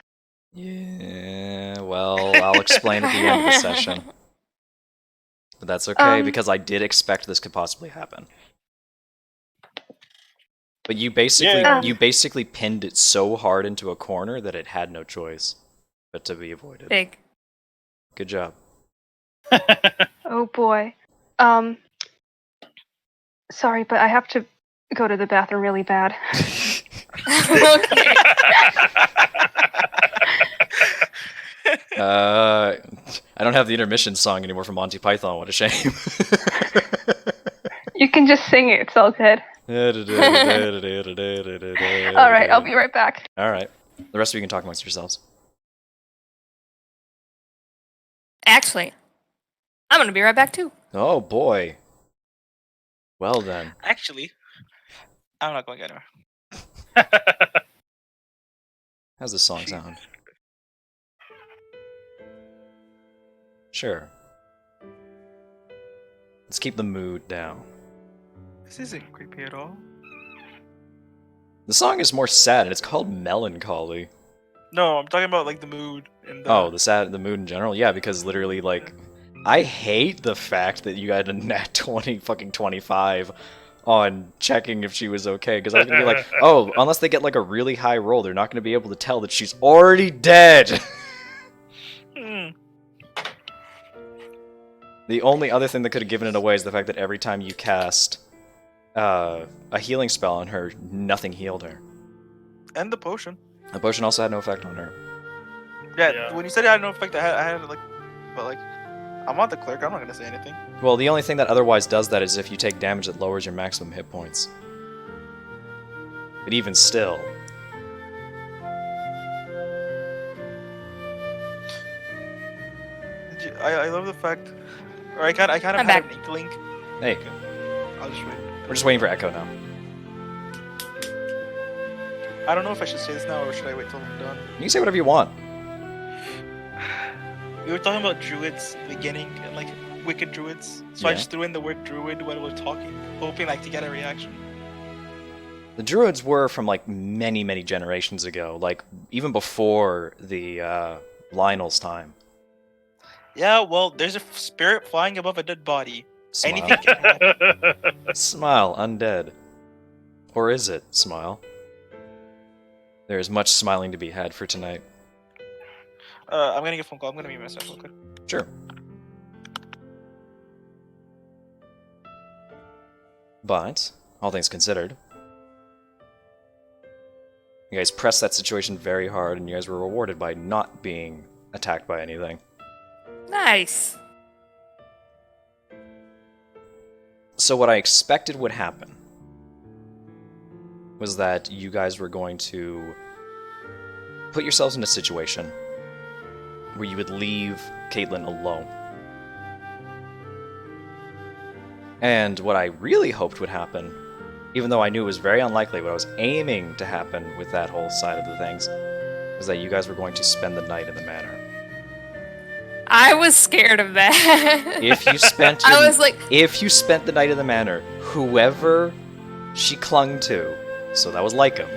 Yeah, well, I'll explain at the end of the session. But that's okay, because I did expect this could possibly happen. But you basically pinned it so hard into a corner that it had no choice but to be avoided. Big. Good job. Oh boy. Sorry, but I have to go to the bathroom really bad. Okay. I don't have the intermission song anymore from Monty Python. What a shame. You can just sing it. It's all good. Alright, I'll be right back. Alright. The rest of you can talk amongst yourselves. Actually, I'm gonna be right back too. Oh boy. Well then. Actually, I'm not going anywhere. How's this song sound? Sure. Let's keep the mood down. This isn't creepy at all. The song is more sad, and it's called Melancholy. No, I'm talking about like the mood and the. Oh, the mood in general? Yeah, because literally, like, I hate the fact that you got a nat 20 fucking 25 on checking if she was okay, because I was gonna be like, oh, unless they get like a really high roll, they're not gonna be able to tell that she's already dead! Hmm. The only other thing that could have given it away is the fact that every time you cast a healing spell on her, nothing healed her. And the potion. The potion also had no effect on her. Yeah, when you said it had no effect, I had like, but like, I'm not the clerk. I'm not gonna say anything. Well, the only thing that otherwise does that is if you take damage that lowers your maximum hit points. But even still... I love the fact, or I kind of had back. an inkling. Hey, Okay. I'll just wait. we're just waiting for Echo now. I don't know if I should say this now or should I wait till I'm done. You can say whatever you want. We were talking about druids in the beginning and like wicked druids, so I Yeah. just threw in the word druid when we were talking, hoping like to get a reaction. The druids were from like many, many generations ago, like even before the Lionel's time. Yeah, well, there's a spirit flying above a dead body. Smile. Anything can happen. Smile, undead. Or is it, Smile? There is much smiling to be had for tonight. I'm gonna get a phone call. I'm gonna mute myself real quick. Sure. But, all things considered, you guys pressed that situation very hard, and you guys were rewarded by not being attacked by anything. Nice. So what I expected would happen was that you guys were going to put yourselves in a situation where you would leave Caitlyn alone. And what I really hoped would happen, even though I knew it was very unlikely, what I was aiming to happen with that whole side of the things, was that you guys were going to spend the night in the manor. I was scared of that. If you spent I was like, if you spent the night in the manor, whoever she clung to, so that was Lycum,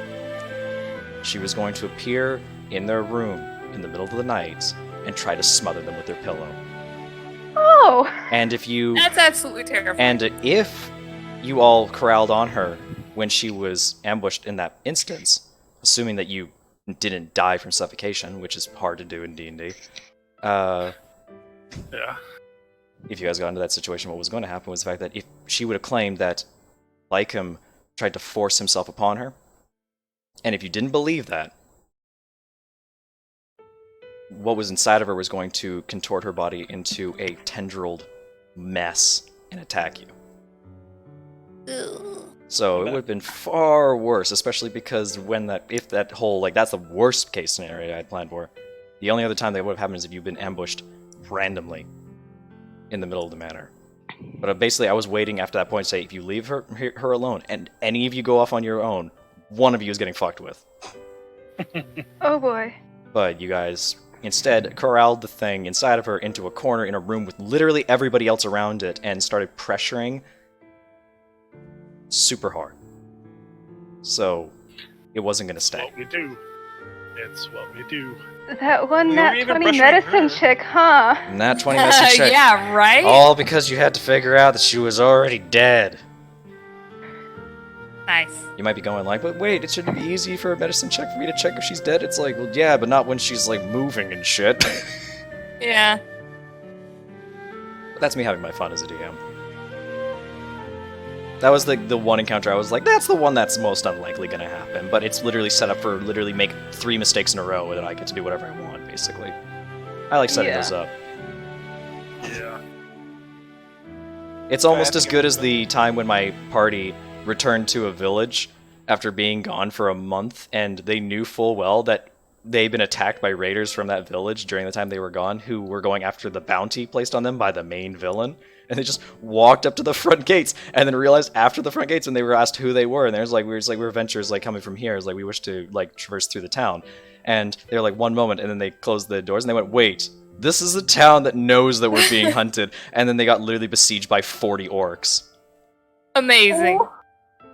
she was going to appear in their room in the middle of the night and try to smother them with their pillow. Oh! And if you that's absolutely terrifying. and if you all corralled on her when she was ambushed in that instance, assuming that you didn't die from suffocation, which is hard to do in D&D, Yeah. if you guys got into that situation, what was going to happen was the fact that if she would have claimed that Lycum tried to force himself upon her, and if you didn't believe that, what was inside of her was going to contort her body into a tendrilled mess and attack you. So it would have been far worse, especially because that's the worst case scenario I had planned for. The only other time that would have happened is if you've been ambushed randomly in the middle of the manor. But basically, I was waiting after that point to say, if you leave her alone, and any of you go off on your own, one of you is getting fucked with. Oh boy. But you guys instead corralled the thing inside of her into a corner in a room with literally everybody else around it and started pressuring super hard. So it wasn't going to stay. What we do. It's what we do. That one We nat weren't even 20 pressuring medicine her. chick, huh? And that 20 message check. Yeah, right? All because you had to figure out that she was already dead. Nice. You might be going like, but wait, it shouldn't be easy for a medicine check for me to check if she's dead. It's like, well, yeah, but not when she's like moving and shit. Yeah. But that's me having my fun as a DM. That was the one encounter I was like, that's the one that's most unlikely gonna happen, but it's literally set up for literally make 3 mistakes in a row and I get to do whatever I want, basically. I like setting Yeah. those up. Yeah. It's almost as good as the time when my party returned to a village after being gone for a month, and they knew full well that they'd been attacked by raiders from that village during the time they were gone, who were going after the bounty placed on them by the main villain. And they just walked up to the front gates, and then realized after the front gates when they were asked who they were, and there's like we're adventurers like coming from here, it's like we wish to like traverse through the town. And they were like, one moment, and then they closed the doors and they went, wait, this is a town that knows that we're being hunted. And then they got literally besieged by 40 orcs. Amazing.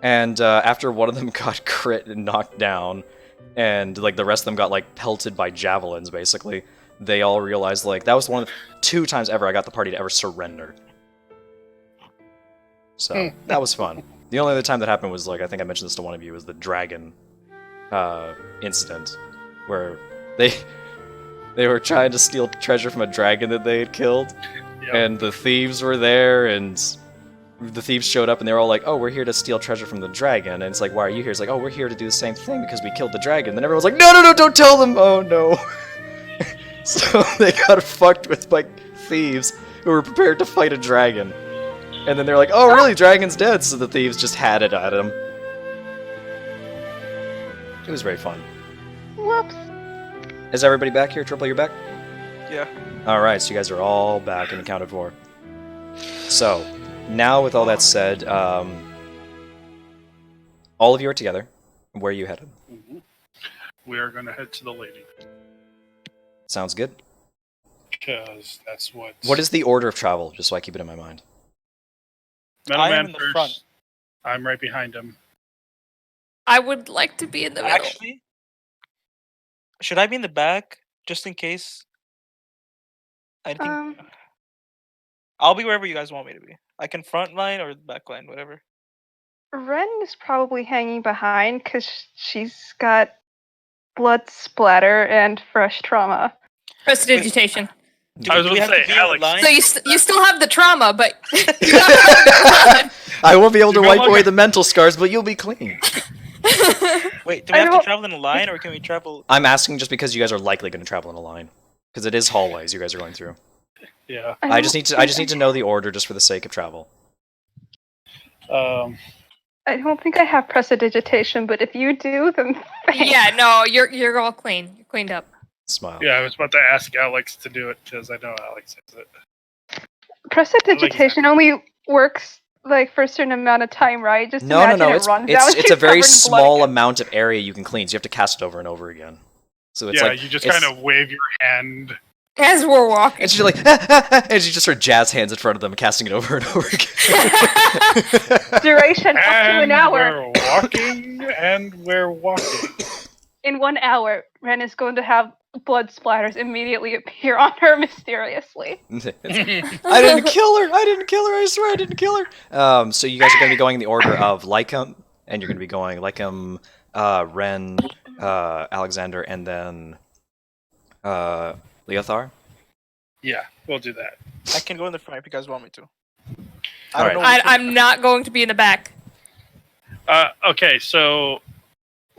And after one of them got crit and knocked down, and like the rest of them got like pelted by javelins, basically, they all realized like that was one of the 2 times ever I got the party to ever surrender. So that was fun. The only other time that happened was like I think I mentioned this to one of you was the dragon incident, where they were trying to steal treasure from a dragon that they had killed, and the thieves were there, and the thieves showed up, and they were all like, "Oh, we're here to steal treasure from the dragon." And it's like, "Why are you here?" It's like, "Oh, we're here to do the same thing because we killed the dragon." Then everyone's like, "No, no, no! Don't tell them!" Oh no! So they got fucked with by thieves who were prepared to fight a dragon. And then they're like, "Oh, really? Dragon's dead!" So the thieves just had it at him. It was very fun. Whoops. Is everybody back here? Triple, you're back? Yeah. Alright, so you guys are all back and accounted for. So, now with all that said, all of you are together. Where are you headed? We are going to head to the lady. Sounds good. Because that's what... What is the order of travel, just so I keep it in my mind? Metal I am Man in the first. front. I'm right behind him. I would like to be in the middle. Actually, should I be in the back just in case? I think I'll be wherever you guys want me to be. I can front line or back line, whatever. Ren is probably hanging behind because she's got blood splatter and fresh trauma. Prestidigitation. I was going to say, Alex. So you still have the trauma, but I won't be able to No wipe longer- away the mental scars, but you'll be clean. Wait, do we have to travel in a line or can we travel? I'm asking just because you guys are likely going to travel in a line. Because it is hallways you guys are going through. Yeah. I just need to know the order just for the sake of travel. I don't think I have prestidigitation, but if you do, then thanks. yeah, no, you're all clean. You're cleaned up. Smile. Yeah, I was about to ask Alex to do it because I know Alex has it. Prestidigitation only works like for a certain amount of time, right? Just No, imagine no. it runs down. It's she's a very covered in blood small again. amount of area you can clean, so you have to cast it over and over again. So it's Yeah, like you just it's- kind of wave your hand. As we're walking. And she's like, and she just sort of jazz hands in front of them, casting it over and over again. Duration up to an And hour. we're walking, and we're walking. In 1 hour, Ren is going to have blood splatters immediately appear on her mysteriously. I didn't kill her. I swear I didn't kill her. So you guys are going to be going in the order of Lycum, and you're going to be going Lycum, Ren, Alexander, and then Leothar. Yeah, we'll do that. I can go in the front if you guys want me to. All right. I'm not going to be in the back. Okay, so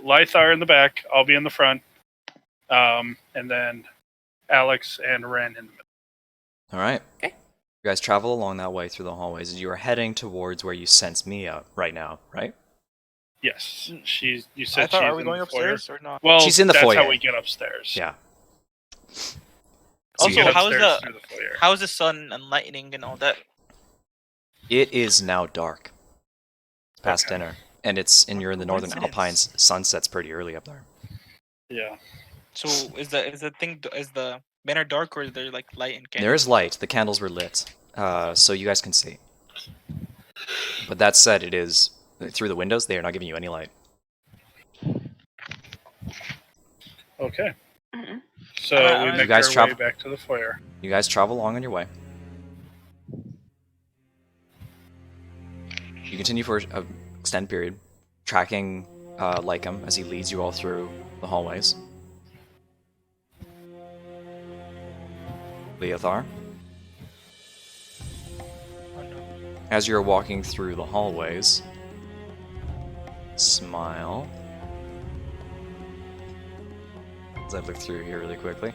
Lythar in the back, I'll be in the front, and then Alex and Ren in the middle. All right. Okay. You guys travel along that way through the hallways, and you are heading towards where you sense Mia right now, right? Yes, you said I she's thought, are we in going the foyer? upstairs or not? Well, She's in the that's foyer. how we get upstairs. Yeah. So Also, you get how's upstairs the through the foyer. how's the sun and lightning and all that? It is now dark. It's past Okay. dinner, and you're in the northern Coincidence. Alpines. Sunset's pretty early up there. Yeah. So is the men are dark or is there like light and There is light. The candles were lit, so you guys can see. But that said, it is through the windows. They are not giving you any light. Okay. Mhm. So we You make guys our travel- way back to the foyer. You guys travel along on your way. You continue for an extended period, tracking Lycum as he leads you all through the hallways. Leothar, as you're walking through the hallways, smile. As I look through here really quickly.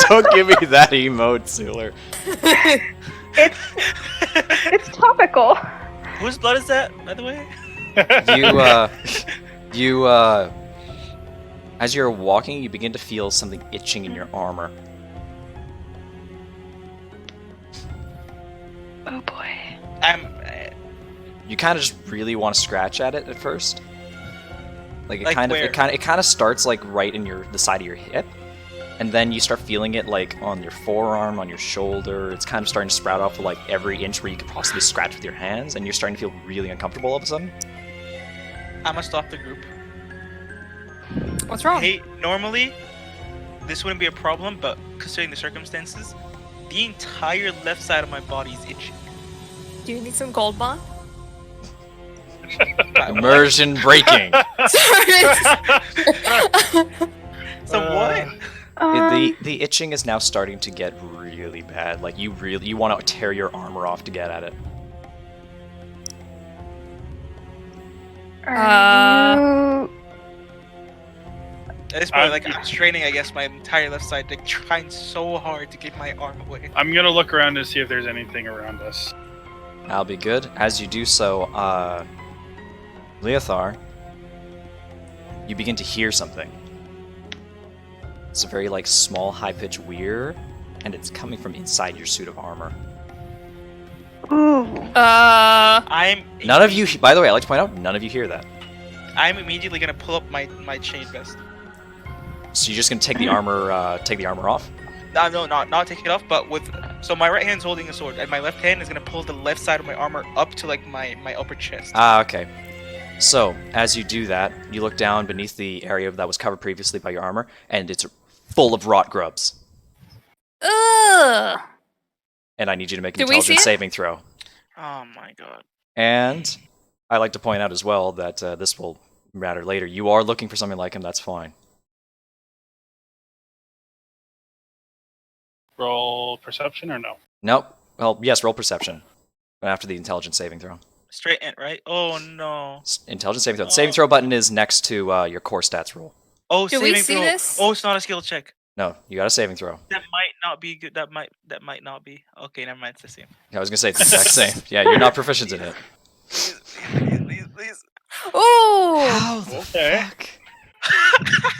Don't give me that emote, Suler. It's topical. Whose blood is that, by the way? As you're walking, you begin to feel something itching in your armor. Oh boy. You kind of just really want to scratch at it at first. Like Like it where? kind of starts like right in the side of your hip, And then you start feeling it like on your forearm, on your shoulder. It's kind of starting to sprout off like every inch where you could possibly scratch with your hands, and you're starting to feel really uncomfortable all of a sudden. I'm gonna stop the group. What's wrong? Hey, normally this wouldn't be a problem, but considering the circumstances, the entire left side of my body is itching. Do you need some gold bond? Immersion breaking. So what? The itching is now starting to get really bad. Like you want to tear your armor off to get at it. Are you... At this point, like I'm straining, I guess, my entire left side, like trying so hard to get my arm away. I'm gonna look around to see if there's anything around us. That'll be good. As you do so, Leothar, you begin to hear something. It's a very like small, high-pitched whir, and it's coming from inside your suit of armor. Ooh. None of you. By the way, I'd like to point out, none of you hear that. I'm immediately gonna pull up my chain vest. So you're just gonna take the armor off? No, not take it off, but so my right hand's holding a sword, and my left hand is gonna pull the left side of my armor up to like my upper chest. Okay. So as you do that, you look down beneath the area that was covered previously by your armor, and it's full of rot grubs. Ugh. And I need you to make an Do we see intelligence it? saving throw. Oh my god. And I like to point out as well that this will matter later. You are looking for something like him. That's fine. Roll perception or no? Nope. Well, yes, roll perception. After the intelligence saving throw. Straight int, right? Oh no. Intelligence saving throw. The saving throw button is next to your core stats roll. Oh, Do we saving see throw. this? Oh, it's not a skill check. No, you got a saving throw. That might not be good. That might not be. Okay, never mind. It's the same. I was gonna say it's the exact same. Yeah, you're not proficient in it. Please. Ooh. How the Okay. fuck?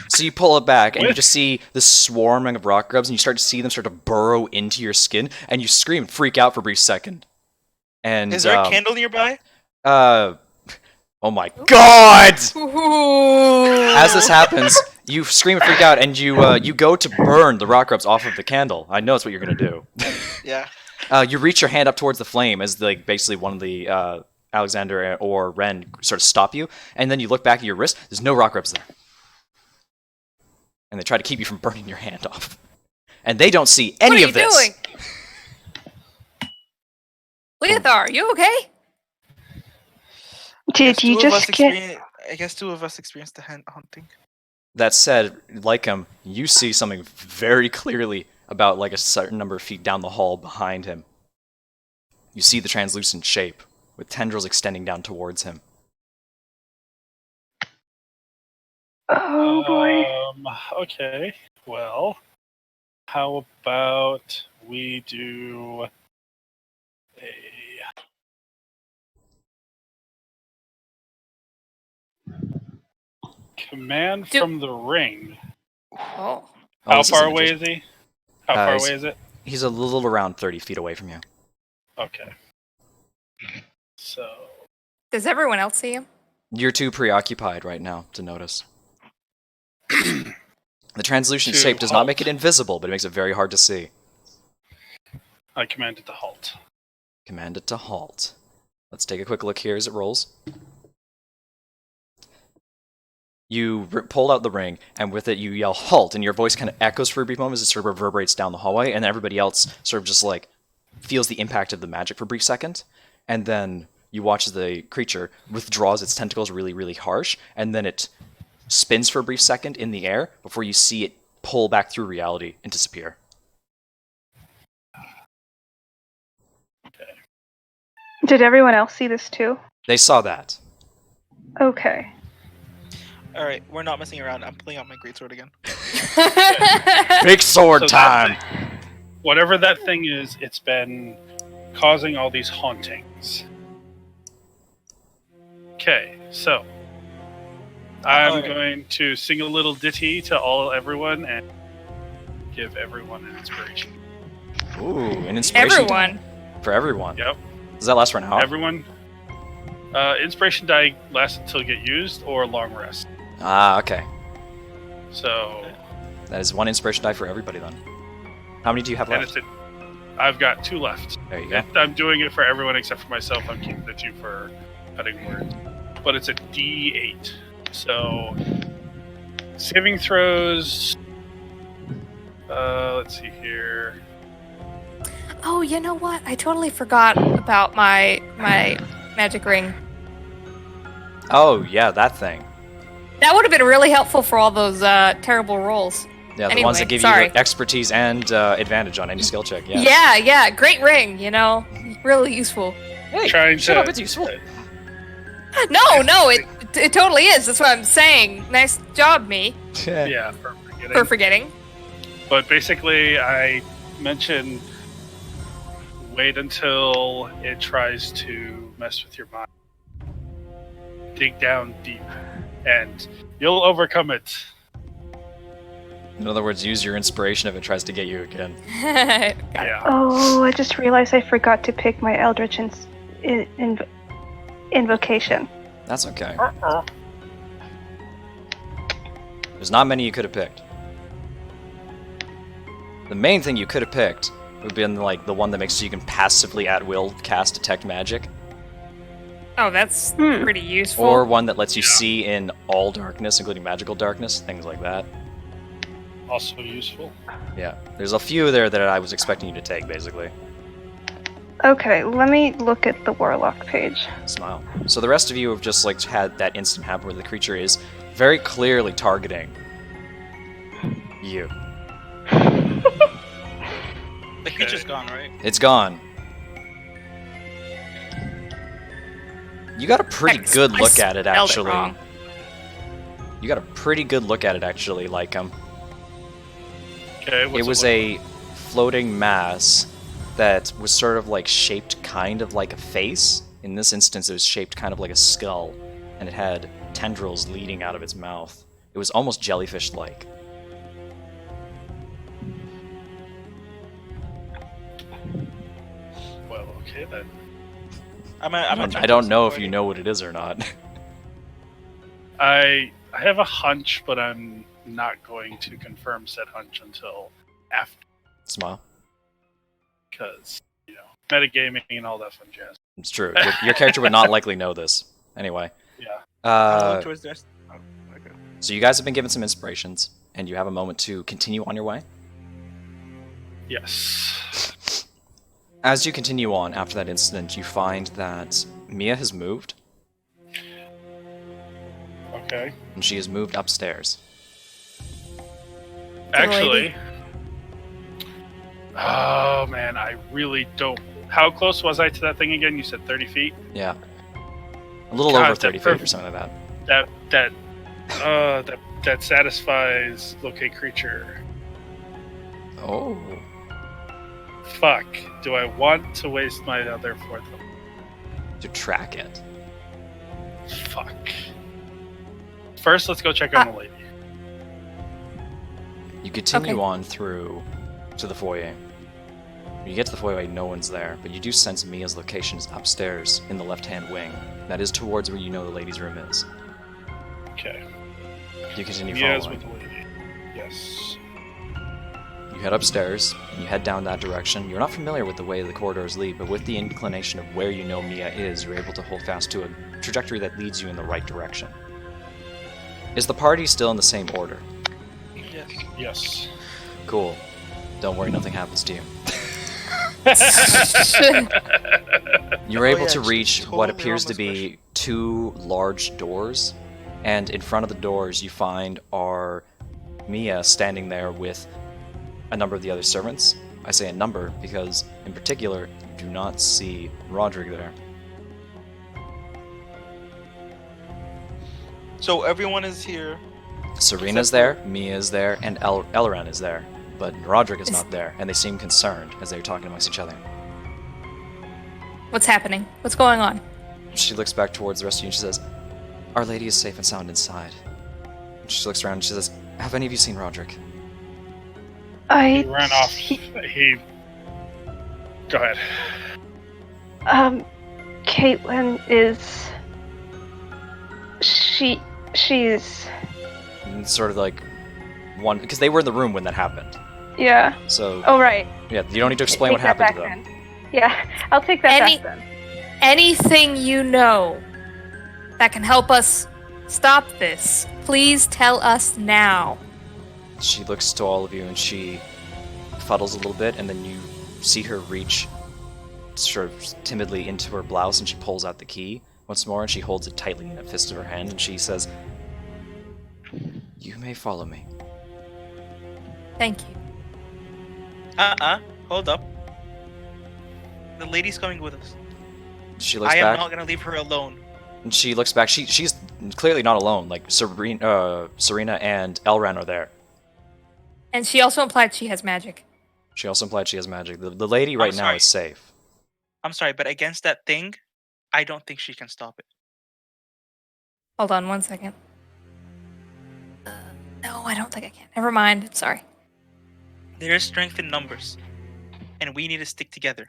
So you pull it back, and you just see this swarming of rock grubs, and you start to see them start to burrow into your skin, and you scream and freak out for a brief second. And Is there a candle nearby? oh my god! Ooh. As this happens, you scream and freak out, and you go to burn the rock grubs off of the candle. I know it's what you're gonna do. Yeah. You reach your hand up towards the flame as like basically one of the Alexander or Ren sort of stop you, and then you look back at your wrist. There's no rock grubs there, and they try to keep you from burning your hand off. And they don't see any of this. What are you doing? Leothar, you okay? Did you just get... I guess two of us experienced the hunting. That said, like him, you see something very clearly about like a certain number of feet down the hall behind him. You see the translucent shape with tendrils extending down towards him. Oh boy. Okay. Well, how about we do a command from the ring? Oh. How far away is he? How far he's- away is it? He's a little around 30 feet away from you. Okay. So Does everyone else see him? You're too preoccupied right now to notice. The translucent To shape does not halt. make it invisible, but it makes it very hard to see. I command it to halt. Command it to halt. Let's take a quick look here as it rolls. You pull out the ring, and with it you yell halt, and your voice kind of echoes for a brief moment as it sort of reverberates down the hallway, and everybody else sort of just like feels the impact of the magic for a brief second, and then you watch as the creature withdraws its tentacles really, really harsh, and then it spins for a brief second in the air before you see it pull back through reality and disappear. Did everyone else see this too? They saw that. Okay. All right, we're not messing around. I'm pulling out my greatsword again. Big sword So time! Whatever that thing is, it's been causing all these hauntings. Okay, so I'm Alright. going to sing a little ditty to everyone and give everyone an inspiration. Ooh, an inspiration Everyone. for everyone. Yep, Does that last for an hour? everyone. Inspiration die lasts until you get used or long rest. Ah, okay. So That is 1 inspiration die for everybody then. How many do you have left? I've got 2 left. There you go. I'm doing it for everyone except for myself. I'm keeping the 2 for cutting words. But it's a D8. So, saving throws. Let's see here. Oh, you know what? I totally forgot about my magic ring. Oh, yeah, that thing. That would have been really helpful for all those terrible rolls. Yeah, the Anyway, ones that give sorry. you expertise and advantage on any skill check. Yeah. Yeah, great ring, really useful. Hey, Trying shut to- up, it's useful. No, it totally is. That's what I'm saying. Nice job, me, Yeah, for forgetting. But basically, I mentioned wait until it tries to mess with your mind. Dig down deep, and you'll overcome it. In other words, use your inspiration if it tries to get you again. Yeah. Oh, I just realized I forgot to pick my Eldritch invocation. That's okay. There's not many you could have picked. The main thing you could have picked would have been like the one that makes so you can passively at will cast detect magic, Oh, that's pretty useful. or one that lets you see in all darkness, including magical darkness, things like that. Also useful. Yeah, there's a few there that I was expecting you to take, basically. Okay, let me look at the Warlock page. Smile. So the rest of you have just like had that instant happen where the creature is very clearly targeting you. The creature's gone, right? It's gone. You got a pretty good look at it, spelled it actually. wrong. You got a pretty good look at it, actually, Lycum. Okay. It was a floating mass that was sort of like shaped kind of like a face. In this instance, it was shaped kind of like a skull, and it had tendrils leading out of its mouth. It was almost jellyfish-like. Well, okay then. I don't know if you know what it is or not. I have a hunch, but I'm not going to confirm said hunch until after, Smile. because metagaming and all that fun jazz. It's true. Your character would not likely know this. Anyway. Yeah. Towards the rest. Oh, okay. So you guys have been given some inspirations, and you have a moment to continue on your way. Yes. As you continue on after that incident, you find that Mia has moved, Okay. and she has moved upstairs. Actually. Oh man, I really don't. How close was I to that thing again? You said 30 feet. Yeah. A little God, over 30 that feet or something like that. That satisfies locate creature. Oh. Fuck. Do I want to waste my other 4th? To track it. Fuck. First, let's go check on the lady. You continue Okay. on through to the foyer. When you get to the foyer, no one's there, but you do sense Mia's location is upstairs in the left-hand wing. That is towards where you know the lady's room is. Okay. You continue Mia's following. with the lady. Yes. You head upstairs, and you head down that direction. You're not familiar with the way the corridors lead, but with the inclination of where you know Mia is, you're able to hold fast to a trajectory that leads you in the right direction. Is the party still in the same order? Yes. Yes. Cool. Don't worry, nothing happens to you. You're able yeah, to just reach totally what on appears to this be mission. 2 large doors, and in front of the doors you find are Mia standing there with a number of the other servants. I say a number because, in particular, you do not see Roderick there. So everyone is here. Serena's there, Mia's there, and Elran is there, but Roderick is not there, and they seem concerned as they're talking amongst each other. What's happening? What's going on? She looks back towards the rest of you and she says, "Our lady is safe and sound inside." And she looks around and she says, "Have any of you seen Roderick?" He ran off. He. Go ahead. Caitlin is... She's... And sort of like one, because they were in the room when that happened. Yeah. So Oh, right. yeah, you don't need to explain Take what that happened to back them. then. Yeah, I'll take that back then. Anything you know that can help us stop this, please tell us now. She looks to all of you and she fuddles a little bit, and then you see her reach sort of timidly into her blouse, and she pulls out the key once more, and she holds it tightly in a fist of her hand, and she says, "You may follow me." Thank you. Hold up. The lady's coming with us. She looks I am back. not gonna leave her alone. And she looks back. She's clearly not alone. Like Serena and Elran are there. And she also implied she has magic. She also implied she has magic. The lady right now sorry. is safe. I'm sorry, but against that thing, I don't think she can stop it. Hold on 1 second. No, I don't think I can. Never mind. Sorry. There is strength in numbers, and we need to stick together.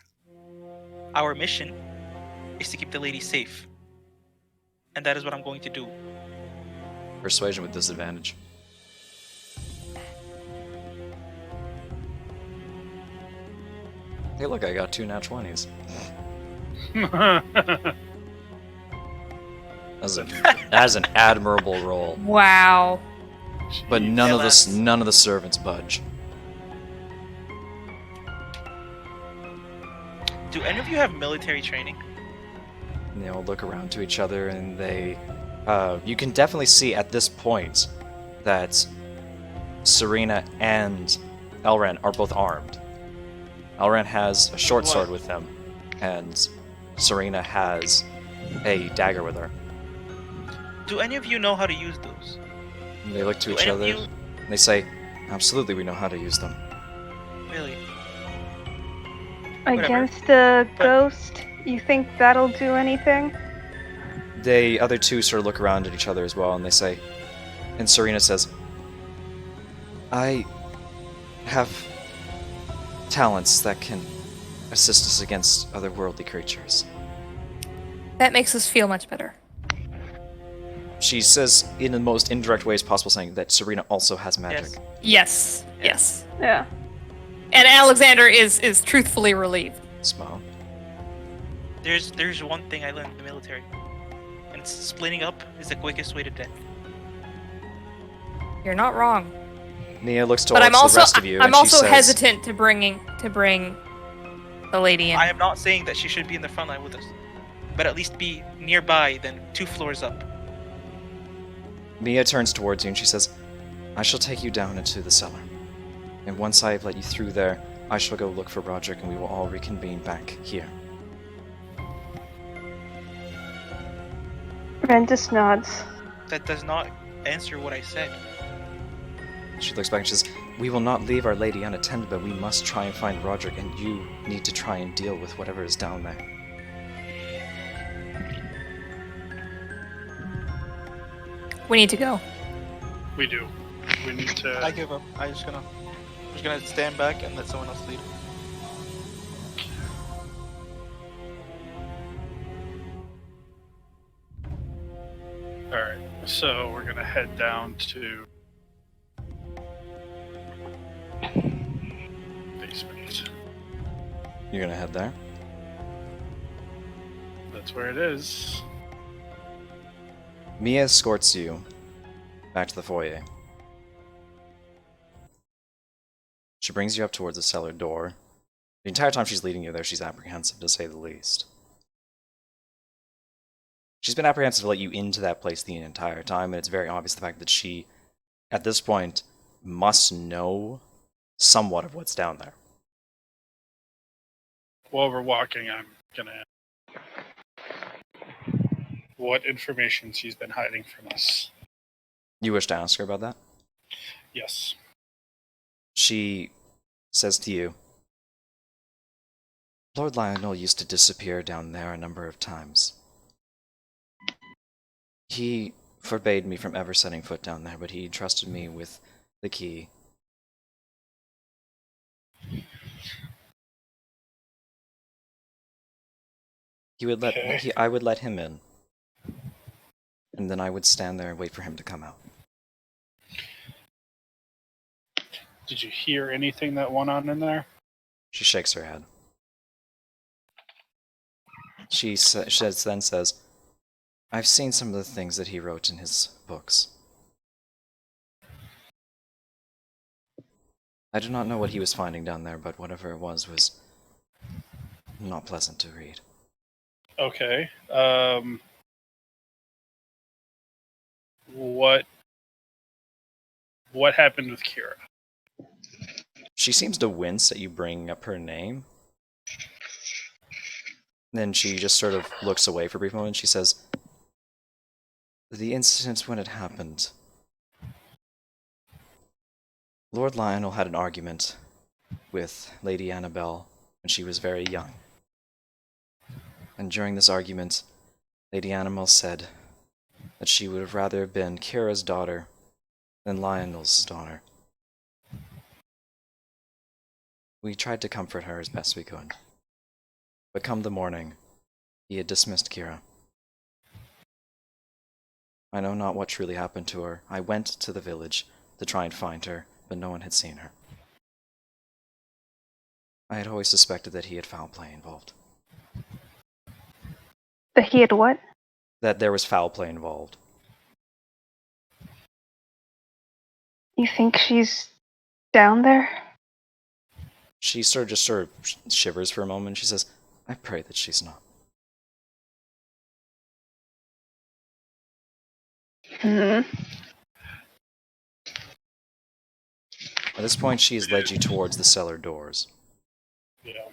Our mission is to keep the lady safe, and that is what I'm going to do. Persuasion with disadvantage. Hey, look, I got 2 nat 20s. That's an admirable roll. Wow. But none of LS. the servants budge. Do any of you have military training? And they all look around to each other, and they... you can definitely see at this point that Serena and Elran are both armed. Elran has a short sword with him, and Serena has a dagger with her. Do any of you know how to use those? And they look to Do each any of other, you- and they say, "Absolutely, we know how to use them." Really? Against a ghost, you think that'll do anything? The other two sort of look around at each other as well, and they say, and Serena says, "I have talents that can assist us against otherworldly creatures." That makes us feel much better. She says, in the most indirect ways possible, saying that Serena also has magic. Yes. Yes. Yeah. And Alexander is truthfully relieved. Smile. There's one thing I learned in the military, and it's splitting up is the quickest way to death. You're not wrong. Nia looks But towards I'm also the rest of you, I'm and she also says, hesitant to bring the lady in. I am not saying that she should be in the front line with us, but at least be nearby, then 2 floors up. Mia turns towards you and she says, "I shall take you down into the cellar. And once I have let you through there, I shall go look for Roderick and we will all reconvene back here." Rentis nods. That does not answer what I said. She looks back and she says, "We will not leave Our Lady unattended, but we must try and find Roderick, and you need to try and deal with whatever is down there." We need to go. We do. We need to. I give up. I'm just gonna stand back and let someone else lead. Alright, so we're gonna head down to basement. You're gonna head there? That's where it is. Mia escorts you back to the foyer. She brings you up towards the cellar door. The entire time she's leading you there, she's apprehensive, to say the least. She's been apprehensive to let you into that place the entire time, and it's very obvious the fact that she, at this point, must know somewhat of what's down there. While we're walking, I'm gonna. What information she's been hiding from us? You wish to ask her about that? Yes. She says to you, "Lord Lionel used to disappear down there a number of times. He forbade me from ever setting foot down there, but he trusted me with the key. I would let him in, and then I would stand there and wait for him to come out." Did you hear anything that went on in there? She shakes her head. She then says, I've seen some of the things that he wrote in his books. I do not know what he was finding down there, but whatever it was not pleasant to read. Okay. What happened with Kira? She seems to wince at you bringing up her name. Then she just sort of looks away for a brief moment. She says, the incident when it happened. Lord Lionel had an argument with Lady Annabelle when she was very young. And during this argument, Lady Annabelle said that she would have rather been Kira's daughter than Lionel's daughter. We tried to comfort her as best we could. But come the morning, he had dismissed Kira. I know not what truly happened to her. I went to the village to try and find her, but no one had seen her. I had always suspected that he had foul play involved. That he had what? That there was foul play involved. You think she's down there? She sort of shivers for a moment. She says, I pray that she's not. Hmm. At this point, she has led you towards the cellar doors. Yeah.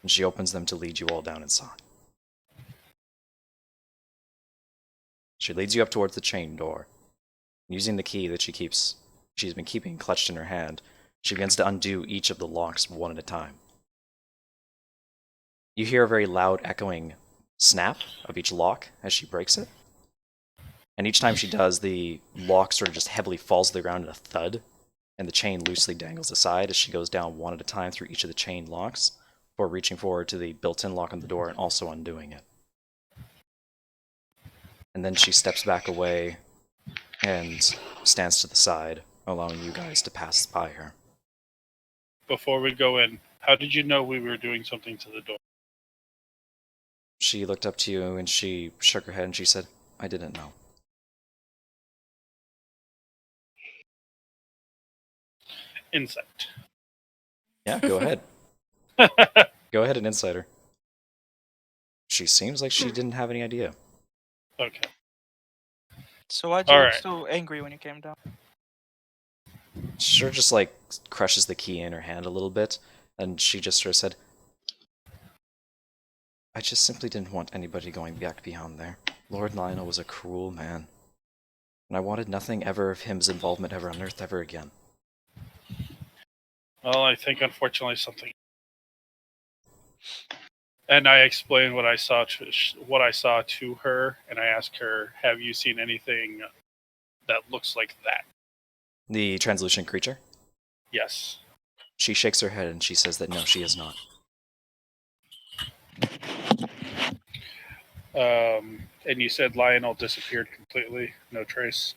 And she opens them to lead you all down inside. She leads you up towards the chain door. Using the key that she's been keeping clutched in her hand, she begins to undo each of the locks one at a time. You hear a very loud echoing snap of each lock as she breaks it. And each time she does, the lock sort of just heavily falls to the ground in a thud, and the chain loosely dangles aside as she goes down one at a time through each of the chain locks, before reaching forward to the built-in lock on the door and also undoing it. And then she steps back away and stands to the side, allowing you guys to pass by her. Before we go in, how did you know we were doing something to the door? She looked up to you and she shook her head and she said, I didn't know. Insight. Yeah, go ahead. Go ahead and insight her. She seems like she didn't have any idea. Okay. So why'd you All look right. so angry when you came down? She sort of just like crushes the key in her hand a little bit, and she just sort of said, I just simply didn't want anybody going back beyond there. Lord Lionel was a cruel man, and I wanted nothing ever of his involvement ever unearthed ever again. Well, I think unfortunately something. And I explained what I saw to her, and I asked her, "Have you seen anything that looks like that?" The translucent creature? Yes. She shakes her head and she says that no, she has not. And you said Lionel disappeared completely, no trace.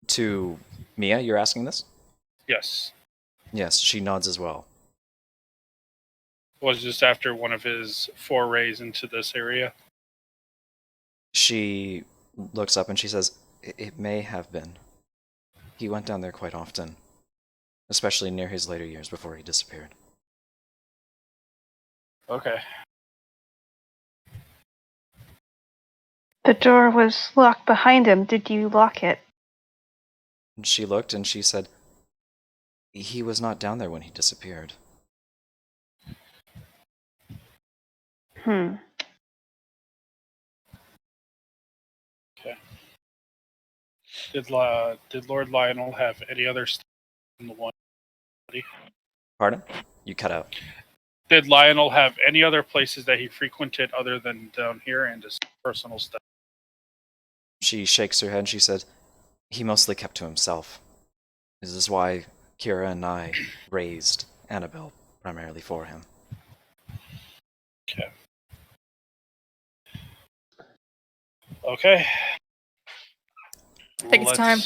To Mia, you're asking this? Yes. Yes, she nods as well. Was this after one of his forays into this area? She looks up and she says, it may have been. He went down there quite often, especially near his later years before he disappeared. Okay. The door was locked behind him. Did you lock it? And she looked and she said, he was not down there when he disappeared. Hmm. Okay. Did Lord Lionel have any other stuff in the one? Pardon? You cut out. Did Lionel have any other places that he frequented other than down here and his personal stuff? She shakes her head and she said, he mostly kept to himself. This is why Kira and I raised Annabelle primarily for him. Okay. Okay. I think it's time.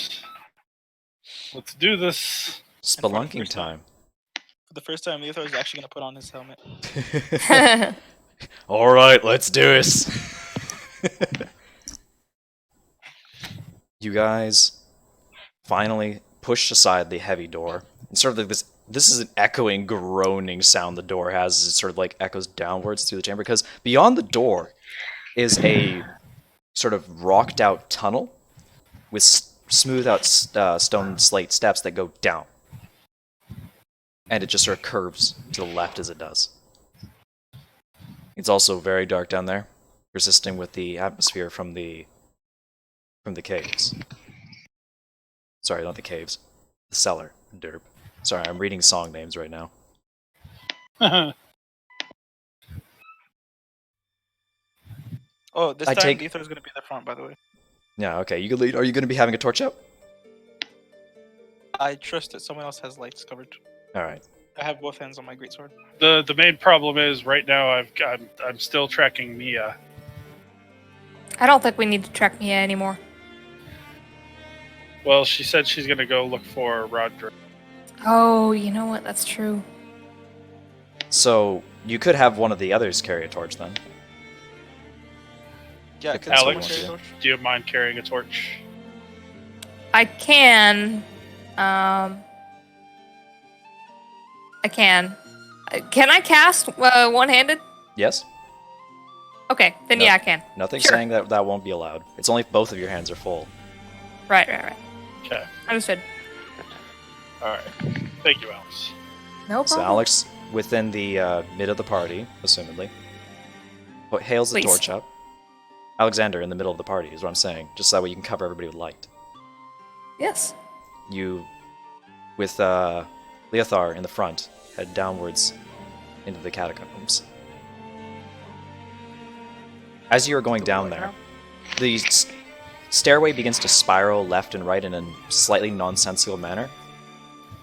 Let's do this. Spelunking time. For the first time, Leothar is actually going to put on his helmet. Alright, let's do this. You guys finally push aside the heavy door. And sort of like this is an echoing, groaning sound the door has as it sort of like echoes downwards through the chamber, because beyond the door is a sort of rocked out tunnel with smooth out stone slate steps that go down. And it just sort of curves to the left as it does. It's also very dark down there, resisting with the atmosphere from the caves. Sorry, not the caves. The cellar. Derp. Sorry, I'm reading song names right now. Oh, this I time take- Leothar is going to be in the front, by the way. Yeah, okay. You can lead. Are you going to be having a torch out? I trust that someone else has lights covered. Alright. I have both hands on my greatsword. The main problem is right now I'm still tracking Mia. I don't think we need to track Mia anymore. Well, she said she's gonna go look for Roderick. Oh, you know what? That's true. So, you could have one of the others carry a torch then. Yeah, If can that's someone Alex? carry a torch? Do you mind carrying a torch? I can. I can. Can I cast one-handed? Yes? Okay, then No. yeah, I can. Nothing Sure. saying that that won't be allowed. It's only if both of your hands are full. Right. Okay. Understood. All right. Thank you, Alex. No So problem. Alex, within the mid of the party, assumedly, hails the Please. torch up. Alexander in the middle of the party is what I'm saying, just that way you can cover everybody with light. Yes. You, with Leothar in the front, head downwards into the catacombs. As you are going down there, the stairway begins to spiral left and right in a slightly nonsensical manner,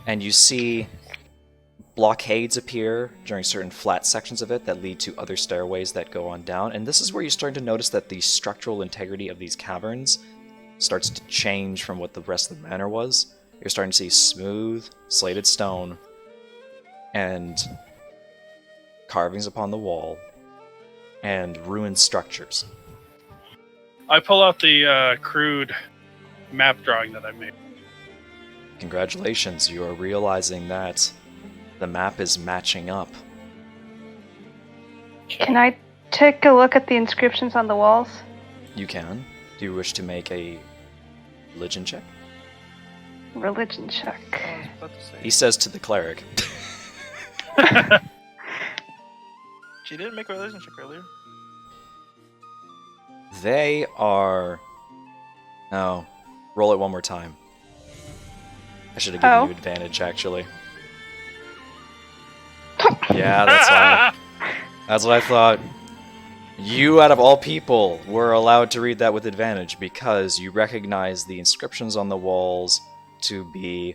and you see blockades appear during certain flat sections of it that lead to other stairways that go on down, and this is where you're starting to notice that the structural integrity of these caverns starts to change from what the rest of the manor was. You're starting to see smooth, slated stone, and carvings upon the wall, and ruined structures. I pull out the crude map drawing that I made. Congratulations, you are realizing that the map is matching up. Can I take a look at the inscriptions on the walls? You can. Do you wish to make a religion check? Religion check. I was about to say. He says to the cleric. She didn't make a religion check earlier. They are... Oh, roll it one more time. I should have given you advantage, actually. Yeah, that's what I thought. You, out of all people, were allowed to read that with advantage because you recognize the inscriptions on the walls to be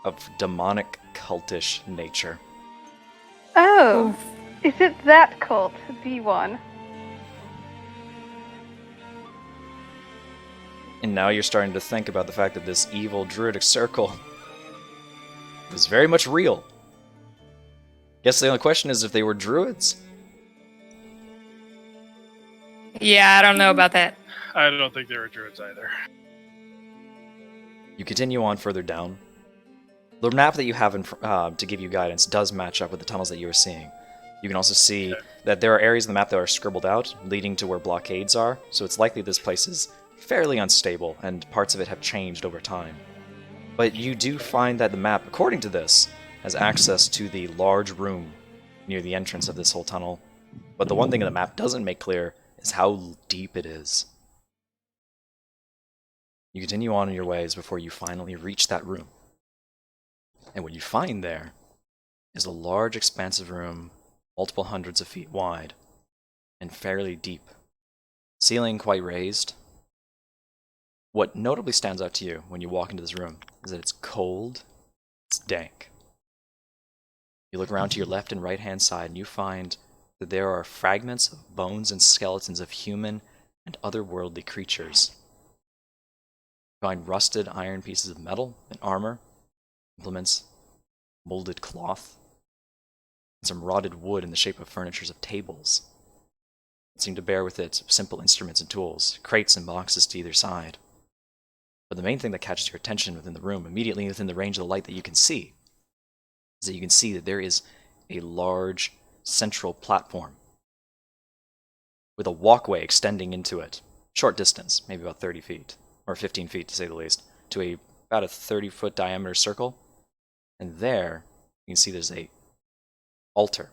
of demonic, cultish nature. Oh, is it that cult? The one. And now you're starting to think about the fact that this evil druidic circle was very much real. Guess the only question is if they were druids. Yeah, I don't know about that. I don't think they were druids either. You continue on further down. The map that you have to give you guidance does match up with the tunnels that you are seeing. You can also see that there are areas of the map that are scribbled out, leading to where blockades are, so it's likely this place is fairly unstable, and parts of it have changed over time. But you do find that the map, according to this, has access to the large room near the entrance of this whole tunnel. But the one thing the map doesn't make clear is how deep it is. You continue on in your ways before you finally reach that room. And what you find there is a large, expansive room, multiple hundreds of feet wide, and fairly deep. Ceiling quite raised. What notably stands out to you when you walk into this room is that it's cold, it's dank. You look around to your left and right hand side and you find that there are fragments of bones and skeletons of human and otherworldly creatures. find rusted iron pieces of metal and armor, implements, molded cloth, and some rotted wood in the shape of furnitures of tables. It seemed to bear with it simple instruments and tools, crates and boxes to either side. But the main thing that catches your attention within the room, immediately within the range of the light that you can see, is that you can see that there is a large central platform with a walkway extending into it, short distance, maybe about 30 feet, or 15 feet to say the least, to about a 30-foot diameter circle. And there, you can see there's a altar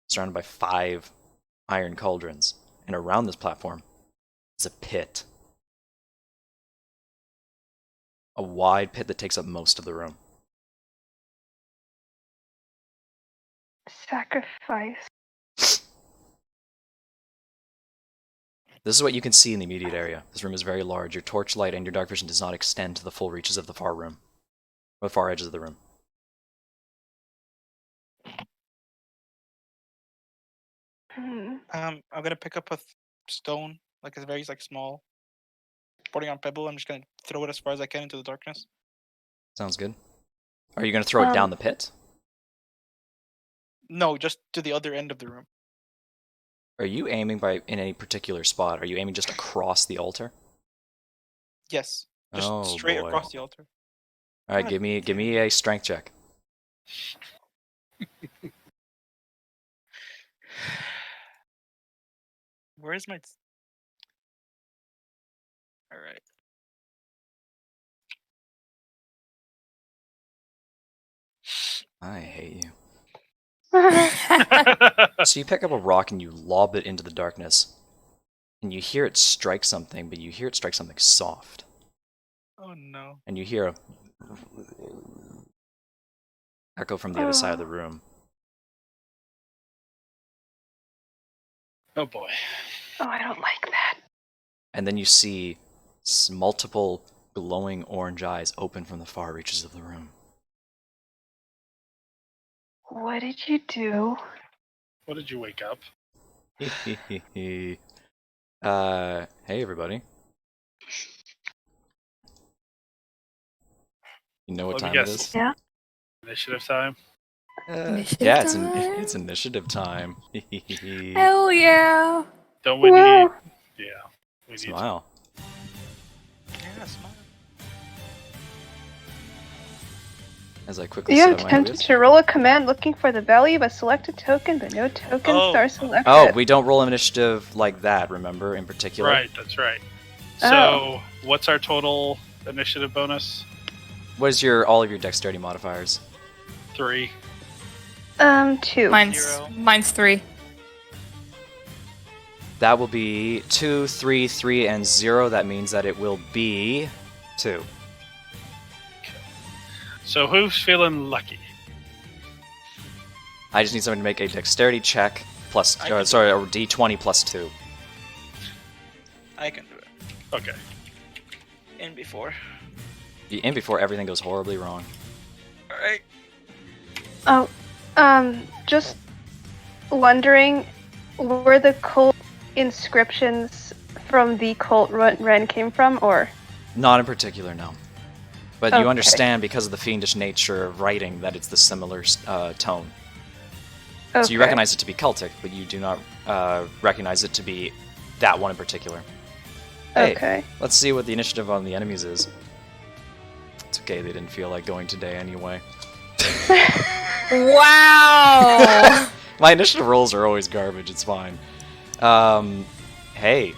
surrounded by 5 iron cauldrons, and around this platform is a pit. A wide pit that takes up most of the room. Sacrifice. This is what you can see in the immediate area. This room is very large. Your torchlight and your dark vision does not extend to the full reaches of the far room, or the far edges of the room. I'm gonna pick up a stone, like a very small, boarding on pebble. I'm just gonna throw it as far as I can into the darkness. Sounds good. Are you going to throw it down the pit? No, just to the other end of the room. Are you aiming in any particular spot? Are you aiming just across the altar? Yes, just Oh, straight boy. across the altar. All right, God give me a strength check. Where is my? All right. I hate you. Oh, So you pick up a rock and you lob it into the darkness, and you hear it strike something, but you hear it strike something soft, Oh no. and you hear a echo from the other side of the room. Oh boy. Oh, I don't like that. And then you see multiple glowing orange eyes open from the far reaches of the room. What did you do? What did you wake up? Hey everybody. You know what Let me time it guess. is? Yeah. Initiative time? Initiative Yeah, time? it's initiative time. Hell yeah. Don't we Whoa. need... Yeah. We need Smile. Yeah, smile. As I quickly You set have up my attempted wheels. to roll a command looking for the value of a selected token, but no tokens Oh. are selected. Oh, we don't roll initiative like that, remember, in particular? Right, that's right. Oh. So, what's our total initiative bonus? What is all of your dexterity modifiers? 3. 2. Mine's 3. That will be 2, 3, 3, and 0. That means that it will be 2. So, who's feeling lucky? I just need someone to make a dexterity check plus, I can do sorry, a d20 plus 2. I can do it. Okay. In before. Be in before everything goes horribly wrong. All right. Oh, just wondering, were the cult inscriptions from the cult Ren came from, or? Not in particular, no. But you Okay. understand because of the fiendish nature of writing that it's the similar tone. Okay. So you recognize it to be cultic, but you do not recognize it to be that one in particular. Hey, Okay. let's see what the initiative on the enemies is. It's okay, they didn't feel like going today anyway. Wow. My initiative rolls are always garbage, it's fine. Hey,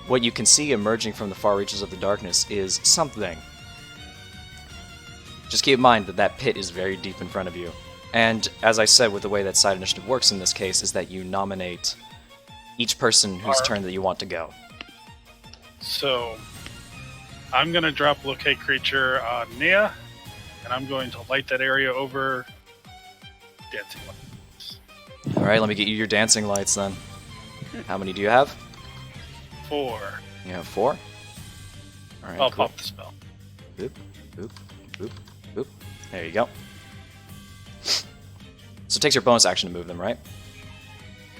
what you can see emerging from the far reaches of the darkness is something. Just keep in mind that that pit is very deep in front of you. And as I said, with the way that side initiative works in this case, is that you nominate each person whose turn that you want to go. So, I'm going to drop Locate Creature on Nia, and I'm going to light that area over dancing lights. Alright, let me get you your dancing lights then. How many do you have? 4. You have 4? Alright, I'll cool. pop the spell. Boop, boop, boop, boop. There you go. So it takes your bonus action to move them, right?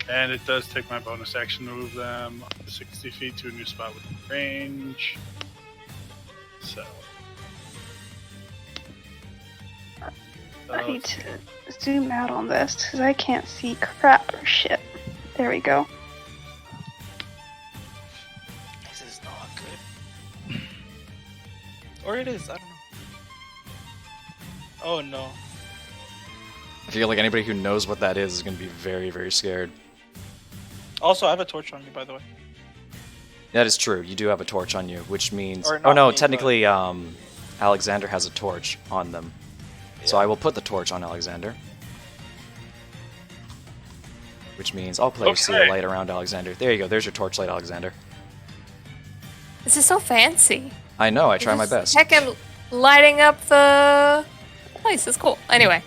And it does take my bonus action to move them up to 60 feet to a new spot with range. So. I need to zoom out on this because I can't see crap or shit. There we go. This is not good. Or it is, I don't know. Oh no. I feel like anybody who knows what that is going to be very, very scared. Also, I have a torch on me, by the way. That is true. You do have a torch on you, which means... Or Oh not no, me, technically, Alexander has a torch on them. So I will put the torch on Alexander. Which means all players see a Okay. light around Alexander. There you go. There's your torchlight, Alexander. This is so fancy. I know. I try my best. Heckin' lighting up the place is cool. Anyway.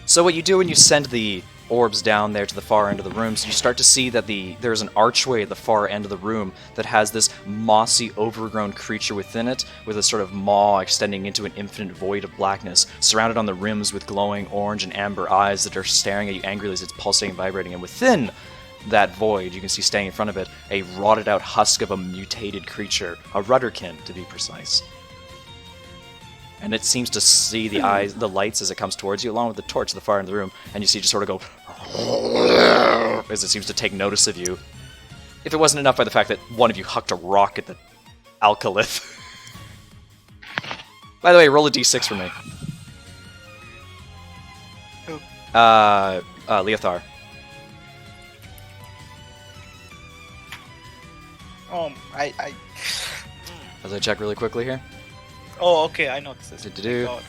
So what you do when you send the orbs down there to the far end of the room, so you start to see that there's an archway at the far end of the room that has this mossy, overgrown creature within it, with a sort of maw extending into an infinite void of blackness, surrounded on the rims with glowing orange and amber eyes that are staring at you angrily as it's pulsating and vibrating. And within that void, you can see standing in front of it a rotted out husk of a mutated creature, a rudderkin to be precise. And it seems to see the eyes, the lights as it comes towards you, along with the torch at the far end of the room, and you see it just sort of go as it seems to take notice of you. If it wasn't enough by the fact that one of you hucked a rock at the alkalith. By the way, roll a d6 for me. Who? Leothar. As I check really quickly here. Oh, okay, I know what this is. Do-do-do. God.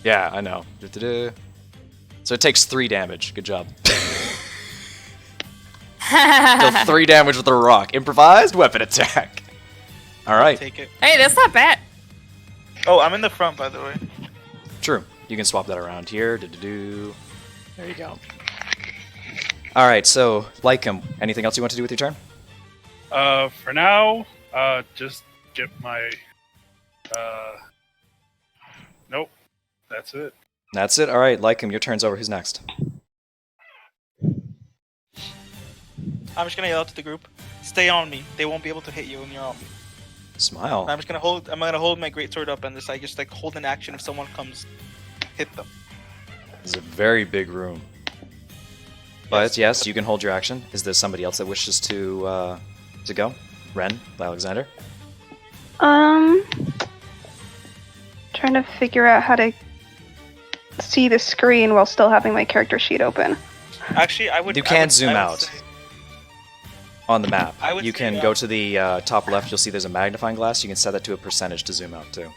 Yeah, I know. Do-do-do. So it takes 3 damage. Good job. Deal 3 damage with a rock. Improvised weapon attack. Alright. Take it. Hey, that's not bad. Oh, I'm in the front, by the way. True. You can swap that around here. Do-do-do. There you go. Alright, so, Lycum, anything else you want to do with your turn? For now, just get my. Nope. That's it. That's it? Alright, Lycum, your turn's over. Who's next? I'm just gonna yell out to the group, stay on me. They won't be able to hit you when you're on me. Smile. I'm gonna hold my greatsword up and just like hold an action if someone comes hit them. This is a very big room. But yes, you can hold your action. Is there somebody else that wishes to go? Ren, Alexander? Trying to figure out how to see the screen while still having my character sheet open. Actually, I would. You can I would- zoom I would out. say- On the map. I would You say, can go to the top left, you'll see there's a magnifying glass. You can set that to a percentage to zoom out too.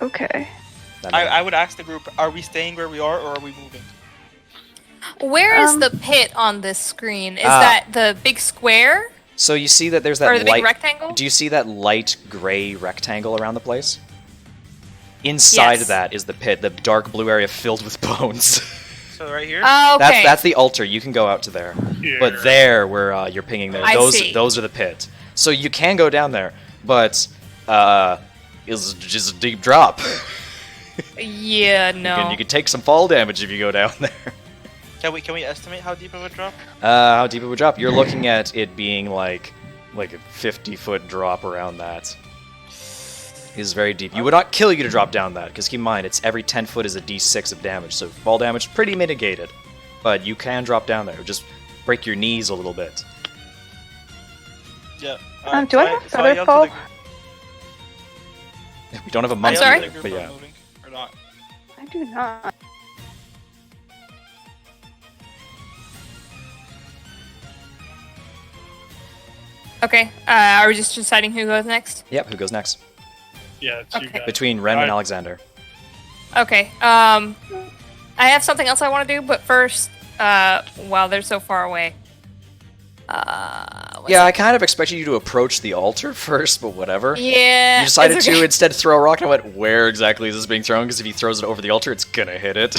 Okay. I would ask the group: are we staying where we are, or are we moving? Where is the pit on this screen? Is Ah. that the big square? So you see that there's that Or the big light rectangle? Do you see that light gray rectangle around the place? Inside Yes. of that is the pit, the dark blue area filled with bones. So right here. Oh, okay. That's the altar. You can go out to there. Here. But there, where you're pinging there, I see. those are the pit. So you can go down there, but it's just a deep drop. Yeah, no. You can take some fall damage if you go down there. Can we estimate how deep it would drop? How deep it would drop? You're looking at it being like a 50-foot drop around that. It is very deep. You would not kill you to drop down that, because keep in mind, it's every 10 foot is a d6 of damage, so fall damage pretty mitigated. But you can drop down there. Just break your knees a little bit. Yeah. Do I have feather fall? We don't have a monk sorry? either, but yeah. Moving or not? I do not. Okay, are we just deciding who goes next? Yep, who goes next? Yeah, it's you Okay. guys. Between Ren and Alright. Alexander. Okay, I have something else I want to do, but first, while they're so far away. Yeah, I kind of expected you to approach the altar first, but whatever. Yeah. You decided it's okay. to instead throw a rock, and I went, where exactly is this being thrown? Because if he throws it over the altar, it's gonna hit it.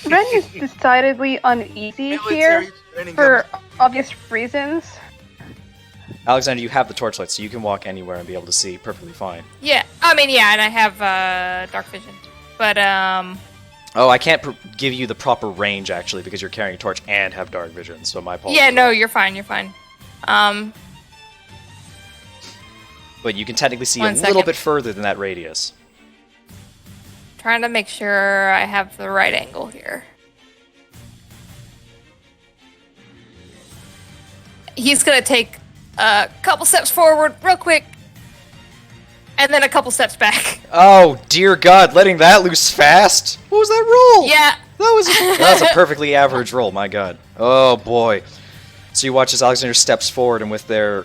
Ren is decidedly uneasy here for obvious reasons. Alexander, you have the torchlight, so you can walk anywhere and be able to see perfectly fine. Yeah, I mean, yeah, and I have dark vision, but Oh, I can't give you the proper range, actually, because you're carrying a torch and have dark vision, so my apologies. yeah, no, you're fine, you're fine. but you can technically see a 1 little second. bit further than that radius. Trying to make sure I have the right angle here. He's gonna take a couple steps forward real quick, and then a couple steps back. Oh, dear God, letting that loose fast? What was that roll? Yeah. That was a perfectly average roll, my God. Oh, boy. So you watch as Alexander steps forward, and with their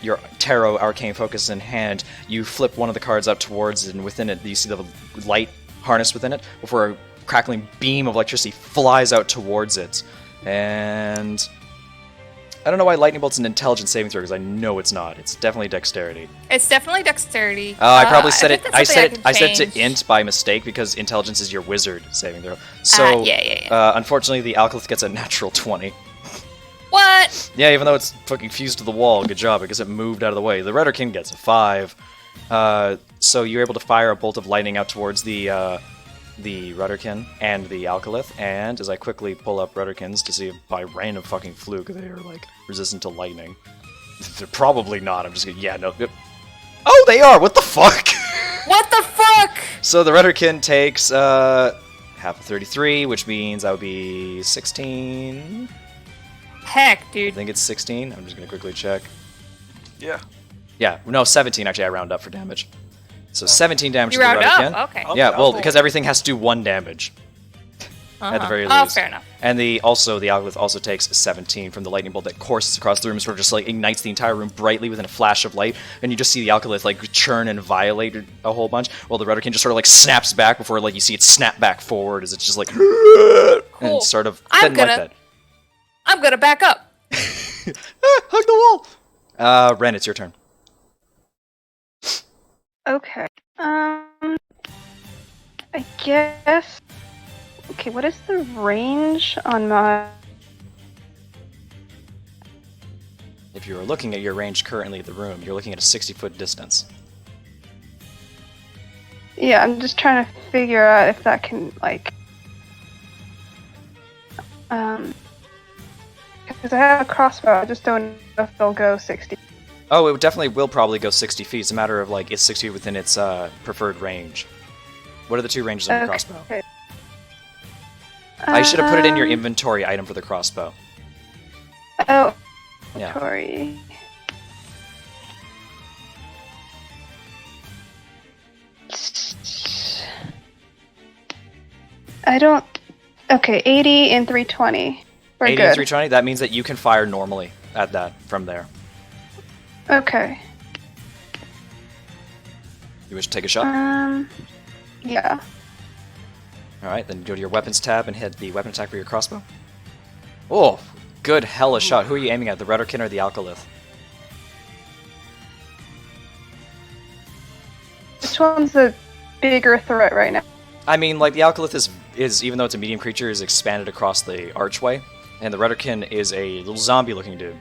your Tarot Arcane Focus in hand, you flip one of the cards up towards it, and within it, you see the light harness within it, before a crackling beam of electricity flies out towards it. And I don't know why Lightning Bolt's an intelligence saving throw, because I know it's not. It's definitely dexterity. It's definitely dexterity. I probably said think it. that's something I said can to change. int by mistake because intelligence is your wizard saving throw. So yeah. unfortunately, the Alcalith gets a natural 20. What? Yeah, even though it's fucking fused to the wall, good job, because it moved out of the way. The Redderkin gets a 5. So you're able to fire a bolt of lightning out towards the Rudderkin and the Alcalith, and as I quickly pull up Rudderkins to see if by random fucking fluke they are, like, resistant to lightning. They're probably not, I'm just gonna, yeah, no. Oh, they are! What the fuck? What the fuck? So the Rudderkin takes, half of 33, which means that would be 16... Heck, I dude. think it's 16. I'm just gonna quickly check. Yeah. Yeah, no, 17 actually. I round up for damage. So 17 damage You to the round Rudderkin. up? Okay. Yeah, well, Okay. because everything has to do 1 damage at the very Oh, least. fair enough. And the Alcalith also takes 17 from the lightning bolt that courses across the room, sort of just like ignites the entire room brightly within a flash of light, and you just see the Alcalith like churn and violate a whole bunch, while the Rudderkin just sort of like snaps back before like you see it snap back forward as it's just like and sort of I'm like gonna back up. that. Hug the wall. Ren, it's your turn. Okay. I guess. Okay, what is the range on my? If you are looking at your range currently at the room, you're looking at a 60-foot distance. Yeah, I'm just trying to figure out if that can like. Because I have a crossbow, I just don't know if they'll go 60. Oh, it definitely will probably go 60 feet. It's a matter of like, it's 60 feet within its preferred range. What are the 2 ranges on your crossbow? Okay. I should have put it in your inventory item for the crossbow. Oh, Yeah. sorry. I don't. Okay, 80 and 320. We're 80 good. and 320, that means that you can fire normally at that from there. Okay. You wish to take a shot? Yeah. Alright, then go to your weapons tab and hit the weapon attack for your crossbow. Oh, good hella shot. Who are you aiming at, the Rudderkin or the Alcalith? Which one's the bigger threat right now? I mean, like, the Alcalith is even though it's a medium creature, is expanded across the archway, and the Rudderkin is a little zombie-looking dude.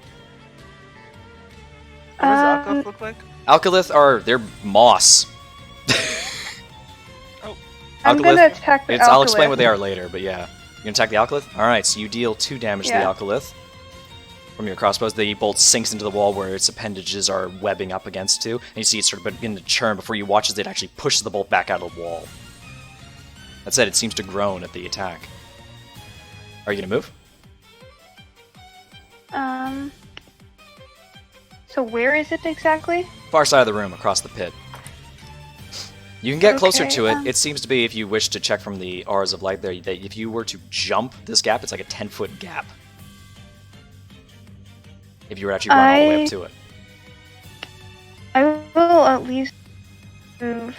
What does Alcalith look like? Alcalith they're moss. I'm Alcalith- gonna attack the I'll explain what Alcalith. they are later, but yeah. You gonna attack the Alcalith? Alright, so you deal 2 damage Yeah. to the Alcalith from your crossbows. The bolt sinks into the wall where its appendages are webbing up against to, and you see it sort of begin to churn before you watch as it actually pushes the bolt back out of the wall. That said, it seems to groan at the attack. Are you gonna move? So where is it exactly? Far side of the room, across the pit. You can get closer Okay, to it. It seems to be, if you wish to check from the auras of light there, that if you were to jump this gap, it's like a 10-foot gap. If you were to actually run all the way up to it. I will at least move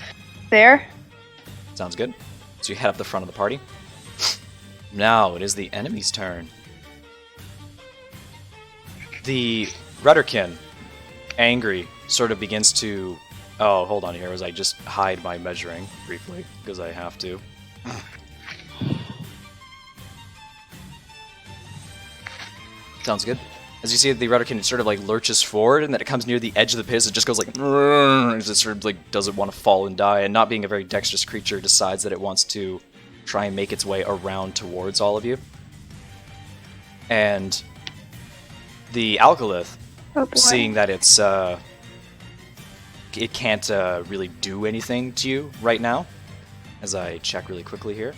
there. Sounds good. So you head up the front of the party. Now it is the enemy's turn. The Rudderkin, angry, sort of begins to... Oh, hold on here, as I just hide my measuring briefly, because I have to. Sounds good. As you see, the Rudderkin sort of like lurches forward, and then it comes near the edge of the pit, it just goes like... As it sort of like doesn't want to fall and die, and not being a very dexterous creature, decides that it wants to try and make its way around towards all of you. And the Alcalith, Oh boy. seeing that its it can't really do anything to you right now. As I check really quickly here.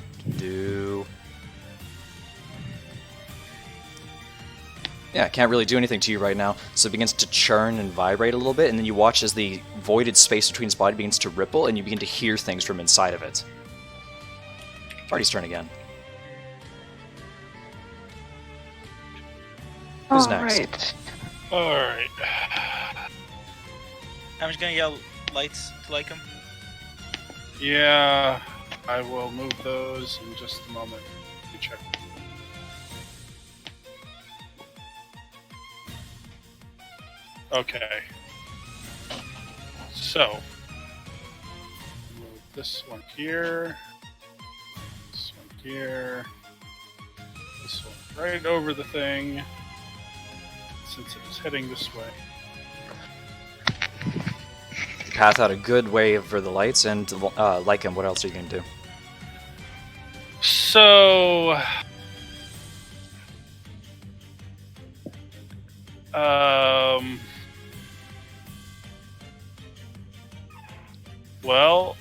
Yeah, it can't really do anything to you right now. So it begins to churn and vibrate a little bit, and then you watch as the voided space between its body begins to ripple, and you begin to hear things from inside of it. Party's turn again. Who's next? Alright. I'm just gonna yell lights to like him. Yeah, I will move those in just a moment. Let me check. Okay. So, move this one here. This one here. This one right over the thing. Since it is heading this way. Path out a good way for the lights, and like him, what else are you going to do? So, well,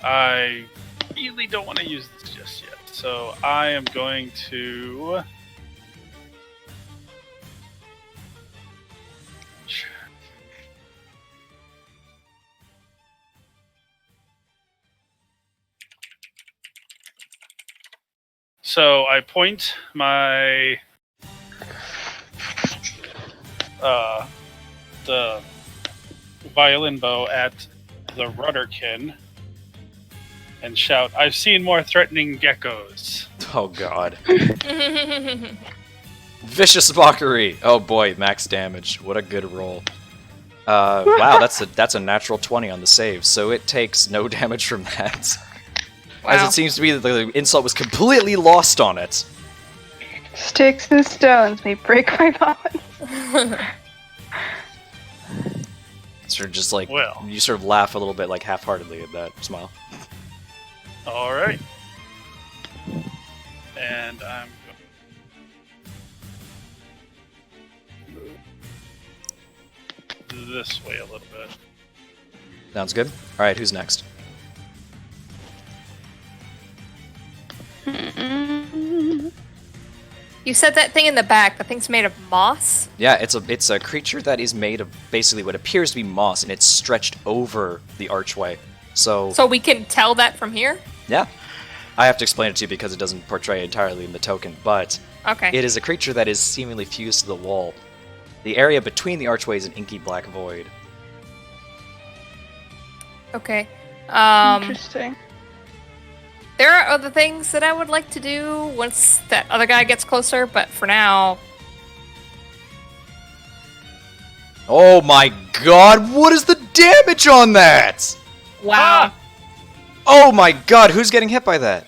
I really don't want to use this just yet. So I am going to So I point my the violin bow at the rudderkin and shout, "I've seen more threatening geckos." Oh god. Vicious mockery! Oh boy, max damage. What a good roll. Wow, that's a natural 20 on the save, so it takes no damage from that. Wow. As it seems to be that the insult was completely lost on it. Sticks and stones may break my bones. Sort of just like, Well. you sort of laugh a little bit, like half-heartedly at that smile. All right, and I'm going to move this way a little bit. Sounds good. Alright, who's next? You said that thing in the back. The thing's made of moss. Yeah, it's a creature that is made of basically what appears to be moss, and it's stretched over the archway. So we can tell that from here? yeah. I have to explain it to you because it doesn't portray entirely in the token, but Okay. it is a creature that is seemingly fused to the wall. The area between the archway is an inky black void. Okay. Interesting. There are other things that I would like to do once that other guy gets closer, but for now... Oh my god, what is the damage on that? Wow. Oh my god, who's getting hit by that?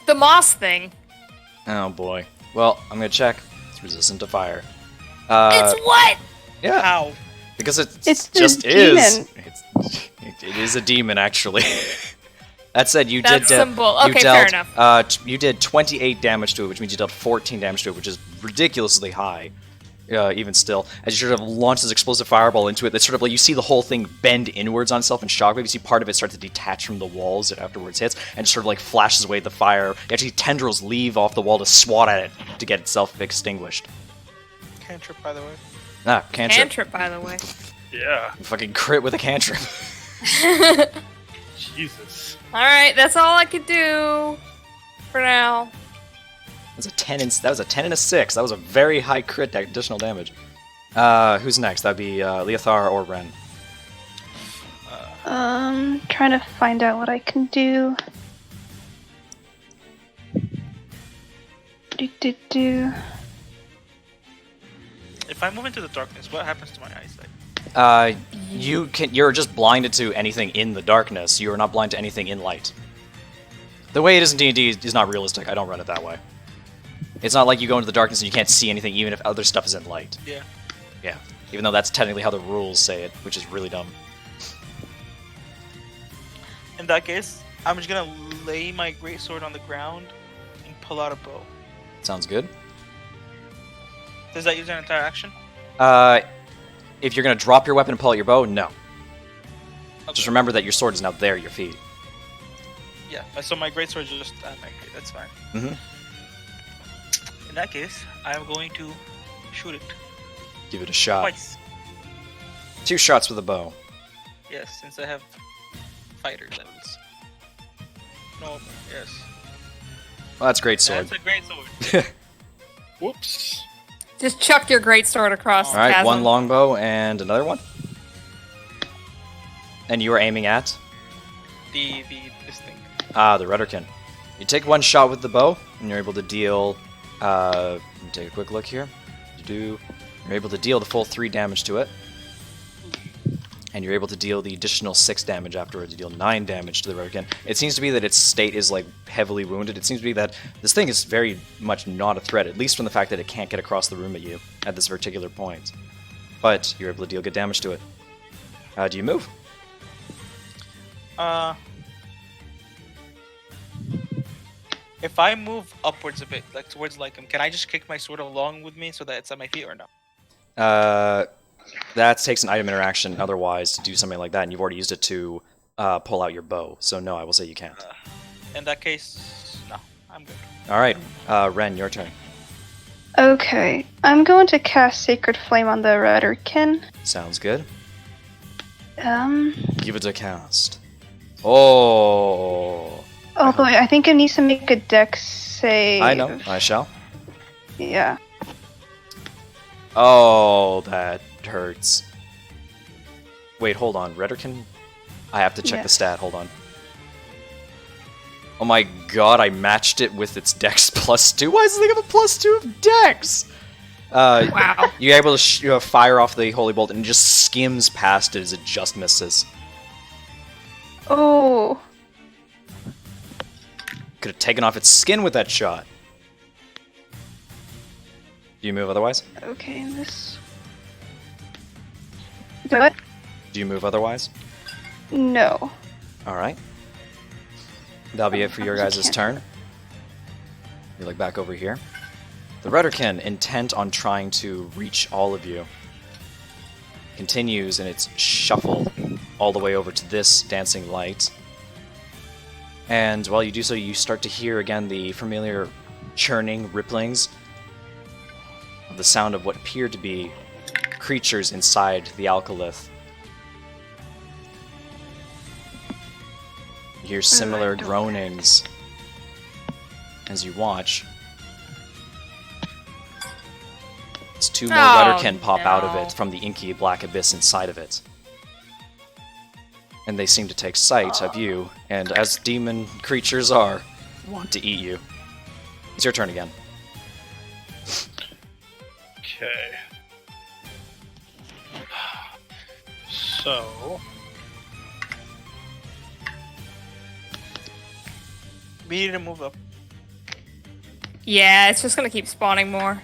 The moss thing. Oh boy. Well, I'm gonna check. It's resistant to fire. It's what? Yeah, Ow. because it It's the just is. demon. It is a demon, actually. That said, you That's did. simple. You Okay, dealt, fair enough. You did 28 damage to it, which means you dealt 14 damage to it, which is ridiculously high. Even still, as you sort of launch this explosive fireball into it, it's sort of like you see the whole thing bend inwards on itself and shockwave. You see part of it start to detach from the walls as it afterwards hits, and sort of like flashes away the fire. You actually see tendrils leave off the wall to swat at it to get itself extinguished. Cantrip, by the way. Ah, cantrip. Cantrip, by the way. Yeah, Fucking crit with a cantrip. Jesus. Alright, that's all I could do for now. That was a 10 and a 6. That was a very high crit additional damage. Who's next? That'd be Leothar or Ren. Trying to find out what I can do. Do. If I move into the darkness, what happens to my eyesight? You're just blinded to anything in the darkness. You are not blind to anything in light. The way it is in D&D is not realistic. I don't run it that way. It's not like you go into the darkness and you can't see anything even if other stuff is in light. Yeah. Yeah. Even though that's technically how the rules say it, which is really dumb. In that case, I'm just gonna lay my greatsword on the ground and pull out a bow. Sounds good. Does that use an entire action? If you're gonna drop your weapon and pull out your bow, no. Okay. Just remember that your sword is now there at your feet. Yeah. So my greatsword is just at my feet. That's fine. Mm-hmm. In that case, I'm going to shoot it Give it a shot. twice. 2 shots with a bow. Yes, since I have fighter levels. No, yes. Well, that's great sword. That's a great sword. Whoops. Just chuck your great sword across All the right, chasm. 1 longbow and another one. And you are aiming at This thing. the Rudderkin. You take 1 shot with the bow, and you're able to deal. Let me take a quick look here. You're able to deal the full 3 damage to it, and you're able to deal the additional 6 damage afterwards. You deal 9 damage to the Rudderkin. It seems to be that its state is like heavily wounded. It seems to be that this thing is very much not a threat, at least from the fact that it can't get across the room at you at this particular point. But you're able to deal good damage to it. Do you move? If I move upwards a bit, like towards like him, can I just kick my sword along with me so that it's at my feet or no? That takes an item interaction otherwise to do something like that, and you've already used it to pull out your bow. So no, I will say you can't. In that case, no, I'm good. All right, Ren, your turn. Okay, I'm going to cast Sacred Flame on the Rudderkin. Sounds good. Um, Give it a cast. Oh. although I think it needs to make a dex save. I know. I shall. Yeah. Oh, that hurts. Wait, hold on. Rudderkin? I have to check the Yes. stat. Hold on. Oh my god, I matched it with its dex +2. Why does it have a +2 of dex? Wow. You're able to fire off the holy bolt and it just skims past it as it just misses. Oh. Could have taken off its skin with that shot. Do you move otherwise? Okay, this. What? Do you move otherwise? No. Alright. That'll be it for your I guys' can't. turn. You look back over here. The Rudderkin, intent on trying to reach all of you, continues in its shuffle all the way over to this dancing light. And while you do so, you start to hear again the familiar churning ripplings of the sound of what appear to be creatures inside the alcolith. You hear similar don't groanings as you watch. As 2 more Oh, Rudderkin pop out of no. it from the inky black abyss inside of it. And they seem to take sight of you, and as demon creatures are, want to eat you. It's your turn again. Okay. So, We need to move up. Yeah, it's just gonna keep spawning more.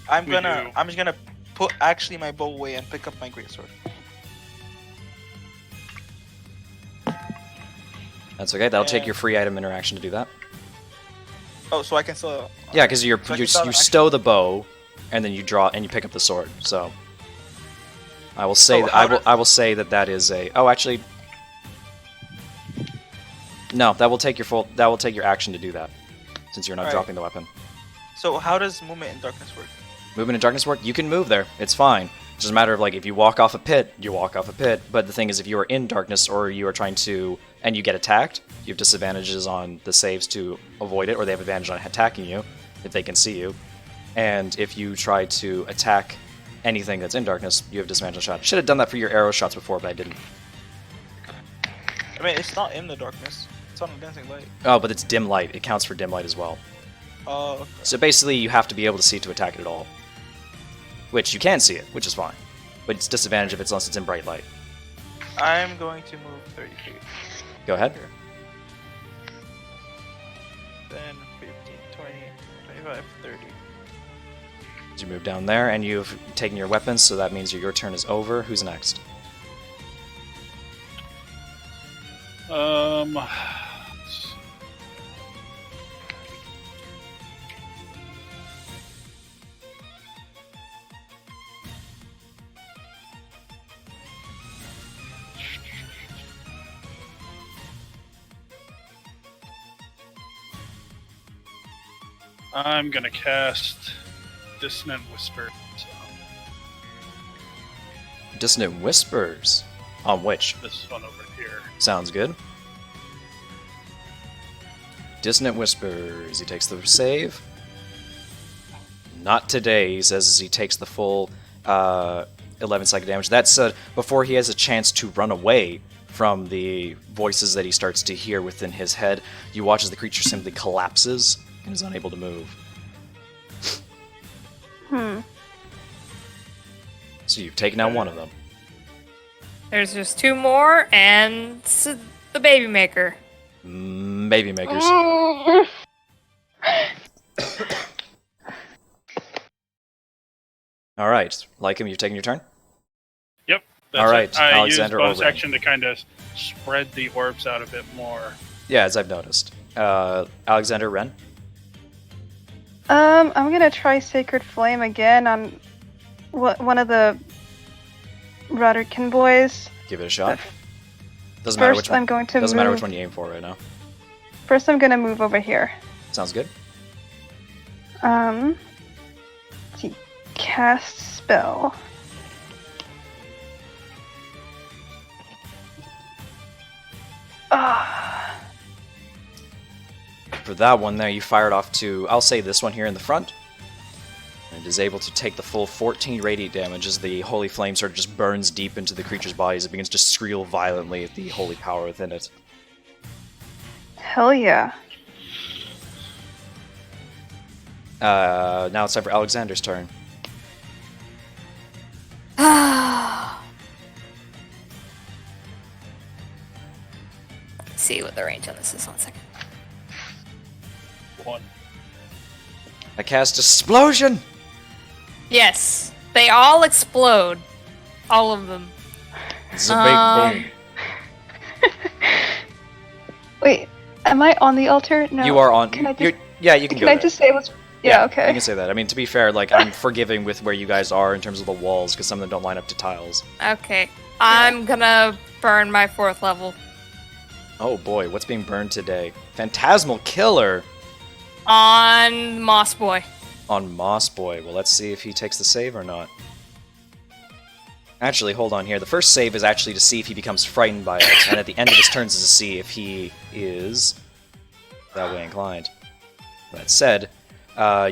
I'm We gonna. do. I'm just gonna put actually my bow away and pick up my greatsword. That's okay, that'll take Yeah. your free item interaction to do that. Oh, so I can still. Yeah, because So I can you start an stow the bow, and then you draw and you pick up the sword. So I will say So that how I will say that that is a. Oh, actually, no. That will take your action to do that, since you're not Alright. dropping the weapon. So how does movement in darkness work? Movement in darkness work. You can move there. It's fine. It's just a matter of like if you walk off a pit, you walk off a pit. But the thing is, if you are in darkness or you are trying to and you get attacked, you have disadvantages on the saves to avoid it, or they have advantage on attacking you if they can see you. And if you try to attack anything that's in darkness, you have disadvantage on shot. Should have done that for your arrow shots before, but I didn't. I mean, it's not in the darkness. It's on a dancing light. Oh, but it's dim light. It counts for dim light as well. Oh, okay. So basically, you have to be able to see to attack it at all. Which you can see it, which is fine. But it's disadvantage if it's unless it's in bright light. I'm going to move 30 feet. Go ahead. Then 15, 20, 25, 30. You move down there, and you've taken your weapons, so that means your turn is over. Who's next? I'm gonna cast Dissonant Whisper. Dissonant Whispers. On which? This one over here. Sounds good. Dissonant Whispers. He takes the save. Not today, he says as he takes the full 11 psychic damage. That said, before he has a chance to run away from the voices that he starts to hear within his head, you watch as the creature simply collapses and is unable to move. So you've taken out one of them. There's just 2 more, and the baby maker. Baby makers. All right, like him, you've taken your turn. Yep. All right, it. I Alexander used bonus or Ren. action to kind of spread the orbs out a bit more. Yeah, as I've noticed. Alexander, Ren. I'm gonna try Sacred Flame again on one of the Roderickson boys. Give it a shot. Doesn't matter which First, one. I'm going to Doesn't matter move. which one you aim for right now. First, I'm gonna move over here. Sounds good. Let's see. Cast spell. For that one there, you fired off to, I'll say this one here in the front. And it is able to take the full 14 radiant damage as the holy flame sort of just burns deep into the creature's body as it begins to squeal violently at the holy power within it. Hell yeah. Now it's time for Alexander's turn. See what the range on this is. 1 second. 1. I cast Explosion! Yes, they all explode. All of them. It's a big boom. Wait, am I on the altar? No. You are on. Can I just, yeah, you can go can I there. just say what's... Yeah, okay. You can say that. I mean, to be fair, like, I'm forgiving with where you guys are in terms of the walls, because some of them don't line up to tiles. Okay, I'm gonna burn my 4th level Oh boy, what's being burned today? Phantasmal Killer on Moss Boy. on Moss Boy. Well, let's see if he takes the save or not. Actually, hold on here. The first save is actually to see if he becomes frightened by it, and at the end of his turns is to see if he is that way inclined. That said,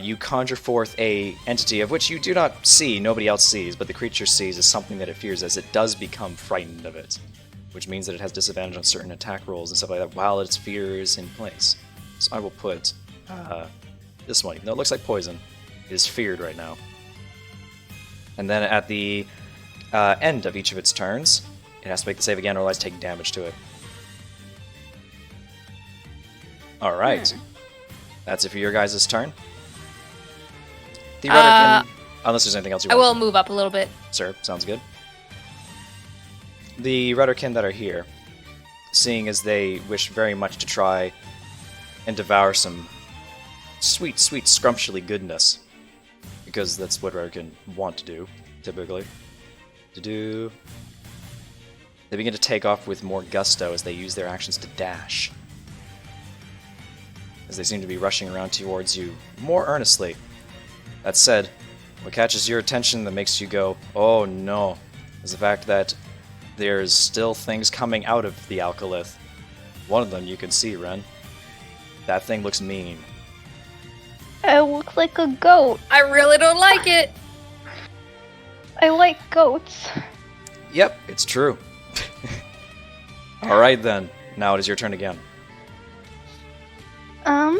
you conjure forth a entity of which you do not see, nobody else sees, but the creature sees as something that it fears as it does become frightened of it, which means that it has disadvantage on certain attack rolls and stuff like that while its fear is in place. So I will put this one, even though it looks like poison, it is feared right now. And then at the end of each of its turns, it has to make the save again, or otherwise take damage to it. Alright. That's it for your guys' turn. The Rudderkin, unless there's anything else you I want will to move up a little bit. Sir, sounds good. The Rudderkin that are here, seeing as they wish very much to try and devour some sweet, sweet, scrumptially goodness, because that's what Rudderkin want to do, typically. They begin to take off with more gusto as they use their actions to dash, as they seem to be rushing around towards you more earnestly. That said, what catches your attention that makes you go, oh no, is the fact that there's still things coming out of the Alkalith. One of them you can see, Ren. That thing looks mean. It looks like a goat. I really don't like it. I like goats. Yep, it's true. Alright then, now it is your turn again. Can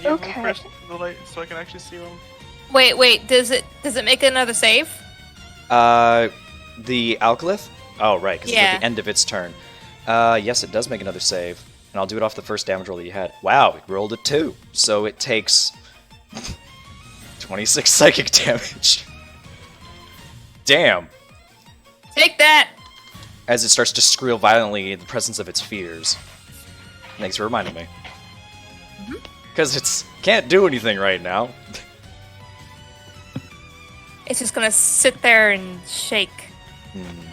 you Okay. move first to the light so I can actually see them? Wait. Does it make another save? The Alkalith? Oh, right, because it's Yeah. at the end of its turn. Yes, it does make another save. And I'll do it off the first damage roll that you had. Wow, it rolled a 2. So it takes 26 psychic damage. Damn. Take that. As it starts to squeal violently in the presence of its fears. Thanks for reminding me. Because it's can't do anything right now. It's just gonna sit there and shake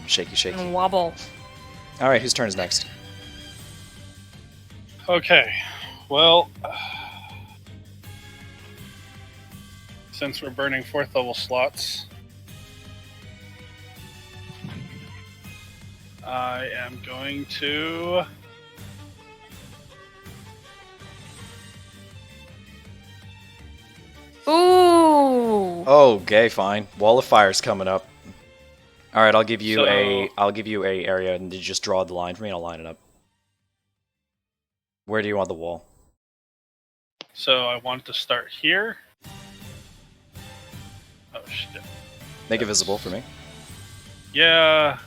Shaky, shaky. and wobble. Alright, whose turn is next? Okay, well, since we're burning 4th level slots, I am going to... Ooh. Okay, fine. Wall of Fire's coming up. All right, I'll give you So- a area, and you just draw the line for me, and I'll line it up. Where do you want the wall? So I want to start here. Oh shit. Make it visible for me. Yeah.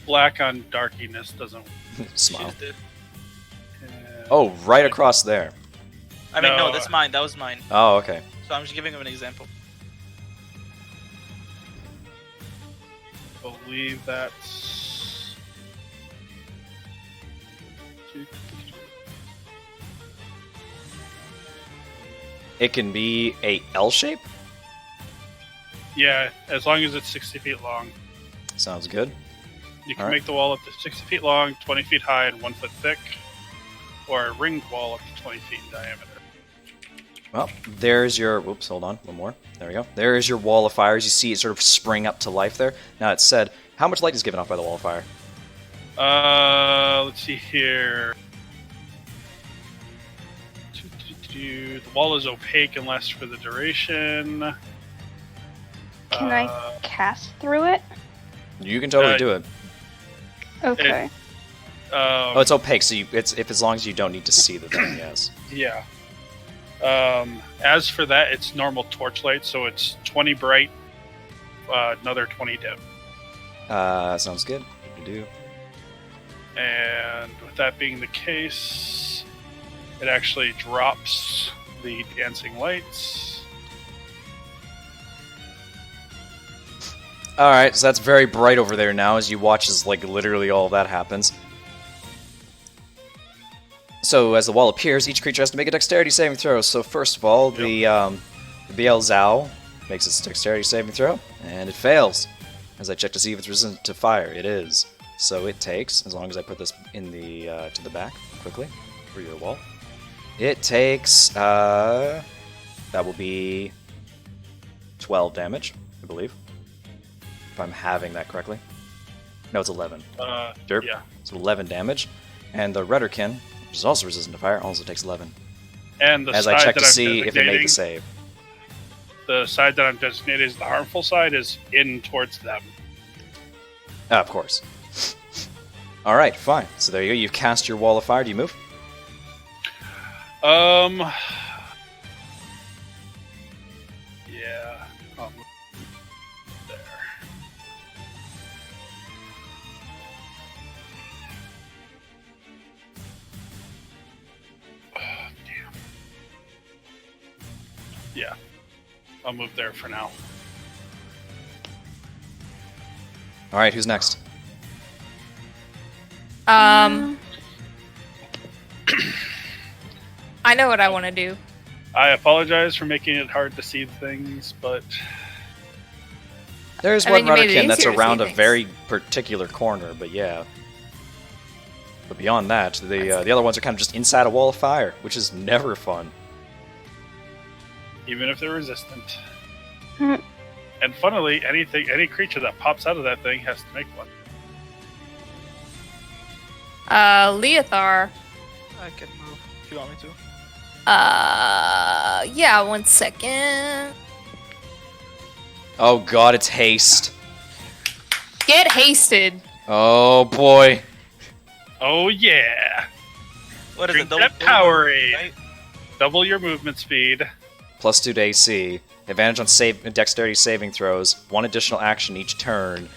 Black on darkiness doesn't. Smile. She's dead. Oh, right across there. I mean, no, No. that's mine. That was mine. Oh, okay. So I'm just giving him an example. Believe that's. It can be a L shape. Yeah, as long as it's 60 feet long. Sounds good. You can Alright. make the wall up to 60 feet long, 20 feet high, and 1 foot thick, or a ringed wall up to 20 feet in diameter. Well, there's your... Whoops, hold on. One more. There we go. There's your wall of fires. You see it sort of spring up to life there. Now, it said, how much light is given off by the wall of fire? Let's see here. The wall is opaque and lasts for the duration. Can I cast through it? You can totally do it. Okay. Oh, it's opaque, so it's if as long as you don't need to see the thing, yes. Yeah. As for that, it's normal torchlight, so it's 20 bright, another 20 dim. Sounds good. Do. And with that being the case, it actually drops the dancing lights. Alright, so that's very bright over there now as you watch as, like, literally all of that happens. So, as the wall appears, each creature has to make a dexterity saving throw. So, first of all, the BL Zao makes its dexterity saving throw, and it fails. As I check to see if it's resistant to fire, it is. So it takes, as long as I put this in the to the back quickly for your wall, it takes that will be 12 damage, I believe, if I'm having that correctly. No, it's 11. Derp. Yeah. So 11 damage, and the Redderkin, which is also resistant to fire, also takes 11. And the As side I check that to I'm see if it made the designating- save. The side that I'm designated as the harmful side is in towards them. Of course. All right, fine. So there you go. You've cast your wall of fire. Do you move? Yeah. I'll move there. Damn. Yeah. I'll move there for now. All right. Who's next? I know what I want to do. I apologize for making it hard to see things, but There's I one mean, you made it Rudderkin that's easier to see around a things. very particular corner, but yeah. But beyond that, the other ones are kind of just inside a wall of fire, which is never fun. even if they're resistant. Hmm. And funnily, any creature that pops out of that thing has to make one. Leothar. I can move if you want me to. Yeah, 1 second. Oh god, it's haste. Get hasted. Oh boy. Oh yeah! What is Drink it? that Double- Powerade. right? Double your movement speed. +2 to AC. Advantage on dexterity saving throws. 1 additional action each turn.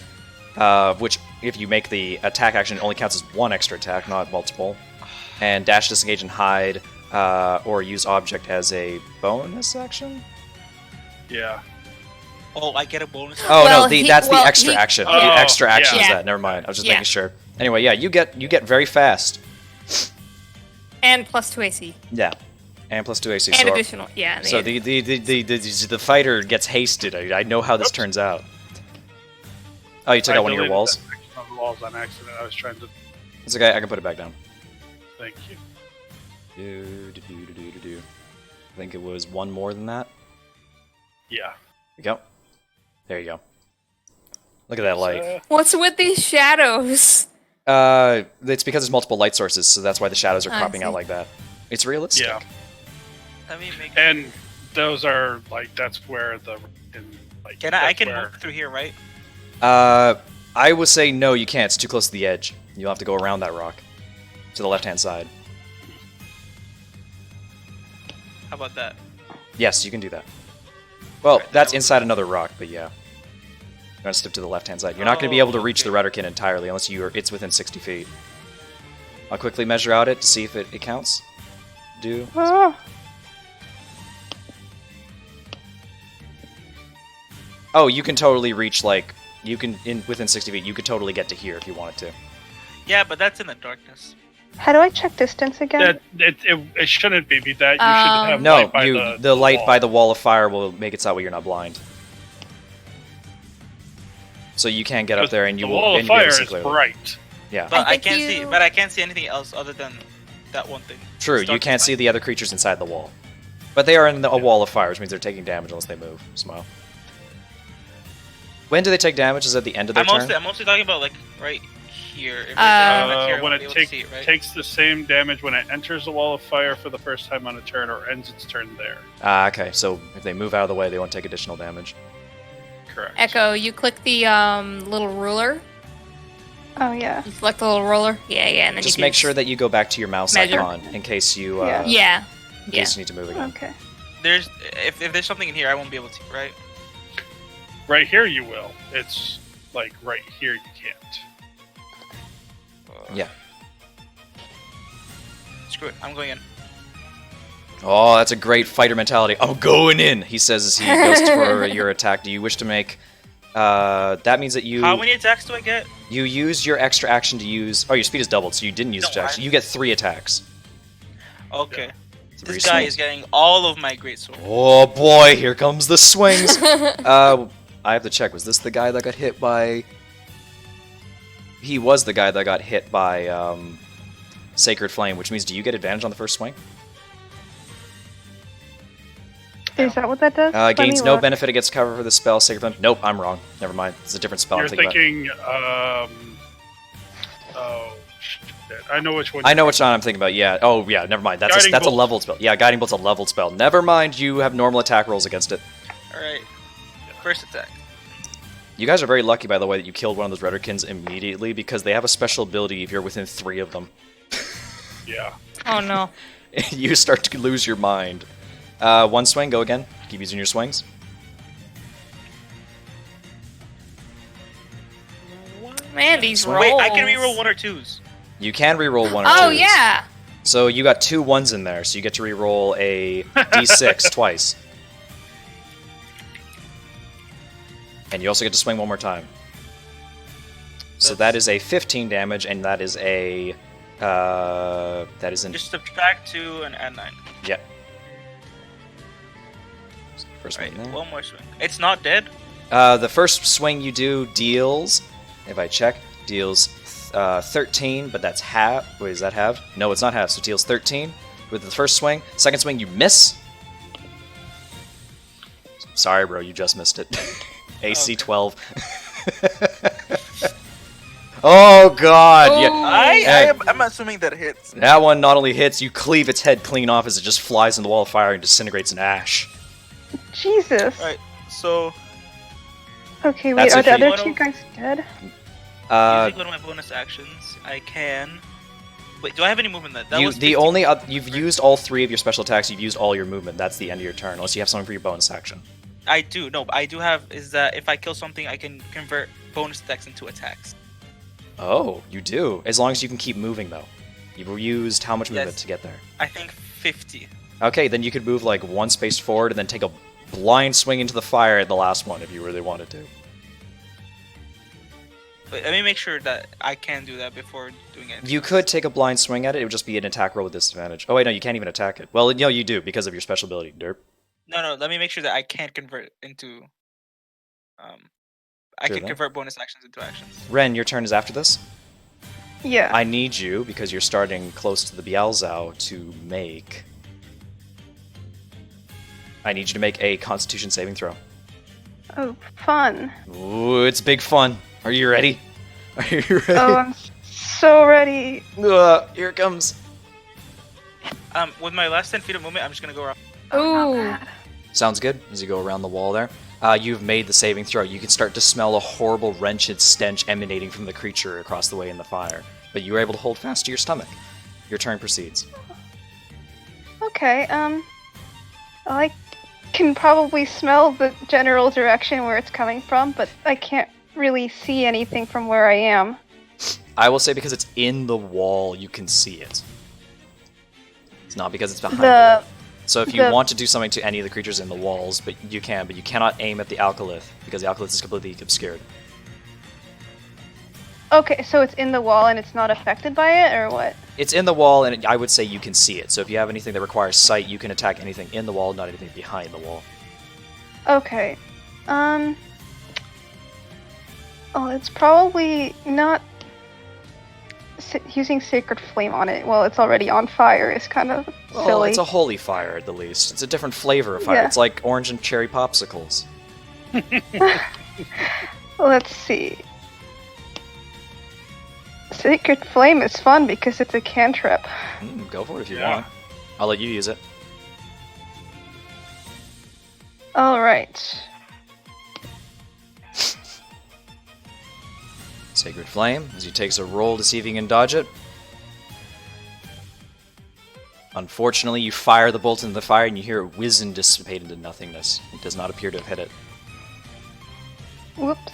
Which, if you make the attack action, it only counts as 1 extra attack, not multiple. And dash, disengage, and hide, or use object as a bonus action? Yeah. Oh, I get a bonus. Oh Well, no, that's the extra he- action. Oh, the extra action is yeah. that. Never mind. I was just Yeah. making sure. Anyway, yeah, you get very fast. And +2 AC. Yeah, and +2 AC. And so additional. Yeah. so the fighter gets hasted. I know how this Oops. turns out. Oh, you took I out one of your deleted walls. that section of the walls on accident. I was trying to. It's okay. I can put it back down. Thank you. I think it was 1 more than that. Yeah. You go. There you go. Look at that light. What's with these shadows? It's because there's multiple light sources, so that's why the shadows are I cropping out see. like that. It's realistic. Yeah. Let me make. And those are like that's where the like. Can I that's can where- move through here, right? I would say no, you can't. It's too close to the edge. You'll have to go around that rock to the left-hand side. How about that? Yes, you can do that. Well, Right, that's that was- inside another rock, but yeah. You're gonna step to the left-hand side. You're not gonna be able to reach the okay. Rudderkin entirely unless it's within 60 feet. I'll quickly measure out it to see if it counts. Do. Oh, Oh, you can totally reach, like, within 60 feet, you could totally get to here if you wanted to. Yeah, but that's in the darkness. how do I check distance again? It shouldn't be that. You should have No, light by the light wall. by the wall of fire will make it so that way you're not blind. So you can get up there and you the will wall and of you'll be able fire to see is clearly. bright. Yeah. But I think can't see. you- But I can't see anything else other than that one thing. True, It's you dark can't as see night. the other creatures inside the wall. But they are in a wall of fire, which means they're taking damage unless they move. Smile. When do they take damage? Is it at the end of their turn? I'm mostly talking about like right here. If there's anything back here, I When won't be it able to see it, right? takes the same damage when it enters the wall of fire for the first time on a turn or ends its turn there. Ah, okay. So if they move out of the way, they won't take additional damage. Correct. Echo, you click the little ruler. Oh yeah. You select the little roller. Yeah, and then Just you make can sure that you go back to your mouse measure. icon in case you Yeah. Yeah. in case you need to move again. Okay. There's if there's something in here, I won't be able to, right? Right here you will. It's like right here you can't. Yeah. Screw it. I'm going in. Oh, that's a great fighter mentality. I'm going in, he says as he goes for your attack. Do you wish to make... that means that you... How many attacks do I get? You use your extra action to use... Oh, your speed is doubled, so you didn't use No, extra action. You get 3 attacks. Okay. Three This guy swings. is getting all of my great sword. Oh boy, here comes the swings. I have to check. Was this the guy that got hit by... He was the guy that got hit by Sacred Flame, which means do you get advantage on the first swing? Is that what that does? Let Gains me no look. benefit against cover for the spell. Sacred Flame. Nope, I'm wrong. Never mind. It's a different spell. You're I'm thinking about. thinking, oh, shit. I know which one. I know which one I'm thinking about. Yeah. Oh, yeah. Never mind. That's Guiding a Bolt. leveled spell. Yeah, Guiding Bolt's a leveled spell. Never mind. You have normal attack rolls against it. All right. First attack. You guys are very lucky, by the way, that you killed one of those Redderkins immediately because they have a special ability if you're within 3 of them. Yeah. Oh no. You start to lose your mind. One swing. Go again. Keep using your swings. Man, these Wait, rolls. Wait, I can reroll 1 or 2s. You can reroll 1 or 2. Oh yeah. So you got 2 1s in there, so you get to reroll a d6 twice. And you also get to swing 1 more time. So that is a 15 damage, and that is a... that is an... Just subtract 2 and add 9. Yeah. First Right, one there. one more swing. It's not dead. The first swing you do deals, if I check, deals 13, but that's half. Wait, is that halved? No, it's not halved, so it deals 13 with the first swing. Second swing, you miss. Sorry, bro, you just missed it. AC Okay. 12. Oh, God. Yeah. I'm assuming that hits. That one not only hits, you cleave its head clean off as it just flies in the wall of fire and disintegrates in ash. Jesus. Alright, so Okay, wait, That's are if the you- other two guys dead? using one of my bonus actions, I can. Wait, do I have any movement? That You, was the 15. only you've used all 3 of your special attacks. You've used all your movement. That's the end of your turn, unless you have something for your bonus action. I do. No, I do have. Is that if I kill something, I can convert bonus attacks into attacks. Oh, you do. As long as you can keep moving, though. You've used how much movement Yes. to get there? I think 50. Okay, then you could move like 1 space forward and then take a blind swing into the fire at the last one if you really wanted to. But let me make sure that I can do that before doing it. You could take a blind swing at it. It would just be an attack roll with disadvantage. Oh wait, no, you can't even attack it. Well, no, you do because of your special ability, derp. No. Let me make sure that I can convert into. I Sure can thing. convert bonus actions into actions. Ren, your turn is after this. Yeah. I need you, because you're starting close to the Bialzao, to make... I need you to make a Constitution saving throw. Oh, fun. Ooh, it's big fun. Are you ready? Are you ready? Oh, I'm so ready. Here it comes. With my last 10 feet of movement, I'm just gonna go around. Ooh. Sounds good. As you go around the wall there, you've made the saving throw. You can start to smell a horrible wretched stench emanating from the creature across the way in the fire, but you were able to hold fast to your stomach. Your turn proceeds. Okay, I can probably smell the general direction where it's coming from, but I can't really see anything from where I am. I will say because it's in the wall, you can see it. It's not because it's behind the The wall. So if you want to do something to any of the creatures in the walls, but you cannot aim at the alkylith, because the alkylith is completely obscured. Okay, so it's in the wall and it's not affected by it, or what? It's in the wall, and I would say you can see it. So if you have anything that requires sight, you can attack anything in the wall, not anything behind the wall. Okay. Oh, it's probably not using Sacred Flame on it. Well, it's already on fire. Is kind of Well, silly. it's a holy fire at the least. It's a different flavor of fire. Yeah. It's like orange and cherry popsicles. Let's see. Sacred Flame is fun because it's a cantrip. Go for it if you Yeah. want. I'll let you use it. Alright. Sacred Flame, as he takes a roll to see if he can dodge it. Unfortunately, you fire the bolt into the fire and you hear it whiz and dissipate into nothingness. It does not appear to have hit it. Whoops.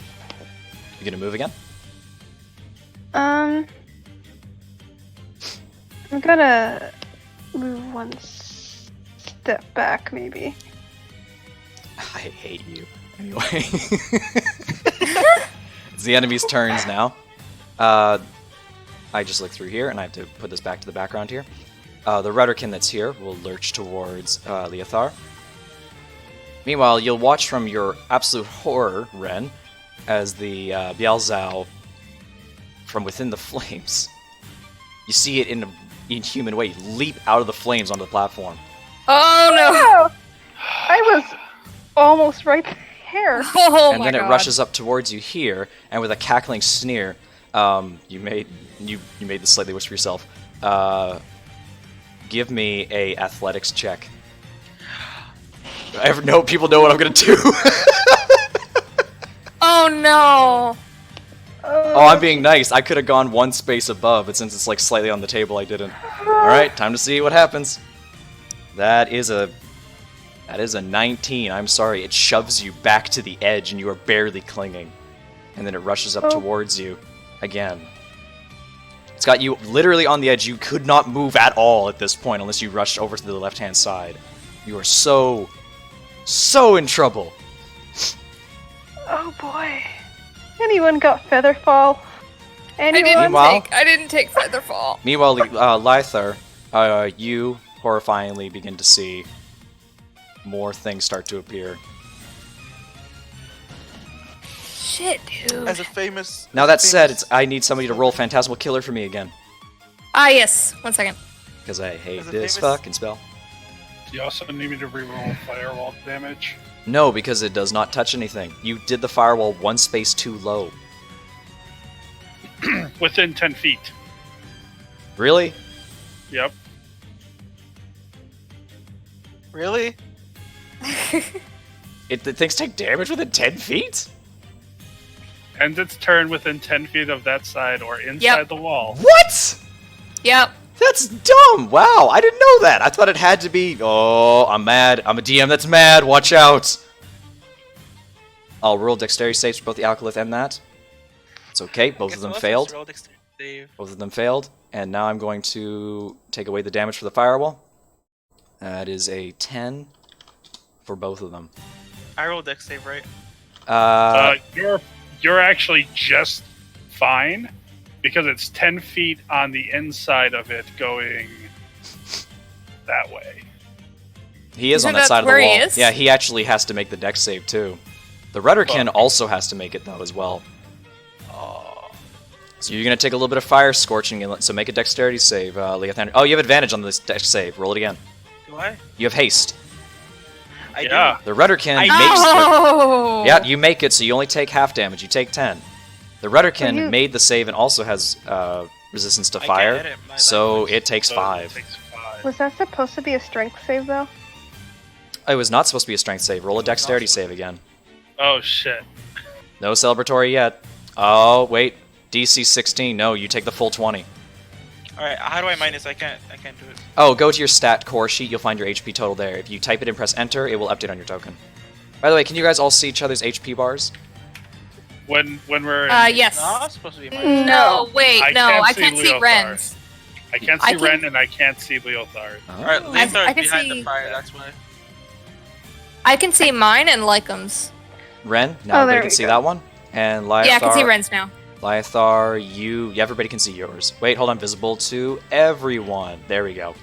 You gonna move again? I'm gonna move one step back, maybe. I hate you. Anyway. It's the enemy's turns now. I just looked through here, and I have to put this back to the background here. The Rudderkin that's here will lurch towards Leothar. Meanwhile, you'll watch from your absolute horror, Ren, as the Bialzao, from within the flames, you see it in an inhuman way leap out of the flames onto the platform. Oh no! Oh, I was almost right there. Oh And my then god. it rushes up towards you here, and with a cackling sneer, you made this slightly worse for yourself. Give me a athletics check. No, people know what I'm gonna do. Oh no! Oh, I'm being nice. I could have gone one space above, but since it's like slightly on the table, I didn't. All right, time to see what happens. That is a 19. I'm sorry. It shoves you back to the edge, and you are barely clinging. And then it rushes up towards you again. It's got you literally on the edge. You could not move at all at this point unless you rushed over to the left-hand side. You are so in trouble. Oh boy. Anyone got Featherfall? Anyone? Meanwhile- I didn't take Featherfall. Meanwhile, Lythar, you horrifyingly begin to see more things start to appear. Shit, dude. As a famous. Now that said, I need somebody to roll Phantasmal Killer for me again. Ah, yes. 1 second. Because I hate As a this famous- fucking spell. Do you also need me to reroll firewall damage? No, because it does not touch anything. You did the firewall one space too low. Within 10 feet. Really? Yep. Really? The things take damage within 10 feet? Ends its turn within 10 feet of that side or inside the wall. What? Yep. That's dumb! Wow, I didn't know that. I thought it had to be... Oh, I'm mad. I'm a DM that's mad. Watch out. I'll roll dexterity saves for both the alkylith and that. It's okay. Both of them failed. Both of them failed. And now I'm going to take away the damage for the firewall. That is a 10 for both of them. I rolled dex save, right? You're actually just fine because it's 10 feet on the inside of it going that way. He is So on that that's side of the where he wall. is? Yeah, he actually has to make the dex save too. The Rudderkin also has to make it though as well. So you're gonna take a little bit of fire scorching, so make a dexterity save, Leothander. Oh, you have advantage on this dex save. Roll it again. Do I? You have haste. I Yeah. do. The Rudderkin I- makes... Oh! Yeah, you make it, so you only take half damage. You take 10. The Rudderkin you- made the save and also has resistance to I can't fire, edit my so language. it takes So 5. It takes 5. Was that supposed to be a strength save though? It was not supposed to be a strength save. Roll a dexterity Awesome. save again. Oh shit. No celebratory yet. Oh, wait. DC 16. No, you take the full 20. All right, how do I minus? I can't do it. Oh, go to your stat core sheet. You'll find your HP total there. If you type it and press enter, it will update on your token. By the way, can you guys all see each other's HP bars? When we're Yes. No, it's supposed to be minus. No, wait, I no, can't I see can't see Leothar. Ren's. I can't I see can- Ren and I can't see Leothar. All right, Oh. Leothar I is can behind see- the fire. That's why. I can see mine and Lycum's. Ren, now Oh, there everybody can we see go. that one. And Lythar, Yeah, I can see Ren's now. Lythar, yeah, everybody can see yours. Wait, hold on, visible to everyone. There we go.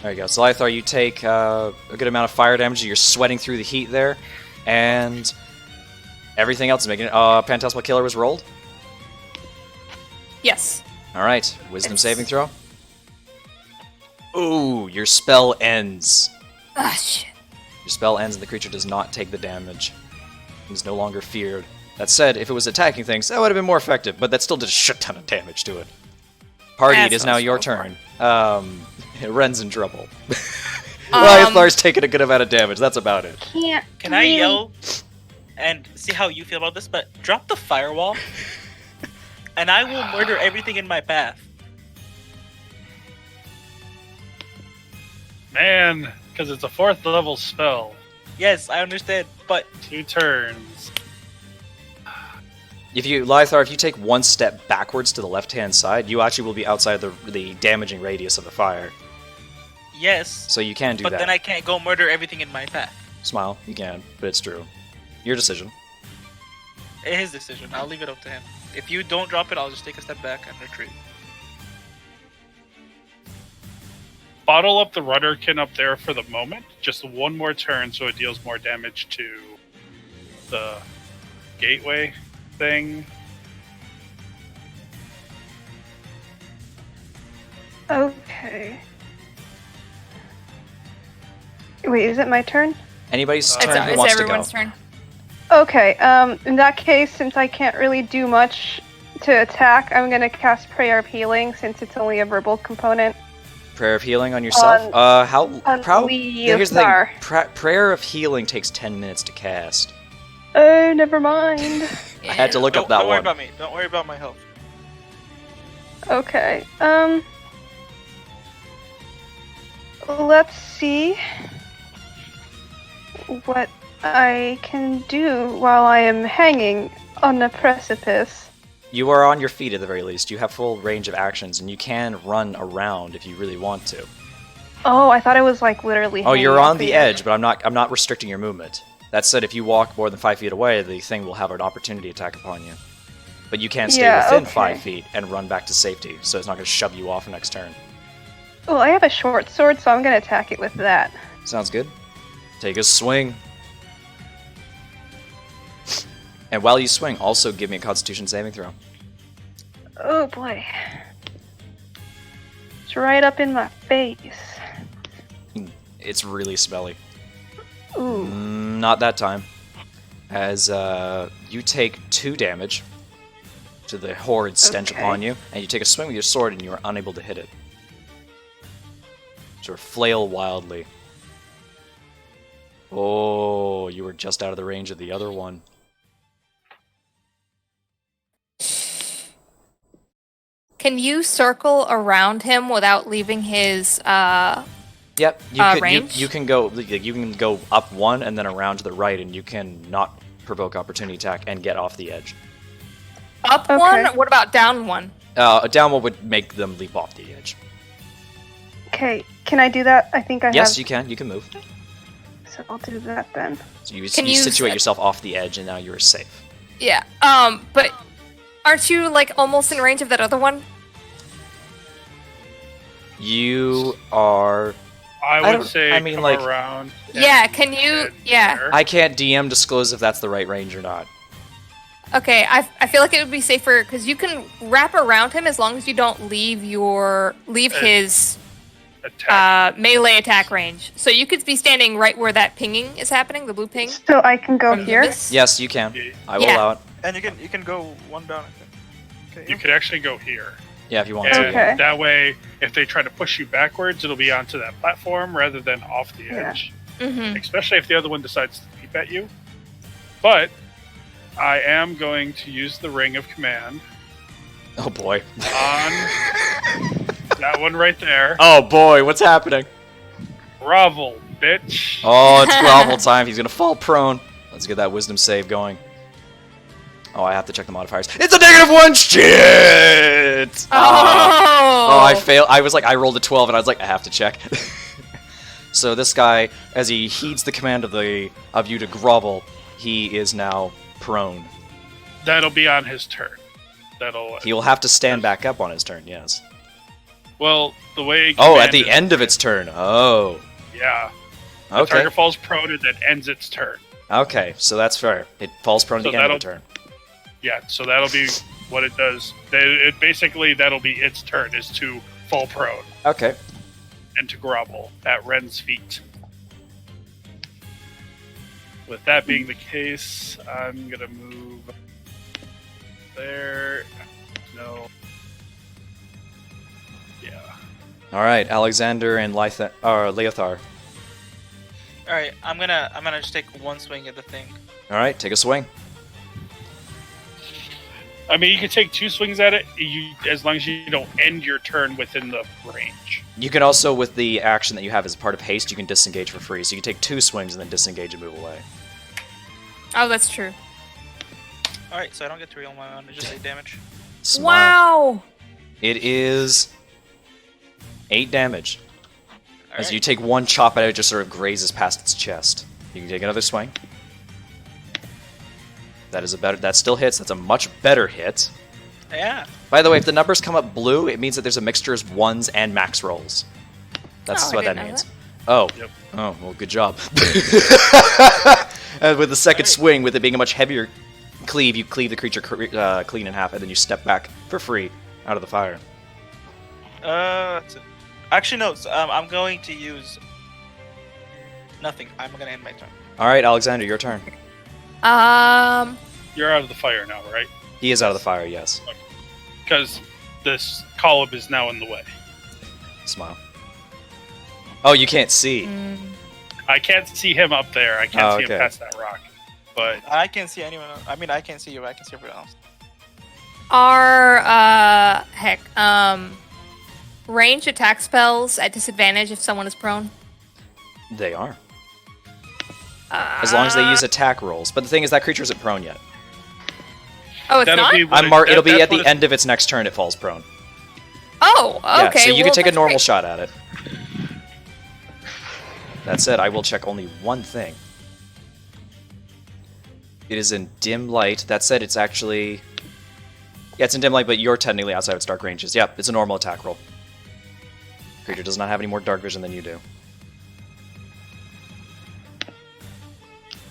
There you go. So Lythar, you take a good amount of fire damage. You're sweating through the heat there, and everything else is making it. Phantasmal Killer was rolled. Yes. All right, Wisdom It's- saving throw. Ooh, your spell ends. Ah, shit. Your spell ends and the creature does not take the damage. It is no longer feared. That said, if it was attacking things, that would have been more effective, but that still did a shit ton of damage to it. Party, it That's is now what your it's for. turn. Ren's in trouble. Lythar's taken a good amount of damage, that's about it. Can't. Can I really- yell and see how you feel about this? But drop the firewall, and I will murder everything in my path. Man, because it's a 4th level spell. Yes, I understand, but 2 turns. If you, Lythar, if you take one step backwards to the left-hand side, you actually will be outside the damaging radius of the fire. yes, So you can do but that. then I can't go murder everything in my path. Smile, you can, but it's true. Your decision. It's his decision. I'll leave it up to him. If you don't drop it, I'll just take a step back and retreat. Bottle up the Rudderkin up there for the moment. Just one more turn so it deals more damage to the gateway thing. Okay. Wait, is it my turn? Anybody's It's- turn who It's wants to go. everyone's turn. Okay, in that case, since I can't really do much to attack, I'm gonna cast Prayer of Healing since it's only a verbal component. Prayer of healing on yourself. on Here's the thing. Leothar. Prayer of healing takes 10 minutes to cast. Oh, never mind. I had to look up that Don't worry one. about me. Don't worry about my health. Okay, let's see what I can do while I am hanging on a precipice. You are on your feet at the very least. You have full range of actions, and you can run around if you really want to. Oh, I thought it was like literally. Oh, you're hanging on off the edge, but I'm not restricting your movement. That said, if you walk more than 5 feet away, the thing will have an opportunity attack upon you. But you can stay Yeah, within okay. 5 feet and run back to safety, so it's not going to shove you off next turn. Well, I have a short sword, so I'm gonna attack it with that. Sounds good. Take a swing. And while you swing, also give me a Constitution saving throw. Oh boy. It's right up in my face. It's really smelly. Ooh. Not that time. As you take 2 damage to the horrid stench Okay. upon you, and you take a swing with your sword and you are unable to hit it. Sort of flail wildly. Oh, you were just out of the range of the other one. Can you circle around him without leaving his Yep, you range? you can go up 1 and then around to the right, and you can not provoke opportunity attack and get off the edge. up Okay. one? What about down one? A down one would make them leap off the edge. Okay, can I do that? I think I Yes, have. you can. You can move. So I'll do that then. So you Can you situate s- yourself off the edge, and now you're safe. Yeah. But aren't you like almost in range of that other one? You are. I I would don't- say I mean, come like- around. Yeah, can you- and yeah. there. I can't DM disclose if that's the right range or not. Okay, I feel like it would be safer because you can wrap around him as long as you don't leave his attack. Melee attack range. So you could be standing right where that pinging is happening, the blue ping. So I can go from here. Nimbus. Yes, you can. I will Yeah. allow it. And you can go one down. I think. Okay, You could actually go here. Yeah, if you want And to. Okay. that way, if they try to push you backwards, it'll be onto that platform rather than off the Yeah. edge. Mm-hmm. Especially if the other one decides to leap at you. But I am going to use the Ring of Command Oh boy. on that one right there. Oh boy, what's happening? Grovel, bitch. Oh, it's grovel time. He's gonna fall prone. Let's get that wisdom save going. Oh, I have to check the modifiers. It's a -1! Shit! Oh, I failed. I was like, I rolled a 12, and I was like, I have to check. So this guy, as he heeds the command of you to grovel, he is now prone. That'll be on his turn. He will have to stand back up on his turn, yes. Well, the way. Oh, at command the is- end of its turn. Oh. Yeah. The Okay. target falls prone and then ends its turn. Okay, so that's fair. It falls prone at So the end of the that'll- turn. Yeah, so that'll be what it does. Basically, that'll be its turn, is to fall prone Okay. and to grovel at Ren's feet. With that being the case, I'm going to move there. No. Yeah. All right, Alexander and Leothar. All right, I'm gonna just take one swing at the thing. All right, take a swing. I mean, you can take 2 swings at it, as long as you don't end your turn within the range. You can also, with the action that you have as part of haste, you can disengage for free. So you can take 2 swings and then disengage and move away. Oh, that's true. All right, so I don't get to reroll my own. It's just 8 damage. Smile. Wow. It is 8 damage. All As right. you take one chop at it, it just sort of grazes past its chest. You can take another swing. That still hits. That's a much better hit. Yeah. By the way, if the numbers come up blue, it means that there's a mixture of ones and max rolls. That's Oh, I what that didn't know means. that. Oh. Yep. Oh, well, good job. And with the second swing, with it being a much heavier cleave, you cleave the creature clean in half, and then you step back for free out of the fire. That's it. Actually, no. So, I'm going to use nothing. I'm gonna end my turn. All right, Alexander, your turn. You're out of the fire now, right? He is out of the fire, yes. Because this column is now in the way. Smile. Oh, you can't see. I can't see him up there. I can't Oh, see okay. him past that rock. But I can't see anyone else. I mean, I can't see you. But I can see everyone else. Are range attack spells at disadvantage if someone is prone? They are. As long as they use attack rolls. But the thing is, that creature isn't prone yet. Oh, it's that'll not. be what It'll be that's at the what end of its next turn. It falls prone. Oh, okay. Yeah, so you well, can take a that's normal great. shot at it. That said, I will check only one thing. It is in dim light. That said, it's actually... Yeah, it's in dim light, but you're technically outside of its dark ranges. Yep, it's a normal attack roll. Creature does not have any more dark vision than you do.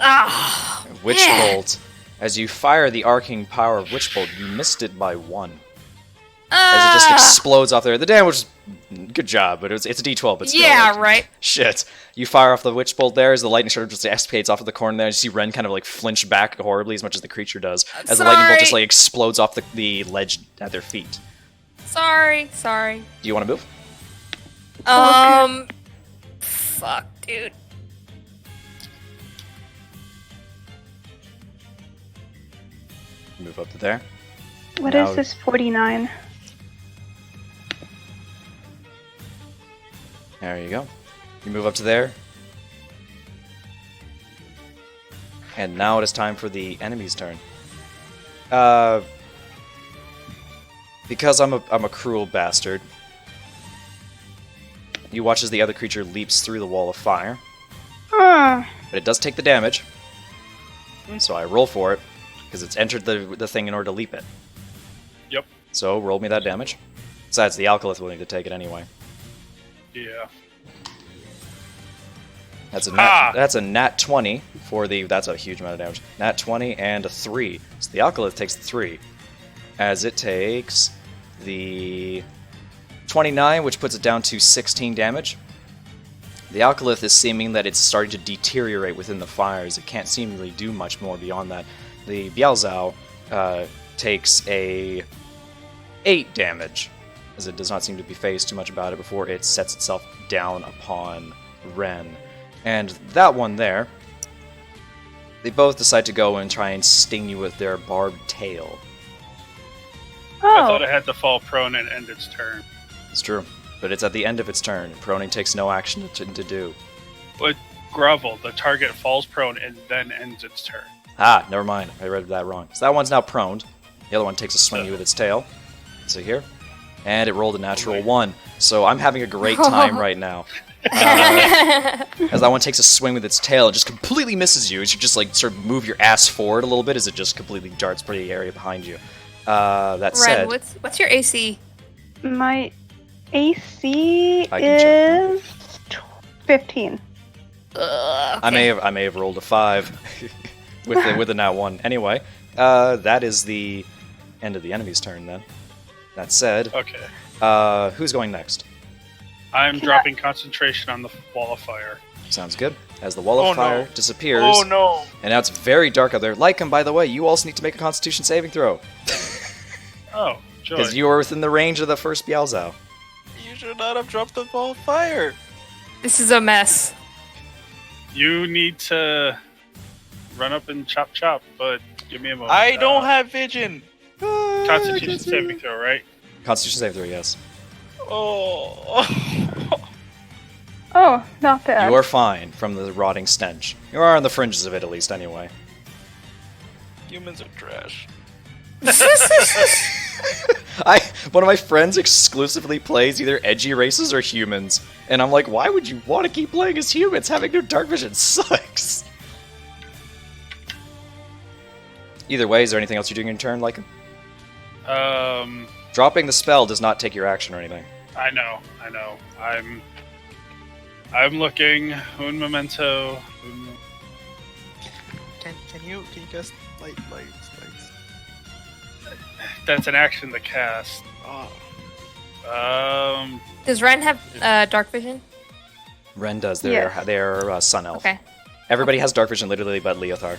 Ah, Witch yeah. Bolt. As you fire the arcane power of Witch Bolt, you missed it by 1. As it just explodes off there. The damage was good job, but it's a d12, but still. Yeah, like, right. Shit. You fire off the Witch Bolt there as the lightning sort of just escapades off of the corner there. You see Ren kind of like flinch back horribly as much as the creature does. As the lightning bolt just like explodes off the ledge at their feet. Sorry. Do you want to move? Fuck, dude. Move up to there. What Now- is this 49? There you go. You move up to there. And now it is time for the enemy's turn. Because I'm a cruel bastard. You watch as the other creature leaps through the wall of fire, Huh. but it does take the damage. So I roll for it because it's entered the thing in order to leap it. Yep. So roll me that damage. Besides, the Alkalith will need to take it anyway. Yeah. That's a nat 20 for the. That's a huge amount of damage. Nat 20 and a 3. So the Alkalith takes the 3, as it takes the 29, which puts it down to 16 damage. The Alkalith is seeming that it's starting to deteriorate within the fires. It can't seemingly do much more beyond that. The Bialzao takes a 8 damage, as it does not seem to be phased too much about it before it sets itself down upon Ren. And that one there, they both decide to go and try and sting you with their barbed tail. I thought Oh, it had to fall prone and end its turn. It's true, but it's at the end of its turn. Proning takes no action to do. But grovel, the target falls prone and then ends its turn. Ah, never mind. I read that wrong. So that one's now proned. The other one takes a swing with its tail. See here? And it rolled a natural 1. So I'm having a great time right now. As that one takes a swing with its tail, it just completely misses you as you just like sort of move your ass forward a little bit as it just completely darts for the area behind you. That said, Ren, what's your AC? my AC I can check. is 15. Ugh, I may have rolled a 5 with a nat 1. Anyway, that is the end of the enemy's turn then. That said, Okay. who's going next? I'm dropping concentration on the wall of fire. Sounds good. As the wall of Oh, no. fire disappears, Oh no! and now it's very dark out there. Lycan, by the way, you also need to make a Constitution saving throw Oh, joy. because you are within the range of the first Bialzao. You should not have dropped the ball of fire. this is a mess. You need to run up and chop, but give me a moment. I don't have vision. Constitution saving throw, right? Constitution saving throw, yes. Oh. Oh, not bad. You are fine from the rotting stench. You are on the fringes of it, at least, anyway. Humans are trash. One of my friends exclusively plays either edgy races or humans, and I'm like, why would you want to keep playing as humans? Having no dark vision sucks. Either way, is there anything else you're doing in your turn, Lycan? Dropping the spell does not take your action or anything. I know. I'm looking. Un memento. Can you guess lights? That's an action to cast. Oh. Does Ren have dark vision? Ren does. Yes. They're sun elf. Okay. Everybody has dark vision, literally, but Leothar.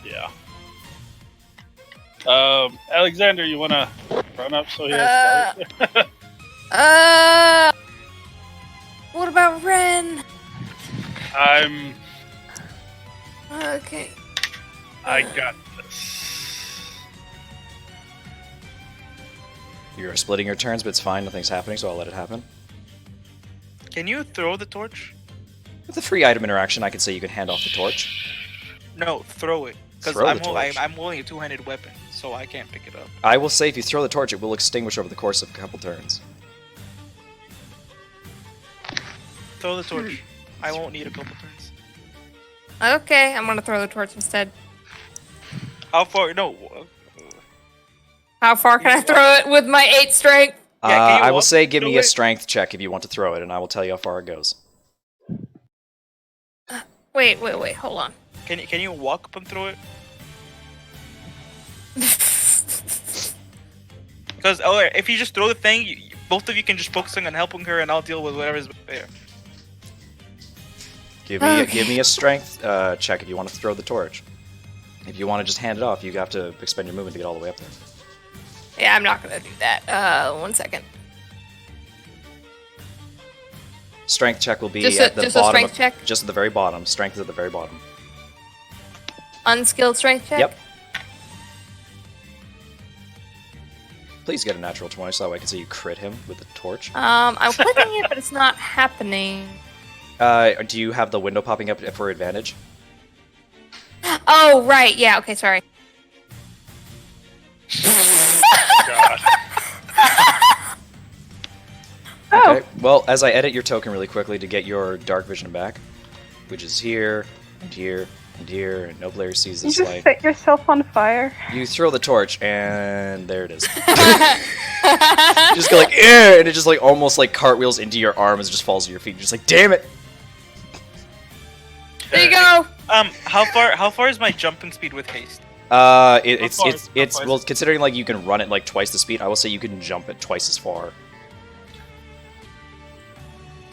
Yeah. Alexander, you wanna run up so he has What about Ren? I'm. Okay. I got this. You're splitting your turns, but it's fine. Nothing's happening, so I'll let it happen. Can you throw the torch? With a free item interaction, I could say you can hand off the torch. No, throw it. Because Throw the torch. I'm holding a two-handed weapon, so I can't pick it up. I will say if you throw the torch, it will extinguish over the course of a couple turns. Throw the torch. I won't need a couple turns. Okay, I'm gonna throw the torch instead. How far? No. How far can I throw it with my 8 strength? Yeah, can you I will walk say give through me a it? strength check if you want to throw it, and I will tell you how far it goes. Wait, hold on. Can you walk up and throw it? Because if you just throw the thing, both of you can just focus on helping her, and I'll deal with whatever's there. Give me a strength check if you want to throw the torch. If you want to just hand it off, you have to expend your movement to get all the way up there. Yeah, I'm not gonna do that. 1 second. Strength check will be Just at the a bottom. strength check? Just at the very bottom. Strength is at the very bottom. Unskilled strength check? Yep. Please get a natural 20 so that way I can see you crit him with the torch. I'm clicking it, but it's not happening. Do you have the window popping up for advantage? Oh, right. Yeah, okay, sorry. God. Oh, Okay. Well, as I edit your token really quickly to get your dark vision back, which is here and here and here, and no player sees you this just light. set yourself on fire. You throw the torch, and there it is. You just go like, eh, and it just like almost like cartwheels into your arm as it just falls to your feet. You're just like, damn it! There you go. How far is my jumping speed with haste? It's well, considering like you can run it like twice the speed, I will say you can jump it twice as far.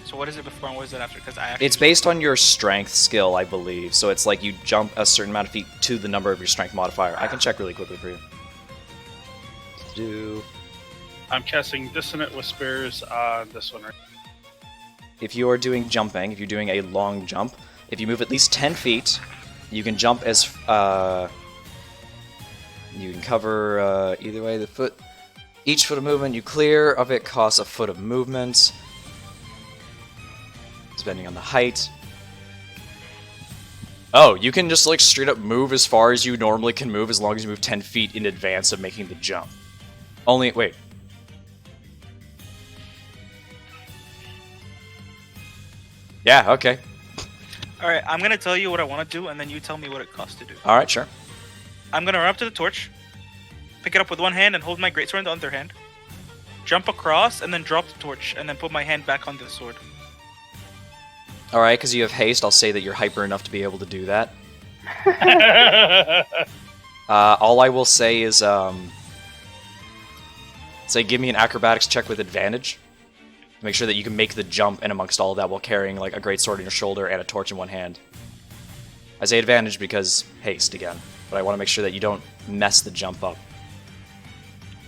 So what is it before and what is it after? Because I actually It's based on your strength skill, I believe. So it's like you jump a certain amount of feet to the number of your strength modifier. I can check really quickly for you. I'm casting Dissonant Whispers on this one right. If you are doing jumping, if you're doing a long jump, if you move at least 10 feet, you can jump as you can cover either way the foot. Each foot of movement you clear of it costs a foot of movement, depending on the height. Oh, you can just like straight up move as far as you normally can move as long as you move 10 feet in advance of making the jump. Only, wait. Yeah, okay. Alright, I'm gonna tell you what I want to do, and then you tell me what it costs to do. Alright, sure. I'm gonna run up to the torch, pick it up with one hand, and hold my greatsword in the other hand. Jump across, and then drop the torch, and then put my hand back onto the sword. Alright, because you have haste, I'll say that you're hyper enough to be able to do that. All I will say is, say give me an acrobatics check with advantage. Make sure that you can make the jump in amongst all of that while carrying like a great sword on your shoulder and a torch in one hand. I say advantage because haste again, but I want to make sure that you don't mess the jump up.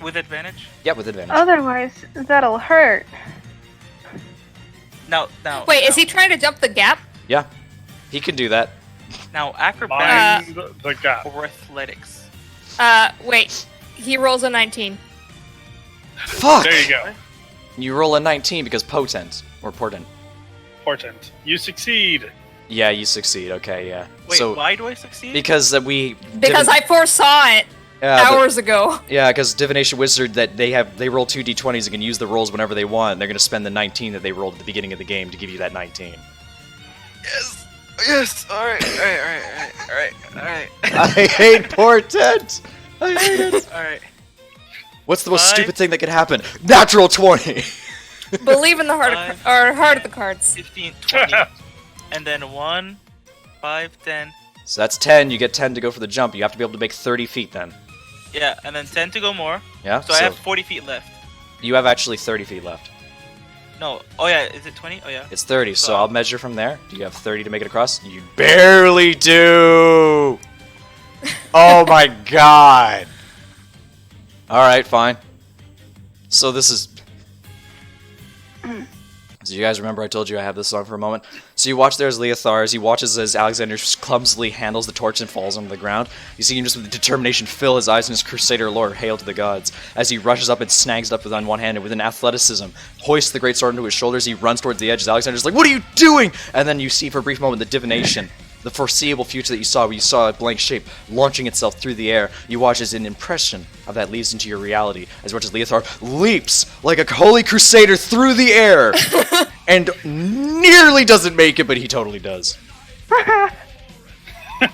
With advantage? Yeah, with advantage. Otherwise, that'll hurt. Now. Wait, is he trying to jump the gap? Yeah, he can do that. Now, acrobatics Mind the gap. or athletics? Wait. He rolls a 19. Fuck! There you go. You roll a 19 because potent, or portent. Portent. You succeed. Yeah, you succeed, okay, yeah. Wait, so, why do I succeed? because we... Because I foresaw it hours ago. Yeah, because Divination Wizard, that they roll 2 d20s and can use the rolls whenever they want, and they're going to spend the 19 that they rolled at the beginning of the game to give you that 19. Yes! Alright. I hate portent! I hate it! Alright. What's the most 5. stupid thing that could happen? Natural 20! Believe in the heart of, or heart of the cards. 15, 20. And then 1, 5, 10. So that's 10, you get 10 to go for the jump, you have to be able to make 30 feet then. Yeah, and then 10 to go more. Yeah? So I have 40 feet left. You have actually 30 feet left. No. Oh yeah, is it 20? Oh yeah. It's 30, so So- I'll measure from there. Do you have 30 to make it across? You barely do! Oh my god! Alright, fine. So this is... So you guys remember I told you I have this on for a moment? So you watch there as Leothar, as he watches as Alexander clumsily handles the torch and falls onto the ground. You see him just with determination fill his eyes in his Crusader lore, hail to the gods. As he rushes up and snags it up with on one hand and with an athleticism, hoists the great sword into his shoulders, he runs towards the edge as Alexander's like, "What are you doing?" And then you see for a brief moment the divination, the foreseeable future that you saw, where you saw a blank shape launching itself through the air. You watch as an impression of that leads into your reality, as much as Leothar leaps like a holy crusader through the air, and nearly doesn't make it, but he totally does.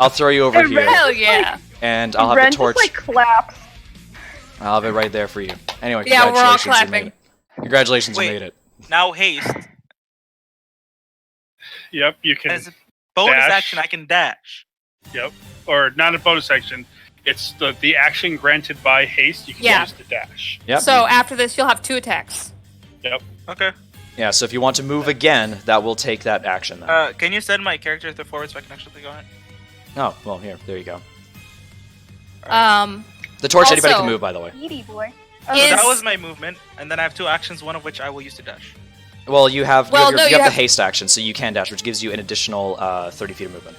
I'll throw you over here, Hell yeah. and I'll have Ren the torch. just like claps. I'll have it right there for you. Anyway, Yeah, we're all congratulations, you made clapping. it. Congratulations, Wait. you made it. Now haste. Yep, you can. As a bonus Dash. action, I can dash. Yep. Or not a bonus action. It's the action granted by haste. You can Yeah. use to dash. Yep. So after this, you'll have 2 attacks. Yep. Okay. Yeah, so if you want to move again, that will take that action then. Can you send my character to forward so I can actually go on it? Oh, well, here, there you go. The The torch anybody Also- can move, by the way. Edie boy. So Is- that was my movement, and then I have 2 actions, one of which I will use to dash. Well, you have Well, you no, have you the have- haste action, so you can dash, which gives you an additional 30 feet of movement.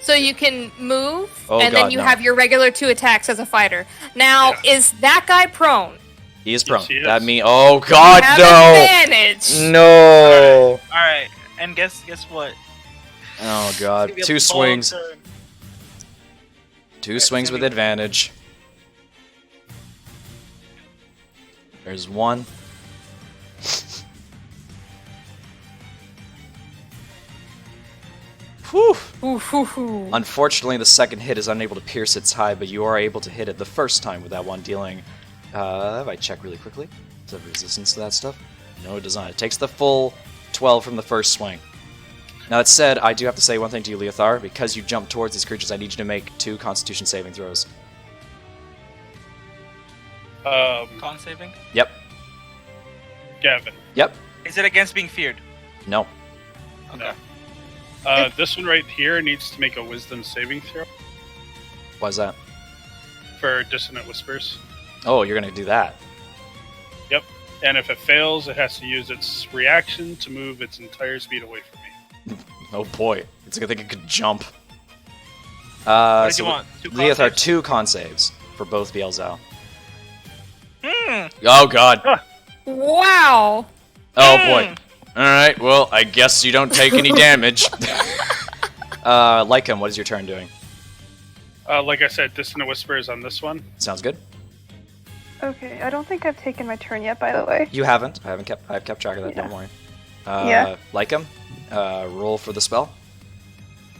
So you can move, Oh, and then God, you no. have your regular 2 attacks as a fighter. Now, is that guy prone? He is prone. he is. That means, oh God, You have no, advantage. no. All right, and guess what? Oh It's God, gonna be a 2 long swings, turn. 2 swings it's with gonna be- advantage. There's 1. Whew. Ooh, hoo, hoo. Unfortunately, the second hit is unable to pierce its hide, but you are able to hit it the first time with that one, dealing... if I check really quickly, does it have resistance to that stuff? No, it does not. It takes the full 12 from the first swing. Now, that said, I do have to say one thing to you, Leothar. Because you jumped towards these creatures, I need you to make 2 Constitution saving throws. Con saving. Yep. Gavin. Yep. Is it against being feared? No. Okay. No. This one right here needs to make a wisdom saving throw Why's that? for dissonant whispers. Oh, you're gonna do that. Yep. And if it fails, it has to use its reaction to move its entire speed away from me. Oh boy, it's a good thing it could jump. What did so you want? 2 con Leoth are saves? 2 con saves for both Bielzal. Hmm. Oh god. Wow. Oh boy. Alright, well, I guess you don't take any damage. Lycum, what is your turn doing? Like I said, dissonant whispers on this one. Sounds good. Okay, I don't think I've taken my turn yet, by the way. You haven't. I've kept track of that, Yeah. don't worry. Yeah. Lycum, roll for the spell.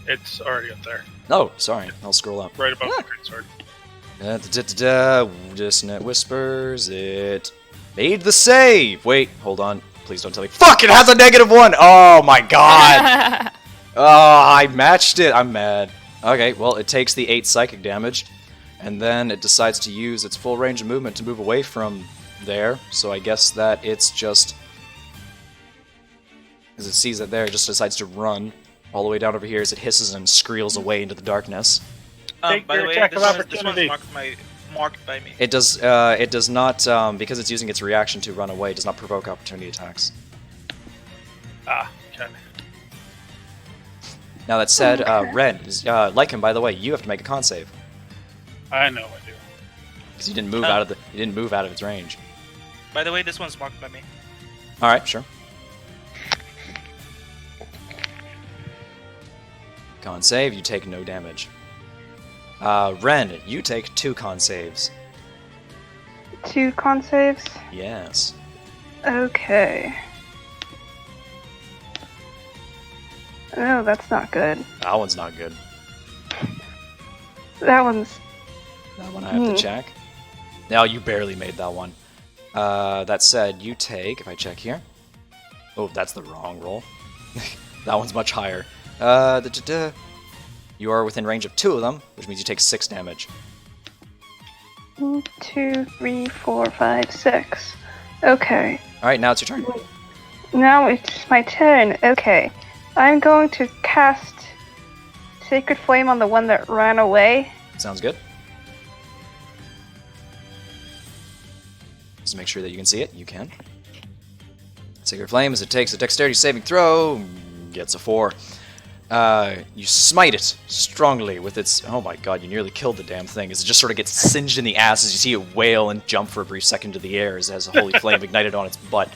It's already up there, Oh, sorry. I'll scroll up. right above the great sword. Dissonant whispers. It made the save. Wait, hold on. Please don't tell me. Fuck! It has a -1. Oh my god. Oh, I matched it. I'm mad. Okay, well, it takes the 8 psychic damage, and then it decides to use its full range of movement to move away from there. So I guess that it's just, as it sees it there, it just decides to run all the way down over here as it hisses and squeals away into the darkness. Take By the your way, attack this of one's opportunity. marked by me. It does not, because it's using its reaction to run away, it does not provoke opportunity attacks. Ah, okay. Now that said, Okay. Red, Lycan, by the way, you have to make a con save I know I do. because you didn't move out of its range. By the way, this one's marked by me. All right, sure. Con save, you take no damage. Ren, you take 2 con saves. 2 con saves. Yes. Okay. Oh, that's not good. That one's not good. That one's. That one I have to check. Now you barely made that one. That said, you take, if I check here. Oh, that's the wrong roll. That one's much higher. You are within range of 2 of them, which means you take 6 damage. 1, 2, 3, 4, 5, 6. Okay. Alright, now it's your turn. Now it's my turn. Okay. I'm going to cast Sacred Flame on the one that ran away. Sounds good. Just make sure that you can see it. You can. Sacred Flame, as it takes a dexterity saving throw, gets a 4. You smite it strongly with its... Oh my god, you nearly killed the damn thing, as it just sort of gets singed in the ass as you see it wail and jump for a brief second to the air as it has a holy flame ignited on its butt.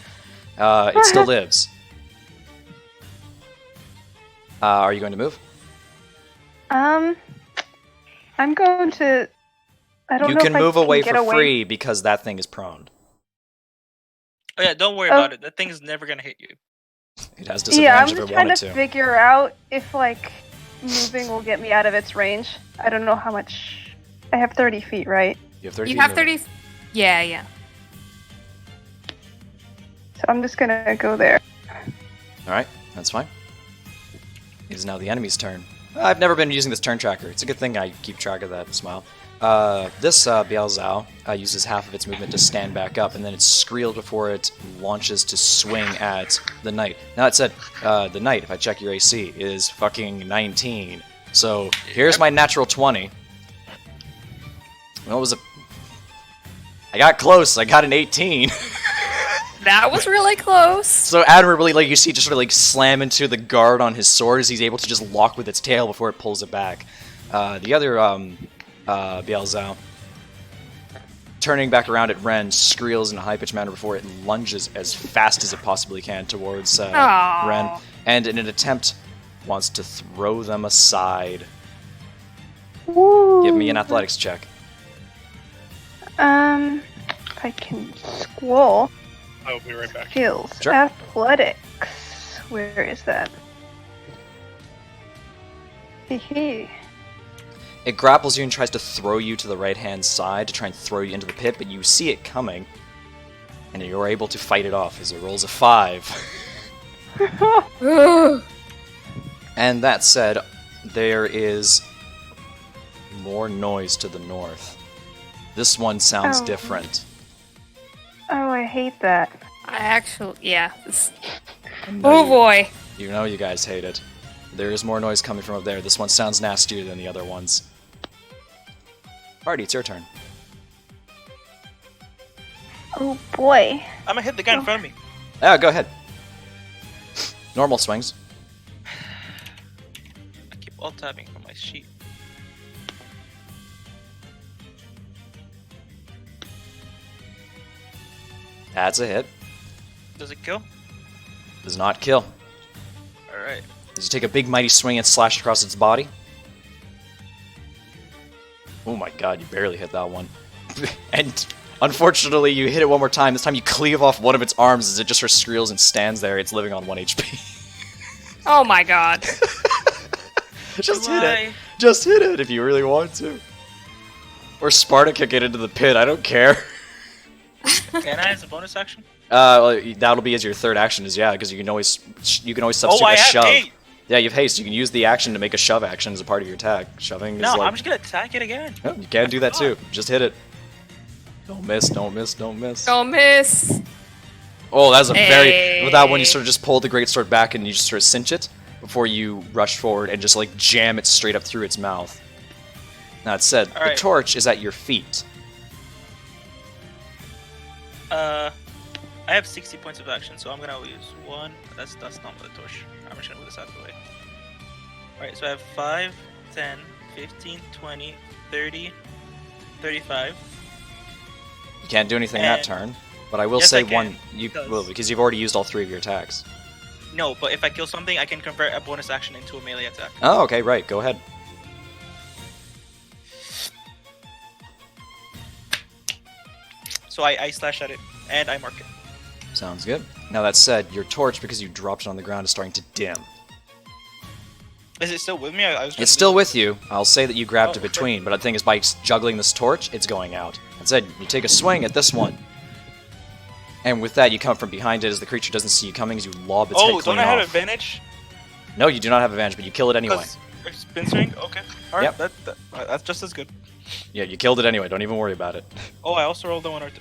It still lives. Are you going to move? I'm going to. I don't You know can if move I away can for get away. free because that thing is prone. Oh yeah, don't worry Oh. about it. That thing's never gonna hit you. It has Yeah, I'm disadvantage if just it trying wanted to to. figure out if like moving will get me out of its range. I don't know how much. I have 30 feet, right? You have 30 You feet have movement. 30. Yeah. So I'm just gonna go there. Alright, that's fine. It is now the enemy's turn. I've never been using this turn tracker. It's a good thing I keep track of that. Smile. This Bielzao uses half of its movement to stand back up, and then it's squealed before it launches to swing at the knight. Now it said, the knight, if I check your AC, is fucking 19. So here's my natural 20. What was it? I got close. I got an 18. That was really close. So admirably, like you see, just sort of like slam into the guard on his sword as he's able to just lock with its tail before it pulls it back. The other Bielzao, turning back around at Ren, squeals in a high-pitched manner before it lunges as fast as it possibly can towards Aw. Ren, and in an attempt wants to throw them aside. Woo. Give me an athletics check. If I can scroll. I will be right back. Skills. Sure. Athletics. Where is that? Hee. It grapples you and tries to throw you to the right-hand side to try and throw you into the pit, but you see it coming, and you're able to fight it off as it rolls a 5. Ugh. And that said, there is more noise to the north. This one sounds Oh. different. Oh, I hate that. I actually, yeah. I know Oh you- boy. You know you guys hate it. There is more noise coming from up there. This one sounds nastier than the other ones. Party, it's your turn. Oh boy. I'm gonna hit the guy in front of me. Yeah, go ahead. Normal swings. I keep alt tabbing from my sheet. That's a hit. Does it kill? Does not kill. Alright. As you take a big mighty swing and slash across its body. Oh my god, you barely hit that one. And unfortunately, you hit it one more time. This time you cleave off one of its arms as it just squeals and stands there. It's living on 1 HP. Oh my god. Just hit it. Just hit it if you really want to. Or Sparta kick it into the pit. I don't care. Can I as a bonus action? Well, that'll be as your third action. Is yeah, because you can always substitute Oh, I a have shove. hate. Yeah, you have haste. You can use the action to make a shove action as a part of your attack. Shoving No, is like... I'm just gonna attack it again. Oh, you can do that too. Just hit it. Don't miss, don't miss, don't miss. Don't miss. Oh, that was a very... With that one, you Hey. sort of just pull the greatsword back and you just sort of cinch it before you rush forward and just like jam it straight up through its mouth. That said, the Alright. torch is at your feet. I have 60 points of action, so I'm gonna use one. That's not with the torch. I'm just gonna move this out of the way. Alright, so I have 5, 10, 15, 20, 30, 35. You can't do anything that And- turn, but I will Yes, say I can, one... You because- will, because you've already used all 3 of your attacks. No, but if I kill something, I can convert a bonus action into a melee attack. Oh, okay, right. Go ahead. So I slash at it, and I mark it. Sounds good. Now that said, your torch, because you dropped it on the ground, is starting to dim. Is it still with me? I was It's gonna still lose with you. I'll say that you grabbed Oh, it between, but the thing is, by juggling this torch, it's going out. That said, you take a swing at this one. And with that, you come from behind it as the creature doesn't see you coming as you lob its head Oh, clean don't I have off. advantage? No, you do not have advantage, but you kill it anyway. 'Cause it's spin swing? Okay. Alright, Yep. that's just as good. Yeah, you killed it anyway. Don't even worry about it. Oh, I also rolled a 1 or 2.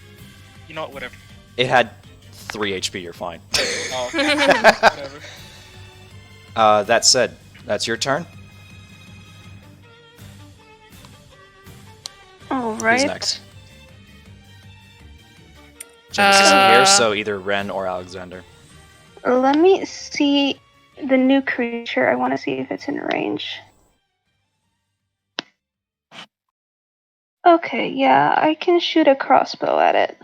You know what, whatever. It had 3 HP. You're fine. Oh, whatever. That said, that's your turn. All Who's right. next? Genesis is here, Uh, so either Ren or Alexander. Let me see the new creature. I want to see if it's in range. Okay, yeah, I can shoot a crossbow at it.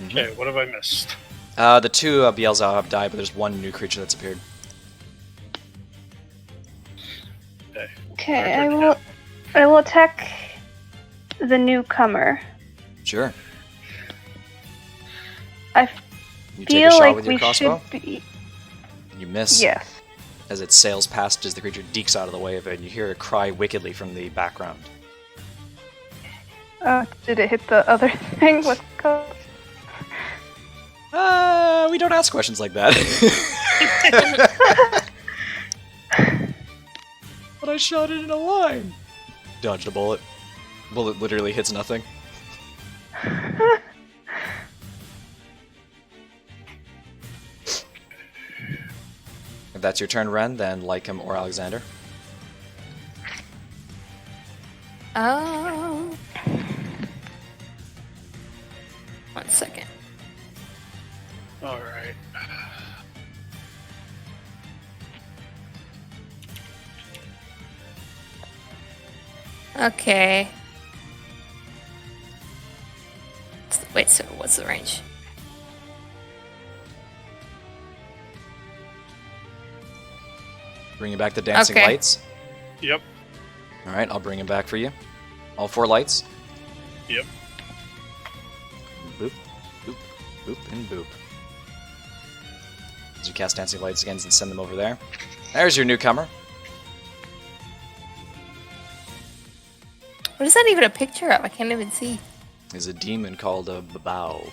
Okay, what have I missed? The 2 Beelzebub have died, but there's 1 new creature that's appeared. Okay, I will attack the newcomer. Sure. I You take a feel shot like with your we crossbow. should be. You miss. Yes. As it sails past as the creature dekes out of the way of it, and you hear it cry wickedly from the background. Did it hit the other thing? What's it called? We don't ask questions like that. But I shot it in a line. Dodged a bullet. Bullet literally hits nothing. If that's your turn, Ren, then Lycum or Alexander. Oh. 1 second. Alright. Okay. Wait, so what's the range? Bring you back the dancing Okay. lights. Yep. Alright, I'll bring him back for you. All 4 lights. Yep. Boop, boop, boop, and boop. As you cast dancing lights again and send them over there. There's your newcomer. What is that even a picture of? I can't even see. Is a demon called a Babao.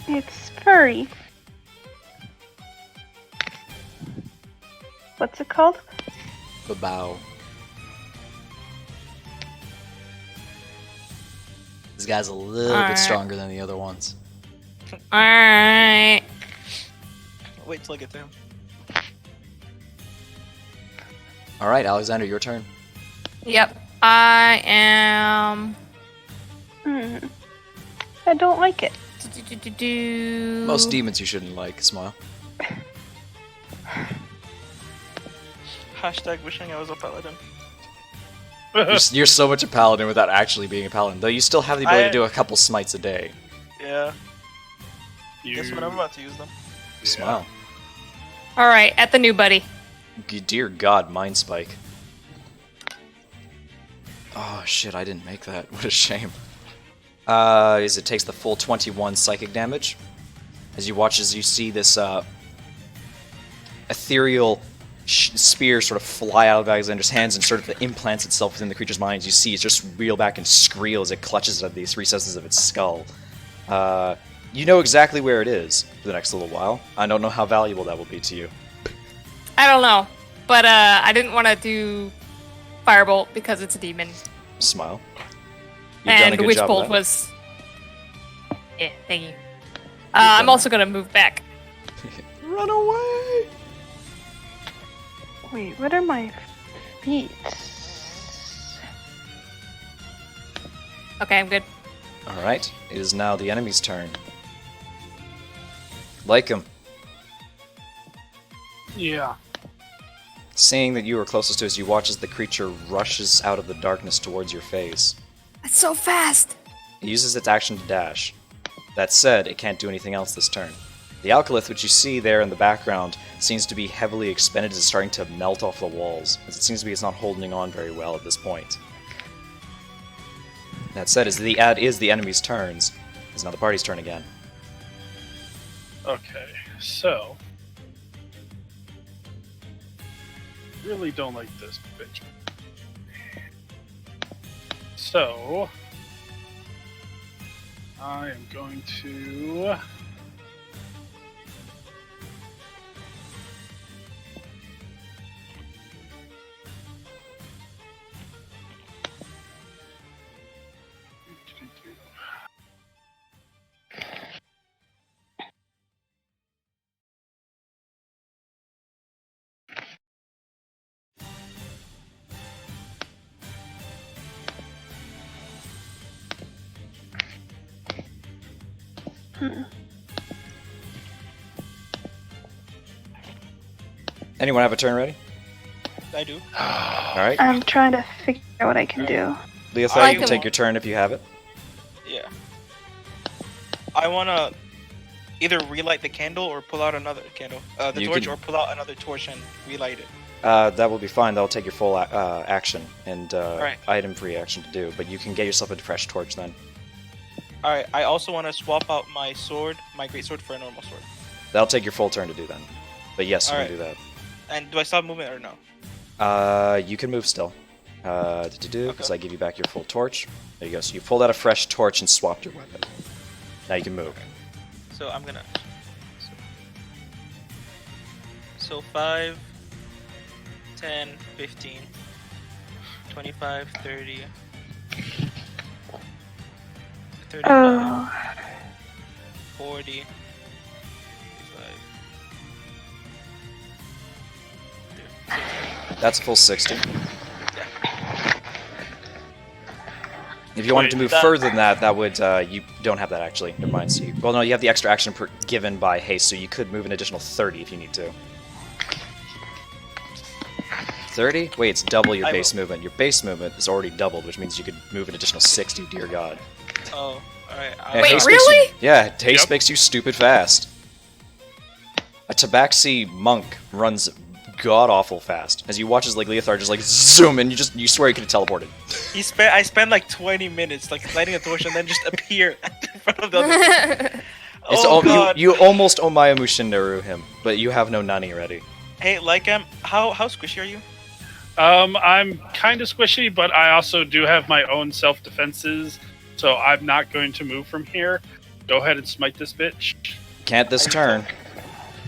It's furry. What's it called? Babao. This guy's a little Alright. bit stronger than the other ones. Alright. Wait till I get to him. Alright, Alexander, your turn. Yep. I am. I don't like it. Most demons you shouldn't like, Smile. Hashtag wishing I was a paladin. You're so much a paladin without actually being a paladin, though you still have the ability to do a couple smites a day. Yeah. You... Guess when I'm about to use them. Smile. Alright, at the new buddy. Dear God, Mind Spike. Oh shit, I didn't make that. What a shame. It takes the full 21 psychic damage. As you see this ethereal spear sort of fly out of Alexander's hands and sort of implants itself within the creature's mind. You see it just reel back and squeal as it clutches at these recesses of its skull. You know exactly where it is for the next little while. I don't know how valuable that will be to you. I don't know. But I didn't want to do Firebolt because it's a demon. Smile. You've done a And good Witch job of Bolt that. was. Yeah, thank you. I'm done also gonna move back. Run away! Wait, what are my feet? Okay, I'm good. Alright, it is now the enemy's turn. Like him. Yeah. Seeing that you are closest to us, you watch as the creature rushes out of the darkness towards your face. That's so fast. It uses its action to dash. That said, it can't do anything else this turn. The alkylith, which you see there in the background, seems to be heavily expended and starting to melt off the walls, as it seems to be it's not holding on very well at this point. That said, as the enemy's turns, it's now the party's turn again. Okay, so... really don't like this bitch. So... I am going to... Anyone have a turn ready? I do. Alright. I'm trying to figure out what I can do. Leotha, I you can can- take your turn if you have it. Yeah. I wanna either relight the candle or pull out another candle. The You torch, can- or pull out another torch and relight it. That will be fine. That'll take your full action and Right. item free action to do, but you can get yourself a fresh torch then. Alright, I also want to swap out my sword, my great sword, for a normal sword. That'll take your full turn to do then. But yes, you Alright. can do that. And do I stop moving or no? You can move still. Because Okay. I give you back your full torch. There you go. So you pulled out a fresh torch and swapped your weapon. Now you can move. So I'm gonna. So 5, 10, 15, 25, 30, 35, Oh, 40, 55. That's a full 60. Yeah. If you wanted Wait, to move that- further than that, that would you don't have that actually. Never mind. So well, no, you have the extra action given by haste, so you could move an additional 30 if you need to. 30? Wait, it's double your I base will. movement. Your base movement is already doubled, which means you could move an additional 60. Dear God. Oh, alright. Yeah, Wait, haste makes really? you- yeah, haste Yep. makes you stupid fast. A Tabaxi monk runs god awful fast. As you watch as like Leothar just like zoom and you swear he could have teleported. I spent like 20 minutes like lighting a torch and then just appear in front of the other. Oh god. You almost Omaya Mushindaru him, but you have no Nani ready. Hey, Lycam, how squishy are you? I'm kind of squishy, but I also do have my own self-defenses, so I'm not going to move from here. Go ahead and smite this bitch. Can't this turn.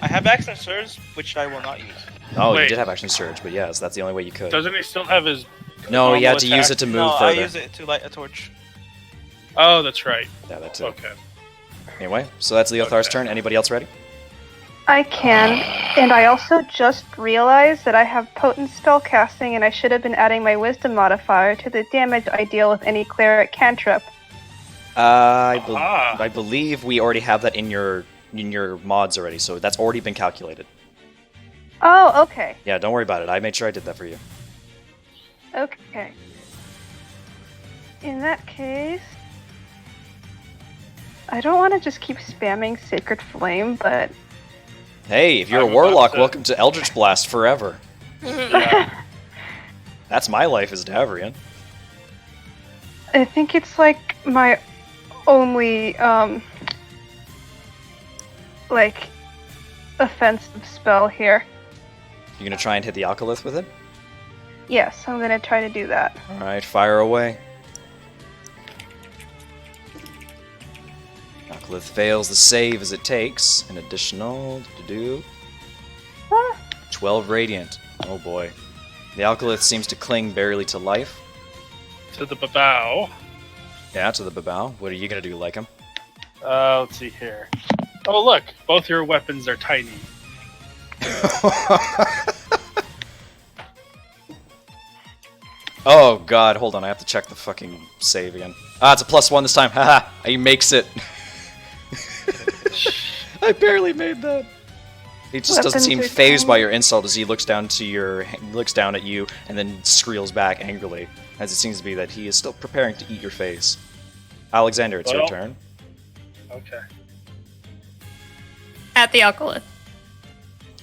I have accent surge, which I will not use. Oh, you Wait. did have action surge, but yes, that's the only way you could. Doesn't he still have his... No, you normal had to use attack? it to move No, further. I use it to light a torch. Oh, that's right. Yeah, that's it. Okay. Anyway, so that's Leothar's Okay. turn. Anybody else ready? I can, and I also just realized that I have potent spell casting, and I should have been adding my wisdom modifier to the damage I deal with any cleric cantrip. I believe we already have that in your mods already, so that's already been calculated. Oh, okay. Yeah, don't worry about it. I made sure I did that for you. Okay. In that case, I don't want to just keep spamming Sacred Flame, but Hey, if you're I'm a warlock, about to- welcome to Eldritch Blast forever. Yeah. That's my life as Davrian. I think it's like my only like offensive spell here. You gonna try and hit the Alkalith with it? Yes, I'm gonna try to do that. Alright, fire away. Alkalith fails the save as it takes an additional 12 radiant. Oh boy. The Alkalith seems to cling barely to life. To the bow. Yeah, to the Babao. What are you gonna do, like him? Let's see here. Oh, look. Both your weapons are tiny. Oh god, hold on, I have to check the fucking save again. Ah, it's a +1 this time. Haha, he makes it. I barely made that. He just doesn't Weapons seem are phased by tiny. your insult as he looks down at you and then squeals back angrily, as it seems to be that he is still preparing to eat your face. Alexander, it's your Well. turn. Okay. At the Alkalith.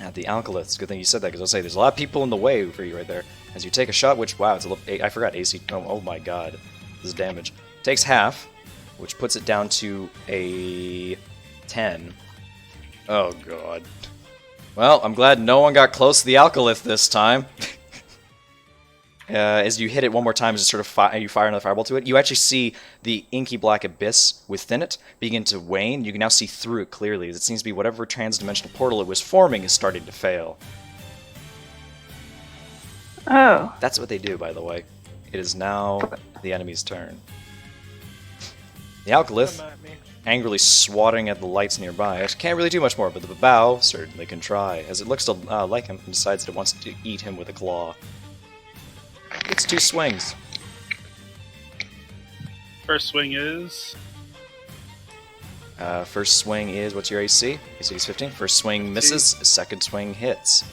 At the Alkalith, it's a good thing you said that, because I'll say there's a lot of people in the way for you right there. As you take a shot, which, wow, it's a little, I forgot AC, oh my god, this is damage. Takes half, which puts it down to a 10. Oh god. Well, I'm glad no one got close to the Alkalith this time. As you hit it one more time, as it sort of you fire another fireball to it, you actually see the inky black abyss within it begin to wane. You can now see through it clearly, as it seems to be whatever transdimensional portal it was forming is starting to fail. Oh. That's what they do, by the way. It is now the enemy's turn. The Alkalith, Come at me. angrily swatting at the lights nearby, actually can't really do much more, but the Babao certainly can try, as it looks to like him and decides that it wants to eat him with a claw. It's 2 swings. First swing is. First swing is, what's your AC? AC is 15. First swing misses, second swing hits.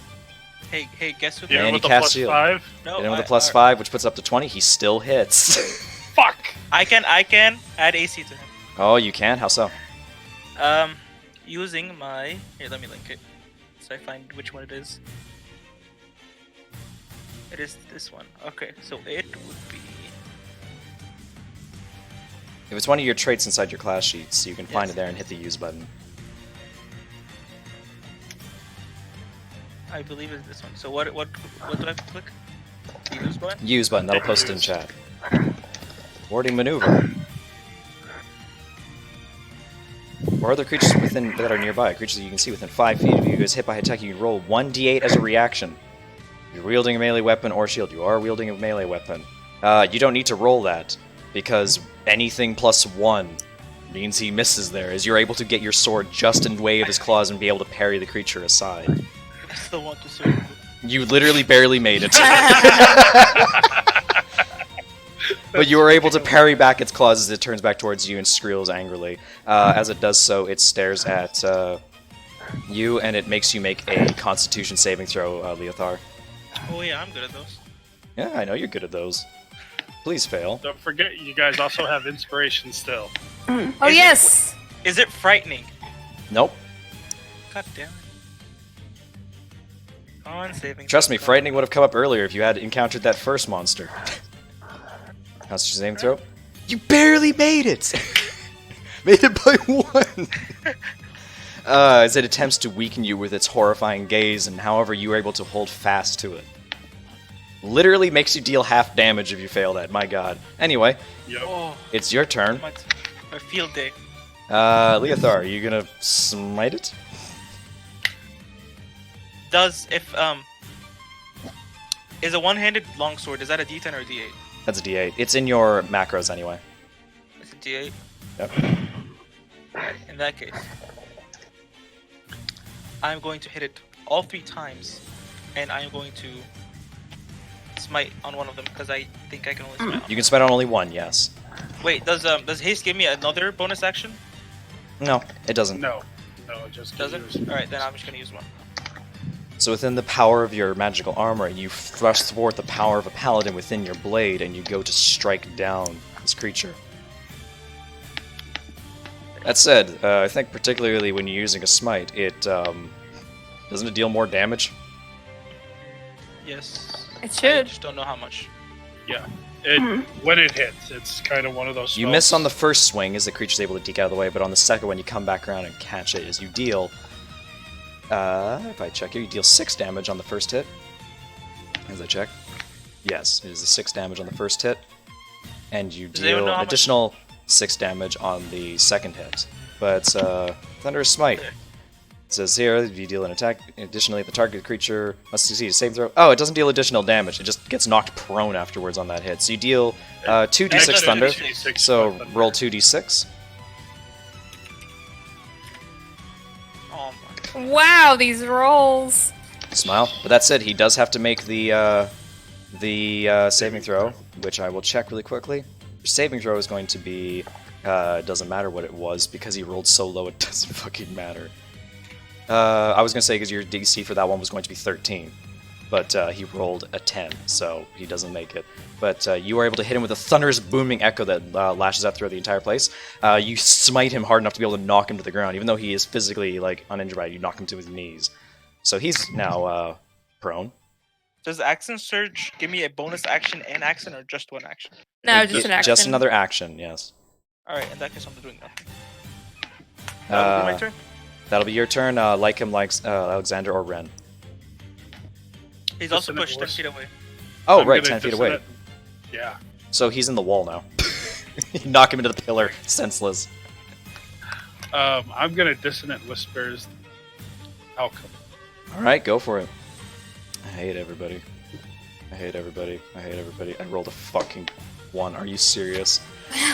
Hey, guess who? Even And with he the casts plus shield. 5. No, Hit him with a I- +5, which puts up to 20. He still hits. Fuck! I can add AC to him. Oh, you can? How so? Using my here. Let me link it, so I find which one it is. It is this one. Okay, so it would be. If it's one of your traits inside your class sheets, you can find Yes. it there and hit the use button. I believe it's this one. So what do I have to click? The use button. Use button, that'll post it in chat. Warding maneuver. Or other creatures within that are nearby, creatures that you can see within 5 feet of you, is hit by attack, you can roll 1d8 as a reaction. You're wielding a melee weapon or shield. You are wielding a melee weapon. You don't need to roll that, because anything +1 means he misses there, as you're able to get your sword just in way of his claws and be able to parry the creature aside. I still want to say. You literally barely made it. But you were able to parry back its claws as it turns back towards you and squeals angrily. As it does so, it stares at you, and it makes you make a Constitution saving throw, Leothar. Oh yeah, I'm good at those. Yeah, I know you're good at those. Please fail. Don't forget, you guys also have inspiration still. Oh, Is it- yes! Is it frightening? Nope. God damn it. On saving. Trust me, frightening would have come up earlier if you had encountered that first monster. Constitution saving throw? You barely made it! Made it by 1! As it attempts to weaken you with its horrifying gaze, and however you are able to hold fast to it. Literally makes you deal half damage if you fail that, my god. Anyway, Yep. Oh, it's your turn. my field day. Leothar, are you gonna smite it? Does if is a one-handed longsword? Is that a D10 or a D8? That's a d8. It's in your macros anyway. It's a D8. Yep. Alright, in that case, I'm going to hit it all 3 times, and I'm going to smite on one of them because I think I can only smite on You can spend on only one, yes. Wait, does haste give me another bonus action? No, it doesn't. No, it just Does it? gives you- Alright, then I'm just gonna use one. So within the power of your magical armor, you thrust forth the power of a paladin within your blade, and you go to strike down this creature. That said, I think particularly when you're using a smite, it doesn't it deal more damage? Yes. It I should. just don't know how much. Yeah. When it hits, it's kind of one of those. You miss on the first swing as the creature's able to deke out of the way, but on the second one you come back around and catch it as you deal. If I check here, you deal 6 damage on the first hit. As I check. Yes, it is a 6 damage on the first hit. And you Does anyone deal know how an much- additional 6 damage on the second hit. But Thunderous Smite. Okay. It says here, if you deal an attack, additionally, the target creature must succeed a saving throw. Oh, it doesn't deal additional damage. It just gets knocked prone afterwards on that hit. So you deal 2d6 Actually, thunder. 2d6 So thunder. roll 2d6. Oh my. Wow, these rolls. Smile. But that said, he does have to make the saving throw, which I will check really quickly. Your saving throw is going to be doesn't matter what it was because he rolled so low it doesn't fucking matter. I was gonna say because your DC for that one was going to be 13, but he rolled a 10, so he doesn't make it. But you are able to hit him with a thunderous booming echo that lashes out throughout the entire place. You smite him hard enough to be able to knock him to the ground, even though he is physically like uninjured by it. You knock him to his knees, so he's now prone. Does Action Surge give me a bonus action and action, or just one action? No, just an action. Just another action, yes. Alright, in that case, I'm doing that. Uh, That will be my turn. That'll be your turn. Like him, likes Alexander or Ren. He's also Dissonant pushed 10 Voice. feet away. Oh, I'm right, gonna 10 feet away. dissonant- Yeah. So he's in the wall now. You knock him into the pillar, senseless. I'm gonna dissonant whispers. Outcome. All right, go for it. I hate everybody. I hate everybody. I hate everybody. I rolled a fucking 1. Are you serious?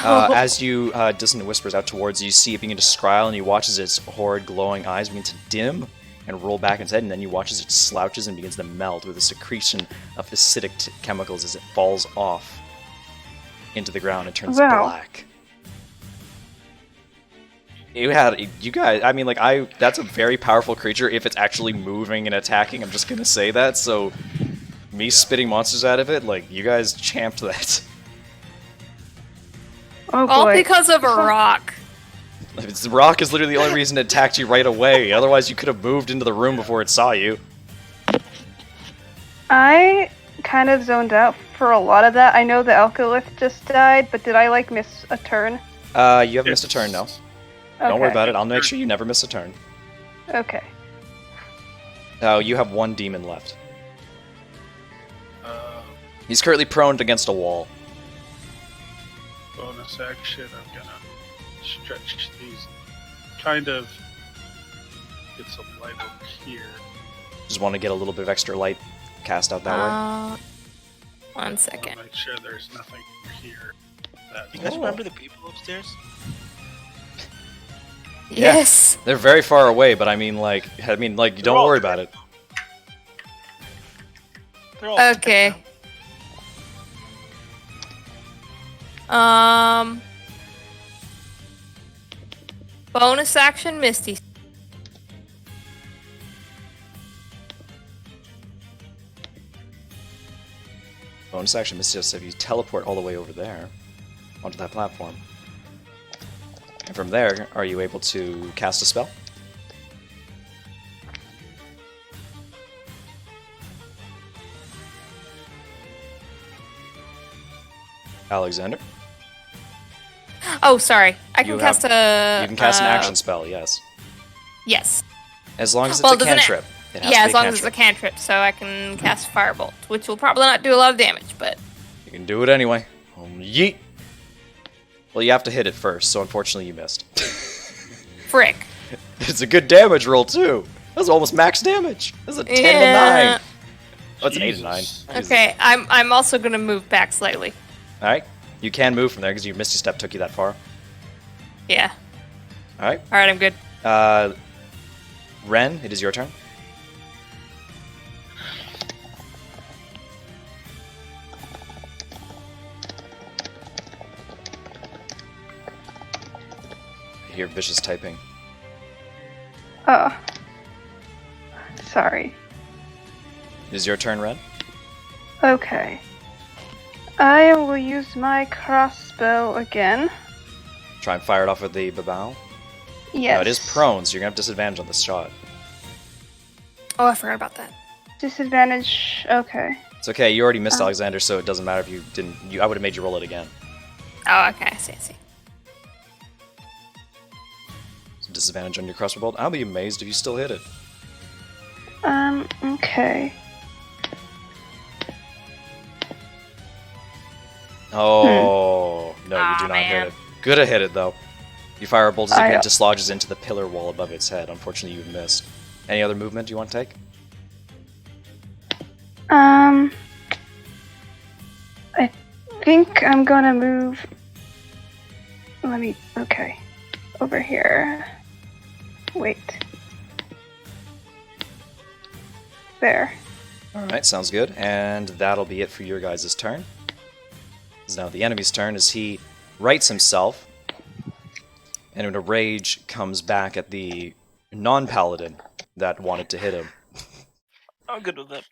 As you dissonant whispers out towards you, you see it begin to scrile, and you watch as its horrid glowing eyes begin to dim and roll back in its head, and then you watch as it slouches and begins to melt with a secretion of acidic chemicals as it falls off into the ground and turns Wow. black. You guys, I mean, like, that's a very powerful creature if it's actually moving and attacking, I'm just gonna say that, so me spitting monsters out of it, like, you guys champed that. Oh All boy. because of a rock. The rock is literally the only reason it attacked you right away, otherwise you could have moved into the room before it saw you. I kind of zoned out for a lot of that. I know the Alkalith just died, but did I like miss a turn? You haven't missed a turn, no. Don't worry Okay. about it, I'll make sure you never miss a turn. Okay. Oh, you have 1 demon left. Uh, He's currently prone against a wall. bonus action. I'm gonna stretch these. Kind of get some light over here. Just want to get a little bit of extra light cast out that way. 1 second. Make sure there's nothing over here. That You guys Oh. remember the people upstairs? Yeah. Yes. They're very far away, but I mean, like, don't all worry about it. They're all Okay. Bonus action, Misty. Bonus action, Misty just if you teleport all the way over there, onto that platform. And from there, are you able to cast a spell? Alexander? Oh, sorry. I You can have- cast a. You can cast an action spell, yes. Yes. As long as it's Well, a doesn't it- cantrip. It has Yeah, to as be a long as it's a cantrip. cantrip, so I can cast Firebolt, which will probably not do a lot of damage, but You can do it anyway. Yeet! Well, you have to hit it first, so unfortunately you missed. frick. It's a good damage roll, too. That's almost max damage. That's a 10 to 9. Yeah. Oh, it's an 8 to 9. Jesus. Okay, I'm also gonna move back slightly. Alright. You can move from there because your Misty Step took you that far. Yeah. Alright. Alright, I'm good. Ren, it is your turn. I hear vicious typing. Oh. Sorry. It is your turn, Ren. Okay. I will use my crossbow again. Try and fire it off with the babao. Yes. No, it is prone, so you're gonna have disadvantage on this shot. Oh, I forgot about that. Disadvantage. Okay. It's okay, you already missed Alexander, so it doesn't matter if you didn't. I would have made you roll it again. Oh, okay. I see. So disadvantage on your crossbow bolt. I'll be amazed if you still hit it. Okay. Oh, no, you Aw, do not man. hit it. Good have hit it, though. You fire a bolt as I- it dislodges into the pillar wall above its head. Unfortunately, you missed. Any other movement you want to take? I think I'm gonna move. Okay. Over here. Wait. There. Alright, sounds good. And that'll be it for your guys' turn. It's now the enemy's turn as he rights himself. And in a rage comes back at the non-paladin that wanted to hit him. I'm good with that.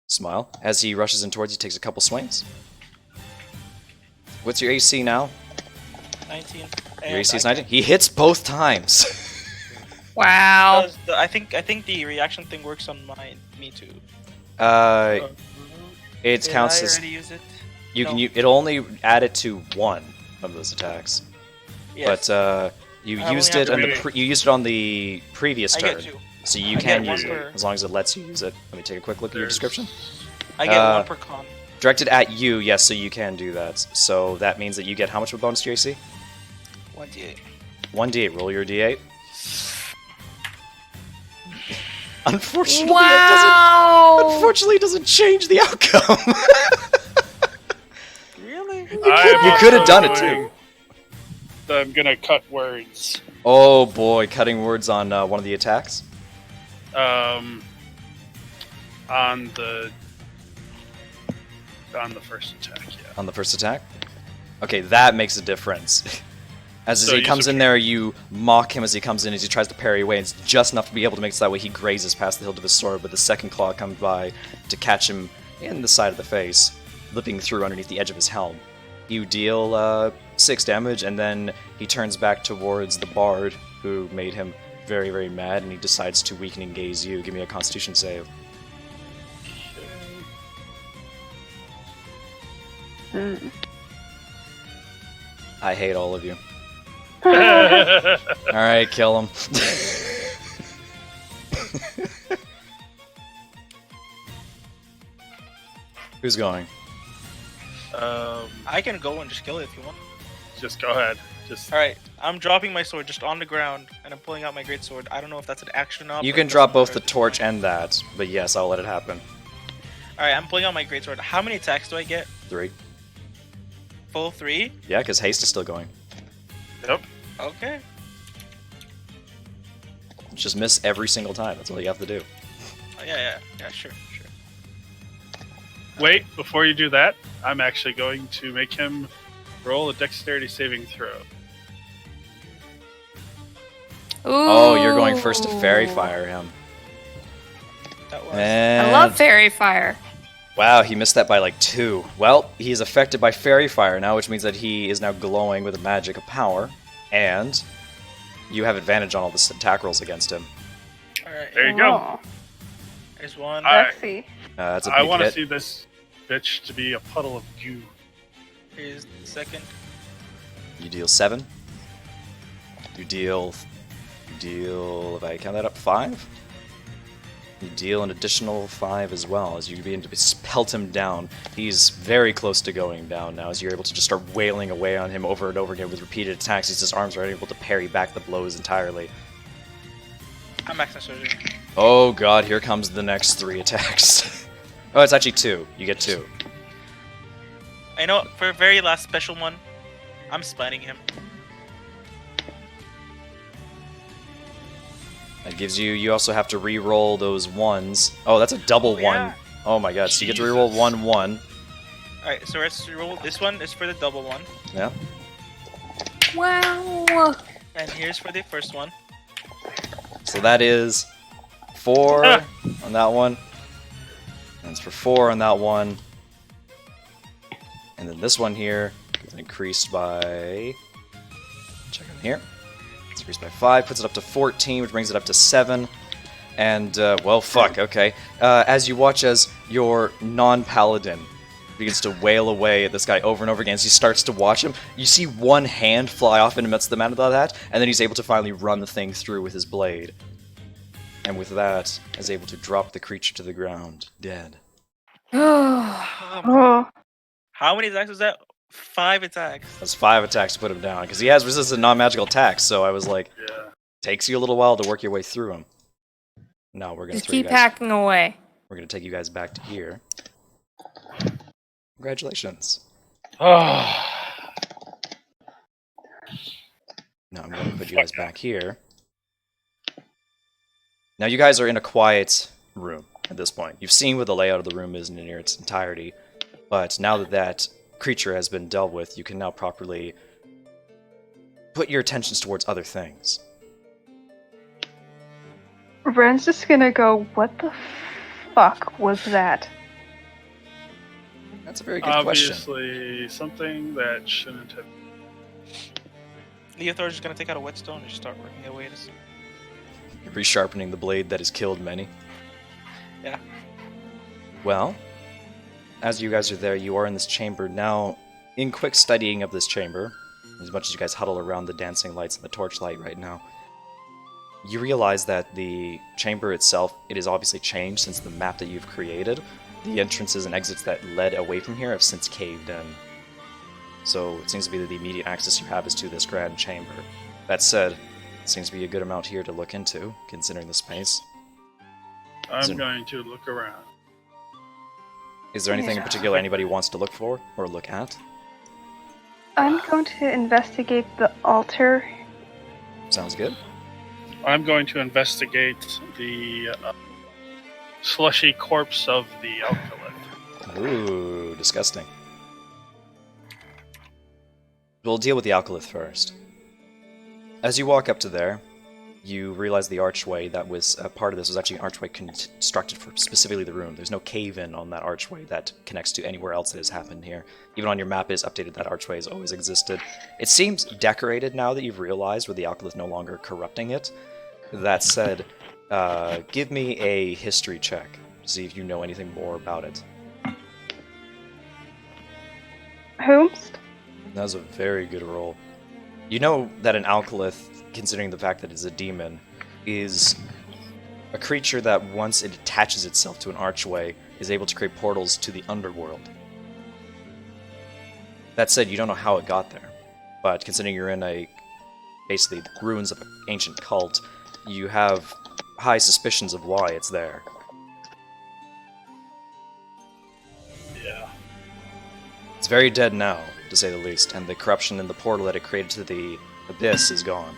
Smile. As he rushes in towards you, takes a couple swings. What's your AC now? 19. Your And AC is I 19? He hits both times. Wow. Does the- I think the reaction thing works on me too. It Did counts I as already use it? you No. can. It'll only add it to one of those attacks. Yes. But you I used only it have on to- you used it on the previous I turn, get two. so you I can get use one it per- as long as it lets you use it. Let me take a quick look at your There's- description. I get Uh, one per con. Directed at you, yes, so you can do that. So that means that you get how much of a bonus to your AC? 1d8. 1d8. Roll your d8. Unfortunately, Wow. it doesn't change the outcome. Really? You could have done it too. I'm gonna cut words. Oh boy, cutting words on one of the attacks. On the first attack, yeah. On the first attack? Okay, that makes a difference. As So he you comes in subtract- there, you mock him as he comes in, as he tries to parry away. It's just enough to be able to make it so that way he grazes past the hilt of his sword, but the second claw comes by to catch him in the side of the face, lipping through underneath the edge of his helm. You deal 6 damage, and then he turns back towards the bard, who made him very, very mad, and he decides to weaken and gaze you. Give me a constitution save. Mm. I hate all of you. Alright, kill him. Who's going? I can go and just kill it if you want. Just go ahead. Just Alright, I'm dropping my sword just on the ground, and I'm pulling out my greatsword. I don't know if that's an action up. You or can if drop that's both another the torch and that, but yes, I'll let it happen. Alright, I'm pulling out my greatsword. How many attacks do I get? 3. Full 3? Yeah, because haste is still going. yep. Okay. Just miss every single time. That's all you have to do. Oh, yeah, sure. Wait, before you do that, I'm actually going to make him roll a dexterity saving throw. Oh, you're going first to fairy fire him. That was. And I love fairy fire. wow, he missed that by like 2. Well, he is affected by fairy fire now, which means that he is now glowing with a magic of power, and you have advantage on all the attack rolls against him. Alright, There you go. Oh, there's one. I- sexy. That's a I big want to hit. see this bitch to be a puddle of goo. Here's the second. You deal 7. You deal, if I count that up, 5? You deal an additional 5 as well, as you begin to pelt him down. He's very close to going down now, as you're able to just start wailing away on him over and over again with repeated attacks. His arms are unable to parry back the blows entirely. I'm maxing surgery. Oh god, here comes the next 3 attacks. Oh, it's actually 2. You get 2. I know, for a very last special one, I'm spanning him. That gives you. You also have to re-roll those ones. Oh, that's a double Oh, one. yeah. Oh my god! So you get to re-roll Jesus. 1-1. Alright, so let's roll. This one is for the double one, Yeah. Wow. and here's for the first one. So that is 4 Ah. on that one. And it's for 4 on that one. And then this one here is increased by. Check on here. It's increased by 5, puts it up to 14, which brings it up to 7. And, well, fuck, okay. As you watch as your non-paladin begins to wail away at this guy over and over again as he starts to watch him, you see one hand fly off in amidst the amount of that, and then he's able to finally run the thing through with his blade. And with that, is able to drop the creature to the ground, dead. Oh, How many attacks was that? 5 attacks. That's 5 attacks to put him down, because he has resisted non-magical attacks, so I was like, Yeah. takes you a little while to work your way through him. No, we're gonna Just throw you keep guys. hacking away. We're gonna take you guys back to here. Congratulations. Oh. Now I'm going to put you guys back here. Now you guys are in a quiet room at this point. You've seen what the layout of the room is in its entirety, but now that that creature has been dealt with, you can now properly put your attentions towards other things. Ren's just gonna go, what the fuck was that? That's a very good question. Obviously, something that shouldn't have. Leothor's just gonna take out a whetstone and just start working away at us. Resharpening the blade that has killed many. Yeah. Well, as you guys are there, you are in this chamber now. In quick studying of this chamber, as much as you guys huddle around the dancing lights and the torchlight right now, you realize that the chamber itself, it has obviously changed since the map that you've created. The entrances and exits that led away from here have since caved in. So it seems to be that the immediate access you have is to this grand chamber. That said, it seems to be a good amount here to look into, considering the space. I'm going to look around. Is there anything in particular anybody wants to look for or look at? I'm going to investigate the altar. Sounds good. I'm going to investigate the slushy corpse of the alkalith. Ooh, disgusting. We'll deal with the alkalith first. As you walk up to there, you realize the archway that was a part of this was actually an archway constructed for specifically the room. There's no cave-in on that archway that connects to anywhere else that has happened here. Even on your map is updated, that archway has always existed. It seems decorated now that you've realized with the alkalith no longer corrupting it. That said, give me a history check to see if you know anything more about it. Whomst? That was a very good roll. You know that an alkalith, considering the fact that it's a demon, is a creature that once it attaches itself to an archway is able to create portals to the underworld. That said, you don't know how it got there, but considering you're in basically the ruins of an ancient cult, you have high suspicions of why it's there. Yeah. It's very dead now, to say the least, and the corruption in the portal that it created to the abyss is gone.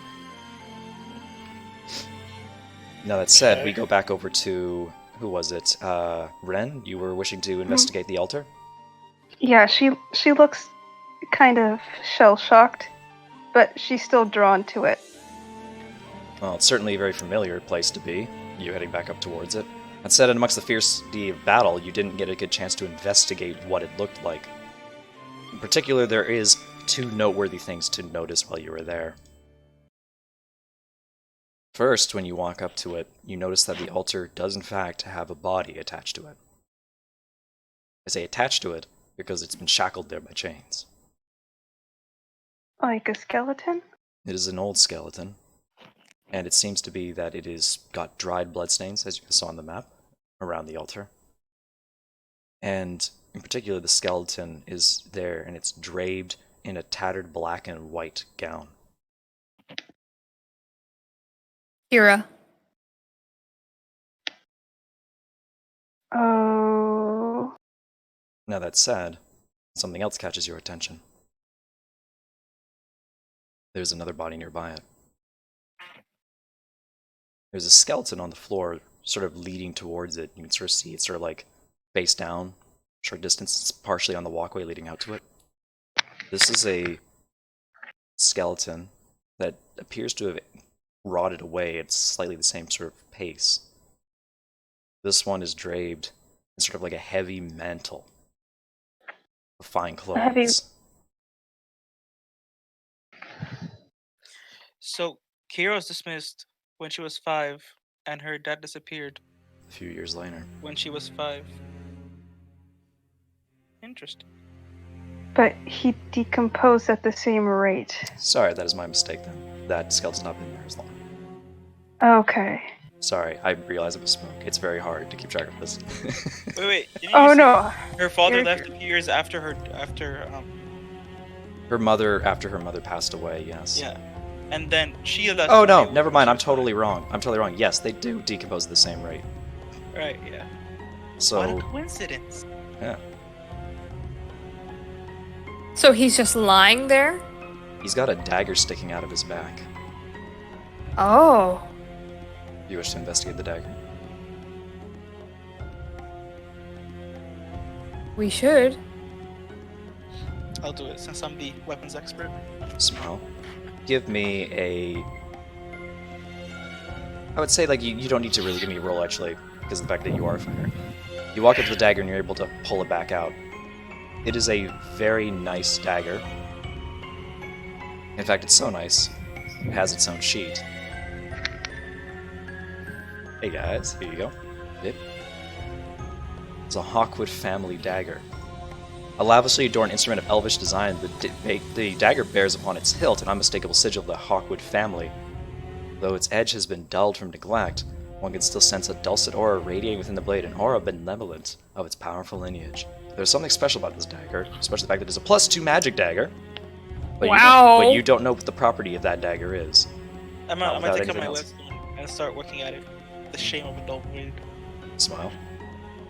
Now that said, we go back over to, who was it? Ren, you were wishing to investigate the altar? Yeah, she looks kind of shell-shocked, but she's still drawn to it. Well, it's certainly a very familiar place to be, you heading back up towards it. That said, amongst the fiercity of battle, you didn't get a good chance to investigate what it looked like. In particular, there is 2 noteworthy things to notice while you were there. First, when you walk up to it, you notice that the altar does in fact have a body attached to it. I say attached to it because it's been shackled there by chains. Like a skeleton? It is an old skeleton, and it seems to be that it has got dried bloodstains, as you saw on the map, around the altar. And in particular, the skeleton is there, and it's draped in a tattered black and white gown. Kira. Oh. Now that said, something else catches your attention. There's another body nearby it. There's a skeleton on the floor, sort of leading towards it. You can sort of see it sort of like face down, short distance. It's partially on the walkway leading out to it. This is a skeleton that appears to have rotted away at slightly the same sort of pace. This one is draped in sort of like a heavy mantle of fine clothes. Heavy- So Kira was dismissed when she was 5, and her dad disappeared A few years later. when she was 5. Interesting. But he decomposed at the same rate. Sorry, that is my mistake then. That skeleton's not been there as long. Okay. Sorry, I realize I misspoke. It's very hard to keep track of this. Wait. Didn't you Oh say no. Her father You're- left a few years after her. After her mother passed away, yes. Yeah. And then she left. Oh no, when never she mind. I'm was totally wrong. Yes, they do decompose at the same rate. 5. Right. Yeah. What So a coincidence. yeah, So he's just lying there? he's got a dagger sticking out of his back. Oh. You wish to investigate the dagger? We should. I'll do it since I'm the weapons expert. Smell. Give me a. I would say like you don't need to really give me a roll actually, because of the fact that you are a fighter. You walk up to the dagger and you're able to pull it back out. It is a very nice dagger. In fact, it's so nice, it has its own sheet. Hey guys, here you go. Yep. It's a Hawkwood family dagger. A lavishly adorned instrument of elvish design, the dagger bears upon its hilt an unmistakable sigil of the Hawkwood family. Though its edge has been dulled from neglect, one can still sense a dulcet aura radiating within the blade, an aura benevolent of its powerful lineage. There's something special about this dagger, especially the fact that it's a +2 magic dagger. But Wow. but you don't know what the property of that dagger is. I'm Not gonna without take out anything my else. wisdom and start working at it. The shame of a dull blade. Smile.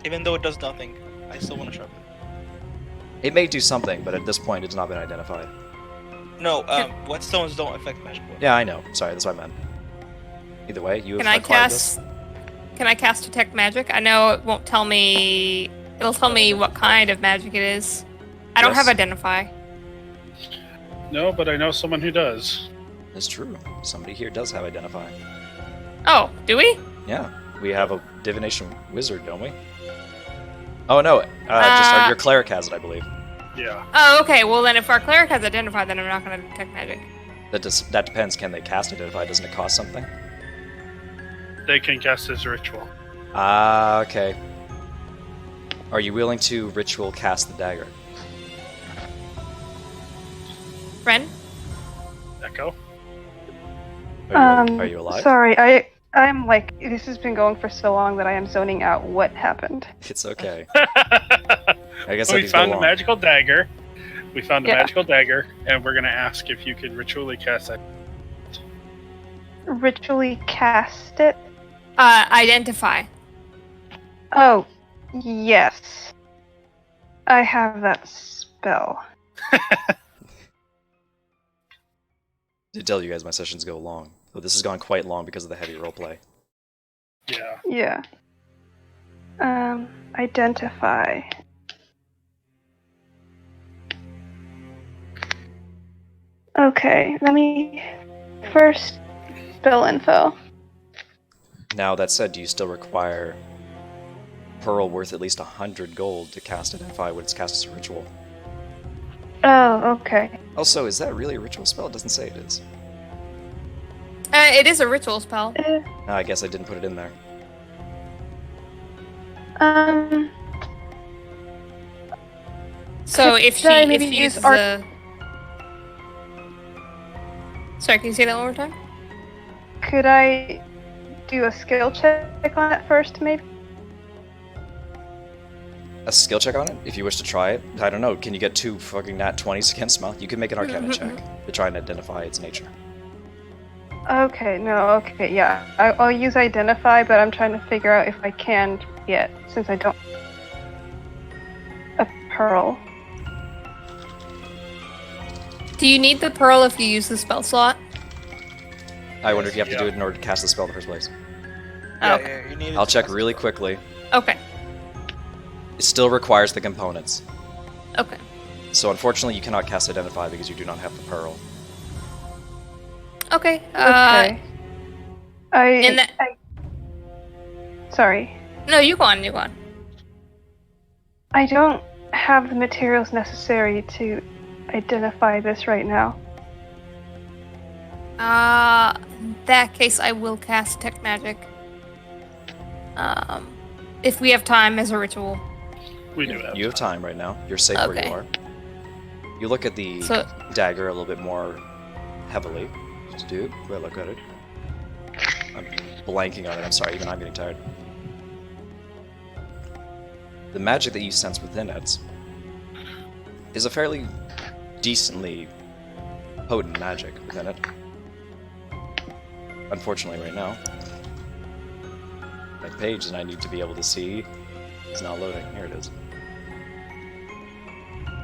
Even though it does nothing, I still want to sharpen it. It may do something, but at this point it's not been identified. No, whetstones don't affect magic weapons. Yeah, I know. Sorry, that's what I meant. Either way, you have Can I acquired this. cast? Can I cast detect magic? I know it won't tell me. It'll tell me what kind of magic it is. I don't Yes. have identify. No, but I know someone who does. It's true. Somebody here does have identify. Oh, do we? Yeah, we have a divination wizard, don't we? Oh no, just your cleric has it, I believe. Yeah. Oh, okay. Well, then if our cleric has identify, then I'm not going to detect magic. That depends. Can they cast identify? Doesn't it cost something? They can cast as a ritual. Ah, okay. Are you willing to ritual cast the dagger? Ren? Echo? Are you alive? Sorry, I'm like, this has been going for so long that I am zoning out what happened. It's okay. I guess We these found go a long. magical dagger. We found a Yeah. magical dagger, and we're gonna ask if you could ritually cast that. Ritually cast it? Identify. Oh, yes. I have that spell. To tell you guys, my sessions go long. Though this has gone quite long because of the heavy roleplay. Yeah. Yeah. Identify. Okay, let me first spell info. Now, that said, do you still require pearl worth at least 100 gold to cast identify when it's cast as a ritual? Oh, okay. Also, is that really a ritual spell? It doesn't say it is. It is a ritual spell. I guess I didn't put it in there. So Could if she I maybe use uses arc- a... Sorry, can you say that one more time? Could I do a skill check on it first, maybe? A skill check on it, if you wish to try it. I don't know, can you get 2 fucking nat 20s against Smell? You can make an arcana check to try and identify its nature. Okay, no, okay, yeah. I'll use identify, but I'm trying to figure out if I can yet, since I don't... A pearl. Do you need the pearl if you use the spell slot? I wonder if you have to Yeah. do it in order to cast the spell in the first place. Yeah, Okay. yeah, you need. I'll check really quickly. Okay. It still requires the components. Okay. So unfortunately, you cannot cast Identify because you do not have the pearl. Okay. Okay. In that. Sorry. No, you go on. You go on. I don't have the materials necessary to identify this right now. In that case, I will cast Detect Magic. If we have time as a ritual. We do have You have time right now. You're safe where Okay. you are. You look at the So- dagger a little bit more heavily. Just do look at it. I'm blanking on it. I'm sorry. Even I'm getting tired. The magic that you sense within it is a fairly decently potent magic within it. Unfortunately, right now, my page that I need to be able to see is not loading. Here it is.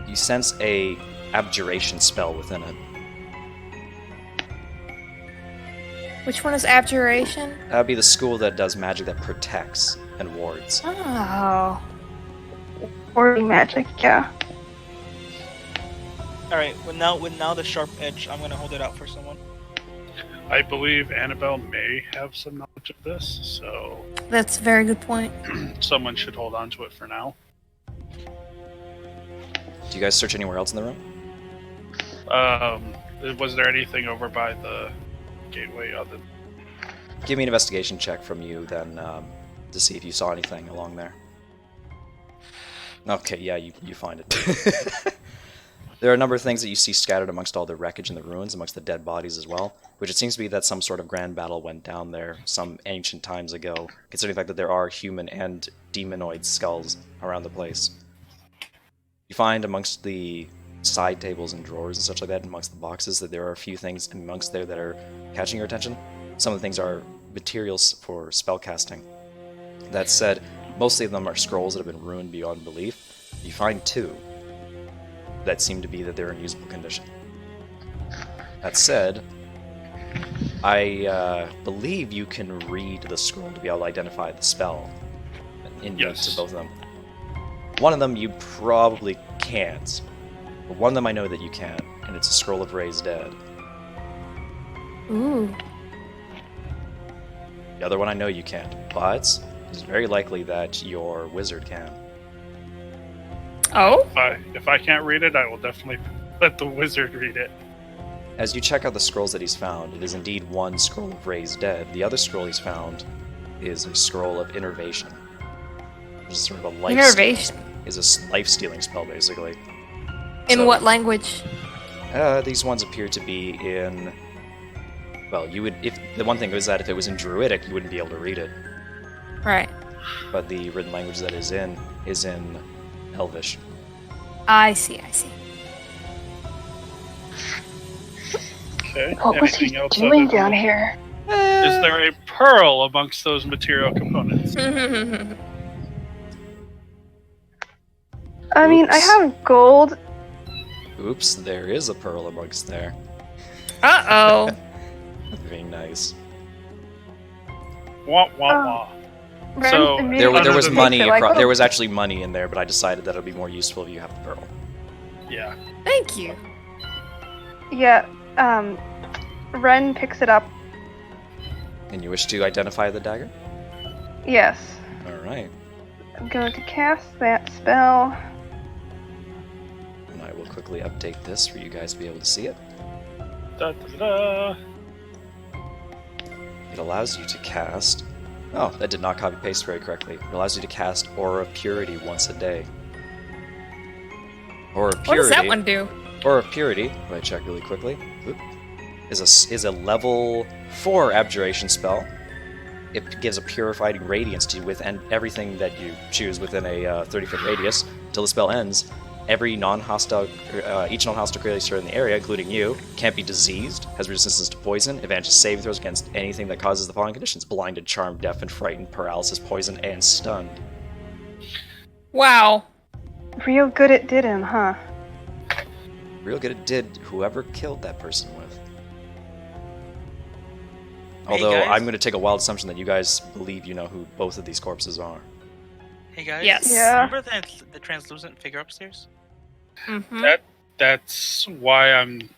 You sense a abjuration spell within it. Which one is Abjuration? That would be the school that does magic that protects and wards. Oh. Warding magic, yeah. All right. With now the sharp edge, I'm gonna hold it out for someone. I believe Annabelle may have some knowledge of this, so That's a very good point. someone should hold on to it for now. Do you guys search anywhere else in the room? Was there anything over by the gateway other? Give me an investigation check from you then to see if you saw anything along there. Okay, yeah, you find it. There are a number of things that you see scattered amongst all the wreckage and the ruins, amongst the dead bodies as well, which it seems to be that some sort of grand battle went down there some ancient times ago, considering the fact that there are human and demonoid skulls around the place. You find amongst the side tables and drawers and such like that, amongst the boxes, that there are a few things amongst there that are catching your attention. Some of the things are materials for spellcasting. That said, mostly of them are scrolls that have been ruined beyond belief. You find two that seem to be that they're in usable condition. That said, I believe you can read the scroll to be able to identify the spell in Yes. to both of them. One of them you probably can't, but one of them I know that you can, and it's a scroll of Raised Dead. Ooh. The other one I know you can't, but it's very likely that your wizard can. Oh? If I can't read it, I will definitely let the wizard read it. As you check out the scrolls that he's found, it is indeed one scroll of Raised Dead. The other scroll he's found is a scroll of Innervation. Which is sort of a life Innervation? Is a life-stealing spell, basically. In So, what language? These ones appear to be in... Well, you would... If the one thing is that if it was in Druidic, you wouldn't be able to read it. Right. But the written language that is in Elvish. I see, I see. Okay. What was he Anything else doing other than- down here? Is there a pearl amongst those material components? I mean, I Oops. have gold. Oops, there is a pearl amongst there. Uh-oh. Very nice. Wah, wah, Oh. wah. Ren So, immediately Other There was than- takes money. it, like, "Oh, There was actually money in there, but I decided that it would be more useful if you have the pearl. Yeah. Thank you. Yeah, Ren picks it up. And you wish to identify the dagger? Yes. All right. I'm going to cast that spell. And I will quickly update this for you guys to be able to see it. Da, da, da. It allows you to cast... Oh, that did not copy-paste very correctly. It allows you to cast Aura of Purity once a day. Aura of What Purity... does that one do? Aura of Purity, if I check really quickly, oop, is a level 4 abjuration spell. It gives a purifying radiance to you within everything that you choose within a 30-foot radius until the spell ends. Every non-hostile, each non-hostile creature in the area, including you, can't be diseased, has resistance to poison, advantages saving throws against anything that causes the following conditions: blinded, charmed, deafened, frightened, paralysis, poisoned, and stunned. Wow. Real good it did him, huh? Real good it did whoever killed that person with. Although guys. I'm going to take a wild assumption that you guys believe you know who both of these corpses are. Hey guys. Yes. Yeah. Remember the translucent figure upstairs? Mm-hmm. That's why I'm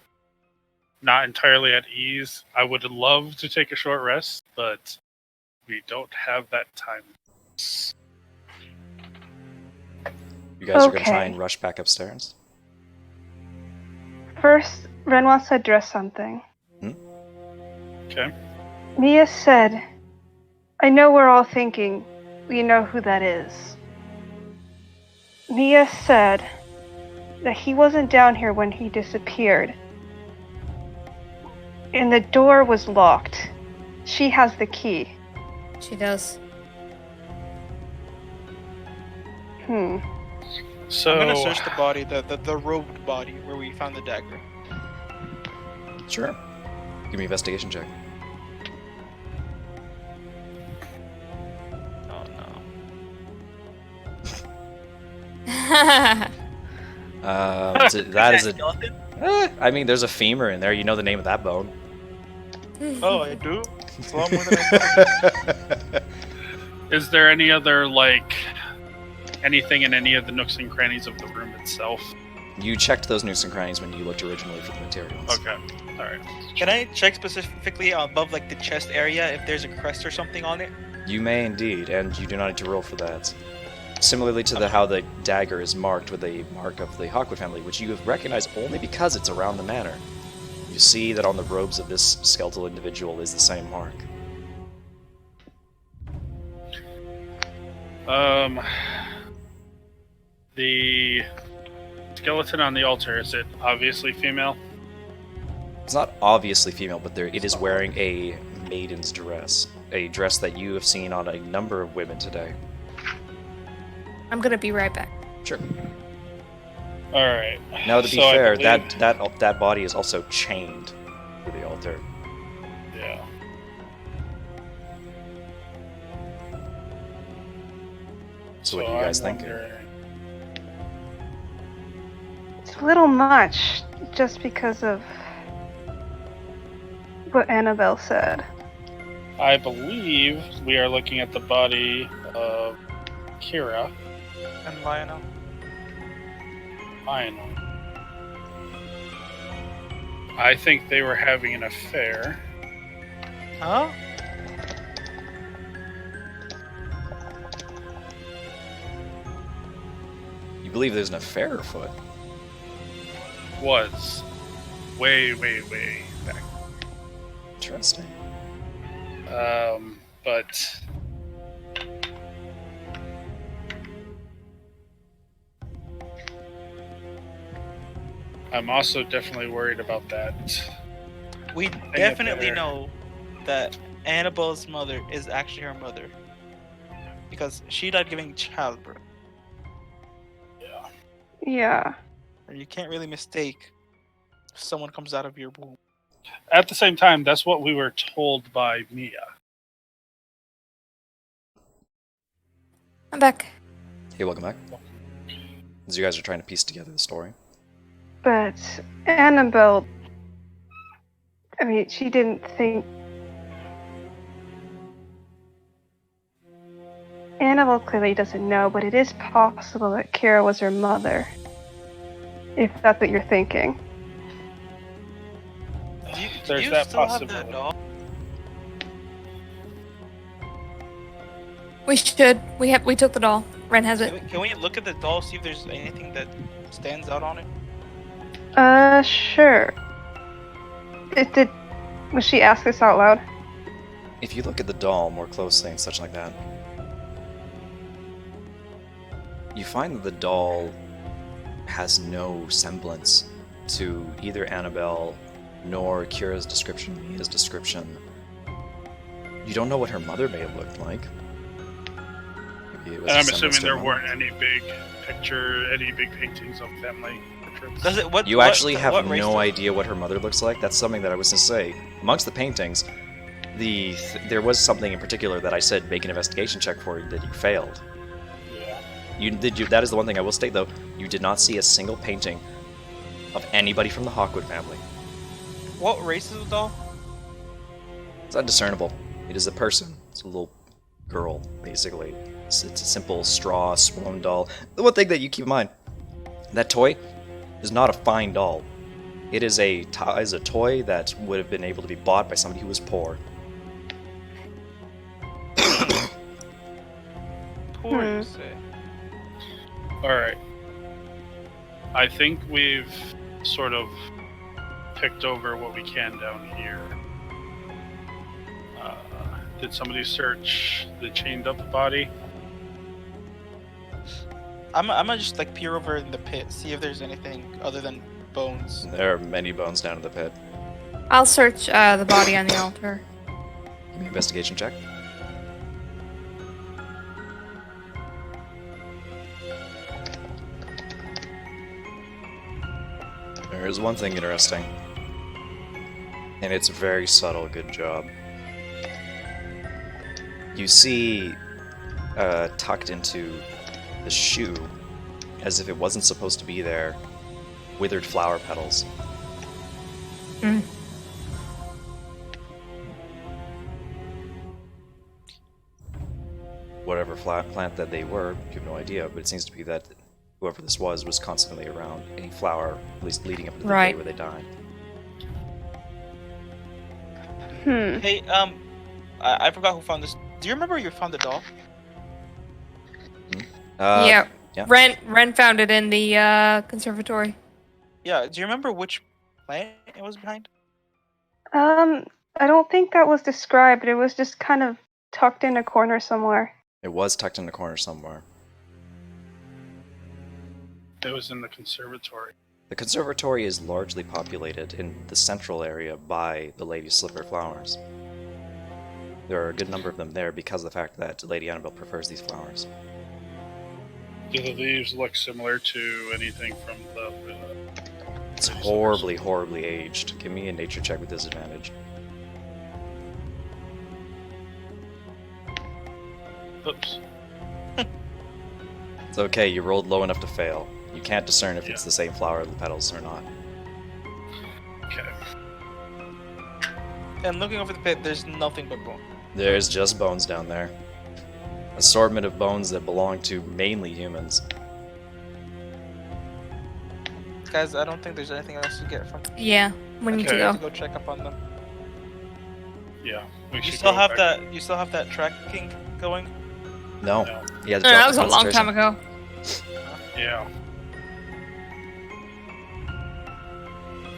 not entirely at ease. I would love to take a short rest, but we don't have that time. You guys are going to try Okay. and rush back upstairs? First, Ren wants to address something. Okay. Mia said, I know we're all thinking we know who that is. Mia said that he wasn't down here when he disappeared. And the door was locked. She has the key. She does. So I'm gonna search the body, the robed body where we found the dagger. Sure. Give me an investigation check. Oh no. That is a. skeleton? I mean, there's a femur in there. You know the name of that bone. Oh, I do. It's a lot more than I thought. is there any other anything in any of the nooks and crannies of the room itself? You checked those nooks and crannies when you looked originally for the materials. Okay. Alright. Can I check specifically above like the chest area if there's a crest or something on it? You may indeed, and you do not need to roll for that. Similarly to how the dagger is marked with a mark of the Hawkwood family, which you have recognized only because it's around the manor. You see that on the robes of this skeletal individual is the same mark. The skeleton on the altar, is it obviously female? It's not obviously female, but it is wearing a maiden's dress. A dress that you have seen on a number of women today. I'm gonna be right back. Sure. Alright. Now, to be So I fair, believe- that body is also chained to the altar. Yeah. So what do you guys think? It's a little much, just because of what Annabelle said. I believe we are looking at the body of Kira. And Lionel. Lionel. I think they were having an affair. Huh? You believe there's an affair afoot? Was. Way back. Interesting. But I'm also definitely worried about that. We it definitely better. know that Annabelle's mother is actually her mother. Because she died giving childbirth. Yeah. Yeah. And you can't really mistake if someone comes out of your womb. At the same time, that's what we were told by Mia. I'm back. Hey, welcome back. As you guys are trying to piece together the story. But Annabelle, I mean, she didn't think. Annabelle clearly doesn't know, but it is possible that Kira was her mother. If that's what you're thinking. Do There's you that still have possibility. that doll? We should. We took the doll. Ren has it. Can we look at the doll, see if there's anything that stands out on it? Sure. Was she ask this out loud? If you look at the doll more closely and such like that, you find that the doll has no semblance to either Annabelle nor Kira's description, Mia's description. You don't know what her mother may have looked like. Maybe it was And a I'm semblance assuming to her there mother. weren't any big paintings of family portraits. Does it? What? You what- actually have what race no does- idea what her mother looks like. That's something that I was going to say. Amongst the paintings, there was something in particular that I said make an investigation check for that you failed. Yeah. That is the one thing I will state though. You did not see a single painting of anybody from the Hawkwood family. What race is the doll? It's undiscernible. It is a person. It's a little girl, basically. It's a simple straw swoon doll. The one thing that you keep in mind, that toy is not a fine doll. It is a toy that would have been able to be bought by somebody who was poor. Poor, you say. Alright. I think we've sort of picked over what we can down here. Did somebody search the chained up body? I'm gonna just like peer over in the pit, see if there's anything other than bones. There are many bones down in the pit. I'll search the body on the altar. Give me an investigation check. There's one thing interesting, and it's very subtle. Good job. You see, tucked into the shoe, as if it wasn't supposed to be there, withered flower petals. Mm. Whatever plant that they were, you have no idea, but it seems to be that whoever this was constantly around a flower, at least leading up to the Right. day where they died. Hey, I forgot who found this. Do you remember you found the doll? Yeah. yeah. Ren found it in the conservatory. Yeah. Do you remember which plant it was behind? I don't think that was described. It was just kind of tucked in a corner somewhere. It was tucked in the corner somewhere. It was in the conservatory. The conservatory is largely populated in the central area by the Lady Slipper flowers. There are a good number of them there because of the fact that Lady Annabelle prefers these flowers. Do the leaves look similar to anything from the... It's horribly, horribly aged. Give me a nature check with disadvantage. Oops. It's okay, you rolled low enough to fail. You can't discern if it's the same flower of the petals or not. Okay. And looking over the pit, there's nothing but bone. There's just bones down there. Assortment of bones that belong to mainly humans. Guys, I don't think there's anything else to get from. Yeah, we need to Okay. I have go. to go check up on them. Yeah. We You should still go have back. that. You still have that tracking going. No. No. Yeah, No, that was a long time ago. Yeah.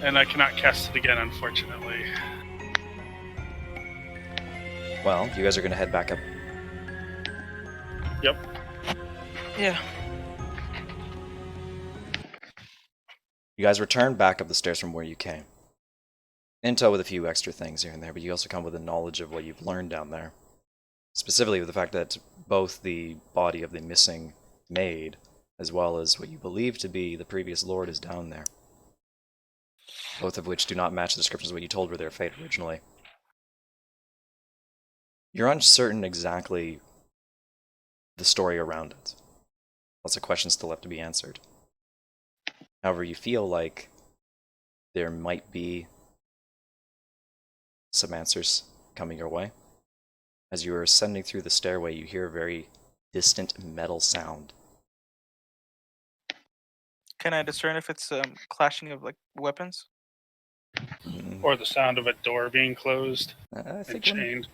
And I cannot cast it again, unfortunately. Well, you guys are gonna head back up. Yep. Yeah. You guys return back up the stairs from where you came. In tow with a few extra things here and there, but you also come with a knowledge of what you've learned down there. Specifically with the fact that both the body of the missing maid, as well as what you believe to be the previous lord, is down there. Both of which do not match the descriptions of what you told were their fate originally. You're uncertain exactly the story around it. Lots of questions still have to be answered. However, you feel like there might be some answers coming your way. As you are ascending through the stairway, you hear a very distant metal sound. Can I discern if it's clashing of like weapons? Or the sound of a door being closed I and think chained.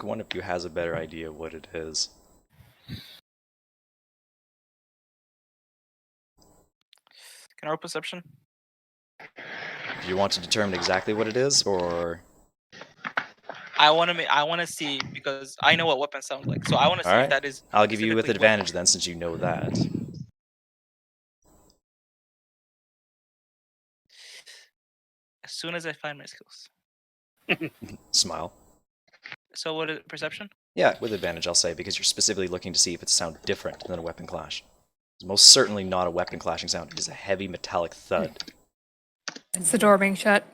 one of you has a better idea of what it is. Can I roll perception? Do you want to determine exactly what it is, or... I want to see because I know what weapons sound like. So I want to see if Alright, that is. I'll give you with specifically what- advantage then, since you know that. As soon as I find my skills. Smile. So what is it, perception? Yeah, with advantage, I'll say, because you're specifically looking to see if it's sound different than a weapon clash. It's most certainly not a weapon clashing sound. It is a heavy metallic thud. It's the door being shut.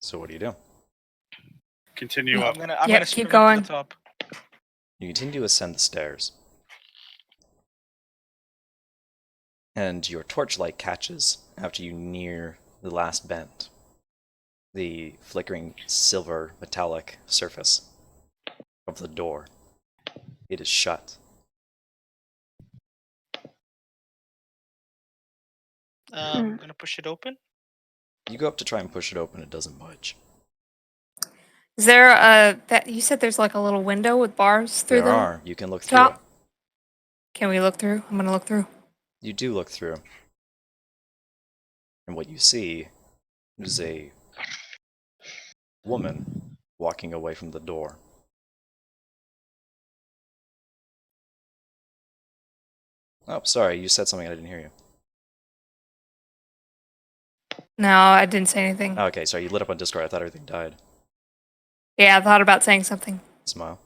So what do you do? Continue up. I'm Yep, gonna keep sprint up going. to the top. You continue to ascend the stairs. and your torchlight catches after you near the last bend, the flickering silver metallic surface of the door. It is shut. I'm gonna push it open. You go up to try and push it open, it doesn't budge. Is there that you said there's like a little window with bars through There the are. You can look through top? it. Can we look through? I'm gonna look through. You do look through. And what you see is a woman walking away from the door. Oh, sorry, you said something I didn't hear you. No, I didn't say anything. Oh, okay, sorry, you lit up on Discord. I thought everything died. Yeah, I thought about saying something. Smile.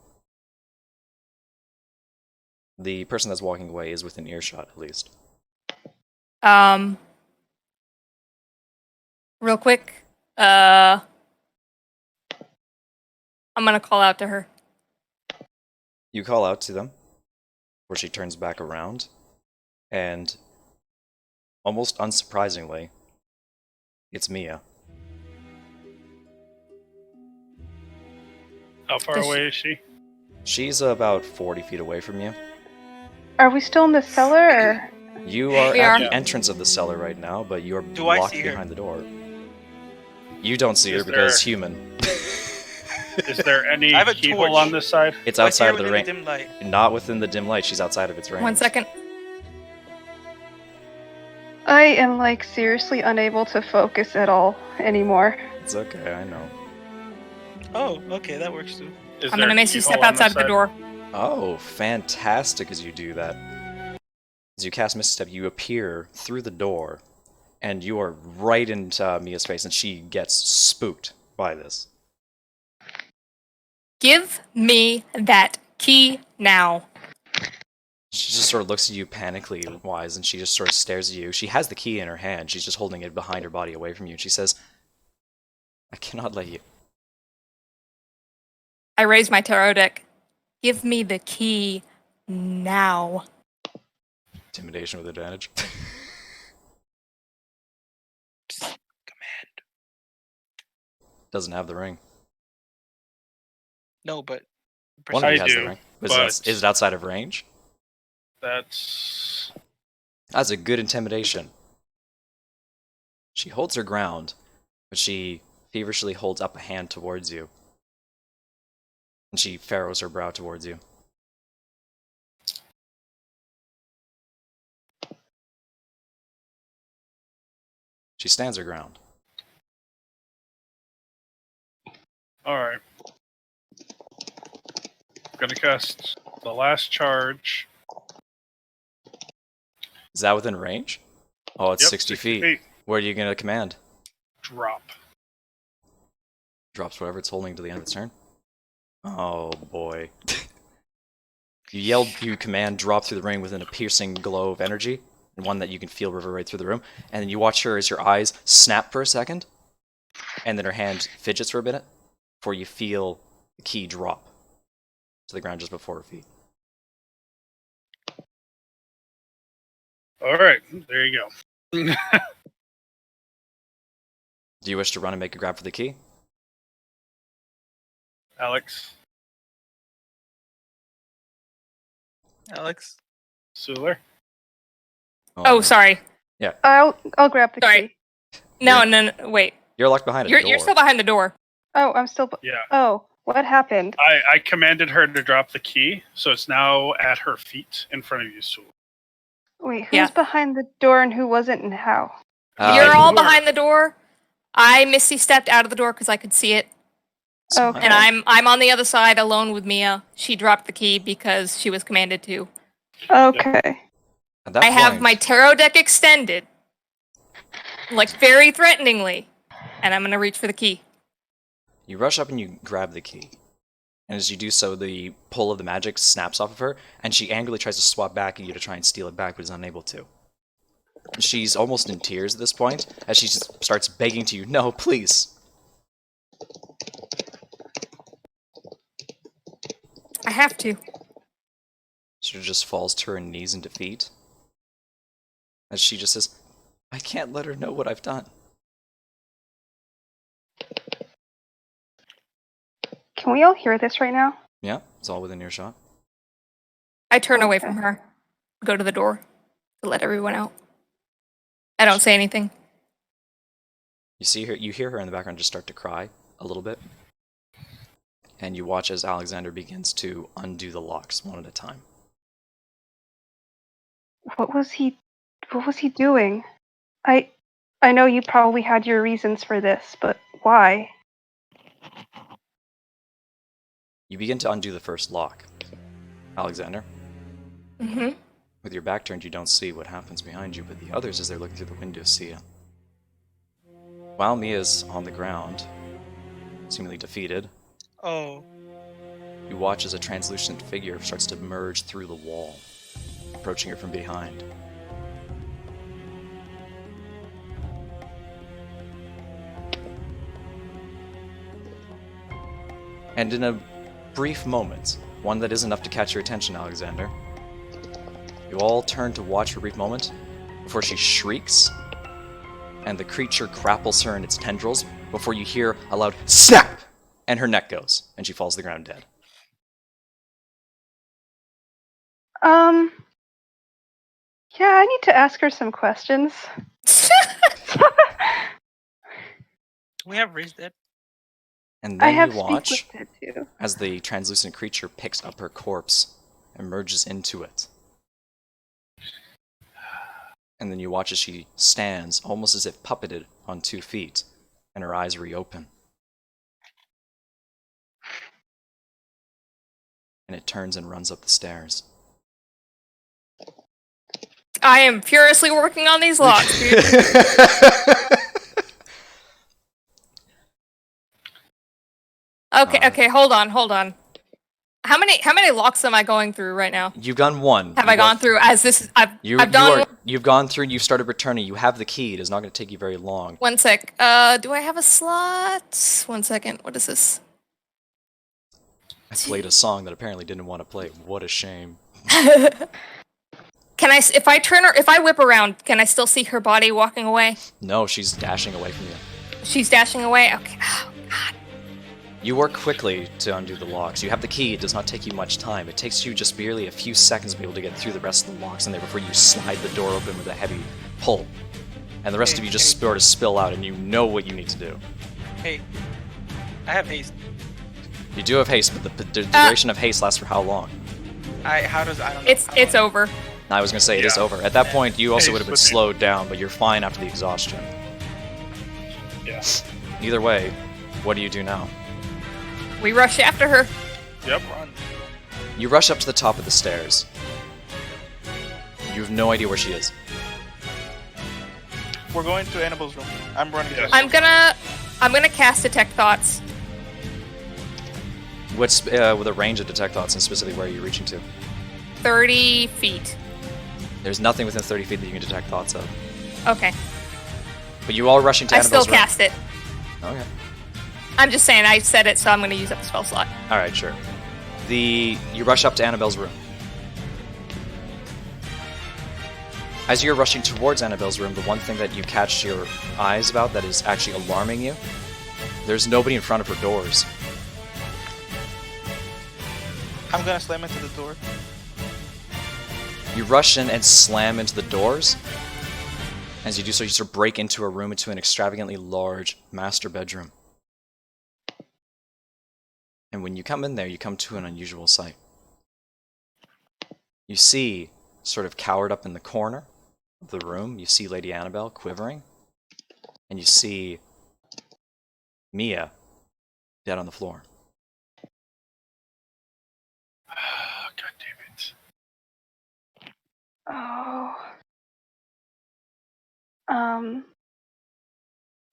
The person that's walking away is within earshot, at least. Real quick, I'm gonna call out to her. You call out to them, where she turns back around, and almost unsurprisingly, it's Mia. How far Does away is she? She's about 40 feet away from you. Are we still in the cellar, or? You are We at are. the entrance of the cellar right now, but you're Do I blocked see her? behind the door. You don't see her Is because there- human. Is there any I have a keyhole torch. on this side? It's Do I see her outside of the within range. dim light? Not within the dim light. She's outside of its range. 1 second. I am like seriously unable to focus at all anymore. It's okay. I know. Oh, okay, that works too. Is I'm there gonna a make you step keyhole on outside this of the side? door. Oh, fantastic! As you do that, as you cast Misty Step, you appear through the door, and you are right into Mia's face, and she gets spooked by this. Give me that key now. She just sort of looks at you panically wise, and she just sort of stares at you. She has the key in her hand. She's just holding it behind her body away from you. And she says, "I cannot let you." I raise my tarot deck. Give me the key now. Intimidation with advantage. Command. Doesn't have the ring. No, but One of you I has the do, ring. but- Is it outside of range? That's That's a good intimidation. She holds her ground, but she feverishly holds up a hand towards you. And she furrows her brow towards you. She stands her ground. alright. Gonna cast the last charge. Is that within range? Oh, it's Yep, 60 feet. Where are you going to command? Drop. Drops whatever it's holding to the end of its turn. Oh boy. You command drop through the ring within a piercing glow of energy, and one that you can feel reverberate through the room. And then you watch her as your eyes snap for a second, and then her hand fidgets for a minute, before you feel the key drop to the ground just before her feet. Alright, there you go. Do you wish to run and make a grab for the key? Alex, Alex. Suler. Oh, sorry. I'll grab the Sorry. key. No, no, wait. You're locked behind a door. You're still behind the door. Oh, I'm still. Yeah. Oh, what happened? I commanded her to drop the key, so it's now at her feet in front of you, Suler. Wait, who's Yeah. behind the door and who wasn't, and how? You're all you are- behind the door. I Misty stepped out of the door because I could see it, Smile. Okay. and I'm on the other side alone with Mia. She dropped the key because she was commanded to. Okay. At that I have point- my tarot deck extended, like very threateningly, and I'm gonna reach for the key. You rush up and you grab the key. And as you do so, the pull of the magic snaps off of her, and she angrily tries to swap back at you to try and steal it back, but is unable to. She's almost in tears at this point, as she just starts begging to you, "No, please." I have to. She just falls to her knees in defeat. as she just says, I can't let her know what I've done. Can we all hear this right now? Yeah, it's all within earshot. I turn away Okay. from her, go to the door to let everyone out. I don't say anything. You hear her in the background just start to cry a little bit. And you watch as Alexander begins to undo the locks one at a time. What was he doing? I know you probably had your reasons for this, but why? You begin to undo the first lock. Alexander, Mm-hmm. with your back turned, you don't see what happens behind you, but the others, as they're looking through the window, see it. While Mia's on the ground, seemingly defeated, Oh. you watch as a translucent figure starts to merge through the wall, approaching her from behind. And in a brief moment, one that is enough to catch your attention, Alexander, you all turn to watch for a brief moment before she shrieks, and the creature grapples her in its tendrils before you hear a loud snap, and her neck goes, and she falls to the ground dead. Yeah, I need to ask her some questions. We have raised it. And I then have you watch speak with it too. as the translucent creature picks up her corpse and merges into it. And then you watch as she stands, almost as if puppeted, on 2 feet, and her eyes reopen. And it turns and runs up the stairs. I am furiously working on these locks, dude. Okay, hold on. How many locks am I going through right now? You've gone 1. Have I gone through as this? I've done. You've gone through. You started returning. You have the key. It is not going to take you very long. One sec. Do I have a slot? 1 second. What is this? I played a song that apparently didn't want to play. What a shame. Can I? If I whip around, can I still see her body walking away? No, she's dashing away from you. She's dashing away. Okay. Oh, God. You work quickly to undo the locks. You have the key. It does not take you much time. It takes you just barely a few seconds to be able to get through the rest of the locks in there before you slide the door open with a heavy pull. And the rest of you just sort of spill out, and you know what you need to do. Hey, I have haste. You do have haste, but the duration of haste lasts for how long? I don't know. It's over. I was going to say it is Yeah. over. At that point, you also Haste would have been would be- slowed down, but you're fine after the exhaustion. Yeah. Either way, what do you do now? We rush after her. Yep. Run. You rush up to the top of the stairs. You have no idea where she is. We're going to Annabelle's room. I'm running. Yes. I'm gonna cast Detect Thoughts. What's with a range of detect thoughts, and specifically where are you reaching to? 30 feet. There's nothing within 30 feet that you can detect thoughts of. Okay. But you all rushing to I Annabelle's still room. cast it. Okay. I'm just saying I said it, so I'm gonna use up the spell slot. All right, sure. You rush up to Annabelle's room. As you're rushing towards Annabelle's room, the one thing that you catch your eyes about that is actually alarming you, there's nobody in front of her doors. I'm gonna slam into the door. You rush in and slam into the doors. As you do so, you sort of break into a room, into an extravagantly large master bedroom. And when you come in there, you come to an unusual sight. You see, sort of cowered up in the corner of the room, you see Lady Annabelle quivering, and you see Mia dead on the floor. God damn it. Oh.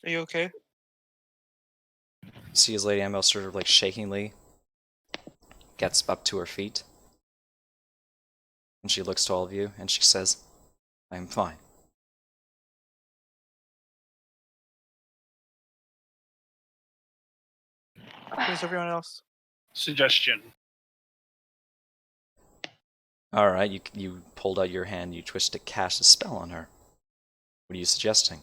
Are you okay? You see as Lady Annabelle sort of like shakingly gets up to her feet, and she looks to all of you, and she says, I am fine. Where's everyone else? Suggestion. Alright, you pulled out your hand, you twist to cast a spell on her. What are you suggesting?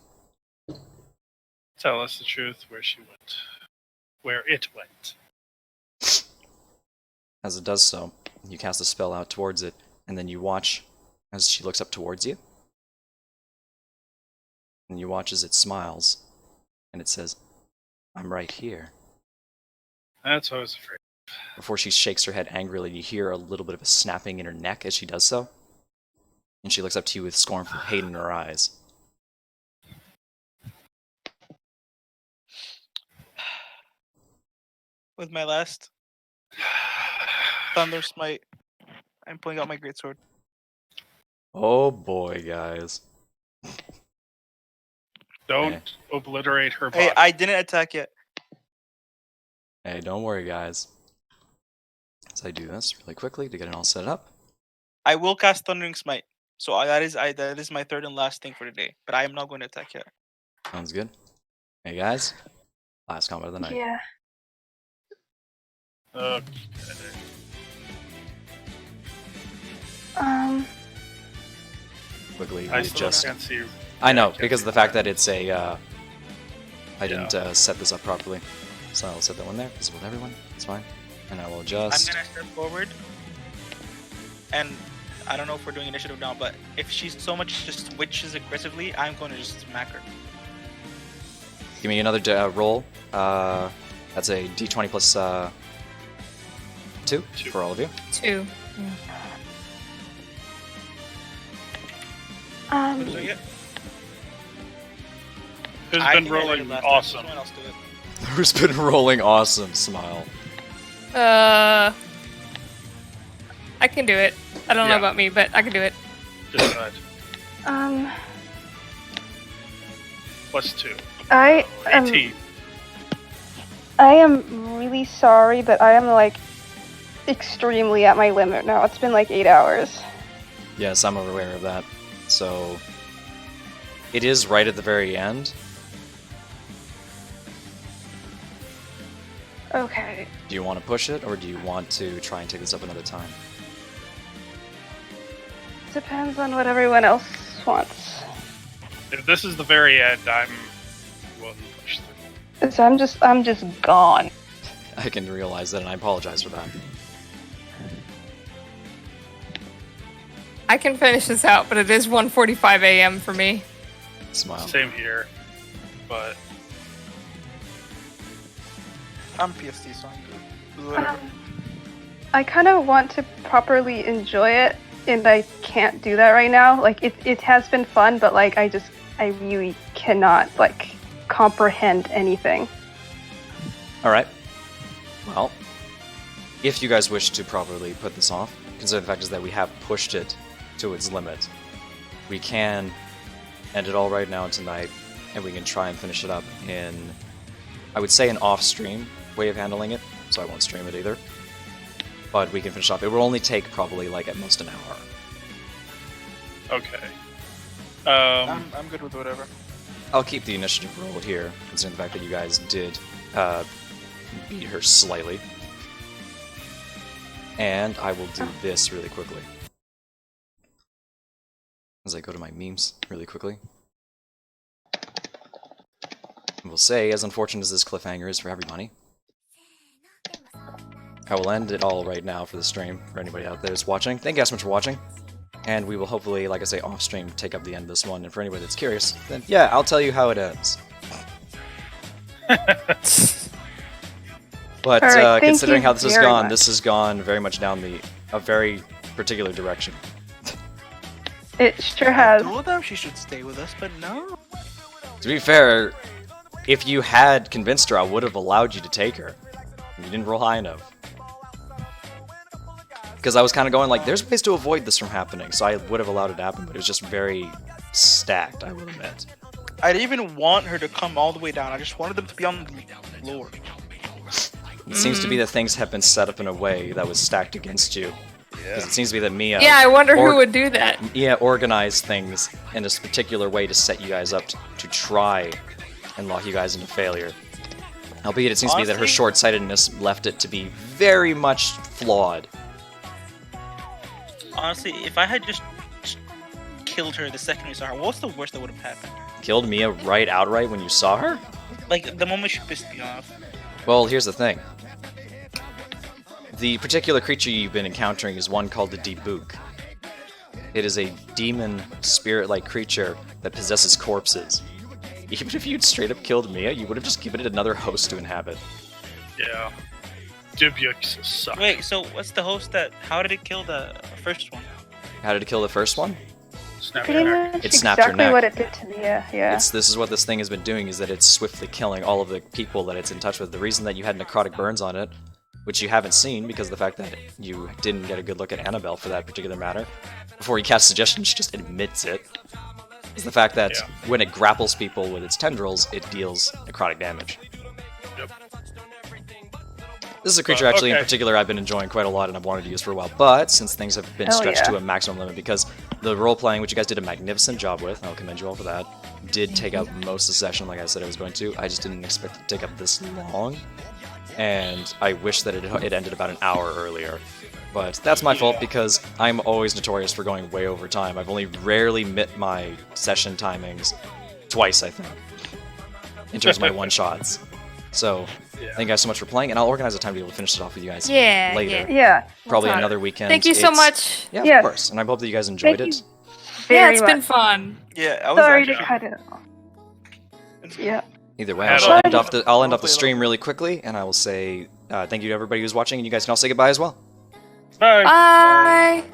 Tell us the truth where she went. Where it went. As it does so, you cast a spell out towards it, and then you watch as she looks up towards you. And you watch as it smiles, and it says, "I'm right here." That's what I was afraid. Before she shakes her head angrily, you hear a little bit of a snapping in her neck as she does so. And she looks up to you with scornful hate in her eyes. With my last Thunder Smite, I'm pulling out my greatsword. Oh boy, guys. Don't obliterate her body. Hey, I didn't attack yet. Hey, don't worry, guys. As I do this really quickly to get it all set up. I will cast Thundering Smite. So that is my third and last thing for today. But I am not going to attack yet. Sounds good. Hey, guys. Last combat of the night. Yeah. Okay. Quickly I still readjust. can't see. I know, can't because see of the fact that. that it's a, I didn't set this up properly. So I'll set that one there, visible to everyone, it's fine. And I will I'm adjust. gonna step forward. And I don't know if we're doing initiative now, but if she's so much just switches aggressively, I'm going to just smack her. Give me another roll. That's a d20 plus 2 for all of you. 2. Who's doing it? Who's I been think I did it rolling last time. awesome? Someone else do it. Who's been rolling awesome? Smile. I can do it. I don't know Yeah. about me, but I can do it. Just go ahead. Plus 2. I 18. I am really sorry, but I am like extremely at my limit now. It's been like 8 hours. Yes, I'm aware of that. So it is right at the very end. Okay. Do you want to push it, or do you want to try and take this up another time? Depends on what everyone else wants. If this is the very end, I'm willing to push through. 'Cause I'm just gone. I can realize that, and I apologize for that. I can finish this out, but it is 1:45 a.m. for me. Smile. Same here. But I'm PST, so I'm good. Whatever. I kind of want to properly enjoy it, and I can't do that right now. Like it has been fun, but like I really cannot like comprehend anything. All right. Well, if you guys wish to properly put this off, consider the fact is that we have pushed it to its limit. We can end it all right now tonight, and we can try and finish it up in, I would say, an off-stream way of handling it, so I won't stream it either. But we can finish off. It will only take probably like at most an hour. okay. I'm good with whatever. I'll keep the initiative rolled here, considering the fact that you guys did beat her slightly. And I will do this really quickly. As I go to my memes really quickly. I will say, as unfortunate as this cliffhanger is for everybody, I will end it all right now for the stream, for anybody out there that's watching. Thank you guys so much for watching. And we will hopefully, like I say, off-stream, take up the end of this one. And for anybody that's curious, then yeah, I'll tell you how it ends. But All right, thank considering you how this has very gone, much. this has gone very much down a very particular direction. It sure has. I told them she should stay with us, but no. To be fair, if you had convinced her, I would have allowed you to take her. You didn't roll high enough. Because I was kind of going like, there's ways to avoid this from happening, so I would have allowed it to happen, but it was just very stacked, I will admit. I didn't even want her to come all the way down. I just wanted them to be on the floor. It seems to be that things have been set up in a way that was stacked against you. Because it seems to be that Mia... Yeah, I wonder who would do that. Mia organized things in this particular way to set you guys up to try and lock you guys into failure. Albeit it seems to be that her Honestly- short-sightedness left it to be very much flawed. Honestly, if I had just killed her the second we saw her, what's the worst that would have happened? Killed Mia right outright when you saw her? Like the moment she pissed me off. Well, here's the thing. The particular creature you've been encountering is one called the Debook. It is a demon, spirit-like creature that possesses corpses. Even if you'd straight up killed Mia, you would have just given it another host to inhabit. Yeah. Dubious suck. Wait, so what's the host that? How did it kill the first one? How did it kill the first one? Snap Pretty your neck. much It snapped her exactly neck. what it did to me. Yeah. This is what this thing has been doing, is that it's swiftly killing all of the people that it's in touch with. The reason that you had necrotic burns on it, which you haven't seen because of the fact that you didn't get a good look at Annabelle for that particular matter, before you cast suggestion, she just admits it, is the fact that when it grapples people with its tendrils, it deals necrotic damage. Yep. This is a creature actually in Okay. particular I've been enjoying quite a lot and I've wanted to use for a while, but since things have been Hell stretched yeah. to a maximum limit, because the role-playing, which you guys did a magnificent job with, I'll commend you all for that, did take up most of the session like I said it was going to. I just didn't expect it to take up this long, and I wish that it ended about an hour earlier. But that's my fault because I'm always notorious for going way over time. I've only rarely met my session timings twice, I think, in terms of my one-shots. So, thank you guys so much for playing, and I'll organize a time to be able to finish it off with you guys Yeah, later. Yeah. Probably Time. another weekend. Thank you so It's- much. Yeah, Yes. of course. And I hope that you guys enjoyed Thank it. you Yeah, very it's been much. fun. Yeah, I was Sorry to actually. cut it off. Yeah. Either way, Had I'll a- end off the Hopefully stream it'll- really quickly, and I will say thank you to everybody who's watching, and you guys can all say goodbye as well. Bye. Bye.